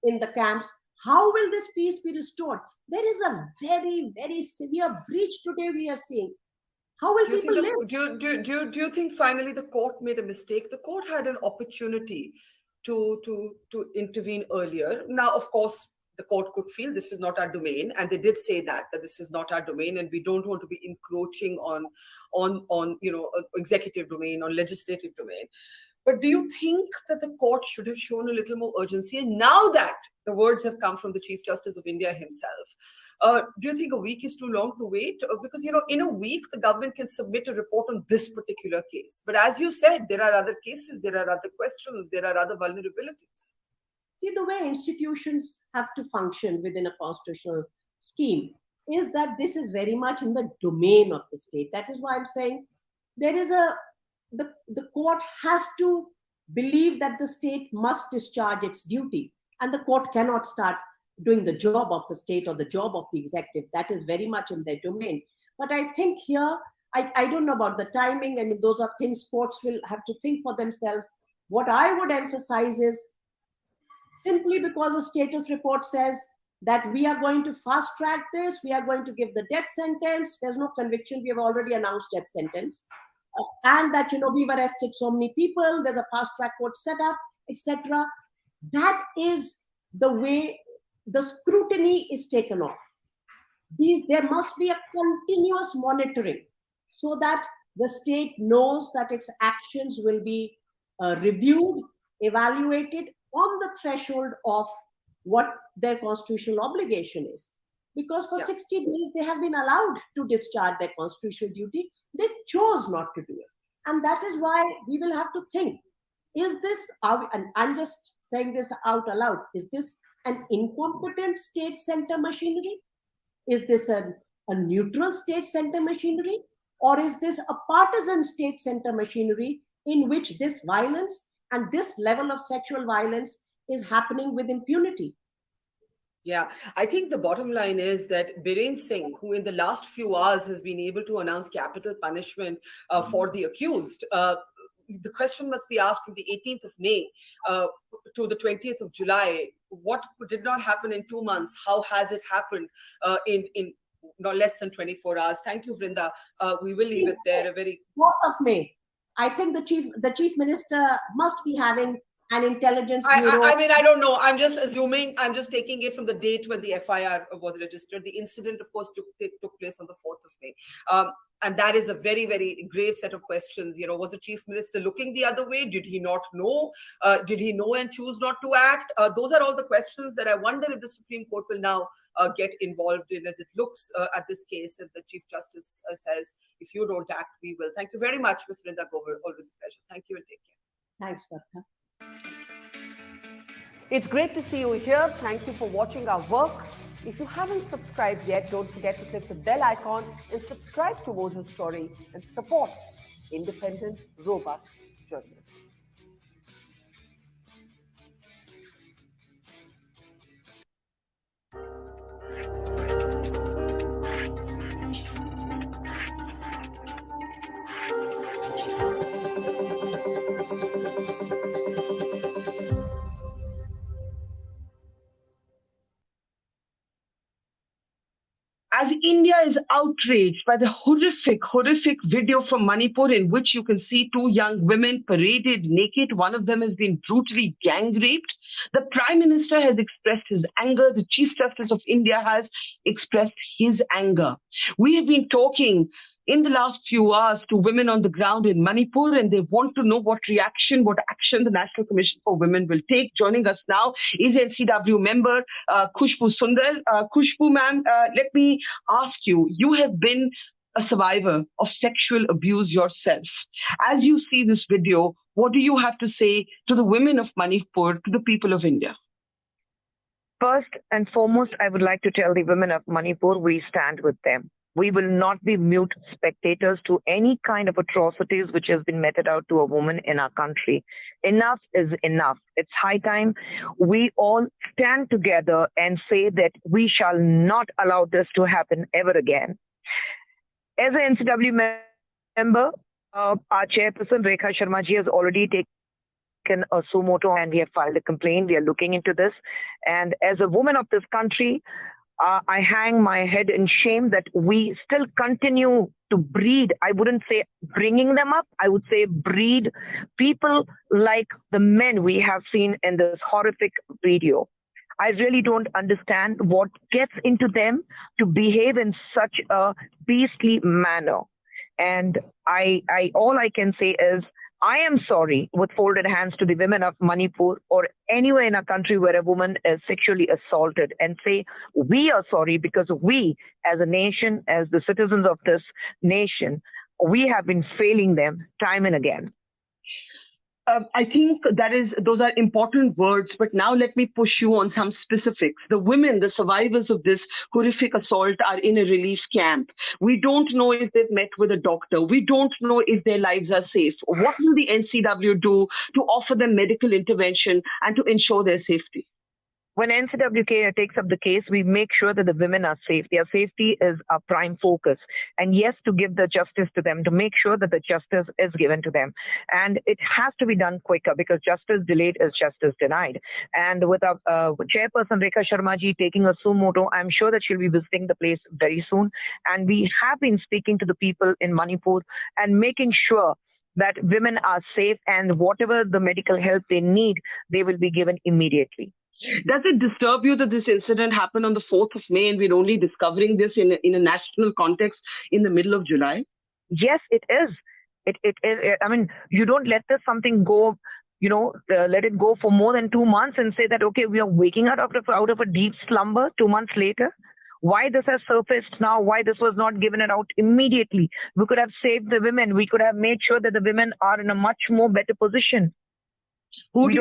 in the camps. How will this peace be restored? There is a very, very severe breach today we are seeing. How will people live? Do you think finally the court made a mistake? The court had an opportunity to intervene earlier. Now, of course, the court could feel this is not our domain, and they did say that this is not our domain, and we don't want to be encroaching on executive domain, on legislative domain. But do you think that the court should have shown a little more urgency? And now that the words have come from the Chief Justice of India himself, do you think a week is too long to wait? Because, in a week, the government can submit a report on this particular case. But as you said, there are other cases, there are other questions, there are other vulnerabilities. See, the way institutions have to function within a constitutional scheme is that this is very much in the domain of the state. That is why I'm saying there is the court has to believe that the state must discharge its duty, and the court cannot start doing the job of the state or the job of the executive. That is very much in their domain. But I think here, I don't know about the timing. I mean, those are things courts will have to think for themselves. What I would emphasize is, simply because a status report says that we are going to fast track this, we are going to give the death sentence, there's no conviction, we have already announced death sentence, and that, we've arrested so many people, there's a fast track court set up, etc. That is the way the scrutiny is taken off. There must be a continuous monitoring so that the state knows that its actions will be reviewed, evaluated on the threshold of what their constitutional obligation is. Because for 60 days, they have been allowed to discharge their constitutional duty. They chose not to do it. And that is why we will have to think, is this, and I'm just saying this out aloud, is this an incompetent state center machinery? Is this a neutral state center machinery? Or is this a partisan state center machinery in which this violence and this level of sexual violence is happening with impunity? Yeah, I think the bottom line is that Biren Singh, who in the last few hours has been able to announce capital punishment for the accused, the question must be asked from the 18th of May to the 20th of July. What did not happen in 2 months? How has it happened in not less than 24 hours? Thank you, Vrinda. We will leave it there. 4th of May. I think the chief minister must be having an intelligence bureau. I mean, I don't know. I'm just assuming. I'm just taking it from the date when the FIR was registered. The incident, of course, took place on the 4th of May. And that is a very, very grave set of questions. Was the chief minister looking the other way? Did he not know? Did he know and choose not to act? Those are all the questions that I wonder if the Supreme Court will now get involved in as it looks at this case. And the Chief Justice says, if you don't act, we will. Thank you very much, Ms. Vrinda Grover. Always a pleasure. Thank you and take care. Thanks, Barkha. It's great to see you here. Thank you for watching our work. If you haven't subscribed yet, don't forget to click the bell icon and subscribe to Mojo Story and support independent, robust journalism. As India is outraged by the horrific video from Manipur in which you can see two young women paraded naked, one of them has been brutally gang raped, the Prime Minister has expressed his anger, the Chief Justice of India has expressed his anger. We have been talking in the last few hours to women on the ground in Manipur, and they want to know what action the National Commission for Women will take. Joining us now is NCW member Khushbu Sundar. Khushbu ma'am, let me ask you, you have been a survivor of sexual abuse yourself. As you see this video, what do you have to say to the women of Manipur, to the people of India? First and foremost, I would like to tell the women of Manipur, we stand with them. We will not be mute spectators to any kind of atrocities which has been meted out to a woman in our country. Enough is enough. It's high time we all stand together and say that we shall not allow this to happen ever again. As an NCW member, our chairperson Rekha Sharma ji has already taken taken a suo moto and we have filed a complaint. We are looking into this. And as a woman of this country, I hang my head in shame that we still continue to breed. I wouldn't say bringing them up. I would say breed people like the men we have seen in this horrific video. I really don't understand what gets into them to behave in such a beastly manner. And all I can say is, I am sorry with folded hands to the women of Manipur or anywhere in a country where a woman is sexually assaulted, and say we are sorry because we as a nation, as the citizens of this nation, we have been failing them time and again. I think those are important words, but now let me push you on some specifics. The women, the survivors of this horrific assault, are in a relief camp. We don't know if they've met with a doctor. We don't know if their lives are safe. What will the NCW do to offer them medical intervention and to ensure their safety? When NCWK takes up the case, we make sure that the women are safe. Their safety is our prime focus. And yes, to give the justice to them, to make sure that the justice is given to them. And it has to be done quicker because justice delayed is justice denied. And with our chairperson, Rekha Sharma ji, taking a suo moto, I'm sure that she'll be visiting the place very soon. And we have been speaking to the people in Manipur and making sure that women are safe and whatever the medical help they need, they will be given immediately. Does it disturb you that this incident happened on the 4th of May and we're only discovering this in a national context in the middle of July? Yes, it is. I mean, you don't let this something go, let it go for more than 2 months and say that, okay, we are waking up out of a deep slumber 2 months later. Why this has surfaced now? Why this was not given it out immediately? We could have saved the women. We could have made sure that the women are in a much more better position. Who do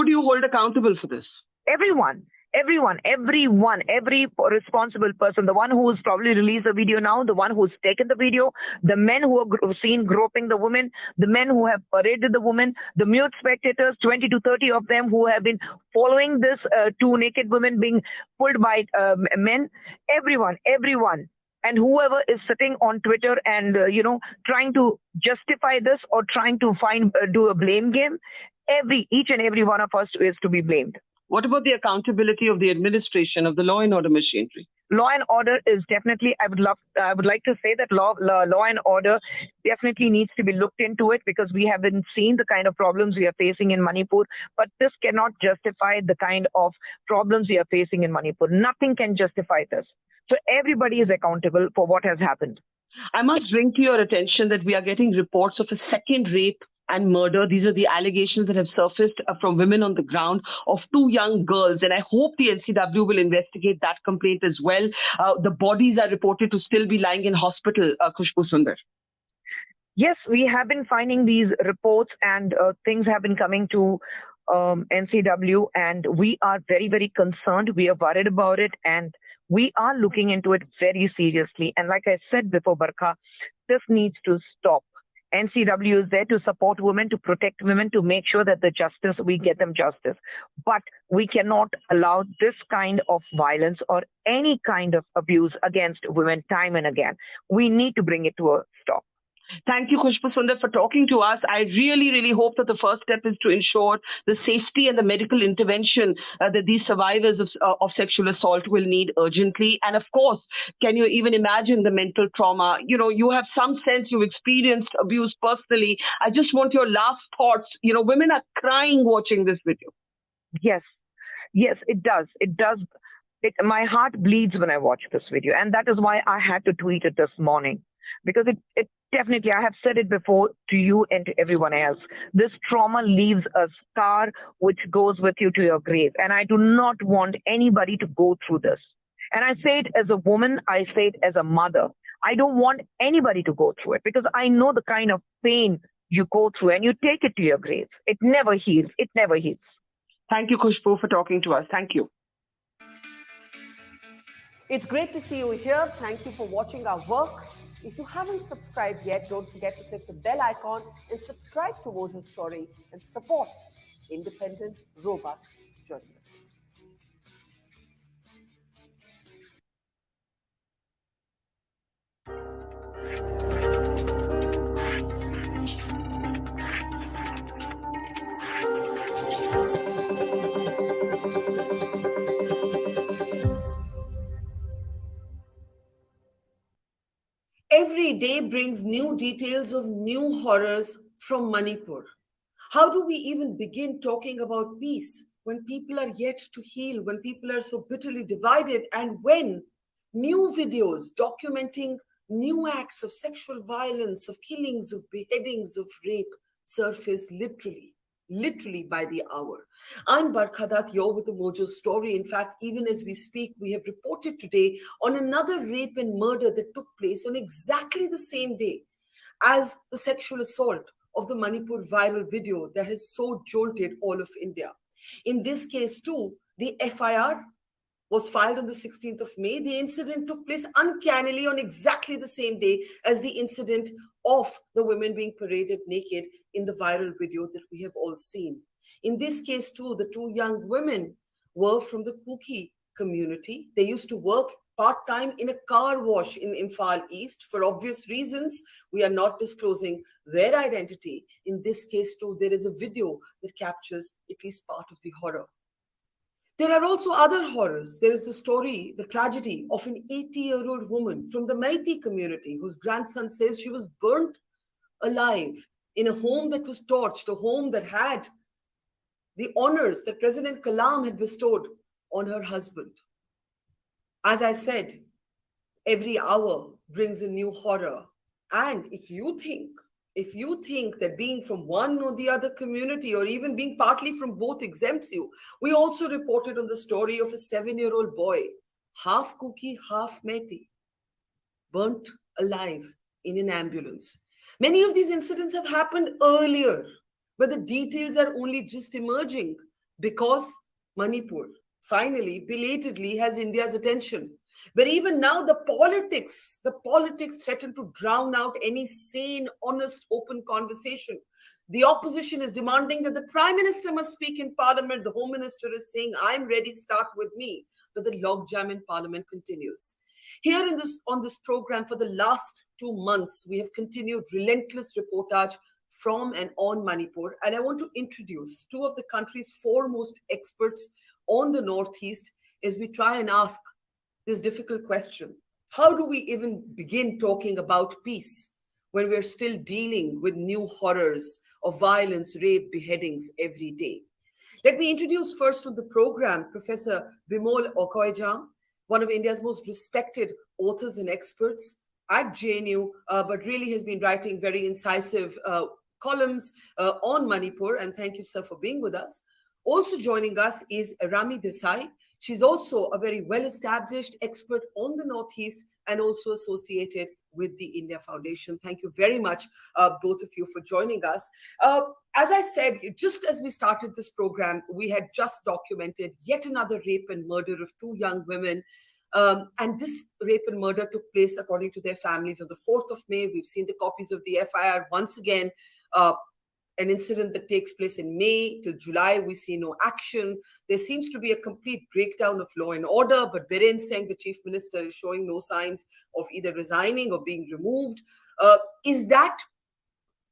you hold accountable for this? Everyone, every responsible person, the one who's probably released the video now, the one who's taken the video, the men who are seen groping the woman, the men who have paraded the woman, the mute spectators, 20 to 30 of them who have been following this two naked women being pulled by men, everyone. And whoever is sitting on Twitter and, trying to justify this or trying to do a blame game, each and every one of us is to be blamed. What about the accountability of the administration of the law and order machinery? Law and order is definitely, I would like to say that law and order definitely needs to be looked into it because we haven't seen the kind of problems we are facing in Manipur, but this cannot justify the kind of problems we are facing in Manipur. Nothing can justify this. So everybody is accountable for what has happened. I must bring to your attention that we are getting reports of a second rape and murder. These are the allegations that have surfaced from women on the ground of 2 young girls. And I hope the NCW will investigate that complaint as well. The bodies are reported to still be lying in hospital, Khushbu Sundar. Yes, we have been finding these reports and things have been coming to NCW, and we are very, very concerned. We are worried about it and we are looking into it very seriously. And like I said before, Barkha, this needs to stop. NCW is there to support women, to protect women, to make sure that we get them justice. But we cannot allow this kind of violence or any kind of abuse against women time and again. We need to bring it to a stop. Thank you, Khushbu Sundar, for talking to us. I really, really hope that the first step is to ensure the safety and the medical intervention that these survivors of sexual assault will need urgently. And of course, can you even imagine the mental trauma? You have some sense you've experienced abuse personally. I just want your last thoughts. Women are crying watching this video. Yes, it does. My heart bleeds when I watch this video. And that is why I had to tweet it this morning. Because it definitely, I have said it before to you and to everyone else, this trauma leaves a scar which goes with you to your grave. And I do not want anybody to go through this. And I say it as a woman, I say it as a mother. I don't want anybody to go through it because I know the kind of pain you go through and you take it to your grave. It never heals. It never heals. Thank you, Khushbu, for talking to us. Thank you. It's great to see you here. Thank you for watching our work. If you haven't subscribed yet, don't forget to click the bell icon and subscribe to Mojo Story and support independent, robust journalism. Every day brings new details of new horrors from Manipur. How do we even begin talking about peace when people are yet to heal, when people are so bitterly divided, and when new videos documenting new acts of sexual violence, of killings, of beheadings, of rape surface literally by the hour? I'm Barkha Dutt, you're with the Mojo story. In fact, even as we speak, we have reported today on another rape and murder that took place on exactly the same day as the sexual assault of the Manipur viral video that has so jolted all of India. In this case, too, the FIR was filed on the 16th of May. The incident took place uncannily on exactly the same day as the incident of the women being paraded naked in the viral video that we have all seen. In this case, too, the two young women were from the Kuki community. They used to work part-time in a car wash in Imphal East. For obvious reasons, we are not disclosing their identity. In this case, too, there is a video that captures at least part of the horror. There are also other horrors. There is the story, the tragedy of an 80-year-old woman from the Meitei community whose grandson says she was burnt alive in a home that was torched, a home that had the honors that President Kalam had bestowed on her husband. As I said, every hour brings a new horror. And if you think that being from one or the other community or even being partly from both exempts you, we also reported on the story of a 7-year-old boy, half Kuki, half Meitei, burnt alive in an ambulance. Many of these incidents have happened earlier, but the details are only just emerging because Manipur finally, belatedly, has India's attention. But even now, the politics threaten to drown out any sane, honest, open conversation. The opposition is demanding that the Prime Minister must speak in Parliament. The Home Minister is saying, I'm ready, start with me. But the logjam in Parliament continues. Here on this program, for the last 2 months, we have continued relentless reportage from and on Manipur. And I want to introduce two of the country's foremost experts on the Northeast as we try and ask this difficult question. How do we even begin talking about peace when we're still dealing with new horrors of violence, rape, beheadings every day? Let me introduce first to the program Professor Bimol Okoijam, one of India's most respected authors and experts at JNU, but really has been writing very incisive columns on Manipur. And thank you, sir, for being with us. Also joining us is Rami Desai. She's also a very well-established expert on the Northeast and also associated with the India Foundation. Thank you very much, both of you, for joining us. As I said, just as we started this program, we had just documented yet another rape and murder of two young women. And this rape and murder took place, according to their families, on the 4th of May. We've seen the copies of the FIR once again. An incident that takes place in May till July, we see no action. There seems to be a complete breakdown of law and order, but Biren Singh, the chief minister, is showing no signs of either resigning or being removed. Is that,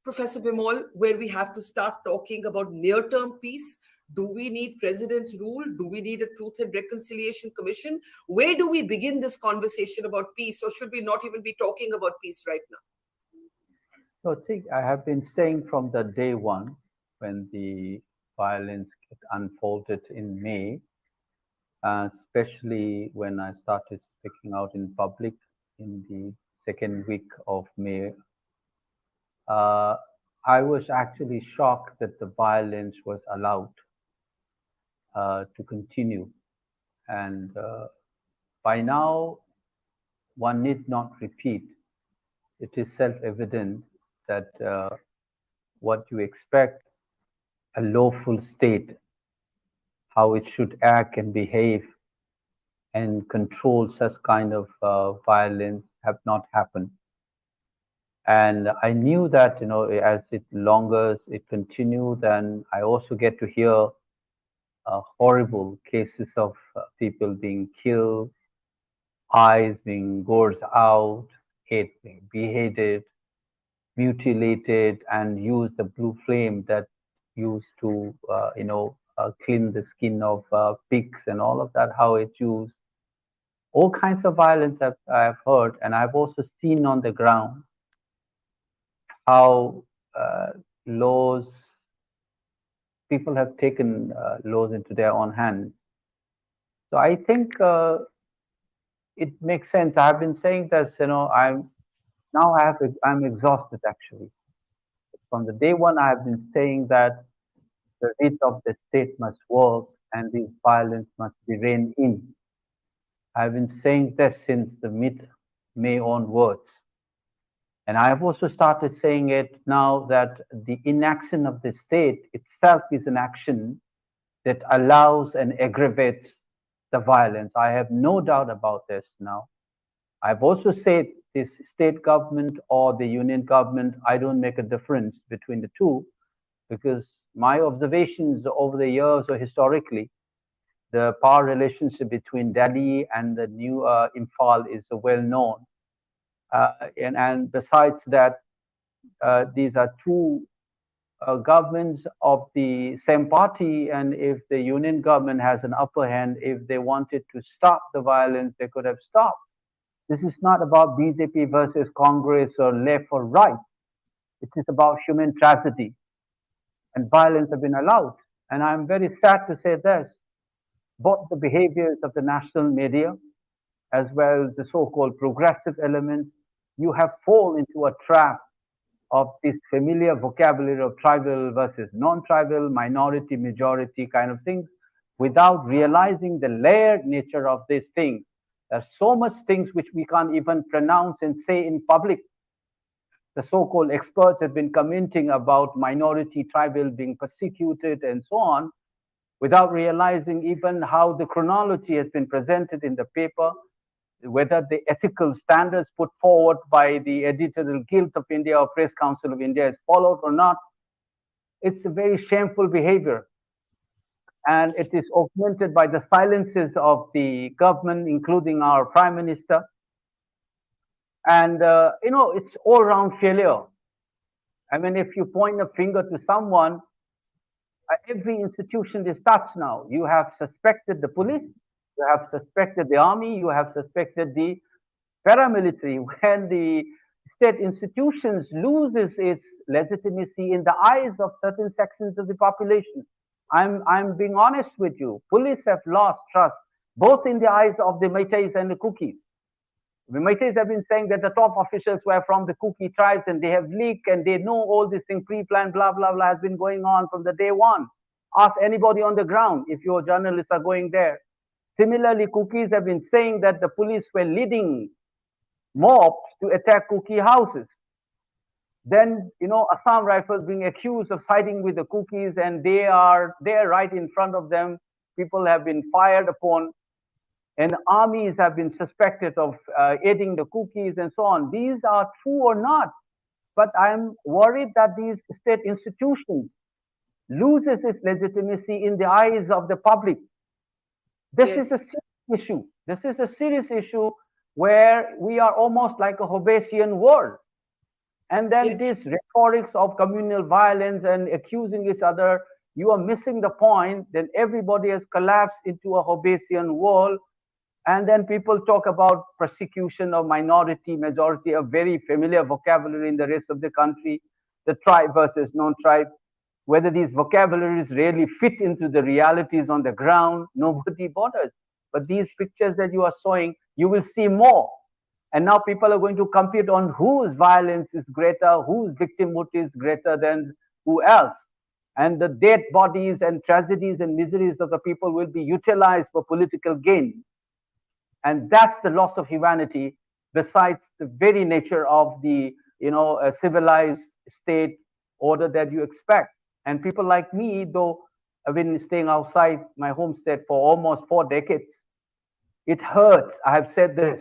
Professor Bimol, where we have to start talking about near-term peace? Do we need president's rule? Do we need a Truth and Reconciliation Commission? Where do we begin this conversation about peace, or should we not even be talking about peace right now? So I think I have been saying from the day one, when the violence unfolded in May, especially when I started speaking out in public in the second week of May, I was actually shocked that the violence was allowed to continue. And by now, one need not repeat. It is self-evident that what you expect a lawful state, how it should act and behave and control such kind of violence have not happened. And I knew that, as it longer it continued, and I also get to hear horrible cases of people being killed, eyes being gouged out, head being beheaded, mutilated, and use the blue flame that used to, clean the skin of pigs and all of that, how it's used. All kinds of violence I've heard, and I've also seen on the ground how laws, people have taken laws into their own hands. So I think it makes sense. I've been saying this, I'm exhausted actually. From the day one, I have been saying that the writ of the state must work and this violence must be reined in. I've been saying this since the mid-May onwards. And I have also started saying it now that the inaction of the state itself is an action that allows and aggravates the violence. I have no doubt about this now. I've also said this state government or the union government, I don't make a difference between the two, because my observations over the years or historically, the power relationship between Delhi and the new Imphal is well known. And besides that, these are two governments of the same party, and if the union government has an upper hand, if they wanted to stop the violence, they could have stopped. This is not about BJP versus Congress or left or right. It is about human tragedy, and violence have been allowed. And I'm very sad to say this, both the behaviors of the national media as well as the so-called progressive elements, you have fallen into a trap of this familiar vocabulary of tribal versus non-tribal, minority, majority kind of things, without realizing the layered nature of these things. There's so much things which we can't even pronounce and say in public. The so-called experts have been commenting about minority tribal being persecuted and so on, without realizing even how the chronology has been presented in the paper, whether the ethical standards put forward by the Editorial Guild of India or Press Council of India is followed or not. It's a very shameful behavior. And it is augmented by the silences of the government, including our Prime Minister. And, it's all-round failure. I mean, if you point a finger to someone, every institution is touched now. You have suspected the police, you have suspected the army, you have suspected the paramilitary. When the state institutions loses its legitimacy in the eyes of certain sections of the population, I'm being honest with you. Police have lost trust, both in the eyes of the Meiteis and the Kukis. The Meiteis have been saying that the top officials were from the Kuki tribes and they have leaked and they know all this thing, pre-planned, blah, blah, blah, has been going on from the day one. Ask anybody on the ground if your journalists are going there. Similarly, Kukis have been saying that the police were leading mobs to attack Kuki houses. Then, Assam Rifles being accused of siding with the Kukis, and they are there right in front of them. People have been fired upon, and armies have been suspected of aiding the Kukis and so on. These are true or not, but I'm worried that these state institutions loses its legitimacy in the eyes of the public. This is a serious issue. This is a serious issue where we are almost like a Hobbesian world. And then these rhetorics of communal violence and accusing each other, you are missing the point. Then everybody has collapsed into a Hobbesian world. And then people talk about persecution of minority, majority, a very familiar vocabulary in the rest of the country, the tribe versus non-tribe. Whether these vocabularies really fit into the realities on the ground, nobody bothers. But these pictures that you are showing, you will see more. And now people are going to compete on whose violence is greater, whose victimhood is greater than who else. And the dead bodies and tragedies and miseries of the people will be utilized for political gain. And that's the loss of humanity, besides the very nature of the, a civilized state order that you expect. And people like me, though I've been staying outside my homestead for almost 4 decades, it hurts. I have said this.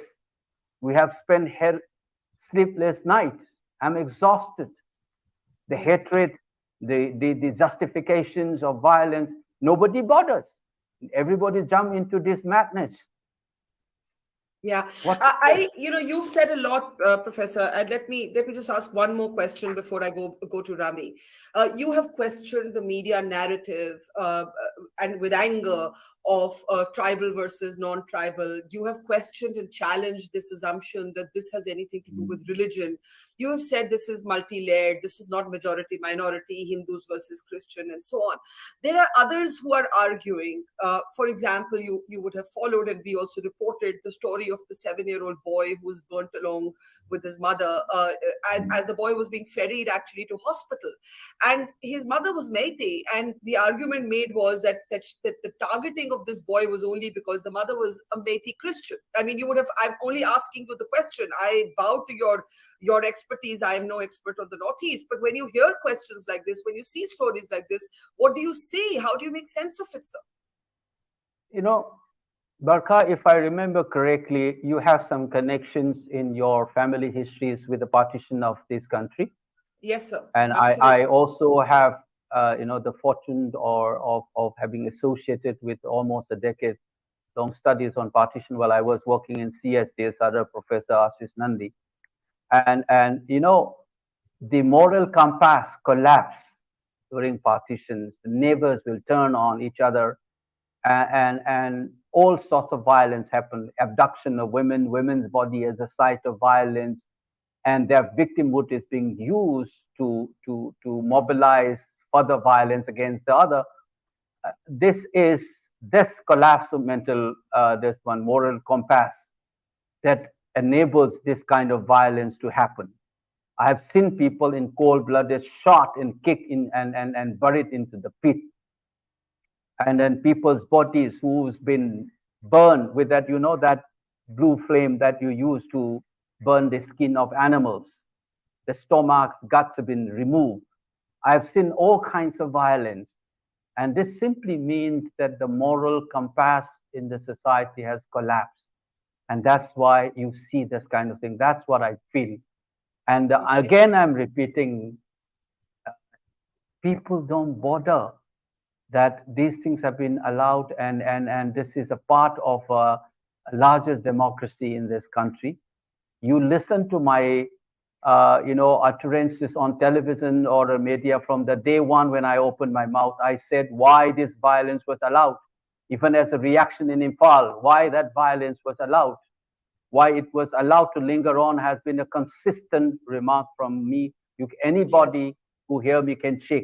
We have spent sleepless nights. I'm exhausted. The hatred, the justifications of violence, nobody bothers. Everybody jump into this madness. Yeah, you've said a lot, Professor. And let me just ask one more question before I go to Rami. You have questioned the media narrative and with anger of tribal versus non-tribal. You have questioned and challenged this assumption that this has anything to do with religion. You have said this is multi-layered, this is not majority minority, Hindus versus Christian, and so on. There are others who are arguing. For example, you would have followed, and we also reported the story of the 7-year-old boy who was burnt along with his mother as the boy was being ferried actually to hospital. And his mother was Meitei, and the argument made was that the targeting of this boy was only because the mother was a Meitei Christian. I mean, I'm only asking you the question. I bow to your expertise. I am no expert on the Northeast, but when you hear questions like this, when you see stories like this, what do you say? How do you make sense of it, sir? You know, Barkha, if I remember correctly, you have some connections in your family histories with the partition of this country. Yes, sir. And I also have, the fortune of having associated with almost a decade-long studies on partition while I was working in CSDS under Professor Ashish Nandi. And the moral compass collapsed during partitions. The neighbors will turn on each other, and all sorts of violence happened. Abduction of women, women's body as a site of violence, and their victimhood is being used to mobilize further violence against the other. This collapse of mental, this one moral compass that enables this kind of violence to happen. I have seen people in cold-blooded shot and kicked in and buried into the pit. And then people's bodies who's been burned with that, that blue flame that you use to burn the skin of animals. The stomachs, guts have been removed. I've seen all kinds of violence. And this simply means that the moral compass in the society has collapsed. And that's why you see this kind of thing. That's what I feel. And again, I'm repeating, people don't bother that these things have been allowed, and this is a part of a largest democracy in this country. You listen to my utterances on television or media from the day one when I opened my mouth. I said why this violence was allowed, even as a reaction in Imphal, why that violence was allowed, why it was allowed to linger on has been a consistent remark from me. Anybody who hear me can check.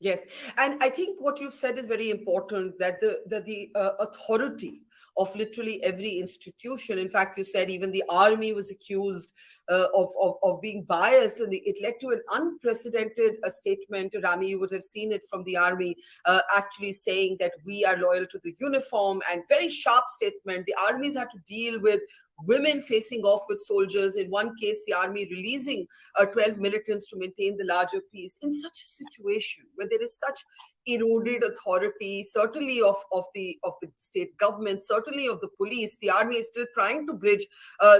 Yes, and I think what you've said is very important, that the authority of literally every institution. In fact, you said even the army was accused of being biased, and it led to an unprecedented statement. Rami, you would have seen it from the army actually saying that we are loyal to the uniform, and very sharp statement. The armies had to deal with women facing off with soldiers. In one case, the army releasing 12 militants to maintain the larger peace. In such a situation where there is such eroded authority, certainly of the state government, certainly of the police, the army is still trying to bridge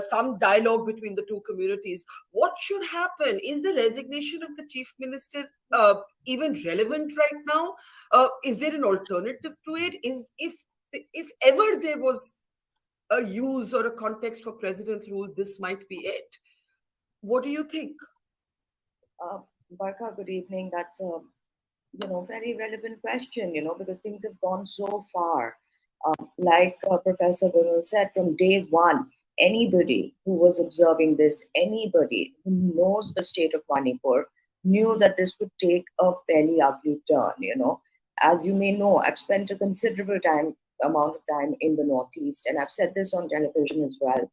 some dialogue between the two communities. What should happen? Is the resignation of the chief minister even relevant right now? Is there an alternative to it? If ever there was a use or a context for president's rule, this might be it. What do you think? Barkha, good evening. That's a very relevant question, because things have gone so far. Like Professor Vinod said, from day one, anybody who was observing this, anybody who knows the state of Manipur, knew that this would take a fairly ugly turn. As you may know, I've spent a considerable amount of time in the Northeast, and I've said this on television as well.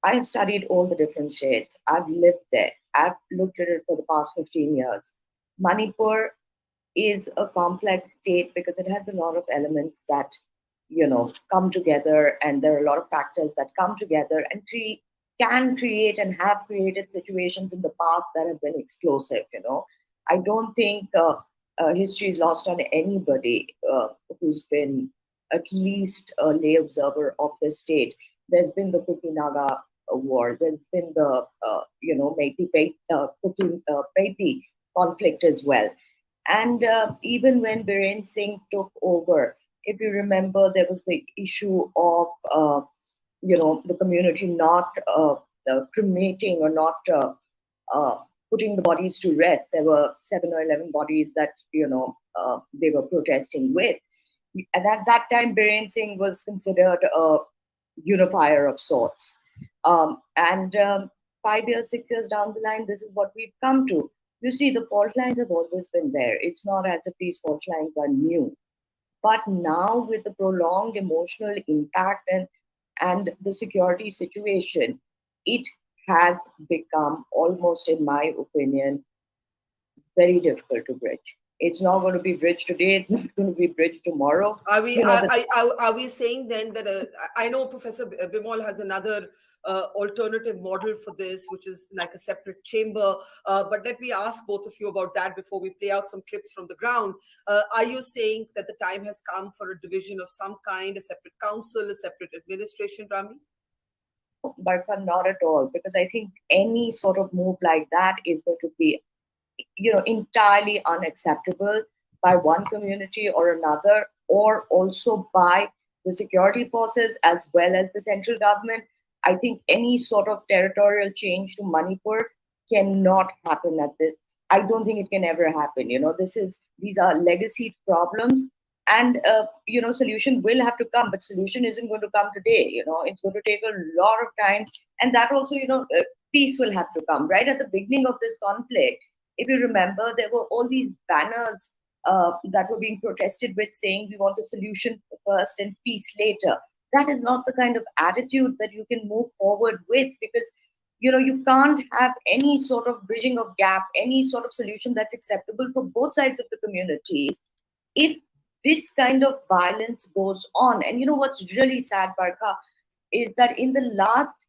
I have studied all the different states. I've lived there. I've looked at it for the past 15 years. Manipur is a complex state because it has a lot of elements that, come together, and there are a lot of factors that come together and can create and have created situations in the past that have been explosive. I don't think history is lost on anybody who's been at least a lay observer of the state. There's been the Kuki-Naga war. There's been the, Meitei conflict as well. And even when Biren Singh took over, if you remember, there was the issue of, the community not cremating or not putting the bodies to rest. There were 7 or 11 bodies that, they were protesting with. And at that time, Biren Singh was considered a unifier of sorts. And 5 years, 6 years down the line, this is what we've come to. You see, the fault lines have always been there. It's not as if these fault lines are new. But now, with the prolonged emotional impact and the security situation, it has become almost, in my opinion, very difficult to bridge. It's not going to be bridged today. It's not going to be bridged tomorrow. Are we saying then that I know Professor Bimal has another alternative model for this, which is like a separate chamber. But let me ask both of you about that before we play out some clips from the ground. Are you saying that the time has come for a division of some kind, a separate council, a separate administration, Rami? Barkha, not at all, because I think any sort of move like that is going to be, entirely unacceptable by one community or another, or also by the security forces as well as the central government. I think any sort of territorial change to Manipur cannot happen at this. I don't think it can ever happen. These are legacy problems, and solution will have to come, but solution isn't going to come today. It's going to take a lot of time, and that also, peace will have to come. Right at the beginning of this conflict, if you remember, there were all these banners that were being protested with, saying we want a solution first and peace later. That is not the kind of attitude that you can move forward with, because you can't have any sort of bridging of gap, any sort of solution that's acceptable for both sides of the communities if this kind of violence goes on. And what's really sad, Barkha, is that in the last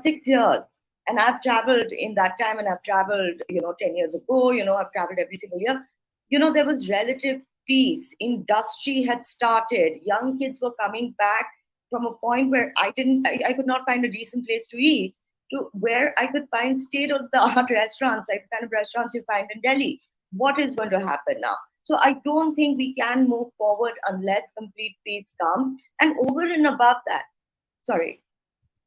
6 years, and I've traveled in that time, and I've traveled, 10 years ago, I've traveled every single year, there was relative peace. Industry had started. Young kids were coming back from a point where I could not find a decent place to eat, to where I could find state-of-the-art restaurants, like the kind of restaurants you find in Delhi. What is going to happen now? So I don't think we can move forward unless complete peace comes. And over and above that, sorry.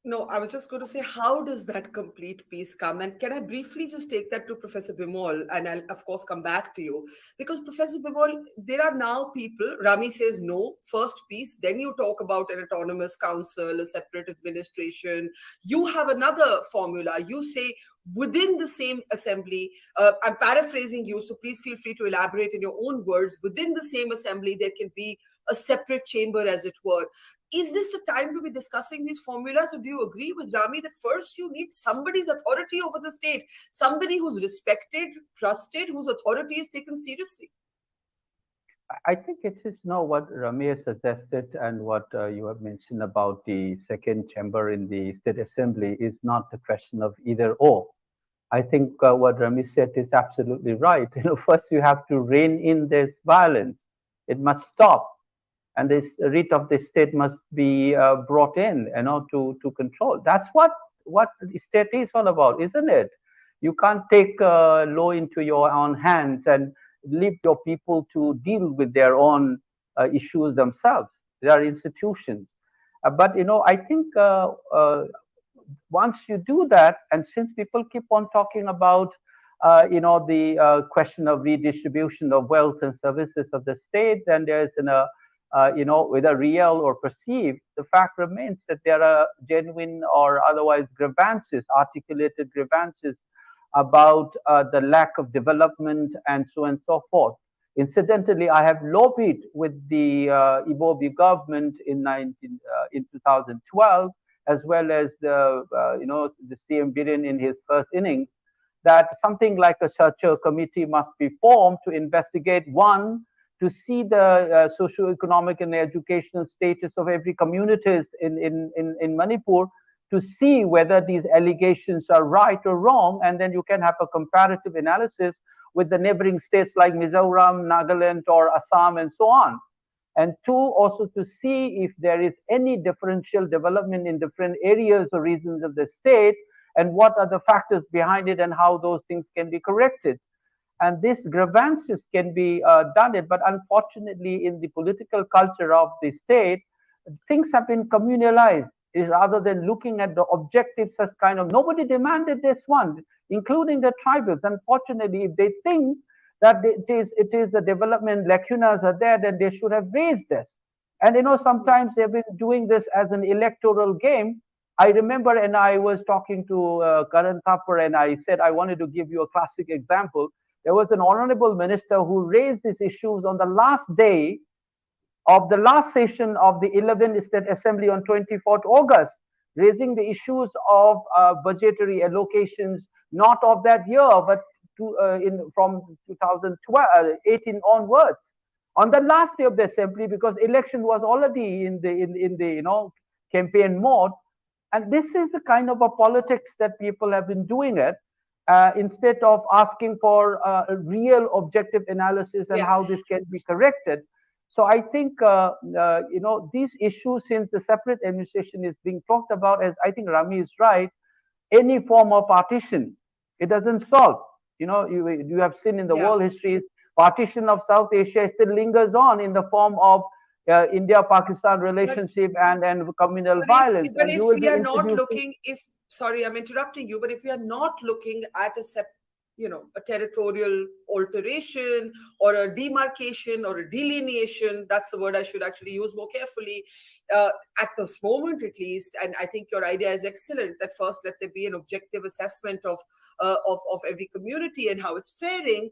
No, I was just going to say, how does that complete peace come? And can I briefly just take that to Professor Bimal? And I'll, of course, come back to you. Because, Professor Bimal, there are now people, Rami says no, first peace, then you talk about an autonomous council, a separate administration. You have another formula. You say within the same assembly, I'm paraphrasing you, so please feel free to elaborate in your own words. Within the same assembly, there can be a separate chamber, as it were. Is this the time to be discussing these formulas, or do you agree with Rami that first you need somebody's authority over the state, somebody who's respected, trusted, whose authority is taken seriously? I think it is now what Rami has suggested, and what you have mentioned about the second chamber in the State Assembly is not the question of either or. I think what Rami said is absolutely right. First you have to rein in this violence. It must stop. And this writ of the state must be brought in, to control. That's what the state is all about, isn't it? You can't take law into your own hands and leave your people to deal with their own issues themselves. They are institutions. But I think once you do that, and since people keep on talking about the question of redistribution of wealth and services of the state, then there's whether real or perceived, the fact remains that there are genuine or otherwise grievances, articulated grievances about the lack of development and so on and so forth. Incidentally, I have lobbied with the Ibobi government in 2012, as well as the CM Biren in his first innings, that something like such a committee must be formed to investigate, one, to see the socio-economic and educational status of every communities in Manipur, to see whether these allegations are right or wrong, and then you can have a comparative analysis with the neighboring states like Mizoram, Nagaland, or Assam, and so on. And two, also to see if there is any differential development in different areas or regions of the state, and what are the factors behind it, and how those things can be corrected. And these grievances can be done it, but unfortunately in the political culture of the state, things have been communalized. is rather than looking at the objectives as kind of, nobody demanded this one, including the tribals. Unfortunately, if they think that it is the development lacunas are there, then they should have raised this. And sometimes they've been doing this as an electoral game. I remember, and I was talking to Karan Thapar, and I said I wanted to give you a classic example. There was an honorable minister who raised these issues on the last day of the last session of the 11th State Assembly on 24th August, raising the issues of budgetary allocations, not of that year, but from 2018 onwards, on the last day of the assembly, because election was already in the campaign mode. And this is the kind of a politics that people have been doing it, instead of asking for a real objective analysis and how this can be corrected. So I think these issues, since the separate administration is being talked about, as I think Rami is right, any form of partition, it doesn't solve. You have seen in the world history, partition of South Asia still lingers on in the form of India-Pakistan relationship and communal violence. But if we are not looking, sorry, I'm interrupting you, but if we are not looking at a territorial alteration or a demarcation or a delineation, that's the word I should actually use more carefully, at this moment at least, and I think your idea is excellent, that first let there be an objective assessment of every community and how it's faring.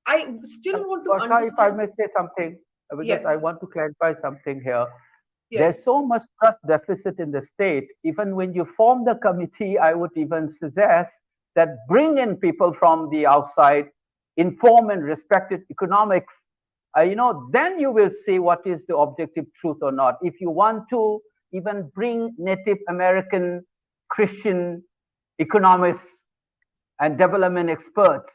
I still want to understand. If I may say something, because I want to clarify something here. Yes. There's so much trust deficit in the state. Even when you form the committee, I would even suggest that bring in people from the outside, inform and respected economics. Then you will see what is the objective truth or not. If you want to even bring Native American Christian economists and development experts,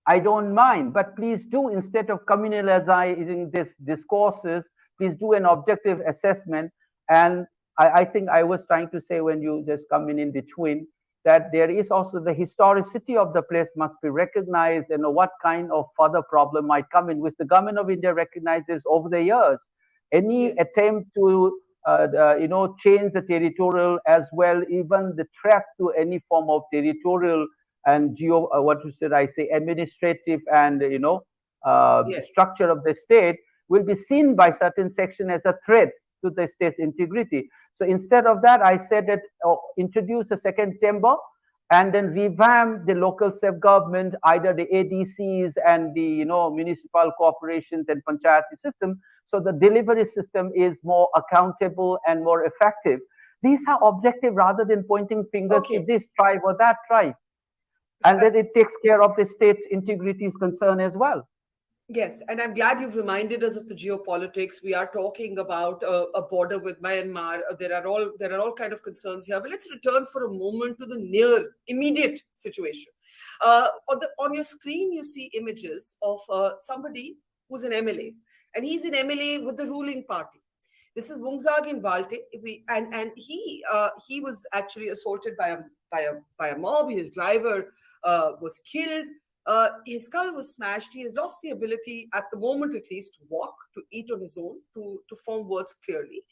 I don't mind, but please do, instead of communalizing these discourses, please do an objective assessment. And I think I was trying to say, when you just come in between, that there is also the historicity of the place must be recognized, and what kind of further problem might come in, which the government of India recognizes over the years. Any attempt to change the territorial as well, even the threat to any form of territorial and administrative and structure of the state will be seen by certain section as a threat to the state's integrity. So instead of that, I said that introduce a second chamber and then revamp the local self-government, either the ADCs and the municipal corporations and panchayati system, so the delivery system is more accountable and more effective. These are objective rather than pointing fingers to this tribe or that tribe. And then it takes care of the state's integrity is concerned as well. Yes, and I'm glad you've reminded us of the geopolitics. We are talking about a border with Myanmar. There are all kind of concerns here. But let's return for a moment to the near immediate situation. On your screen, you see images of somebody who's an MLA, and he's an MLA with the ruling party. This is Vungsag in Valte, and he was actually assaulted by a mob. His driver was killed. His skull was smashed. He has lost the ability, at the moment at least, to walk, to eat on his own, to form words clearly.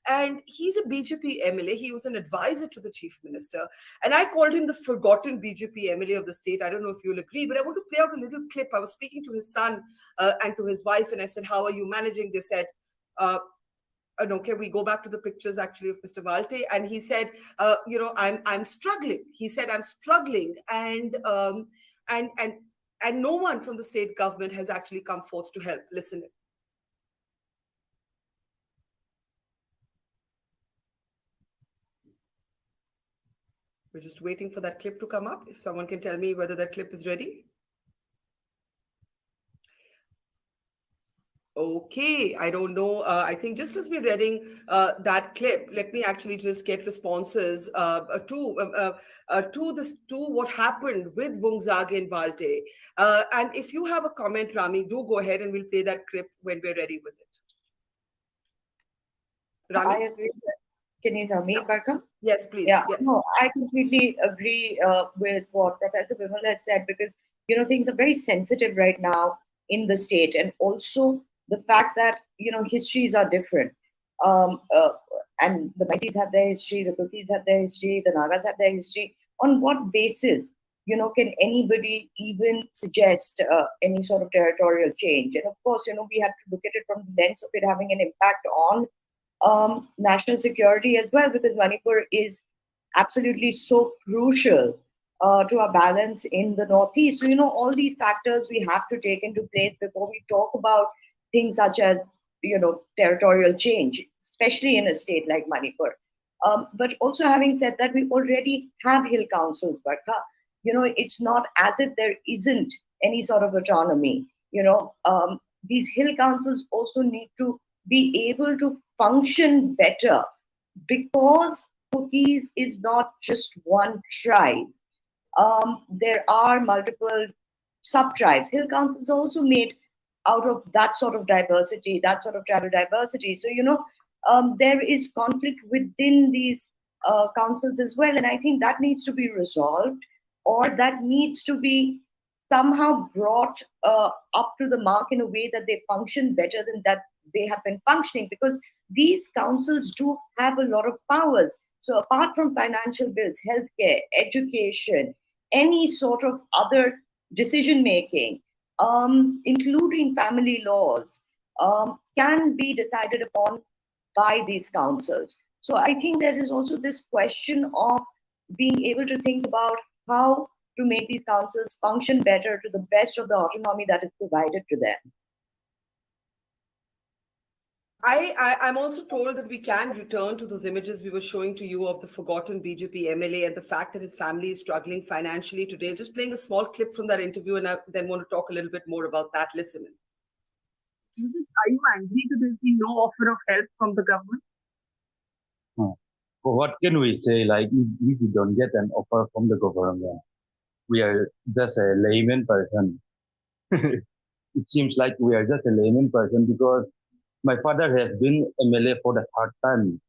And he's a BJP MLA. He was an advisor to the chief minister. And I called him the forgotten BJP MLA of the state. I don't know if you'll agree, but I want to play out a little clip. I was speaking to his son and to his wife, and I said, how are you managing? They said, no, can we go back to the pictures actually of Mr. Valte? And he said, I'm struggling. He said, I'm struggling. And no one from the state government has actually come forth to help. Listen. We're just waiting for that clip to come up. If someone can tell me whether that clip is ready. Okay, I don't know. I think just as we're reading that clip, let me actually just get responses to what happened with Vungsag in Valte. And if you have a comment, Rami, do go ahead and we'll play that clip when we're ready with it. Rami? I agree. Can you hear me, Barkha? Yes, please. Yeah, yes. No, I completely agree with what Professor Vimal has said, because things are very sensitive right now in the state, and also the fact that histories are different. and the Maitis have their history, the Kutis have their history, the Nagas have their history. On what basis, can anybody even suggest any sort of territorial change? And of course, we have to look at it from the lens of it having an impact on national security as well, because Manipur is absolutely so crucial to our balance in the Northeast. So, all these factors we have to take into place before we talk about things such as, territorial change, especially in a state like Manipur. But also, having said that, we already have hill councils, Barkha. It's not as if there isn't any sort of autonomy. These hill councils also need to be able to function better, because Kutis is not just one tribe. There are multiple sub-tribes. Hill councils also made out of that sort of diversity, that sort of tribal diversity. So, there is conflict within these councils as well. And I think that needs to be resolved, or that needs to be somehow brought up to the mark in a way that they function better than that they have been functioning, because these councils do have a lot of powers. So apart from financial bills, healthcare, education, any sort of other decision making, including family laws, can be decided upon by these councils. So I think there is also this question of being able to think about how to make these councils function better to the best of the autonomy that is provided to them. I'm also told that we can return to those images we were showing to you of the forgotten BJP MLA and the fact that his family is struggling financially today. Just playing a small clip from that interview, and I then want to talk a little bit more about that. Listen in. Are you angry that there's been no offer of help from the government? What can we say? Like, if we don't get an offer from the government, we are just a layman person. It seems like we are just a layman person, because my father has been MLA for the third time,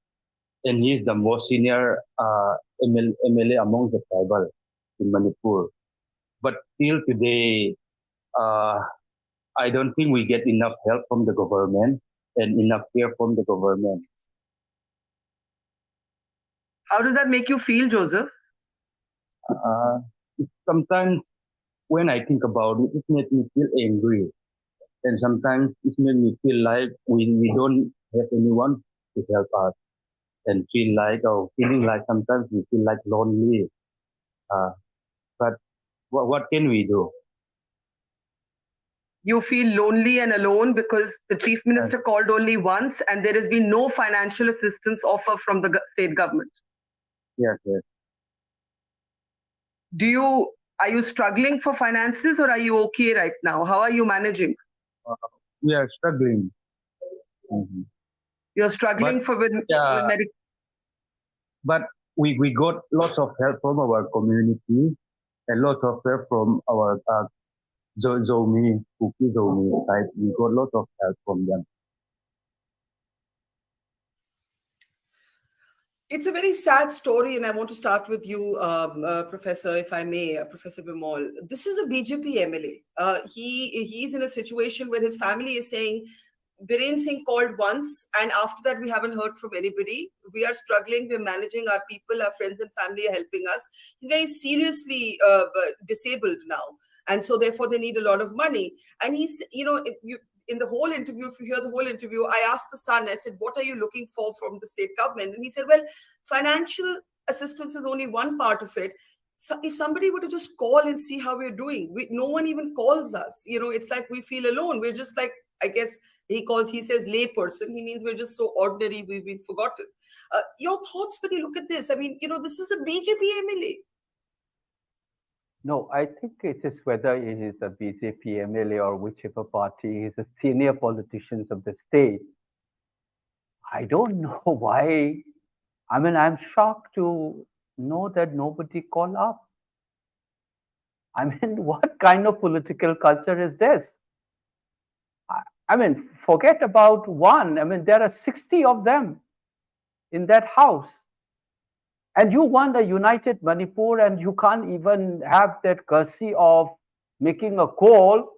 and he is the most senior MLA among the tribal in Manipur. But till today, I don't think we get enough help from the government and enough care from the government. How does that make you feel, Joseph? Sometimes when I think about it, it makes me feel angry. And sometimes it makes me feel like we don't have anyone to help us, and feeling like sometimes we feel like lonely. But what can we do? You feel lonely and alone because the chief minister called only once and there has been no financial assistance offer from the state government. Yes. Are you struggling for finances, or are you okay right now? How are you managing? We are struggling. Mm-hmm. You're struggling with medical. But we got lots of help from our community and lots of help from our Zomi, Kuki Zomi side. We got lots of help from them. It's a very sad story, and I want to start with you, Professor, if I may, Professor Bimal. This is a BJP MLA. He's in a situation where his family is saying, Biren Singh called once, and after that we haven't heard from anybody. We are struggling, we're managing our people, our friends and family are helping us. He's very seriously disabled now, and so therefore they need a lot of money. And he's, in the whole interview, if you hear the whole interview, I asked the son, I said, what are you looking for from the state government? And he said, well, financial assistance is only one part of it. So if somebody were to just call and see how we're doing, no one even calls us. It's like we feel alone. We're just like, I guess he says lay person. He means we're just so ordinary, we've been forgotten. Your thoughts when you look at this? I mean, this is a BJP MLA. No, I think it is whether he is a BJP MLA or whichever party, he's a senior politician of the state. I don't know why. I mean, I'm shocked to know that nobody called up. I mean, what kind of political culture is this? I mean, forget about one. I mean, there are 60 of them in that house. And you want a united Manipur, and you can't even have that courtesy of making a call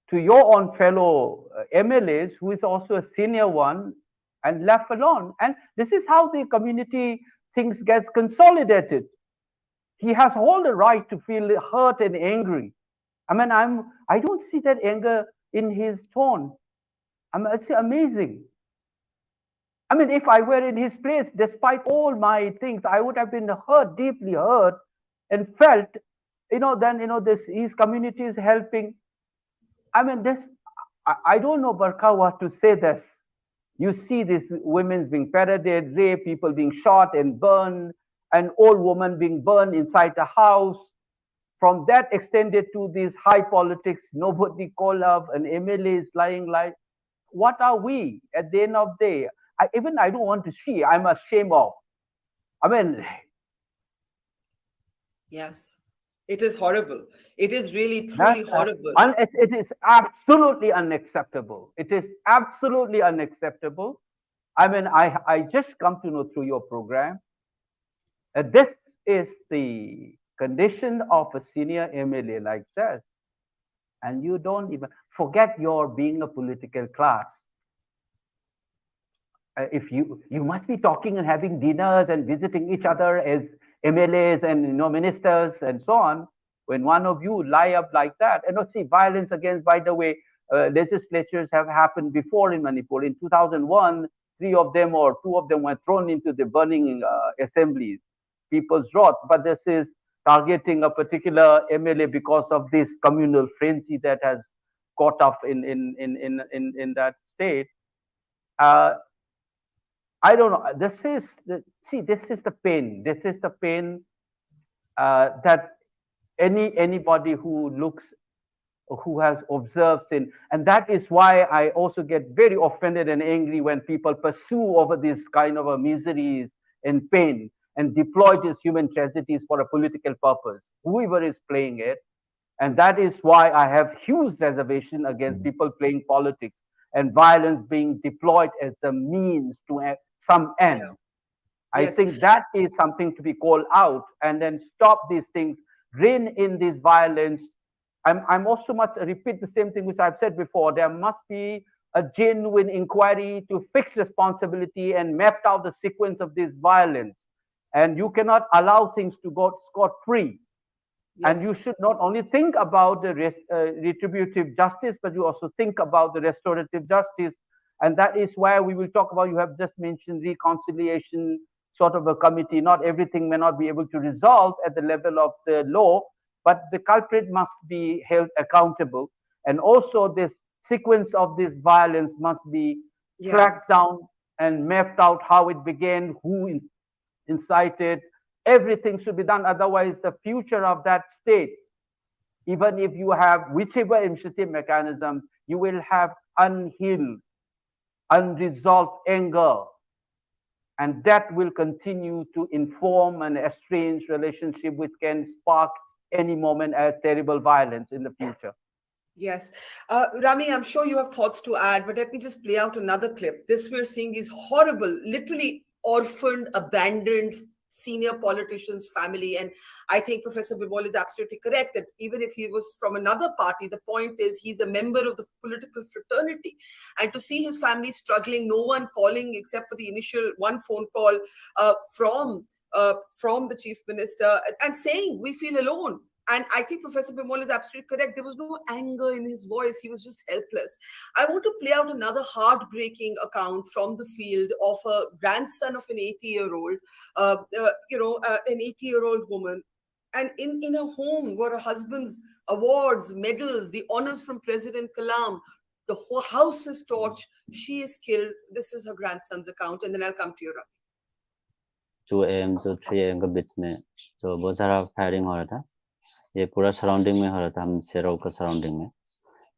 to your own fellow MLAs, who is also a senior one, and left alone. And this is how the community things gets consolidated. He has all the right to feel hurt and angry. I mean, I don't see that anger in his tone. I mean, it's amazing. I mean, if I were in his place, despite all my things, I would have been hurt, deeply hurt, and felt, then, his community is helping. I mean, I don't know, Barkha, what to say this. You see these women being paraded, raped, people being shot and burned, an old woman being burned inside the house. From that extended to these high politics, nobody call up, an MLA is lying like, what are we at the end of the day? I don't want to see, I'm ashamed of. I mean. Yes, it is horrible. It is really, truly horrible. It is absolutely unacceptable. It is absolutely unacceptable. I mean, I just come to know through your program that this is the condition of a senior MLA like this. And you don't even forget your being a political class. If you must be talking and having dinners and visiting each other as MLAs and ministers and so on, when one of you lie up like that. And see, violence against, by the way, legislatures have happened before in Manipur. In 2001, 3 of them or 2 of them were thrown into the burning assemblies, people's wrath. But this is targeting a particular MLA because of this communal frenzy that has caught up in that state. I don't know. This is the pain. This is the pain that anybody who has observed sin, and that is why I also get very offended and angry when people pursue over this kind of miseries and pain and deploy these human tragedies for a political purpose, whoever is playing it. And that is why I have huge reservation against people playing politics and violence being deployed as the means to some end. Yes. I think that is something to be called out, and then stop these things, rein in this violence. I'm also must repeat the same thing which I've said before. There must be a genuine inquiry to fix responsibility and map out the sequence of this violence. And you cannot allow things to go scot-free. And you should not only think about the retributive justice, but you also think about the restorative justice. And that is where we will talk about, you have just mentioned reconciliation sort of a committee. Not everything may not be able to resolve at the level of the law, but the culprit must be held accountable. And also this sequence of this violence must be tracked down and mapped out, how it began, who incited. Everything should be done. Otherwise, the future of that state, even if you have whichever administrative mechanism, you will have unhealed, unresolved anger. And that will continue to inform an estranged relationship which can spark any moment as terrible violence in the future. Yes. Rami, I'm sure you have thoughts to add, but let me just play out another clip. This we're seeing these horrible, literally orphaned, abandoned senior politician's family. And I think Professor Bimol is absolutely correct that even if he was from another party, the point is he's a member of the political fraternity. And to see his family struggling, no one calling except for the initial one phone call from the chief minister and saying, we feel alone. And I think Professor Bimol is absolutely correct. There was no anger in his voice. He was just helpless. I want to play out another heartbreaking account from the field of a grandson of an 80-year-old, an 80-year-old woman. And in a home where her husband's awards, medals, the honors from President Kalam, the whole house is torched. She is killed. This is her grandson's account. And then I'll come to you, Ravi. 2 AM to 3 AM के बीच में तो बहुत सारा firing हो रहा था. ये पूरा सराउंडिंग में हो रहा था, हम सेरो का सराउंडिंग में.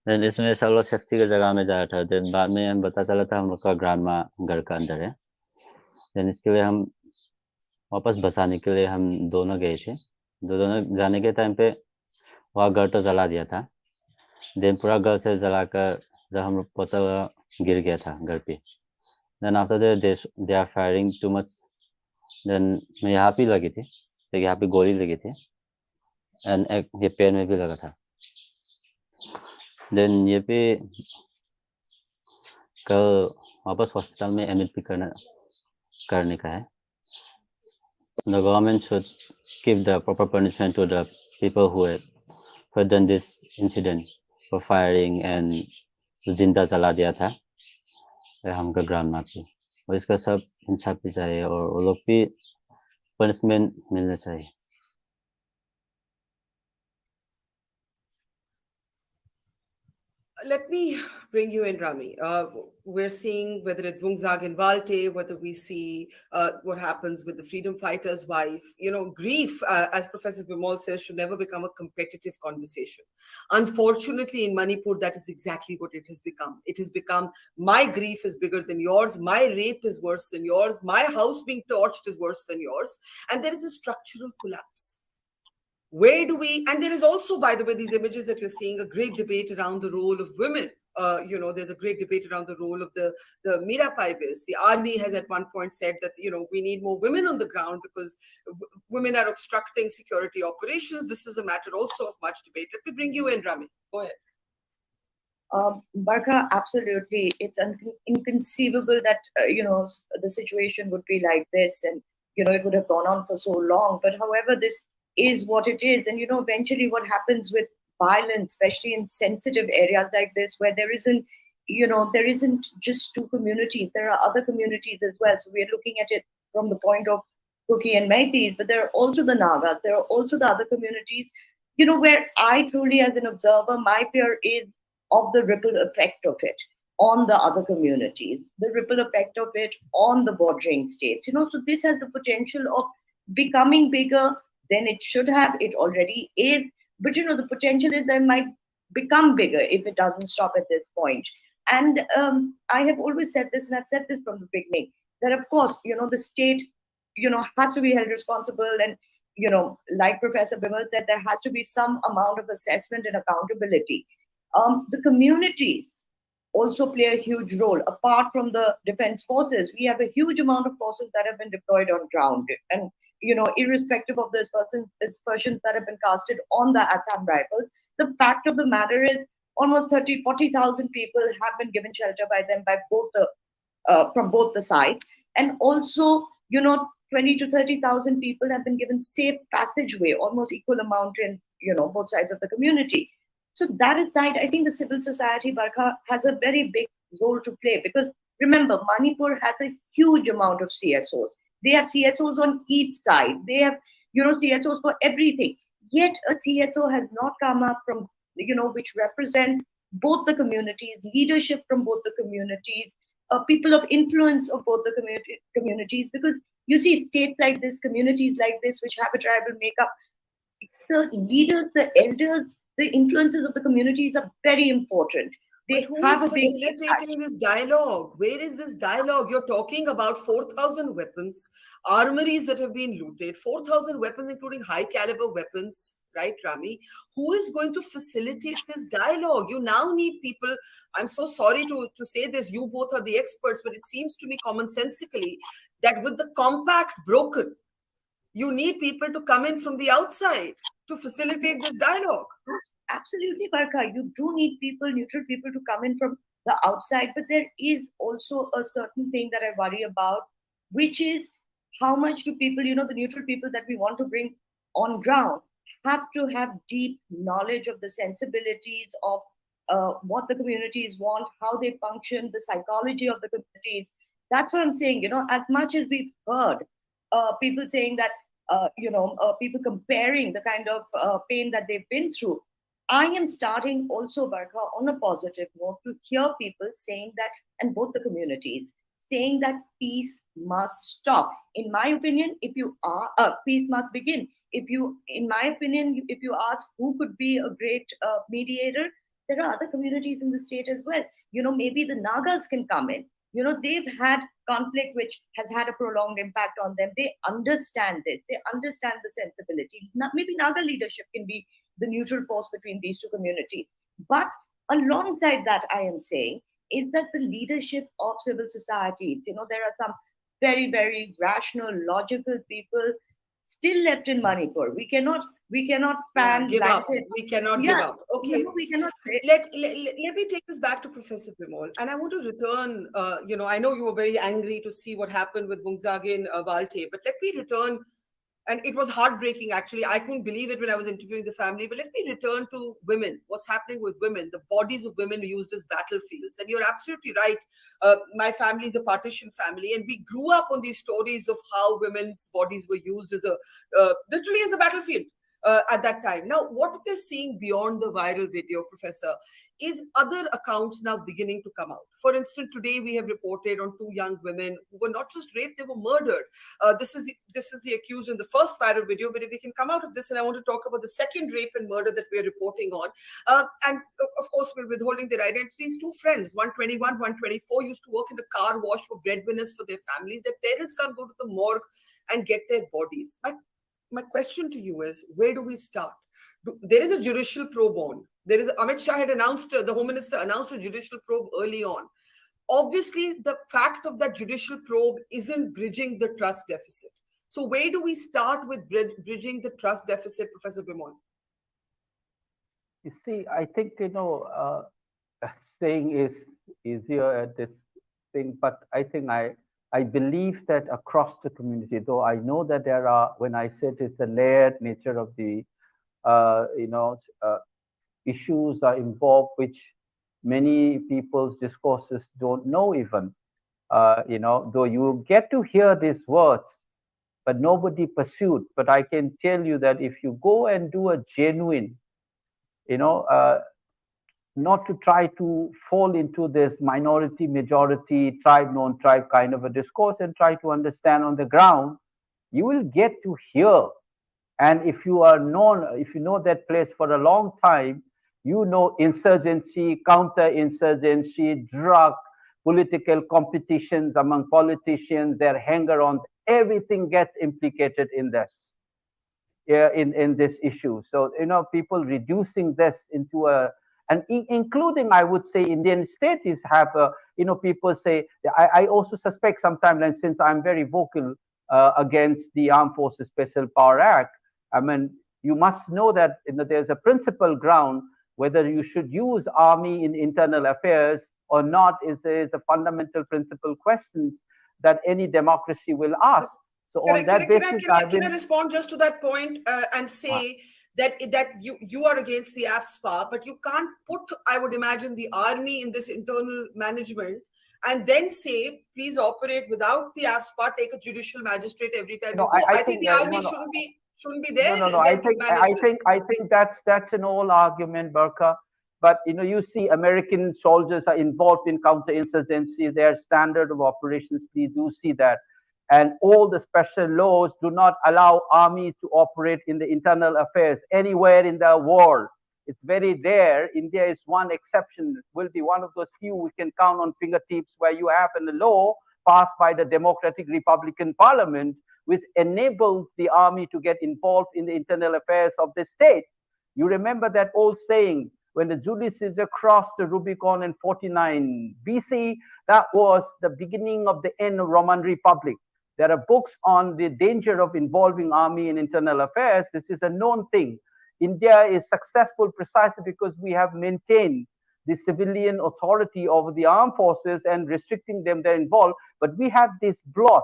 देन इसमें सब लोग सेफ्टी की जगह में जा रहा था. देन बाद में हम पता चला था हम लोग का ग्रांड माँ घर का अंदर है. देन इसके लिए हम वापस बसाने के लिए हम दोनों गए थे. दोनों जाने के टाइम पे वहाँ घर तो जला दिया था. देन पूरा घर से जलाकर जब हम लोग पहुँचा गिर गया था घर पे. Then after they are firing too much. Then मैं यहाँ पे लगी थी, तो यहाँ पे गोली लगी थी एंड ये पैर में भी लगा था. देन ये पे कल वापस हॉस्पिटल में एडमिट भी करने का है. The government should give the proper punishment to the people who have done this incident for firing and जिंदा जला दिया था हमका ग्राउंड में भी, और इसका सब इंसाफ भी चाहिए और वो लोग भी पनिशमेंट मिलना चाहिए. Let me bring you in, Rami. We're seeing whether it's Vungzag in Valte, whether we see what happens with the freedom fighter's wife. Grief, as Professor Bimal says, should never become a competitive conversation. Unfortunately, in Manipur, that is exactly what it has become. It has become, my grief is bigger than yours, my rape is worse than yours, my house being torched is worse than yours, and there is a structural collapse. Where do we, and there is also, by the way, these images that you're seeing, a great debate around the role of women. There's a great debate around the role of the Mirabai base. The army has at one point said that, we need more women on the ground because women are obstructing security operations. This is a matter also of much debate. Let me bring you in, Rami. Go ahead. Barkha, absolutely. It's inconceivable that, the situation would be like this and, it would have gone on for so long. But however, this is what it is. And, eventually what happens with violence, especially in sensitive areas like this, where there isn't just two communities, there are other communities as well. So we're looking at it from the point of Kuki and Meiteis, but there are also the Nagas, there are also the other communities, where I truly, as an observer, my fear is of the ripple effect of it on the other communities, the ripple effect of it on the bordering states. So this has the potential of becoming bigger than it should have. It already is. But, the potential is that it might become bigger if it doesn't stop at this point. And I have always said this, and I've said this from the beginning, that of course, the state, has to be held responsible. And, like Professor Bimal said, there has to be some amount of assessment and accountability. The communities also play a huge role. Apart from the defense forces, we have a huge amount of forces that have been deployed on ground. And, irrespective of the aspersions that have been casted on the Assam Rifles, the fact of the matter is almost 40,000 people have been given shelter by them from both the sides. And also, 20 to 30,000 people have been given safe passageway, almost equal amount in, both sides of the community. So that aside, I think the civil society, Barkha, has a very big role to play, because remember, Manipur has a huge amount of CSOs. They have CSOs on each side. They have, CSOs for everything. Yet a CSO has not come up from, which represents both the communities, leadership from both the communities, people of influence of both the communities. Because you see states like this, communities like this, which have a tribal makeup, the leaders, the elders, the influences of the communities are very important. But who is facilitating this dialogue? Where is this dialogue? You're talking about 4,000 weapons, armories that have been looted, 4,000 weapons, including high caliber weapons, right, Rami? Who is going to facilitate this dialogue? You now need people. I'm so sorry to say this. You both are the experts, but it seems to me commonsensically that with the compact broken, you need people to come in from the outside to facilitate this dialogue. Absolutely, Barkha. You do need people, neutral people, to come in from the outside. But there is also a certain thing that I worry about, which is how much do people, the neutral people that we want to bring on ground, have to have deep knowledge of the sensibilities of what the communities want, how they function, the psychology of the communities. That's what I'm saying. As much as we've heard people saying that, people comparing the kind of pain that they've been through, I am starting also, Barkha, on a positive note, to hear people saying that, and both the communities, saying that peace must stop. In my opinion, peace must begin. In my opinion, if you ask who could be a great mediator, there are other communities in the state as well. Maybe the Nagas can come in. They've had conflict which has had a prolonged impact on them. They understand this. They understand the sensibility. Maybe Naga leadership can be the neutral force between these two communities. But alongside that, I am saying, is that the leadership of civil societies, there are some very, very rational, logical people still left in Manipur. We cannot pan give up. blanket. We cannot Yeah, give up. Okay. we cannot say. Let me take this back to Professor Bimol. And I want to return, I know you were very angry to see what happened with Vungsage in Valte, but let me return. And it was heartbreaking, actually. I couldn't believe it when I was interviewing the family. But let me return to women. What's happening with women? The bodies of women are used as battlefields. And you're absolutely right. My family is a partition family. And we grew up on these stories of how women's bodies were used as literally as a battlefield. At that time. Now, what we're seeing beyond the viral video, Professor, is other accounts now beginning to come out. For instance, today we have reported on 2 young women who were not just raped, they were murdered. This is the accused in the first viral video, but if we can come out of this, and I want to talk about the second rape and murder that we're reporting on. And of course, we're withholding their identities. 2 friends, 121, 124, used to work in the car wash for breadwinners for their families. Their parents can't go to the morgue and get their bodies. My question to you is, where do we start? There is a judicial probe on. Amit Shah had announced, the Home Minister announced a judicial probe early on. Obviously, the fact of that judicial probe isn't bridging the trust deficit. So where do we start with bridging the trust deficit, Professor Bimol? You see, I think, saying is easier at this thing, but I think I believe that across the community, though I know that there are, when I said it's the layered nature of the, issues are involved, which many people's discourses don't know even, though you get to hear these words, but nobody pursued. But I can tell you that if you go and do a genuine, not to try to fall into this minority, majority, tribe, non-tribe kind of a discourse and try to understand on the ground, you will get to hear. And if you know that place for a long time, you know insurgency, counter-insurgency, drug, political competitions among politicians, their hanger-ons, everything gets implicated in this. In this issue. So, people reducing this into and including, I would say, Indian states have, people say, I also suspect sometimes, and since I'm very vocal against the Armed Forces Special Power Act, I mean, you must know that there's a principal ground whether you should use army in internal affairs or not is a fundamental principal question that any democracy will ask. So on that basis, can I respond just to that point and say that you are against the AFSPA, but you can't put, I would imagine, the army in this internal management and then say, please operate without the AFSPA, take a judicial magistrate every time you go. I think the army shouldn't be there. No. I think that's an old argument, Barkha. But you see, American soldiers are involved in counterinsurgency. Their standard of operations, we do see that. And all the special laws do not allow army to operate in the internal affairs anywhere in the world. It's very rare. India is one exception, will be one of those few we can count on fingertips where you have a law passed by the Democratic Republican Parliament, which enables the army to get involved in the internal affairs of the state. You remember that old saying, when the Julius Caesar crossed the Rubicon in 49 BC, that was the beginning of the end of Roman Republic. There are books on the danger of involving army in internal affairs. This is a known thing. India is successful precisely because we have maintained the civilian authority over the armed forces and restricting them they're involved. But we have this blot.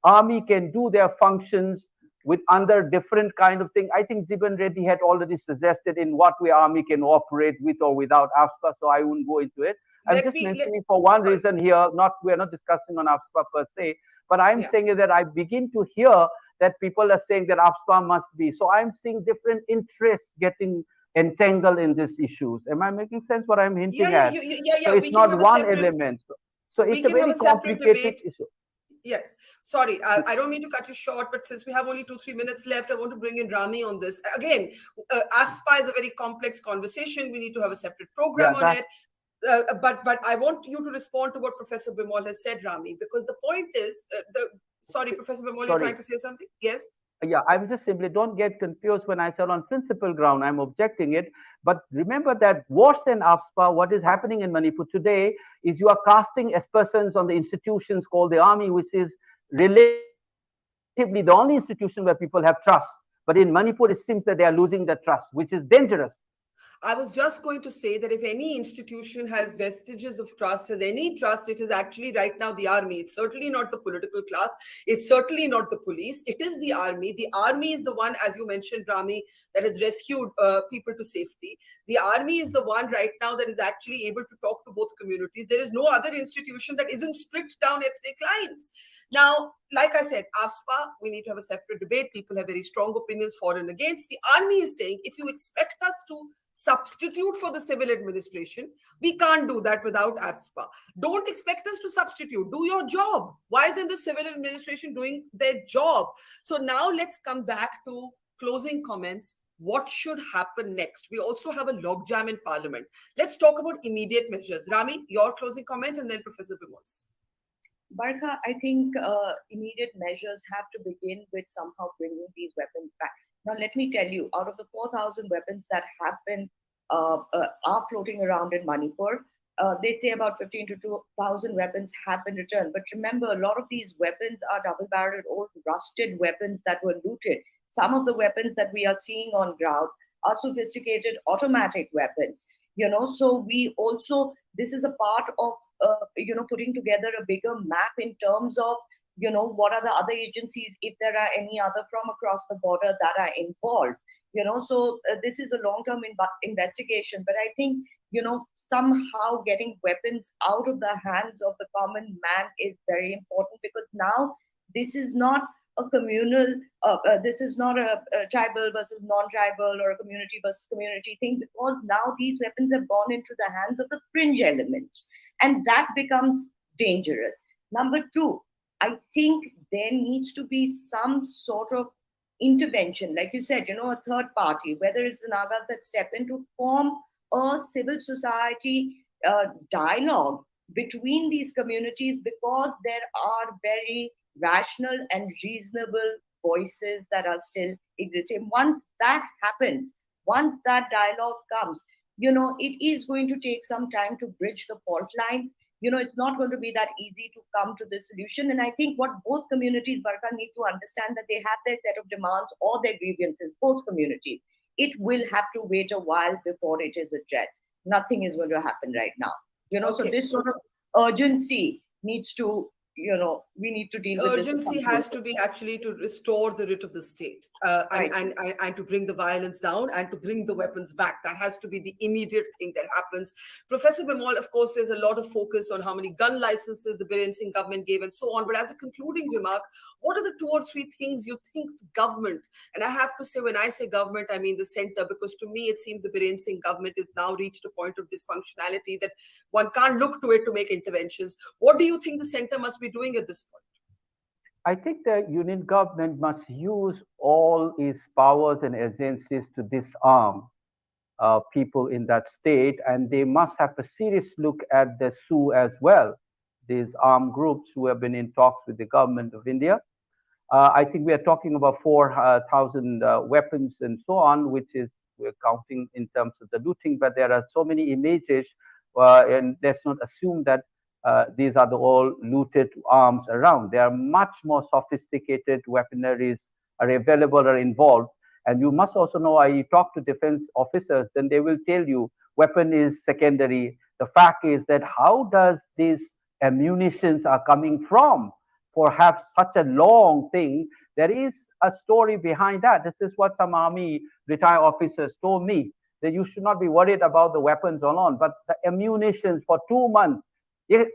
Army can do their functions with under different kind of thing. I think Jiban Reddy had already suggested in what way army can operate with or without AFSPA, so I won't go into it. I'm just mentioning for one reason here, we're not discussing on AFSPA per se, but I'm saying that I begin to hear that people are saying that AFSPA must be. So I'm seeing different interests getting entangled in these issues. Am I making sense what I'm hinting at? So it's not one element. So it's a very complicated issue. Yes. Sorry, I don't mean to cut you short, but since we have only 2-3 minutes left, I want to bring in Rami on this. Again, AFSPA is a very complex conversation. We need to have a separate program on it. But I want you to respond to what Professor Bimol has said, Rami, because the point is, sorry, Professor Bimol, you're trying to say something? Yes? Yeah, I'm just simply, don't get confused when I said on principle ground, I'm objecting it. But remember that worse than AFSPA, what is happening in Manipur today is you are casting aspersions on the institutions called the army, which is related relatively the only institution where people have trust. But in Manipur, it seems that they are losing the trust, which is dangerous. I was just going to say that if any institution has vestiges of trust, has any trust, it is actually right now the army. It's certainly not the political class. It's certainly not the police. It is the army. The army is the one, as you mentioned, Rami, that has rescued people to safety. The army is the one right now that is actually able to talk to both communities. There is no other institution that isn't stripped down ethnic lines. Now, like I said, AFSPA, we need to have a separate debate. People have very strong opinions for and against. The army is saying, if you expect us to substitute for the civil administration, we can't do that without AFSPA. Don't expect us to substitute. Do your job. Why isn't the civil administration doing their job? So now let's come back to closing comments. What should happen next? We also have a logjam in Parliament. Let's talk about immediate measures. Rami, your closing comment, and then Professor Bimal's. Barkha, I think immediate measures have to begin with somehow bringing these weapons back. Now, let me tell you, out of the 4,000 weapons that have been are floating around in Manipur, they say about 15 to 2,000 weapons have been returned. But remember, a lot of these weapons are double-barreled, old, rusted weapons that were looted. Some of the weapons that we are seeing on ground are sophisticated automatic weapons. So we also, this is a part of putting together a bigger map in terms of, what are the other agencies, if there are any other from across the border that are involved. So this is a long-term investigation. But I think, somehow getting weapons out of the hands of the common man is very important, because now this is not a communal, this is not a tribal versus non-tribal or a community versus community thing, because now these weapons have gone into the hands of the fringe elements, and that becomes dangerous. Number two, I think there needs to be some sort of intervention, like you said, a third party, whether it's the Nagas that step in to form a civil society dialogue between these communities, because there are very rational and reasonable voices that are still existing. Once that happens, once that dialogue comes, it is going to take some time to bridge the fault lines. It's not going to be that easy to come to this solution. And I think what both communities, Barkha, need to understand, that they have their set of demands or their grievances, both communities. It will have to wait a while before it is addressed. Nothing is going to happen right now. So this sort of urgency needs to, we need to deal with this. Urgency has to be actually to restore the writ of the state and to bring the violence down and to bring the weapons back. That has to be the immediate thing that happens. Professor Bimal, of course, there's a lot of focus on how many gun licenses the Biren Singh government gave and so on. But as a concluding remark, what are the 2 or 3 things you think the government, and I have to say, when I say government, I mean the center, because to me, it seems the Biren Singh government has now reached a point of dysfunctionality that one can't look to it to make interventions. What do you think the center must be doing at this point? I think the union government must use all its powers and agencies to disarm people in that state, and they must have a serious look at the Sioux as well, these armed groups who have been in talks with the government of India. I think we are talking about 4,000 weapons and so on, which is, we're counting in terms of the looting, but there are so many images, and let's not assume that these are the all looted arms around. There are much more sophisticated weaponaries are available or involved. And you must also know, I talk to defense officers, then they will tell you weapon is secondary. The fact is that how does these ammunitions are coming from? Perhaps such a long thing, there is a story behind that. This is what some army retired officers told me, that you should not be worried about the weapons alone, but the ammunitions for 2 months. That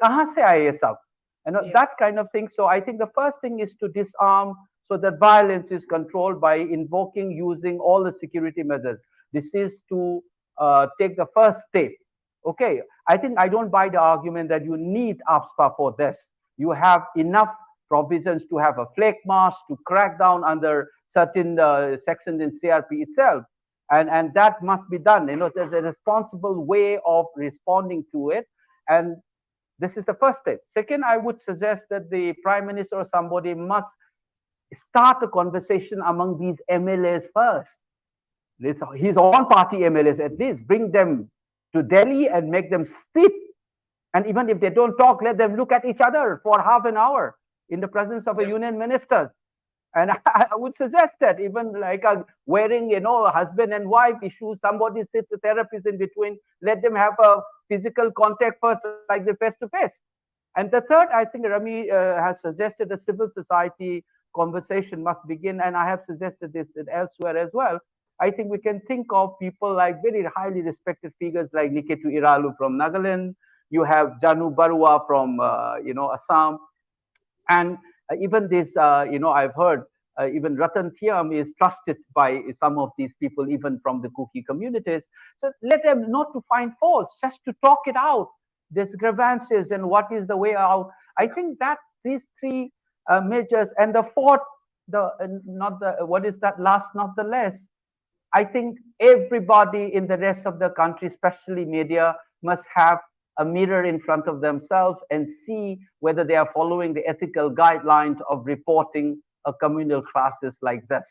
kind of thing. So I think the first thing is to disarm so that violence is controlled by invoking, using all the security measures. This is to take the first step. Okay, I think I don't buy the argument that you need AFSPA for this. You have enough provisions to have a flag march, to crack down under certain sections in CRP itself. And that must be done. There's a responsible way of responding to it. And this is the first step. Second, I would suggest that the Prime Minister or somebody must start a conversation among these MLAs first. His own party MLAs at least, bring them to Delhi and make them sit. And even if they don't talk, let them look at each other for half an hour in the presence of a union minister. And I would suggest that even like wearing, husband and wife issues, somebody sits, a therapist in between, let them have a physical contact first, like the face to face. And the third, I think Rami has suggested a civil society conversation must begin. And I have suggested this elsewhere as well. I think we can think of people like very highly respected figures like Niketu Iralu from Nagaland. You have Janu Barua from, Assam. And even this, I've heard even Ratan Thiam is trusted by some of these people, even from the Kuki communities. So let them not to find faults, just to talk it out, these grievances and what is the way out. I think that these three measures, and the fourth, what is that last, not the less. I think everybody in the rest of the country, especially media, must have a mirror in front of themselves and see whether they are following the ethical guidelines of reporting a communal crisis like this.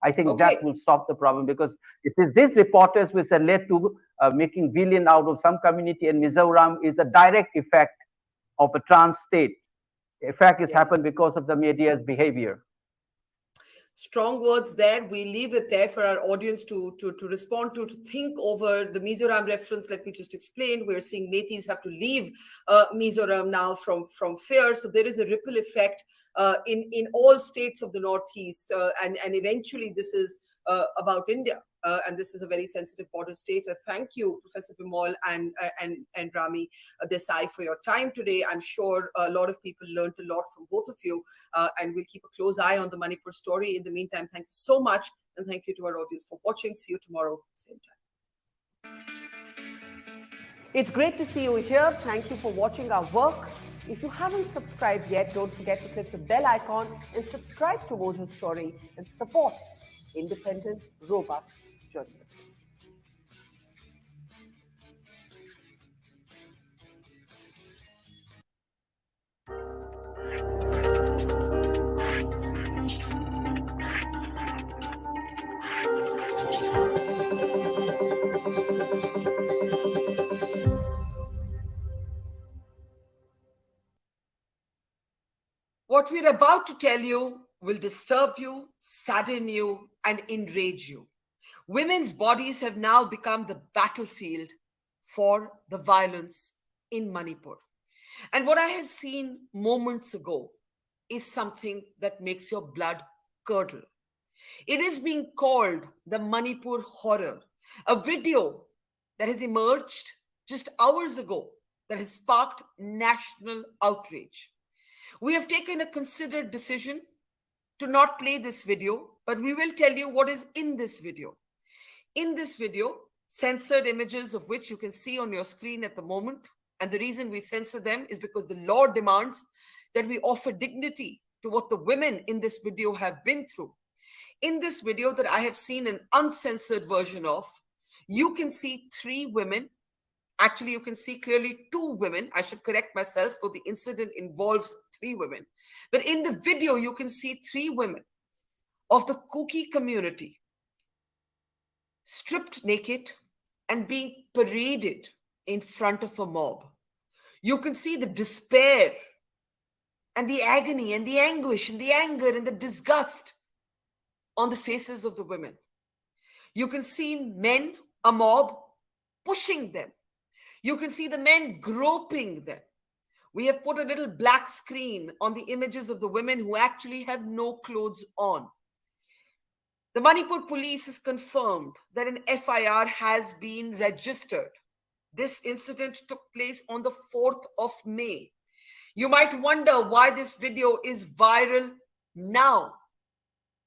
I think that will solve the problem, because it is these reporters which are led to making villain out of some community in Mizoram is a direct effect of a trans state. In fact, it's happened because of the media's behavior. Strong words there. We leave it there for our audience to respond to think over the Mizoram reference. Let me just explain. We're seeing Metis have to leave Mizoram now from fear. So there is a ripple effect in all states of the Northeast. And eventually this is about India. And this is a very sensitive border state. Thank you, Professor Bimal and Rami Desai, for your time today. I'm sure a lot of people learned a lot from both of you, and we'll keep a close eye on the Manipur story. In the meantime, thank you so much, and thank you to our audience for watching. See you tomorrow, same time. It's great to see you here. Thank you for watching our work. If you haven't subscribed yet, don't forget to click the bell icon and subscribe to Mojo Story and support independent, robust journalism. What we're about to tell you will disturb you, sadden you, and enrage you. Women's bodies have now become the battlefield for the violence in Manipur. And what I have seen moments ago is something that makes your blood curdle. It is being called the Manipur horror, a video that has emerged just hours ago that has sparked national outrage. We have taken a considered decision to not play this video, but we will tell you what is in this video. In this video, censored images of which you can see on your screen at the moment, and the reason we censor them is because the law demands that we offer dignity to what the women in this video have been through. In this video that I have seen an uncensored version of, you can see three women. Actually, you can see clearly two women. I should correct myself, though the incident involves three women. But in the video, you can see three women of the Kuki community stripped naked and being paraded in front of a mob. You can see the despair and the agony and the anguish and the anger and the disgust on the faces of the women. You can see men, a mob, pushing them. You can see the men groping them. We have put a little black screen on the images of the women who actually have no clothes on. The Manipur police has confirmed that an FIR has been registered. This incident took place on the 4th of May. You might wonder why this video is viral now,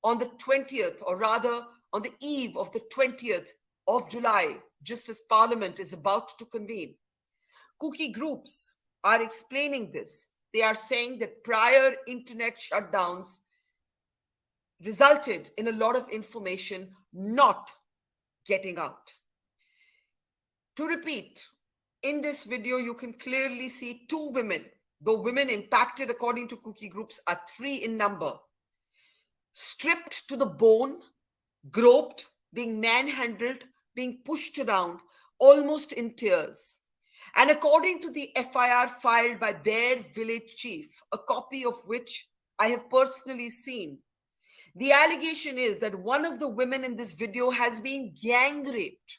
on the 20th, or rather on the eve of the 20th of July, just as Parliament is about to convene. Kuki groups are explaining this. They are saying that prior internet shutdowns resulted in a lot of information not getting out. To repeat, in this video, you can clearly see two women, though women impacted according to Kuki groups are three in number, stripped to the bone, groped, being manhandled, being pushed around, almost in tears. And according to the FIR filed by their village chief, a copy of which I have personally seen, The allegation is that one of the women in this video has been gang raped.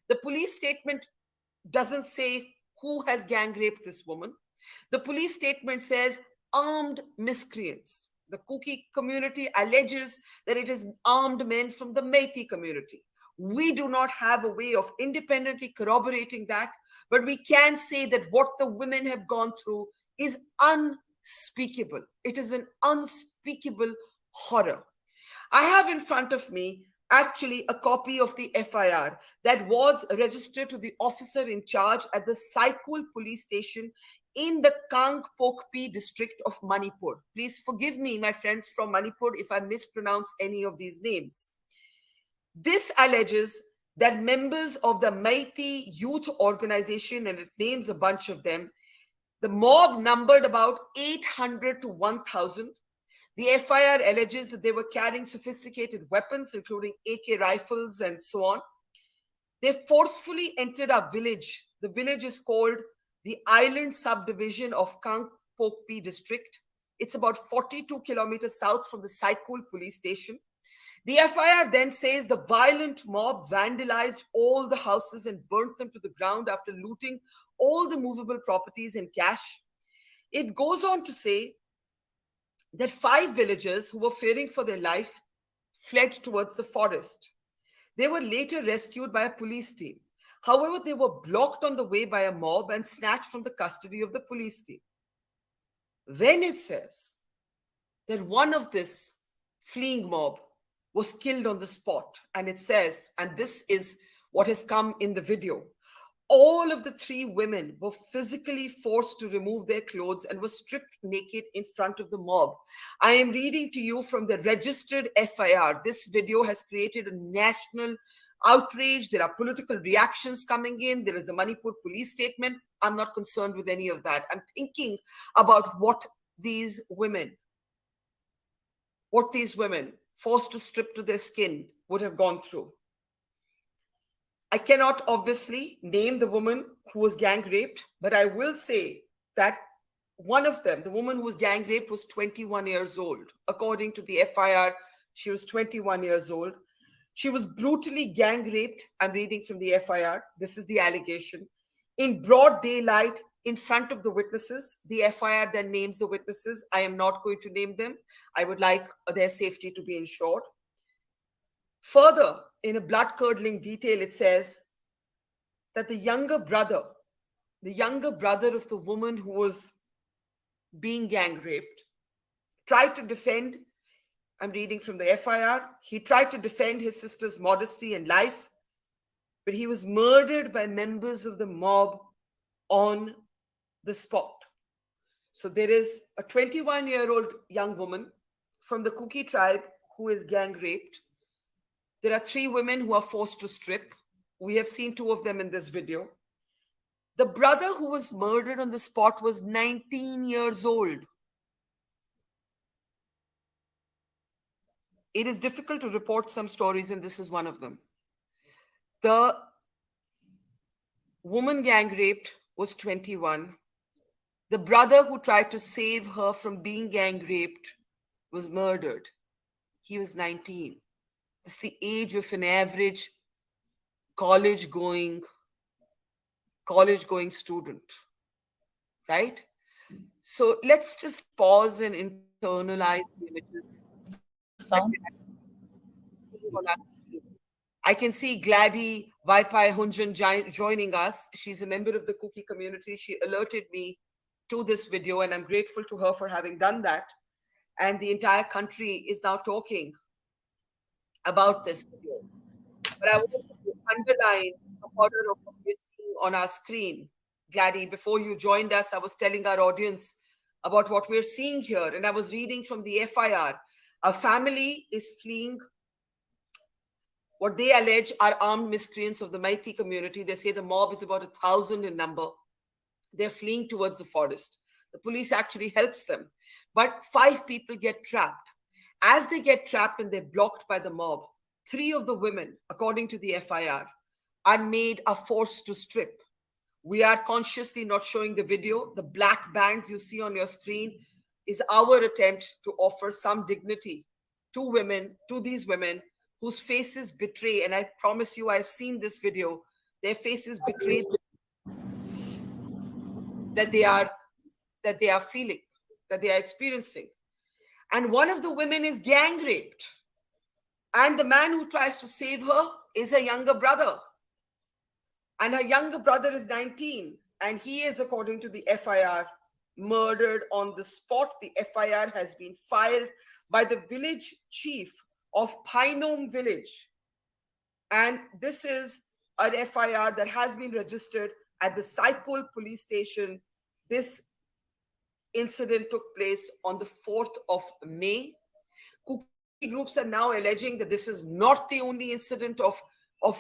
The police statement doesn't say who has gang raped this woman. The police statement says armed miscreants. The Kuki community alleges that it is armed men from the Meitei community. We do not have a way of independently corroborating that, but we can say that what the women have gone through is unspeakable. It is an unspeakable horror. I have in front of me actually a copy of the FIR that was registered to the officer in charge at the Saikul police station in the Kangpokpi district of Manipur. Please forgive me, my friends from Manipur, if I mispronounce any of these names. This alleges that members of the Meitei youth organization, and it names a bunch of them, the mob numbered about 800 to 1,000. The FIR alleges that they were carrying sophisticated weapons, including AK rifles and so on. They forcefully entered our village. The village is called the Island Subdivision of Kangpokpi district. It's about 42 kilometers south from the Saikul police station. The FIR then says the violent mob vandalized all the houses and burnt them to the ground after looting all the movable properties and cash. It goes on to say that 5 villagers who were fearing for their life fled towards the forest. They were later rescued by a police team. However, they were blocked on the way by a mob and snatched from the custody of the police team. Then it says that one of this fleeing mob was killed on the spot. And it says, and this is what has come in the video, all of the 3 women were physically forced to remove their clothes and were stripped naked in front of the mob. I am reading to you from the registered FIR. This video has created a national outrage. There are political reactions coming in. There is a Manipur police statement. I'm not concerned with any of that. I'm thinking about what these women forced to strip to their skin would have gone through. I cannot obviously name the woman who was gang raped, but I will say that one of them, the woman who was gang raped, was 21 years old. According to the FIR, she was 21 years old. She was brutally gang raped. I'm reading from the FIR. This is the allegation. In broad daylight, in front of the witnesses. The FIR then names the witnesses. I am not going to name them. I would like their safety to be ensured. Further, in a blood-curdling detail, it says that the younger brother of the woman who was being gang raped, tried to defend, I'm reading from the FIR, he tried to defend his sister's modesty and life, but he was murdered by members of the mob on the spot. So there is a 21-year-old young woman from the Kuki tribe who is gang raped. There are 3 women who are forced to strip. We have seen 2 of them in this video. The brother who was murdered on the spot was 19 years old. It is difficult to report some stories, and this is one of them. The woman gang raped was 21. The brother who tried to save her from being gang raped was murdered. He was 19. It's the age of an average college-going student, right? So let's just pause and internalize the images. I can see Gladys Vaipai Hunjan joining us. She's a member of the Kuki community. She alerted me to this video, and I'm grateful to her for having done that. And the entire country is now talking about this video. But I want to underline the horror of what we're seeing on our screen. Gladys, before you joined us, I was telling our audience about what we're seeing here, and I was reading from the FIR. A family is fleeing what they allege are armed miscreants of the Meitei community. They say the mob is about 1,000 in number. They're fleeing towards the forest. The police actually helps them. But 5 people get trapped. As they get trapped and they're blocked by the mob, 3 of the women, according to the FIR, are forced to strip. We are consciously not showing the video. The black bands you see on your screen is our attempt to offer some dignity to these women whose faces betray, and I promise you, I've seen this video, their faces betray that they are feeling, that they are experiencing. And one of the women is gang raped. And the man who tries to save her is her younger brother. And her younger brother is 19. And he is, according to the FIR, murdered on the spot. The FIR has been filed by the village chief of Painom village. And this is an FIR that has been registered at the Saikul police station. This incident took place on the 4th of May. Kuki groups are now alleging that this is not the only incident of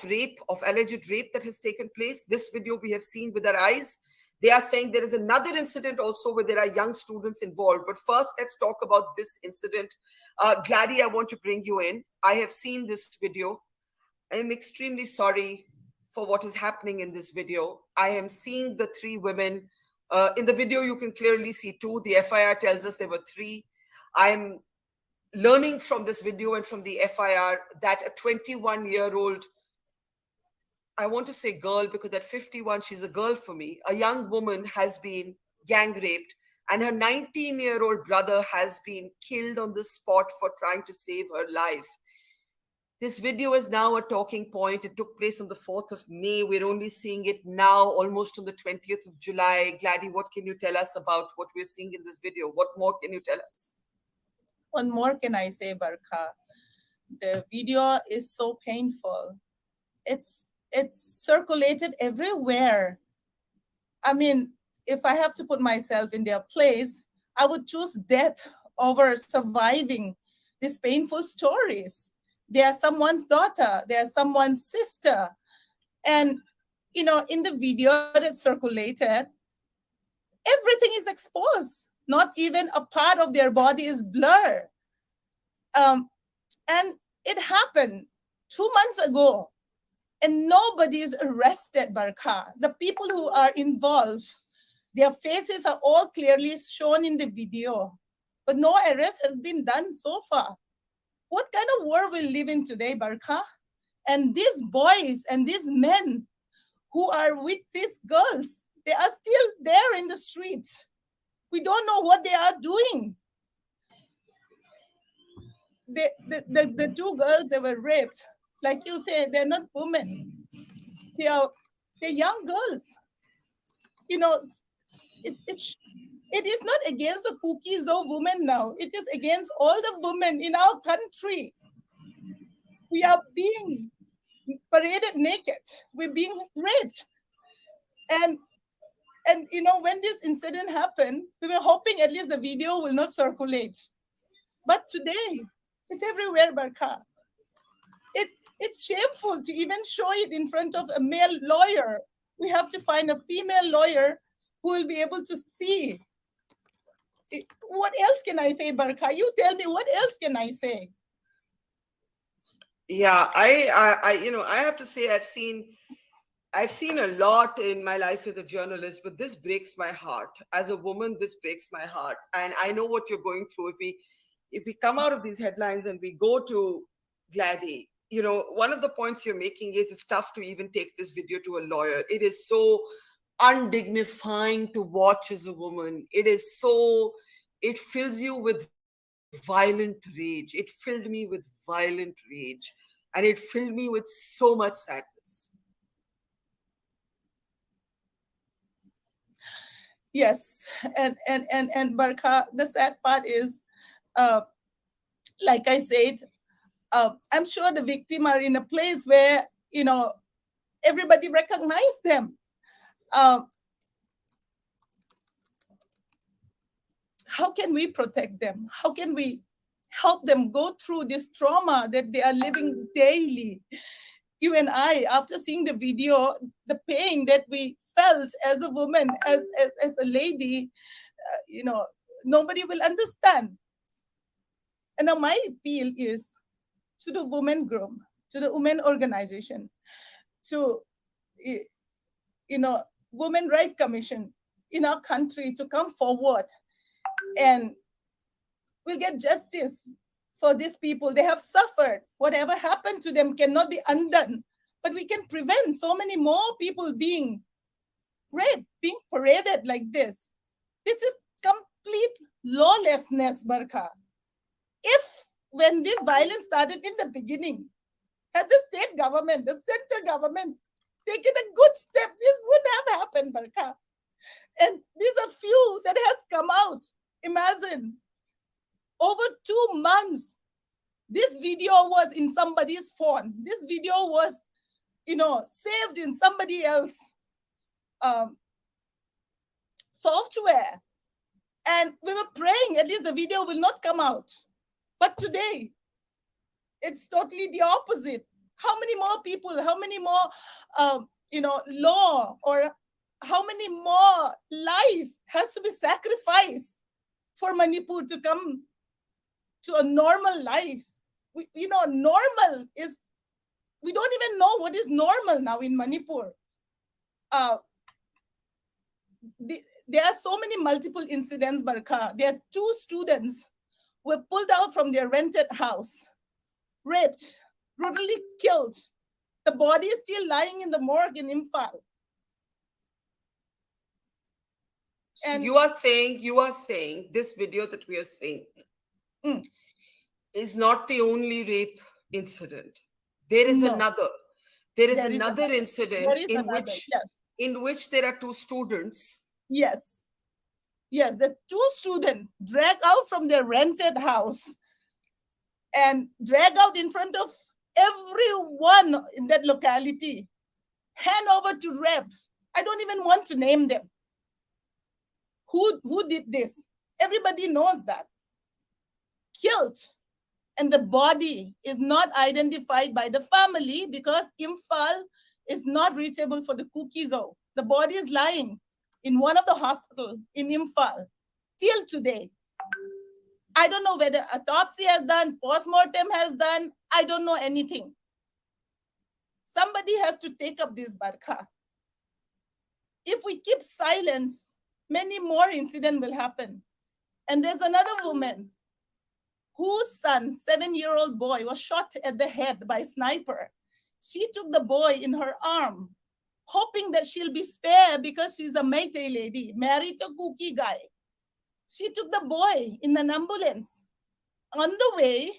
rape, of alleged rape that has taken place. This video we have seen with our eyes. They are saying there is another incident also where there are young students involved. But first, let's talk about this incident. Gladys, I want to bring you in. I have seen this video. I am extremely sorry for what is happening in this video. I am seeing the three women. In the video, you can clearly see two. The FIR tells us there were three. I am learning from this video and from the FIR that a 21-year-old, I want to say girl because at 51, she's a girl for me, a young woman has been gang raped, and her 19-year-old brother has been killed on the spot for trying to save her life. This video is now a talking point. It took place on the 4th of May. We're only seeing it now, almost on the 20th of July. Gladys, what can you tell us about what we're seeing in this video? What more can you tell us? What more can I say, Barkha? The video is so painful. It's circulated everywhere. I mean, if I have to put myself in their place, I would choose death over surviving these painful stories. They are someone's daughter, they are someone's sister. And, you know, in the video that circulated, everything is exposed. Not even a part of their body is blurred. And it happened 2 months ago. And nobody is arrested, Barkha. The people who are involved, their faces are all clearly shown in the video. But no arrest has been done so far. What kind of world we live in today, Barkha? And these boys and these men who are with these girls, they are still there in the streets. We don't know what they are doing. The two girls that were raped, like you said, they're not women. They're young girls. You know, it is not against the cookies of women now. It is against all the women in our country. We are being paraded naked. We're being raped. And you know, when this incident happened, we were hoping at least the video will not circulate. But today, it's everywhere, Barkha. It's shameful to even show it in front of a male lawyer. We have to find a female lawyer who will be able to see. What else can I say, Barkha? You tell me, what else can I say? Yeah, I have to say I've seen a lot in my life as a journalist, but this breaks my heart. As a woman, this breaks my heart. And I know what you're going through. If we come out of these headlines and we go to Gladys, you know, one of the points you're making is it's tough to even take this video to a lawyer. It is so undignifying to watch as a woman. It fills you with violent rage. It filled me with violent rage. And it filled me with so much sadness. Yes, and Barkha, the sad part is, like I said, I'm sure the victim are in a place where, you know, everybody recognize them. How can we protect them? How can we help them go through this trauma that they are living daily? You and I, after seeing the video, the pain that we felt as a woman, as a lady, you know, nobody will understand. And now my appeal is to the women group, to the women organization, to, you know, Women Rights Commission in our country to come forward, and we'll get justice for these people. They have suffered. Whatever happened to them cannot be undone. But we can prevent so many more people being raped, being paraded like this. This is complete lawlessness, Barkha. If when this violence started in the beginning, had the state government, the central government taken a good step, this wouldn't have happened, Barkha. And these are few that has come out. Imagine, over 2 months, this video was in somebody's phone. This video was, saved in somebody else's software. And we were praying at least the video will not come out. But today, it's totally the opposite. How many more people, how many more, law, or how many more life has to be sacrificed for Manipur to come to a normal life? Normal is, we don't even know what is normal now in Manipur. There are so many multiple incidents, Barkha. There are 2 students who were pulled out from their rented house, raped, brutally killed. The body is still lying in the morgue in Imphal. So you are saying this video that we are seeing is not the only rape incident. There is another. There is another incident in which there are 2 students. Yes, the 2 students dragged out from their rented house and dragged out in front of everyone in that locality, hand over to rape. I don't even want to name them. Who did this? Everybody knows that. Killed. And the body is not identified by the family because Imphal is not reachable for the Kukizo. The body is lying in one of the hospitals in Imphal till today. I don't know whether autopsy has done, postmortem has done. I don't know anything. Somebody has to take up this, Barkha. If we keep silence, many more incidents will happen. And there's another woman whose son, 7-year-old boy, was shot at the head by a sniper. She took the boy in her arm, hoping that she'll be spared because she's a Meitei lady, married to Kuki guy. She took the boy in an ambulance. On the way,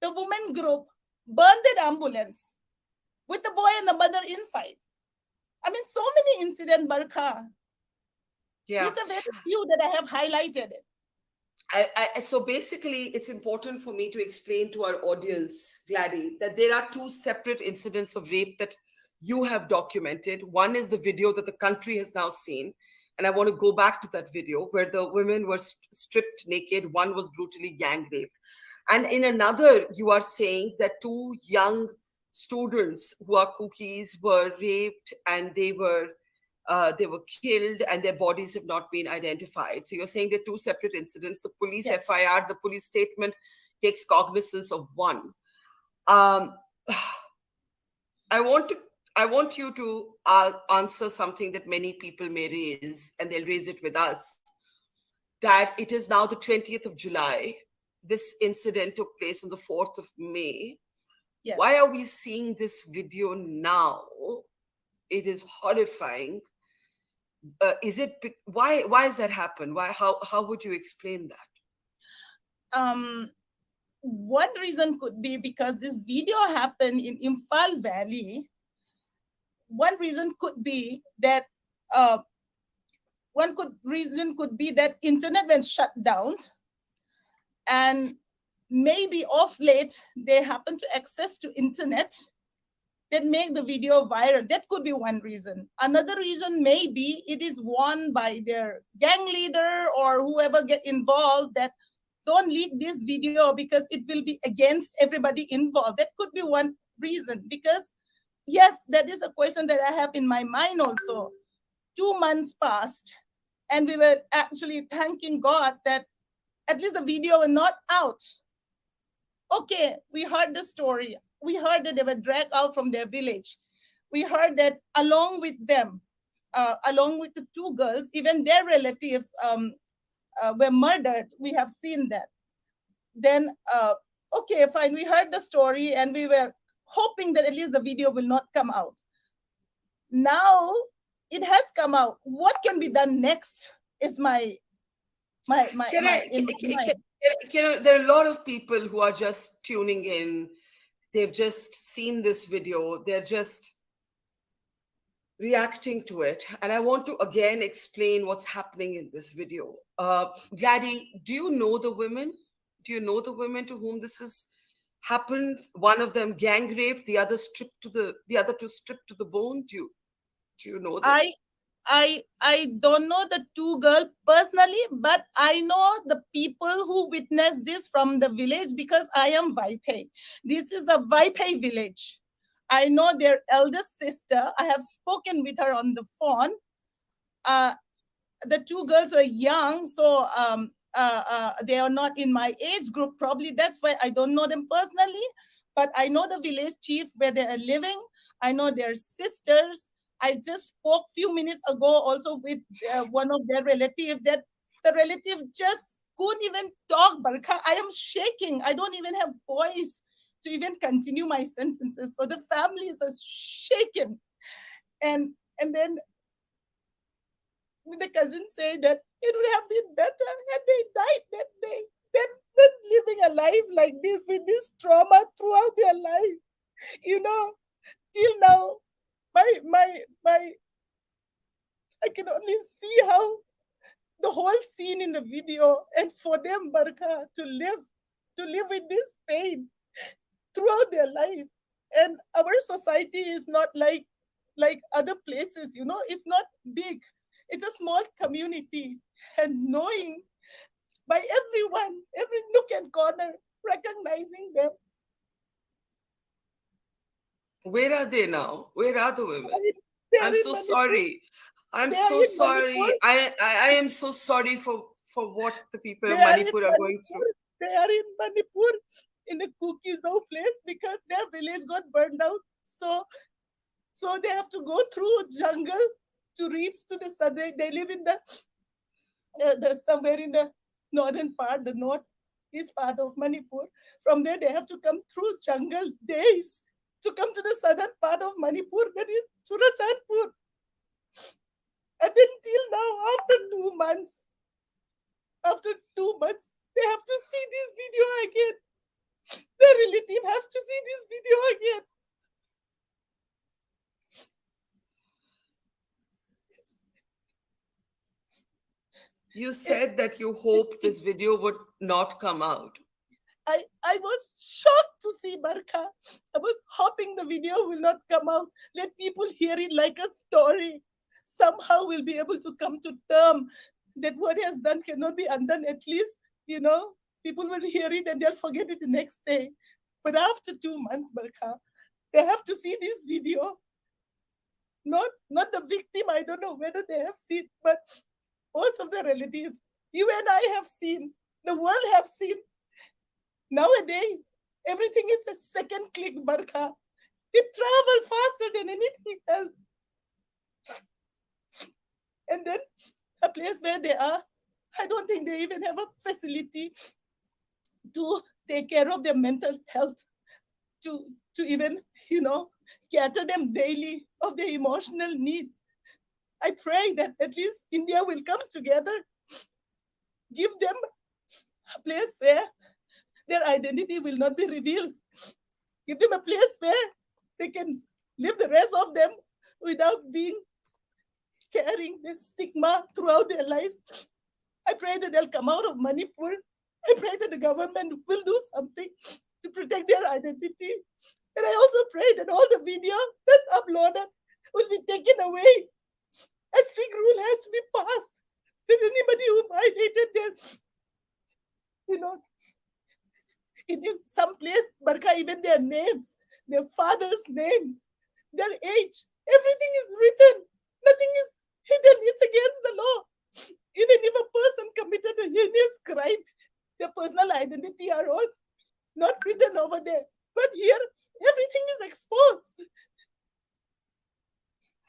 the women group burned that ambulance with the boy and the mother inside. I mean, so many incidents, Barkha. Yeah. These are very few that I have highlighted it. So basically, it's important for me to explain to our audience, Gladys, that there are 2 separate incidents of rape that you have documented. One is the video that the country has now seen. And I want to go back to that video where the women were stripped naked. One was brutally gang raped. And in another, you are saying that 2 young students who are cookies were raped and they were killed and their bodies have not been identified. So you're saying there are 2 separate incidents. The police FIR, the police statement takes cognizance of one. I want you to answer something that many people may raise, and they'll raise it with us, that it is now the 20th of July. This incident took place on the 4th of May. Yes. Why are we seeing this video now? It is horrifying. Why has that happened? How would you explain that? One reason could be because this video happened in Imphal Valley. One reason could be that reason could be that internet went shut down, and maybe off late they happen to access to internet that make the video viral. That could be one reason. Another reason may be it is won by their gang leader or whoever get involved that don't leak this video because it will be against everybody involved. That could be one reason, because yes, that is a question that I have in my mind also. 2 months passed and we were actually thanking God that at least the video was not out. Okay, we heard the story. We heard that they were dragged out from their village. We heard that along with them, along with the 2 girls, even their relatives were murdered. We have seen that. Then okay, fine, we heard the story and we were hoping that at least the video will not come out. Now it has come out. What can be done next is my There are a lot of people who are just tuning in. They've just seen this video. They're just reacting to it. And I want to again explain what's happening in this video. Gladdy, do you know the women? Do you know the women to whom this has happened? One of them gang raped, the other two stripped to the bone. Do you know them? I don't know the two girls personally, but I know the people who witnessed this from the village because I am Valte. This is a Valte village. I know their eldest sister. I have spoken with her on the phone. The two girls were young, so they are not in my age group. Probably that's why I don't know them personally. But I know the village chief where they are living. I know their sisters. I just spoke a few minutes ago also with one of their relatives that the relative just couldn't even talk, Barkha. I am shaking. I don't even have voice to even continue my sentences. So the families are shaken. And then the cousin said that it would have been better had they died that day than living a life like this with this trauma throughout their life. Till now, I can only see how the whole scene in the video, and for them, Barkha, to live with this pain throughout their life. And our society is not like other places, it's not big. It's a small community, and knowing by everyone, every nook and corner, recognizing them. Where are they now? Where are the women? I'm so Manipur. sorry. I'm so sorry. I am so sorry for what the people of Manipur are going through. They are in Manipur, in a Kukizo place, because their village got burned out. So they have to go through jungle to reach to the southern. They live in the somewhere in the northern part, the northeast part of Manipur. From there, they have to come through jungle days to come to the southern part of Manipur, that is Churachandpur. And until now, after 2 months, they have to see this video again. Their relative have to see this video again. You said that you hoped this video would not come out. I was shocked to see Barkha. I was hoping the video will not come out. Let people hear it like a story. Somehow we'll be able to come to terms that what he has done cannot be undone. At least, people will hear it and they'll forget it the next day. But after 2 months, Barkha, they have to see this video. Not the victim. I don't know whether they have seen, but most of the relatives, you and I have seen, the world have seen. Nowadays, everything is a second click, Barkha. It travels faster than anything else. And then a place where they are, I don't think they even have a facility to take care of their mental health, to even, cater them daily of their emotional need. I pray that at least India will come together, give them a place where their identity will not be revealed. Give them a place where they can live the rest of them without carrying the stigma throughout their life. I pray that they'll come out of Manipur. I pray that the government will do something to protect their identity. And I also pray that all the video that's uploaded will be taken away. A strict rule has to be passed that anybody who violated their, in some place, Barkha, even their names, their father's names, their age, everything is written. Nothing is hidden. It's against the law. Even if a person committed a heinous crime, their personal identity are all not written over there. But here, everything is exposed.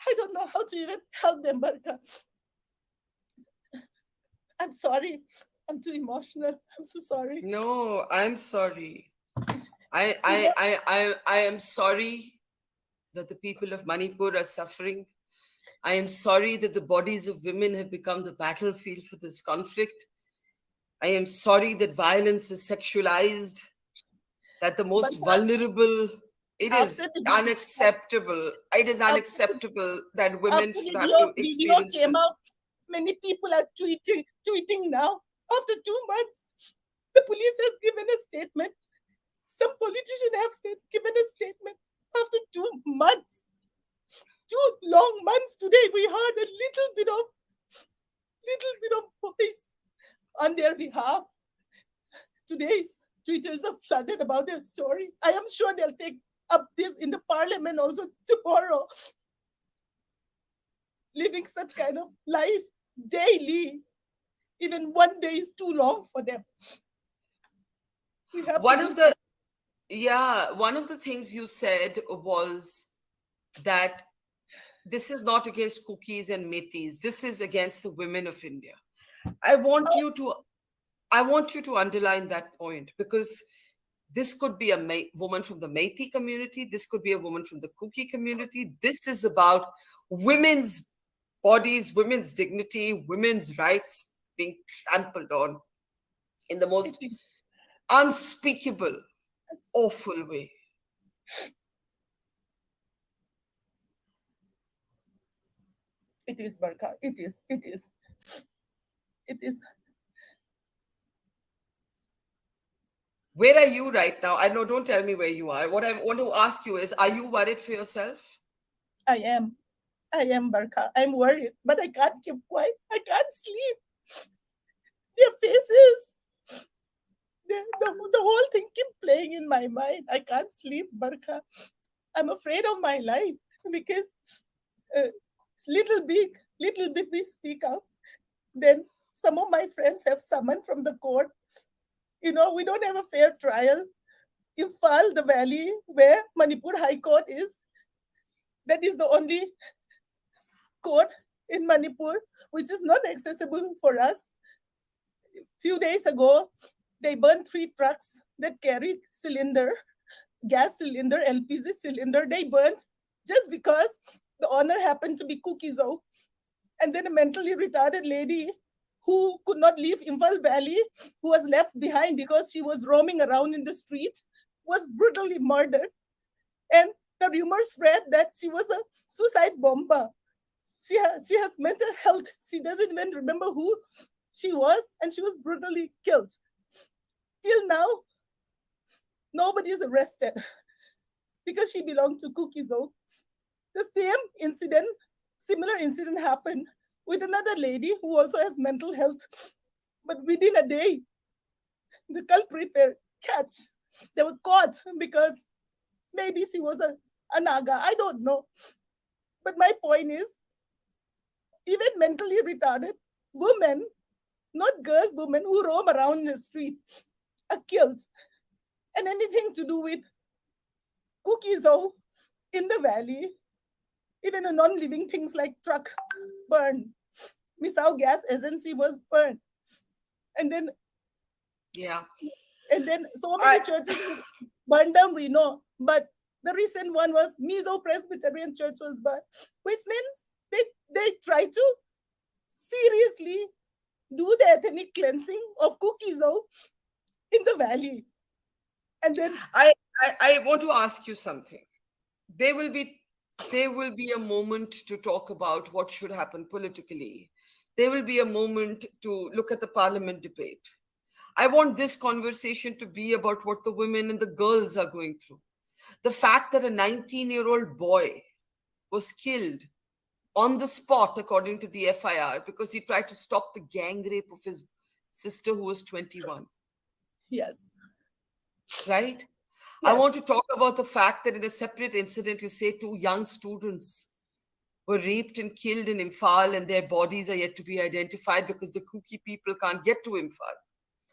I don't know how to even help them, Barkha. I'm sorry. I'm too emotional. I'm so sorry. No, I'm sorry. I am sorry that the people of Manipur are suffering. I am sorry that the bodies of women have become the battlefield for this conflict. I am sorry that violence is sexualized, that the most vulnerable, it is unacceptable. It is unacceptable that women after should the have to video experience came this. out, many people are tweeting now. After 2 months, the police has given a statement. Some politicians have given a statement. After 2 months, 2 long months, today we heard a little bit of voice on their behalf. Today's Twitters are flooded about their story. I am sure they'll take up this in the parliament also tomorrow. Living such kind of life daily, even one day is too long for them. We have one of the things you said was that this is not against cookies and metis. This is against the women of India. I want you to underline that point, because this could be a woman from the Methi community. This could be a woman from the Kuki community. This is about women's bodies, women's dignity, women's rights being trampled on in the most unspeakable, awful way. It is, Barkha. It is. Where are you right now? I know, don't tell me where you are. What I want to ask you is, are you worried for yourself? I am, Barkha. I'm worried, but I can't keep quiet. I can't sleep. Their faces, the whole thing keep playing in my mind. I can't sleep, Barkha. I'm afraid of my life because little bit we speak out. Then some of my friends have summoned from the court. We don't have a fair trial. Imphal, the valley where Manipur High Court is, that is the only court in Manipur which is not accessible for us. Few days ago, they burned 3 trucks that carried gas cylinder, LPG cylinder. They burnt just because the owner happened to be Kukizo. And then a mentally retarded lady who could not leave Imphal Valley, who was left behind because she was roaming around in the street, was brutally murdered. And the rumors spread that she was a suicide bomber. She has mental health. She doesn't even remember who she was, and she was brutally killed. Till now, nobody is arrested because she belonged to Kukizo. The similar incident happened with another lady who also has mental health. But within a day, the culprit were catch. They were caught because maybe she was a Naga. I don't know. But my point is, even mentally retarded women, not girl women who roam around the street, are killed. And anything to do with Kukizo in the valley, even a non-living things like truck burned. Misao gas agency was burned. And then so many churches burned down, we know. But the recent one was Mizo Presbyterian Church was burned, which means they try to seriously do the ethnic cleansing of Kukizo in the valley. And then I want to ask you something. There will be a moment to talk about what should happen politically. There will be a moment to look at the parliament debate. I want this conversation to be about what the women and the girls are going through. The fact that a 19-year-old boy was killed on the spot, according to the FIR, because he tried to stop the gang rape of his sister who was 21. Yes. Right? Yes. I want to talk about the fact that in a separate incident, you say 2 young students were raped and killed in Imphal, and their bodies are yet to be identified because the Kuki people can't get to Imphal.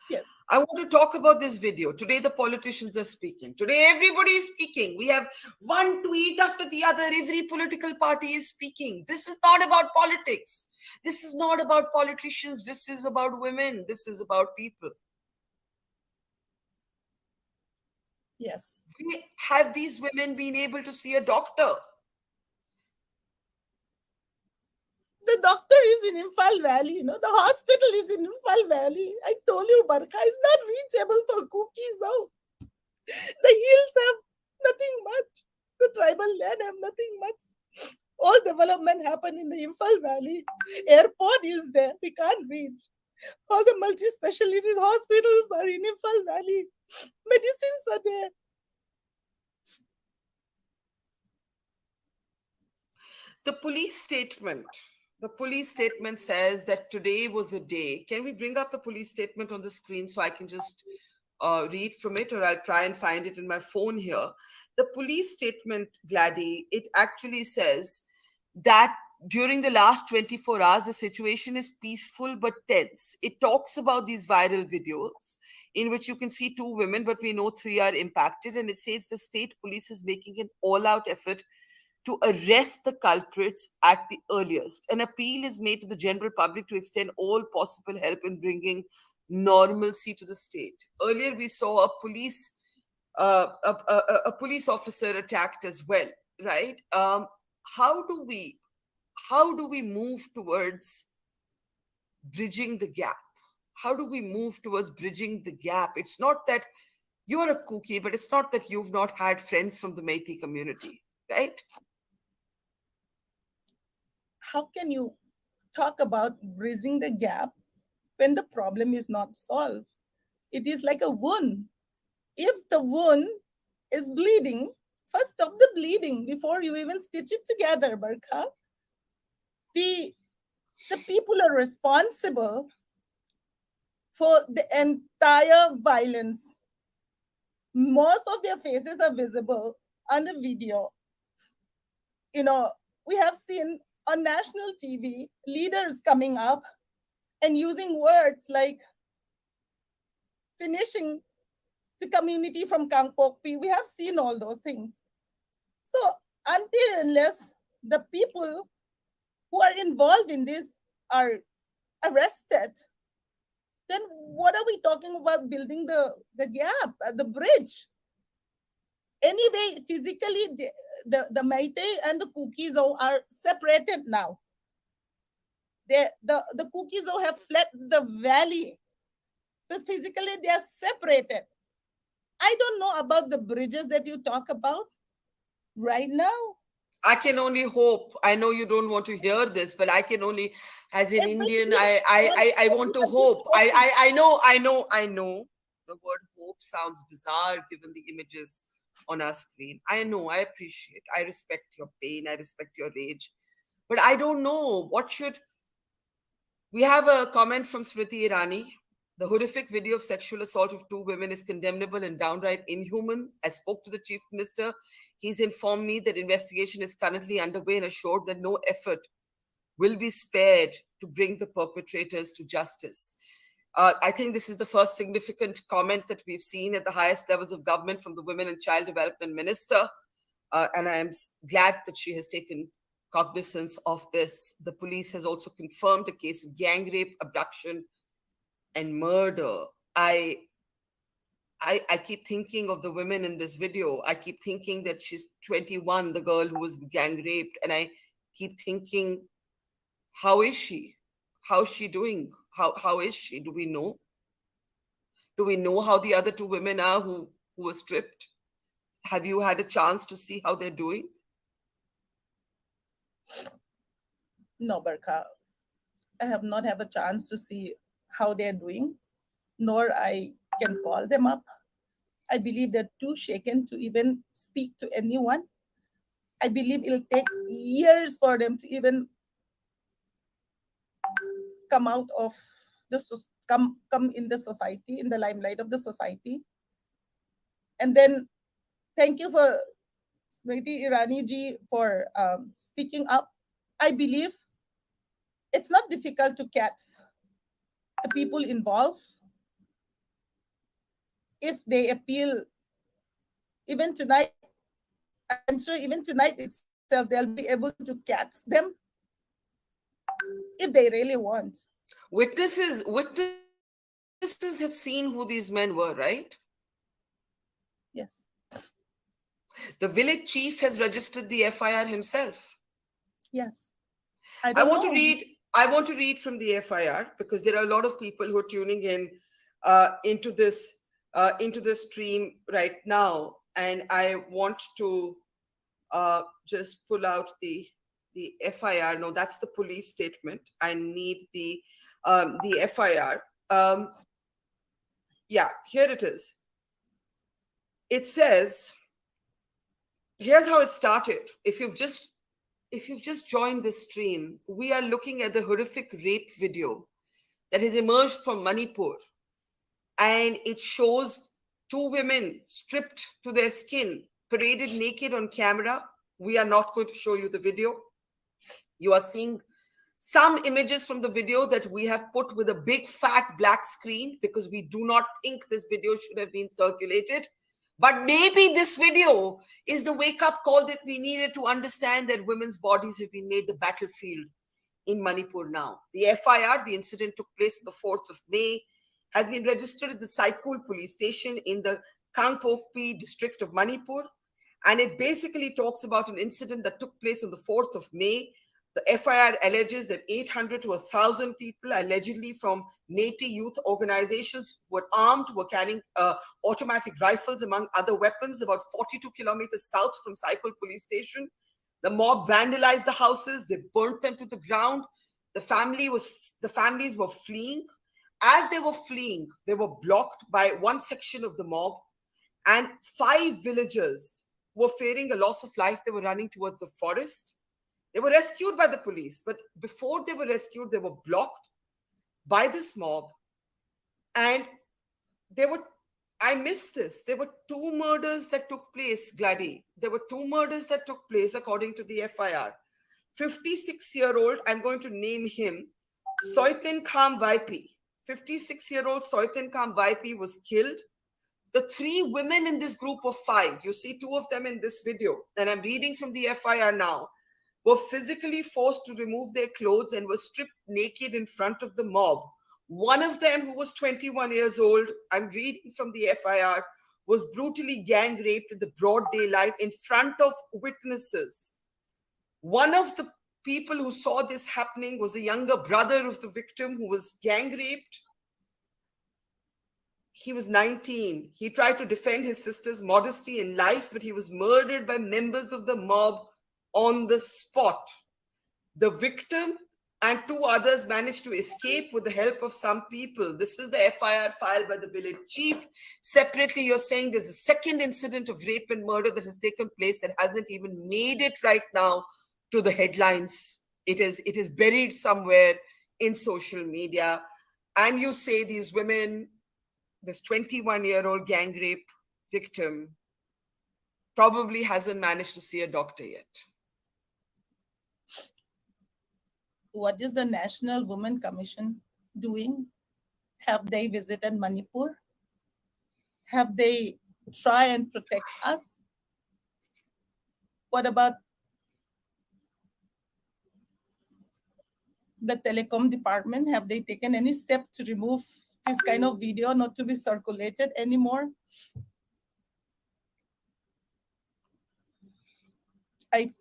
Yes. I want to talk about this video. Today, the politicians are speaking. Today, everybody is speaking. We have one tweet after the other. Every political party is speaking. This is not about politics. This is not about politicians. This is about women. This is about people. Yes. Have these women been able to see a doctor? The doctor is in Imphal Valley, you know, the hospital is in Imphal Valley. I told you, Barkha is not reachable for cookies out. The hills have nothing much. The tribal land have nothing much. All development happen in the Imphal Valley. Airport is there. We can't reach. All the multi-specialties hospitals are in Imphal Valley. Medicines are there. The police statement says that today was a day. Can we bring up the police statement on the screen so I can just read from it, or I'll try and find it in my phone here. The police statement, Gladys, it actually says that during the last 24 hours, the situation is peaceful but tense. It talks about these viral videos in which you can see 2 women, but we know 3 are impacted. And it says the state police is making an all-out effort to arrest the culprits at the earliest. An appeal is made to the general public to extend all possible help in bringing normalcy to the state. Earlier, we saw a police officer attacked as well, right? How do we move towards bridging the gap? How do we move towards bridging the gap? It's not that you're a Kuki, but it's not that you've not had friends from the Meitei community, right? How can you talk about bridging the gap when the problem is not solved? It is like a wound. If the wound is bleeding, first stop the bleeding before you even stitch it together, Barkha. The people are responsible for the entire violence. Most of their faces are visible on the video. You know, we have seen on national TV leaders coming up and using words like finishing the community from Kangpokpi. We have seen all those things. So until unless the people who are involved in this are arrested, then what are we talking about building the gap, the bridge? Anyway, physically, the Meitei and the Kuki-Zo are separated now. The Kuki-Zo have fled the valley. So physically, they are separated. I don't know about the bridges that you talk about right now. I can only hope. I know you don't want to hear this, but I can only, as an Indian, I want to hope. I know. The word hope sounds bizarre given the images on our screen. I know, I appreciate, I respect your pain, I respect your rage, but I don't know we have a comment from Smriti Irani. The horrific video of sexual assault of 2 women is condemnable and downright inhuman. I spoke to the Chief Minister. He's informed me that investigation is currently underway and assured that no effort will be spared to bring the perpetrators to justice. I think this is the first significant comment that we've seen at the highest levels of government from the Women and Child Development Minister. And I am glad that she has taken cognizance of this. The police has also confirmed a case of gang rape, abduction, and murder. I keep thinking of the women in this video. I keep thinking that she's 21, the girl who was gang raped. And I keep thinking, how is she? How's she doing? How is she? Do we know? Do we know how the other 2 women are who were stripped? Have you had a chance to see how they're doing? No, Barkha. I have not had a chance to see how they're doing, nor I can call them up. I believe they're too shaken to even speak to anyone. I believe it'll take years for them to even come out of come in the society, in the limelight of the society. And then thank you for Smriti Irani ji for speaking up. I believe it's not difficult to catch the people involved if they appeal. Even tonight, I'm sure even tonight itself, they'll be able to catch them if they really want. Witnesses have seen who these men were, right? Yes. The village chief has registered the FIR himself. Yes. I want to read from the FIR because there are a lot of people who are tuning in into this stream right now, and I want to just pull out the FIR. No, that's the police statement. I need the FIR. Yeah, here it is. It says, here's how it started. If you've just joined this stream, we are looking at the horrific rape video that has emerged from Manipur. And it shows two women stripped to their skin, paraded naked on camera. We are not going to show you the video. You are seeing some images from the video that we have put with a big fat black screen because we do not think this video should have been circulated. But maybe this video is the wake-up call that we needed to understand that women's bodies have been made the battlefield in Manipur now. The FIR, the incident took place on the 4th of May, has been registered at the Saikul police station in the Kangpokpi district of Manipur. And it basically talks about an incident that took place on the 4th of May. The FIR alleges that 800 to 1,000 people, allegedly from Neti youth organizations, were armed, were carrying automatic rifles, among other weapons, about 42 kilometers south from Saikul police station. The mob vandalized the houses. They burnt them to the ground. The families were fleeing. As they were fleeing, they were blocked by one section of the mob, and 5 villagers were fearing a loss of life. They were running towards the forest. They were rescued by the police, but before they were rescued, they were blocked by this mob. And I missed this. There were 2 murders that took place, Gladys. There were 2 murders that took place according to the FIR. 56-year-old, I'm going to name him, Soitin Kham Vaipi. 56-year-old Soitin Kham Vaipi was killed. The 3 women in this group of 5, you see 2 of them in this video, and I'm reading from the FIR now, were physically forced to remove their clothes and were stripped naked in front of the mob. One of them, who was 21 years old, I'm reading from the FIR, was brutally gang raped in the broad daylight in front of witnesses. One of the people who saw this happening was the younger brother of the victim who was gang raped. He was 19. He tried to defend his sister's modesty and life, but he was murdered by members of the mob on the spot. The victim and 2 others managed to escape with the help of some people. This is the FIR filed by the village chief. Separately, you're saying there's a second incident of rape and murder that has taken place that hasn't even made it right now to the headlines. It is buried somewhere in social media. And you say these women, this 21-year-old gang rape victim, probably hasn't managed to see a doctor yet. What is the National Women Commission doing? Have they visited Manipur? Have they tried and protect us? What about the telecom department? Have they taken any step to remove this kind of video not to be circulated anymore? I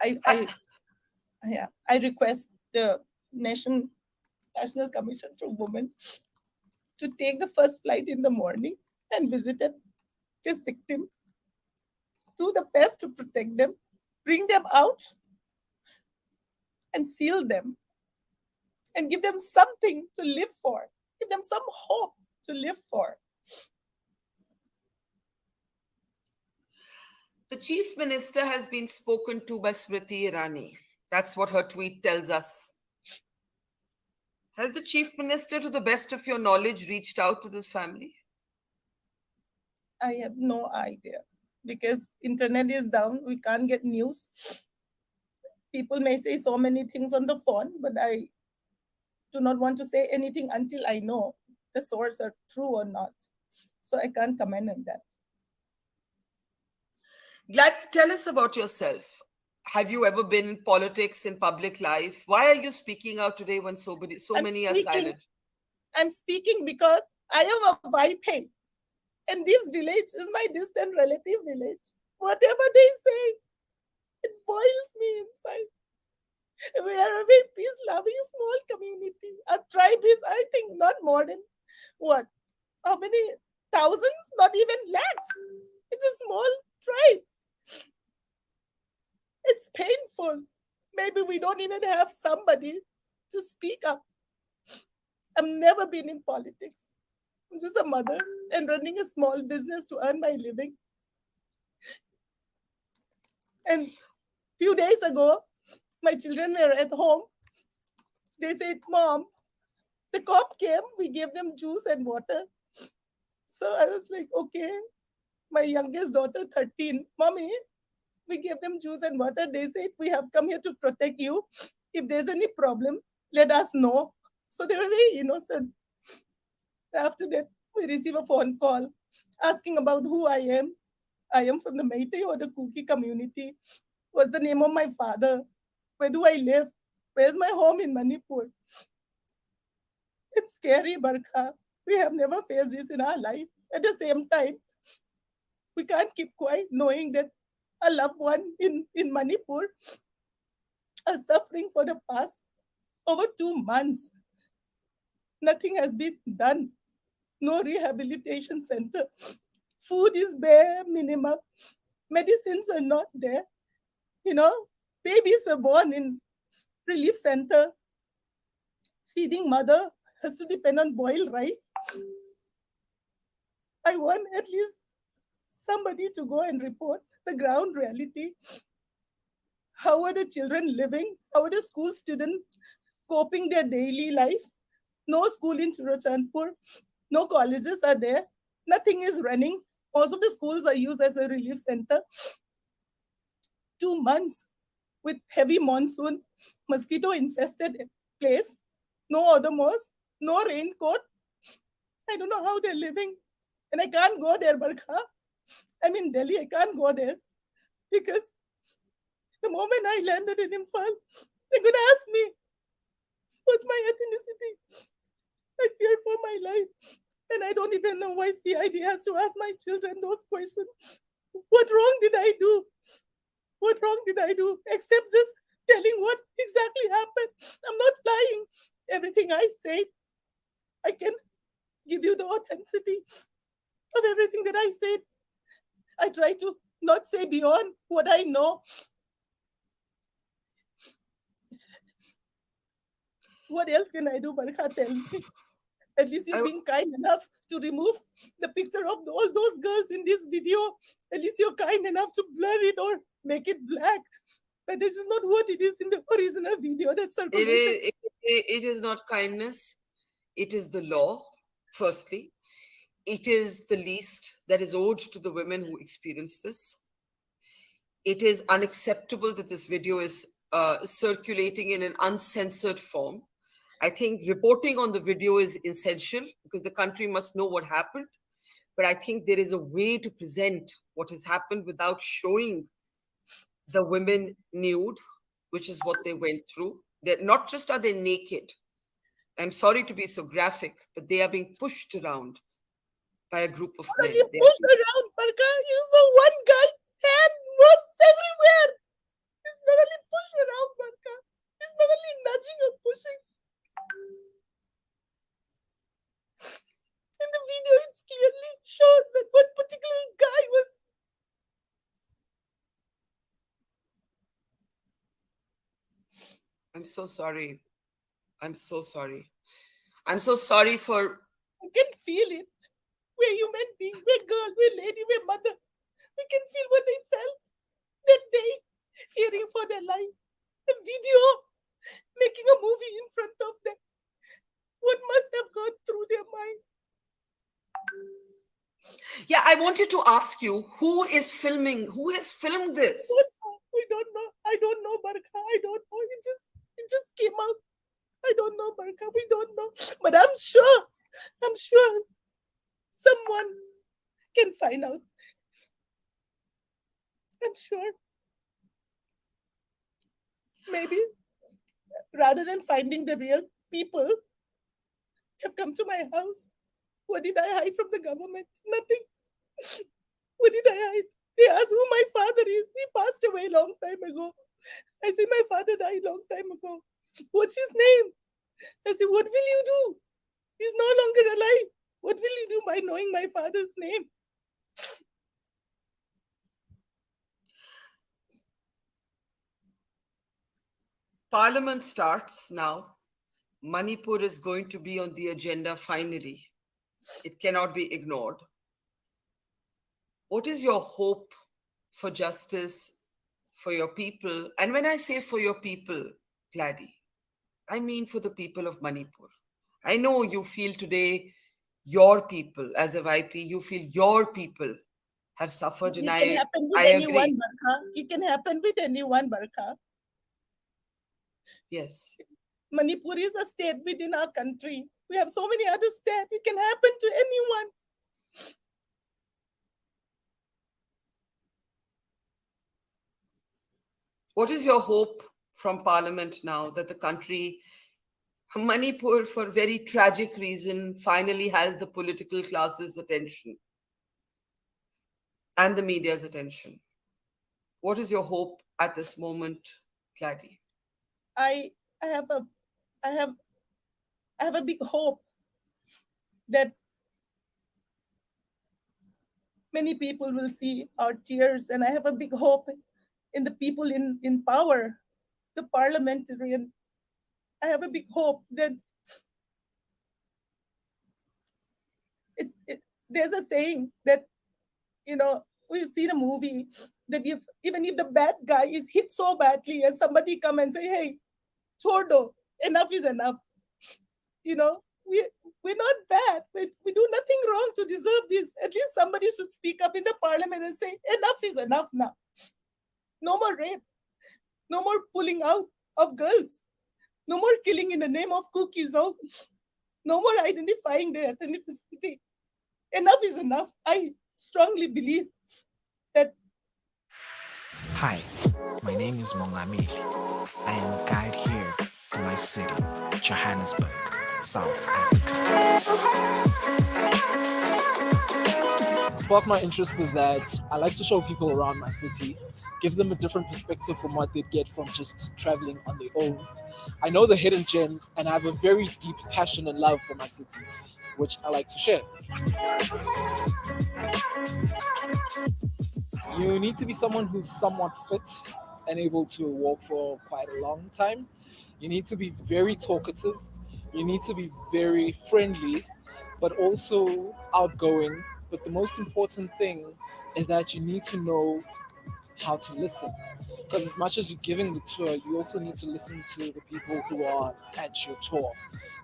request the National Commission for Women to take the first flight in the morning and visit this victim. Do the best to protect them, bring them out, and seal them, and give them something to live for, give them some hope to live for. The chief minister has been spoken to by Smriti Irani. That's what her tweet tells us. Has the chief minister, to the best of your knowledge, reached out to this family? I have no idea because internet is down. We can't get news. People may say so many things on the phone, but I do not want to say anything until I know the source are true or not. So I can't comment on that. Gladys, tell us about yourself. Have you ever been in politics, in public life? Why are you speaking out today when so many are silent? I'm speaking because I am a Valte, and this village is my distant relative village. Whatever they say, it boils me inside. We are a very peace-loving small community. Our tribe is, I think, not more than what? How many thousands? Not even lakhs. It's a small tribe. It's painful. Maybe we don't even have somebody to speak up. I've never been in politics. I'm just a mother and running a small business to earn my living. And few days ago, my children were at home. They said, Mom, the cop came, we gave them juice and water. So I was like, okay. My youngest daughter, 13, Mommy, we gave them juice and water. They said, we have come here to protect you. If there's any problem, let us know. So they were very innocent. After that, we received a phone call asking about who I am. I am from the Meitei or the Kuki community. What's the name of my father? Where do I live? Where's my home in Manipur? It's scary, Barkha. We have never faced this in our life. At the same time, we can't keep quiet knowing that a loved one in Manipur are suffering for the past over 2 months. Nothing has been done. No rehabilitation center. Food is bare minimum. Medicines are not there. You know, babies were born in relief center. Feeding mother has to depend on boiled rice. I want at least somebody to go and report the ground reality. How are the children living? How are the school students coping their daily life? No school in Churachandpur. No colleges are there. Nothing is running. Most of the schools are used as a relief center. 2 months with heavy monsoon, mosquito-infested place, no odomos, no raincoat. I don't know how they're living. And I can't go there, Barkha. I'm in Delhi. I can't go there because the moment I landed in Imphal, they're going to ask me, what's my ethnicity? I fear for my life. And I don't even know why CID has to ask my children those questions. What wrong did I do? What wrong did I do? Except just telling what exactly happened. I'm not lying. Everything I say, I can give you the authenticity of everything that I said. I try to not say beyond what I know. What else can I do, Barkha? Tell me. At least you're being kind enough to remove the picture of all those girls in this video. At least you're kind enough to blur it or make it black. But this is not what it is in the original video that's circulated. It is not kindness. It is the law, firstly. It is the least that is owed to the women who experience this. It is unacceptable that this video is circulating in an uncensored form. I think reporting on the video is essential because the country must know what happened. But I think there is a way to present what has happened without showing the women nude, which is what they went through. They're not just are they naked. I'm sorry to be so graphic, but they are being pushed around by a group of men. You pushed around, Barkha. You saw one guy hand was everywhere. It's not only push around, Barkha. It's not only nudging or pushing. In the video, it clearly shows that one particular guy was. I'm so sorry. I'm so sorry. I'm so sorry for. I can feel it. We're human beings. We're girl. We're lady. We're mother. We can feel what they felt that day, fearing for their life. A video, making a movie in front of them. What must have gone through their mind? Yeah, I wanted to ask you, who is filming? Who has filmed this? We don't know. I don't know, Barkha. I don't know. It just came out. I don't know, Barkha. We don't know. But I'm sure someone can find out. I'm sure. Maybe rather than finding the real people, have come to my house. What did I hide from the government? Nothing. What did I hide? They ask who my father is. He passed away a long time ago. I say, my father died a long time ago. What's his name? I say, what will you do? He's no longer alive. What will you do by knowing my father's name? Parliament starts now. Manipur is going to be on the agenda finally. It cannot be ignored. What is your hope for justice for your people? And when I say for your people, Gladys, I mean for the people of Manipur. I know you feel today your people, as a YP, you feel your people have suffered, and It can happen with I anyone, agree. Barkha. It can happen with anyone, Barkha. Yes. Manipur is a state within our country. We have so many other states. It can happen to anyone. What is your hope from Parliament now that the country, Manipur, for very tragic reason, finally has the political class's attention and the media's attention? What is your hope at this moment, Gladys? I have a big hope that many people will see our tears, and I have a big hope in the people in power, the parliamentarian. I have a big hope that there's a saying that, we see the movie that even if the bad guy is hit so badly and somebody come and say, hey, Chordo, enough is enough. We're not bad. We do nothing wrong to deserve this. At least somebody should speak up in the parliament and say, enough is enough now. No more rape. No more pulling out of girls. No more killing in the name of cookies. No more identifying their ethnicity. Enough is enough. I strongly believe that. Hi, my name is Mongami. I am a guide here in my city, Johannesburg, South Africa. Spark my interest is that I like to show people around my city, give them a different perspective from what they'd get from just traveling on their own. I know the hidden gems and I have a very deep passion and love for my city, which I like to share. You need to be someone who's somewhat fit and able to walk for quite a long time. You need to be very talkative. You need to be very friendly, but also outgoing. But the most important thing is that you need to know how to listen. Because as much as you're giving the tour, you also need to listen to the people who are at your tour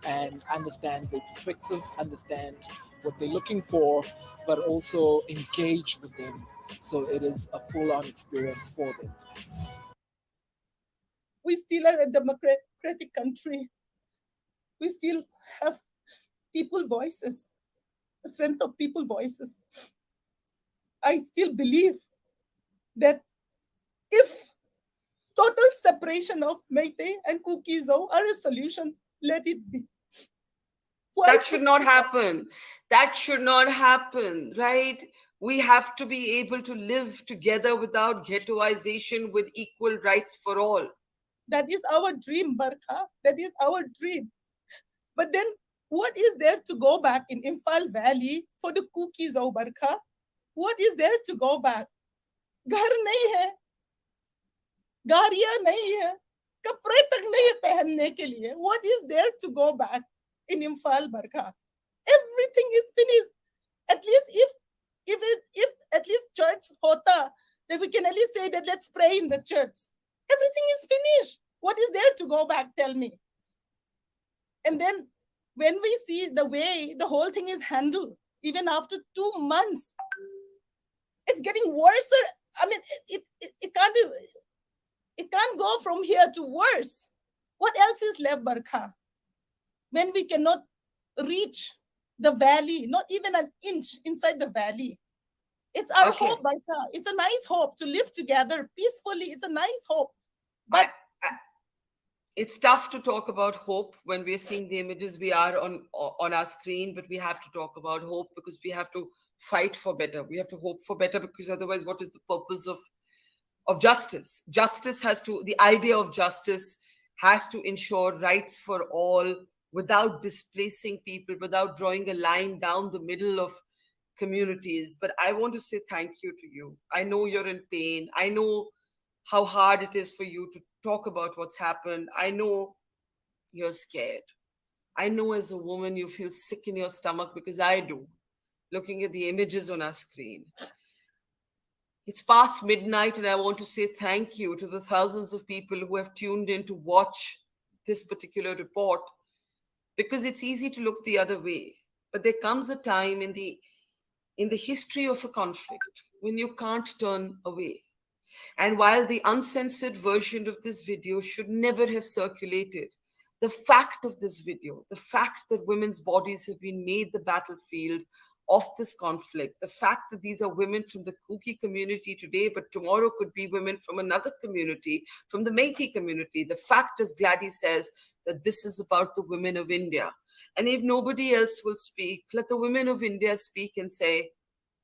and understand their perspectives, understand what they're looking for, but also engage with them. So it is a full-on experience for them. We still are a democratic country. We still have people voices, the strength of people voices. I still believe that if total separation of Meitei and Kuki-Zo are a solution, let it be. That should not happen. That should not happen, right? We have to be able to live together without ghettoization, with equal rights for all. That is our dream, Barkha. That is our dream. But then what is there to go back in Imphal Valley for the Kuki-Zo, Barkha? What is there to go back? Ghar nahi hai. Gariya nahi hai. Kapre tak nahi hai pehanne ke liye. What is there to go back in Imphal, Barkha? Everything is finished. At least if at least church hota, then we can at least say that let's pray in the church. Everything is finished. What is there to go back? Tell me. And then when we see the way the whole thing is handled, even after 2 months, it's getting worse. I mean, it can't be. It can't go from here to worse. What else is left, Barkha? When we cannot reach the valley, not even an inch inside the valley. It's our hope, Barkha. It's a nice hope to live together peacefully. It's a nice hope. But It's tough to talk about hope when we're seeing the images we are on our screen, but we have to talk about hope because we have to fight for better. We have to hope for better, because otherwise, what is the purpose of justice? The idea of justice has to ensure rights for all without displacing people, without drawing a line down the middle of communities. But I want to say thank you to you. I know you're in pain. I know how hard it is for you to talk about what's happened. I know you're scared. I know as a woman you feel sick in your stomach, because I do, looking at the images on our screen. It's past midnight, and I want to say thank you to the thousands of people who have tuned in to watch this particular report, because it's easy to look the other way. But there comes a time in the history of a conflict when you can't turn away. And while the uncensored version of this video should never have circulated, the fact of this video, the fact that women's bodies have been made the battlefield of this conflict, the fact that these are women from the Kuki community today, but tomorrow could be women from another community, from the Meitei community, the fact, as Gladys says, that this is about the women of India. And if nobody else will speak, let the women of India speak and say,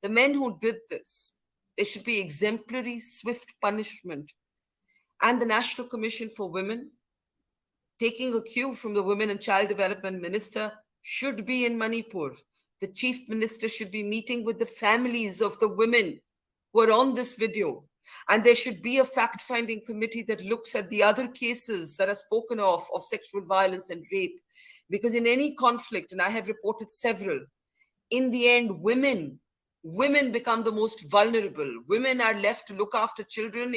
the men who did this, there should be exemplary, swift punishment. And the National Commission for Women, taking a cue from the Women and Child Development Minister, should be in Manipur. The Chief Minister should be meeting with the families of the women who are on this video. And there should be a fact-finding committee that looks at the other cases that are spoken of sexual violence and rape. Because in any conflict, and I have reported several, in the end, women become the most vulnerable. Women are left to look after children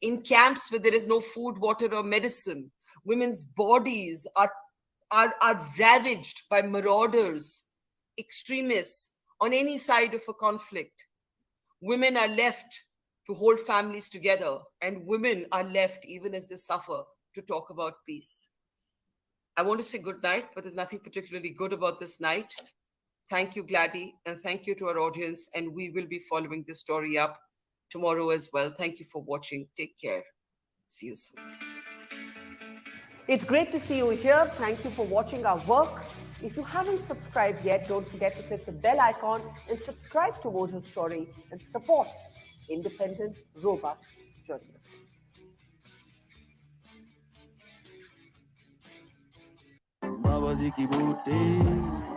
in camps where there is no food, water, or medicine. Women's bodies are ravaged by marauders, extremists on any side of a conflict. Women are left to hold families together, and women are left, even as they suffer, to talk about peace. I want to say good night, but there's nothing particularly good about this night. Thank you, Gladys, and thank you to our audience. And we will be following this story up tomorrow as well. Thank you for watching. Take care. See you soon. It's great to see you here. Thank you for watching our work. If you haven't subscribed yet, don't forget to click the bell icon and subscribe to Mojo Story and support independent, robust journalism. बाबाजी की बूटी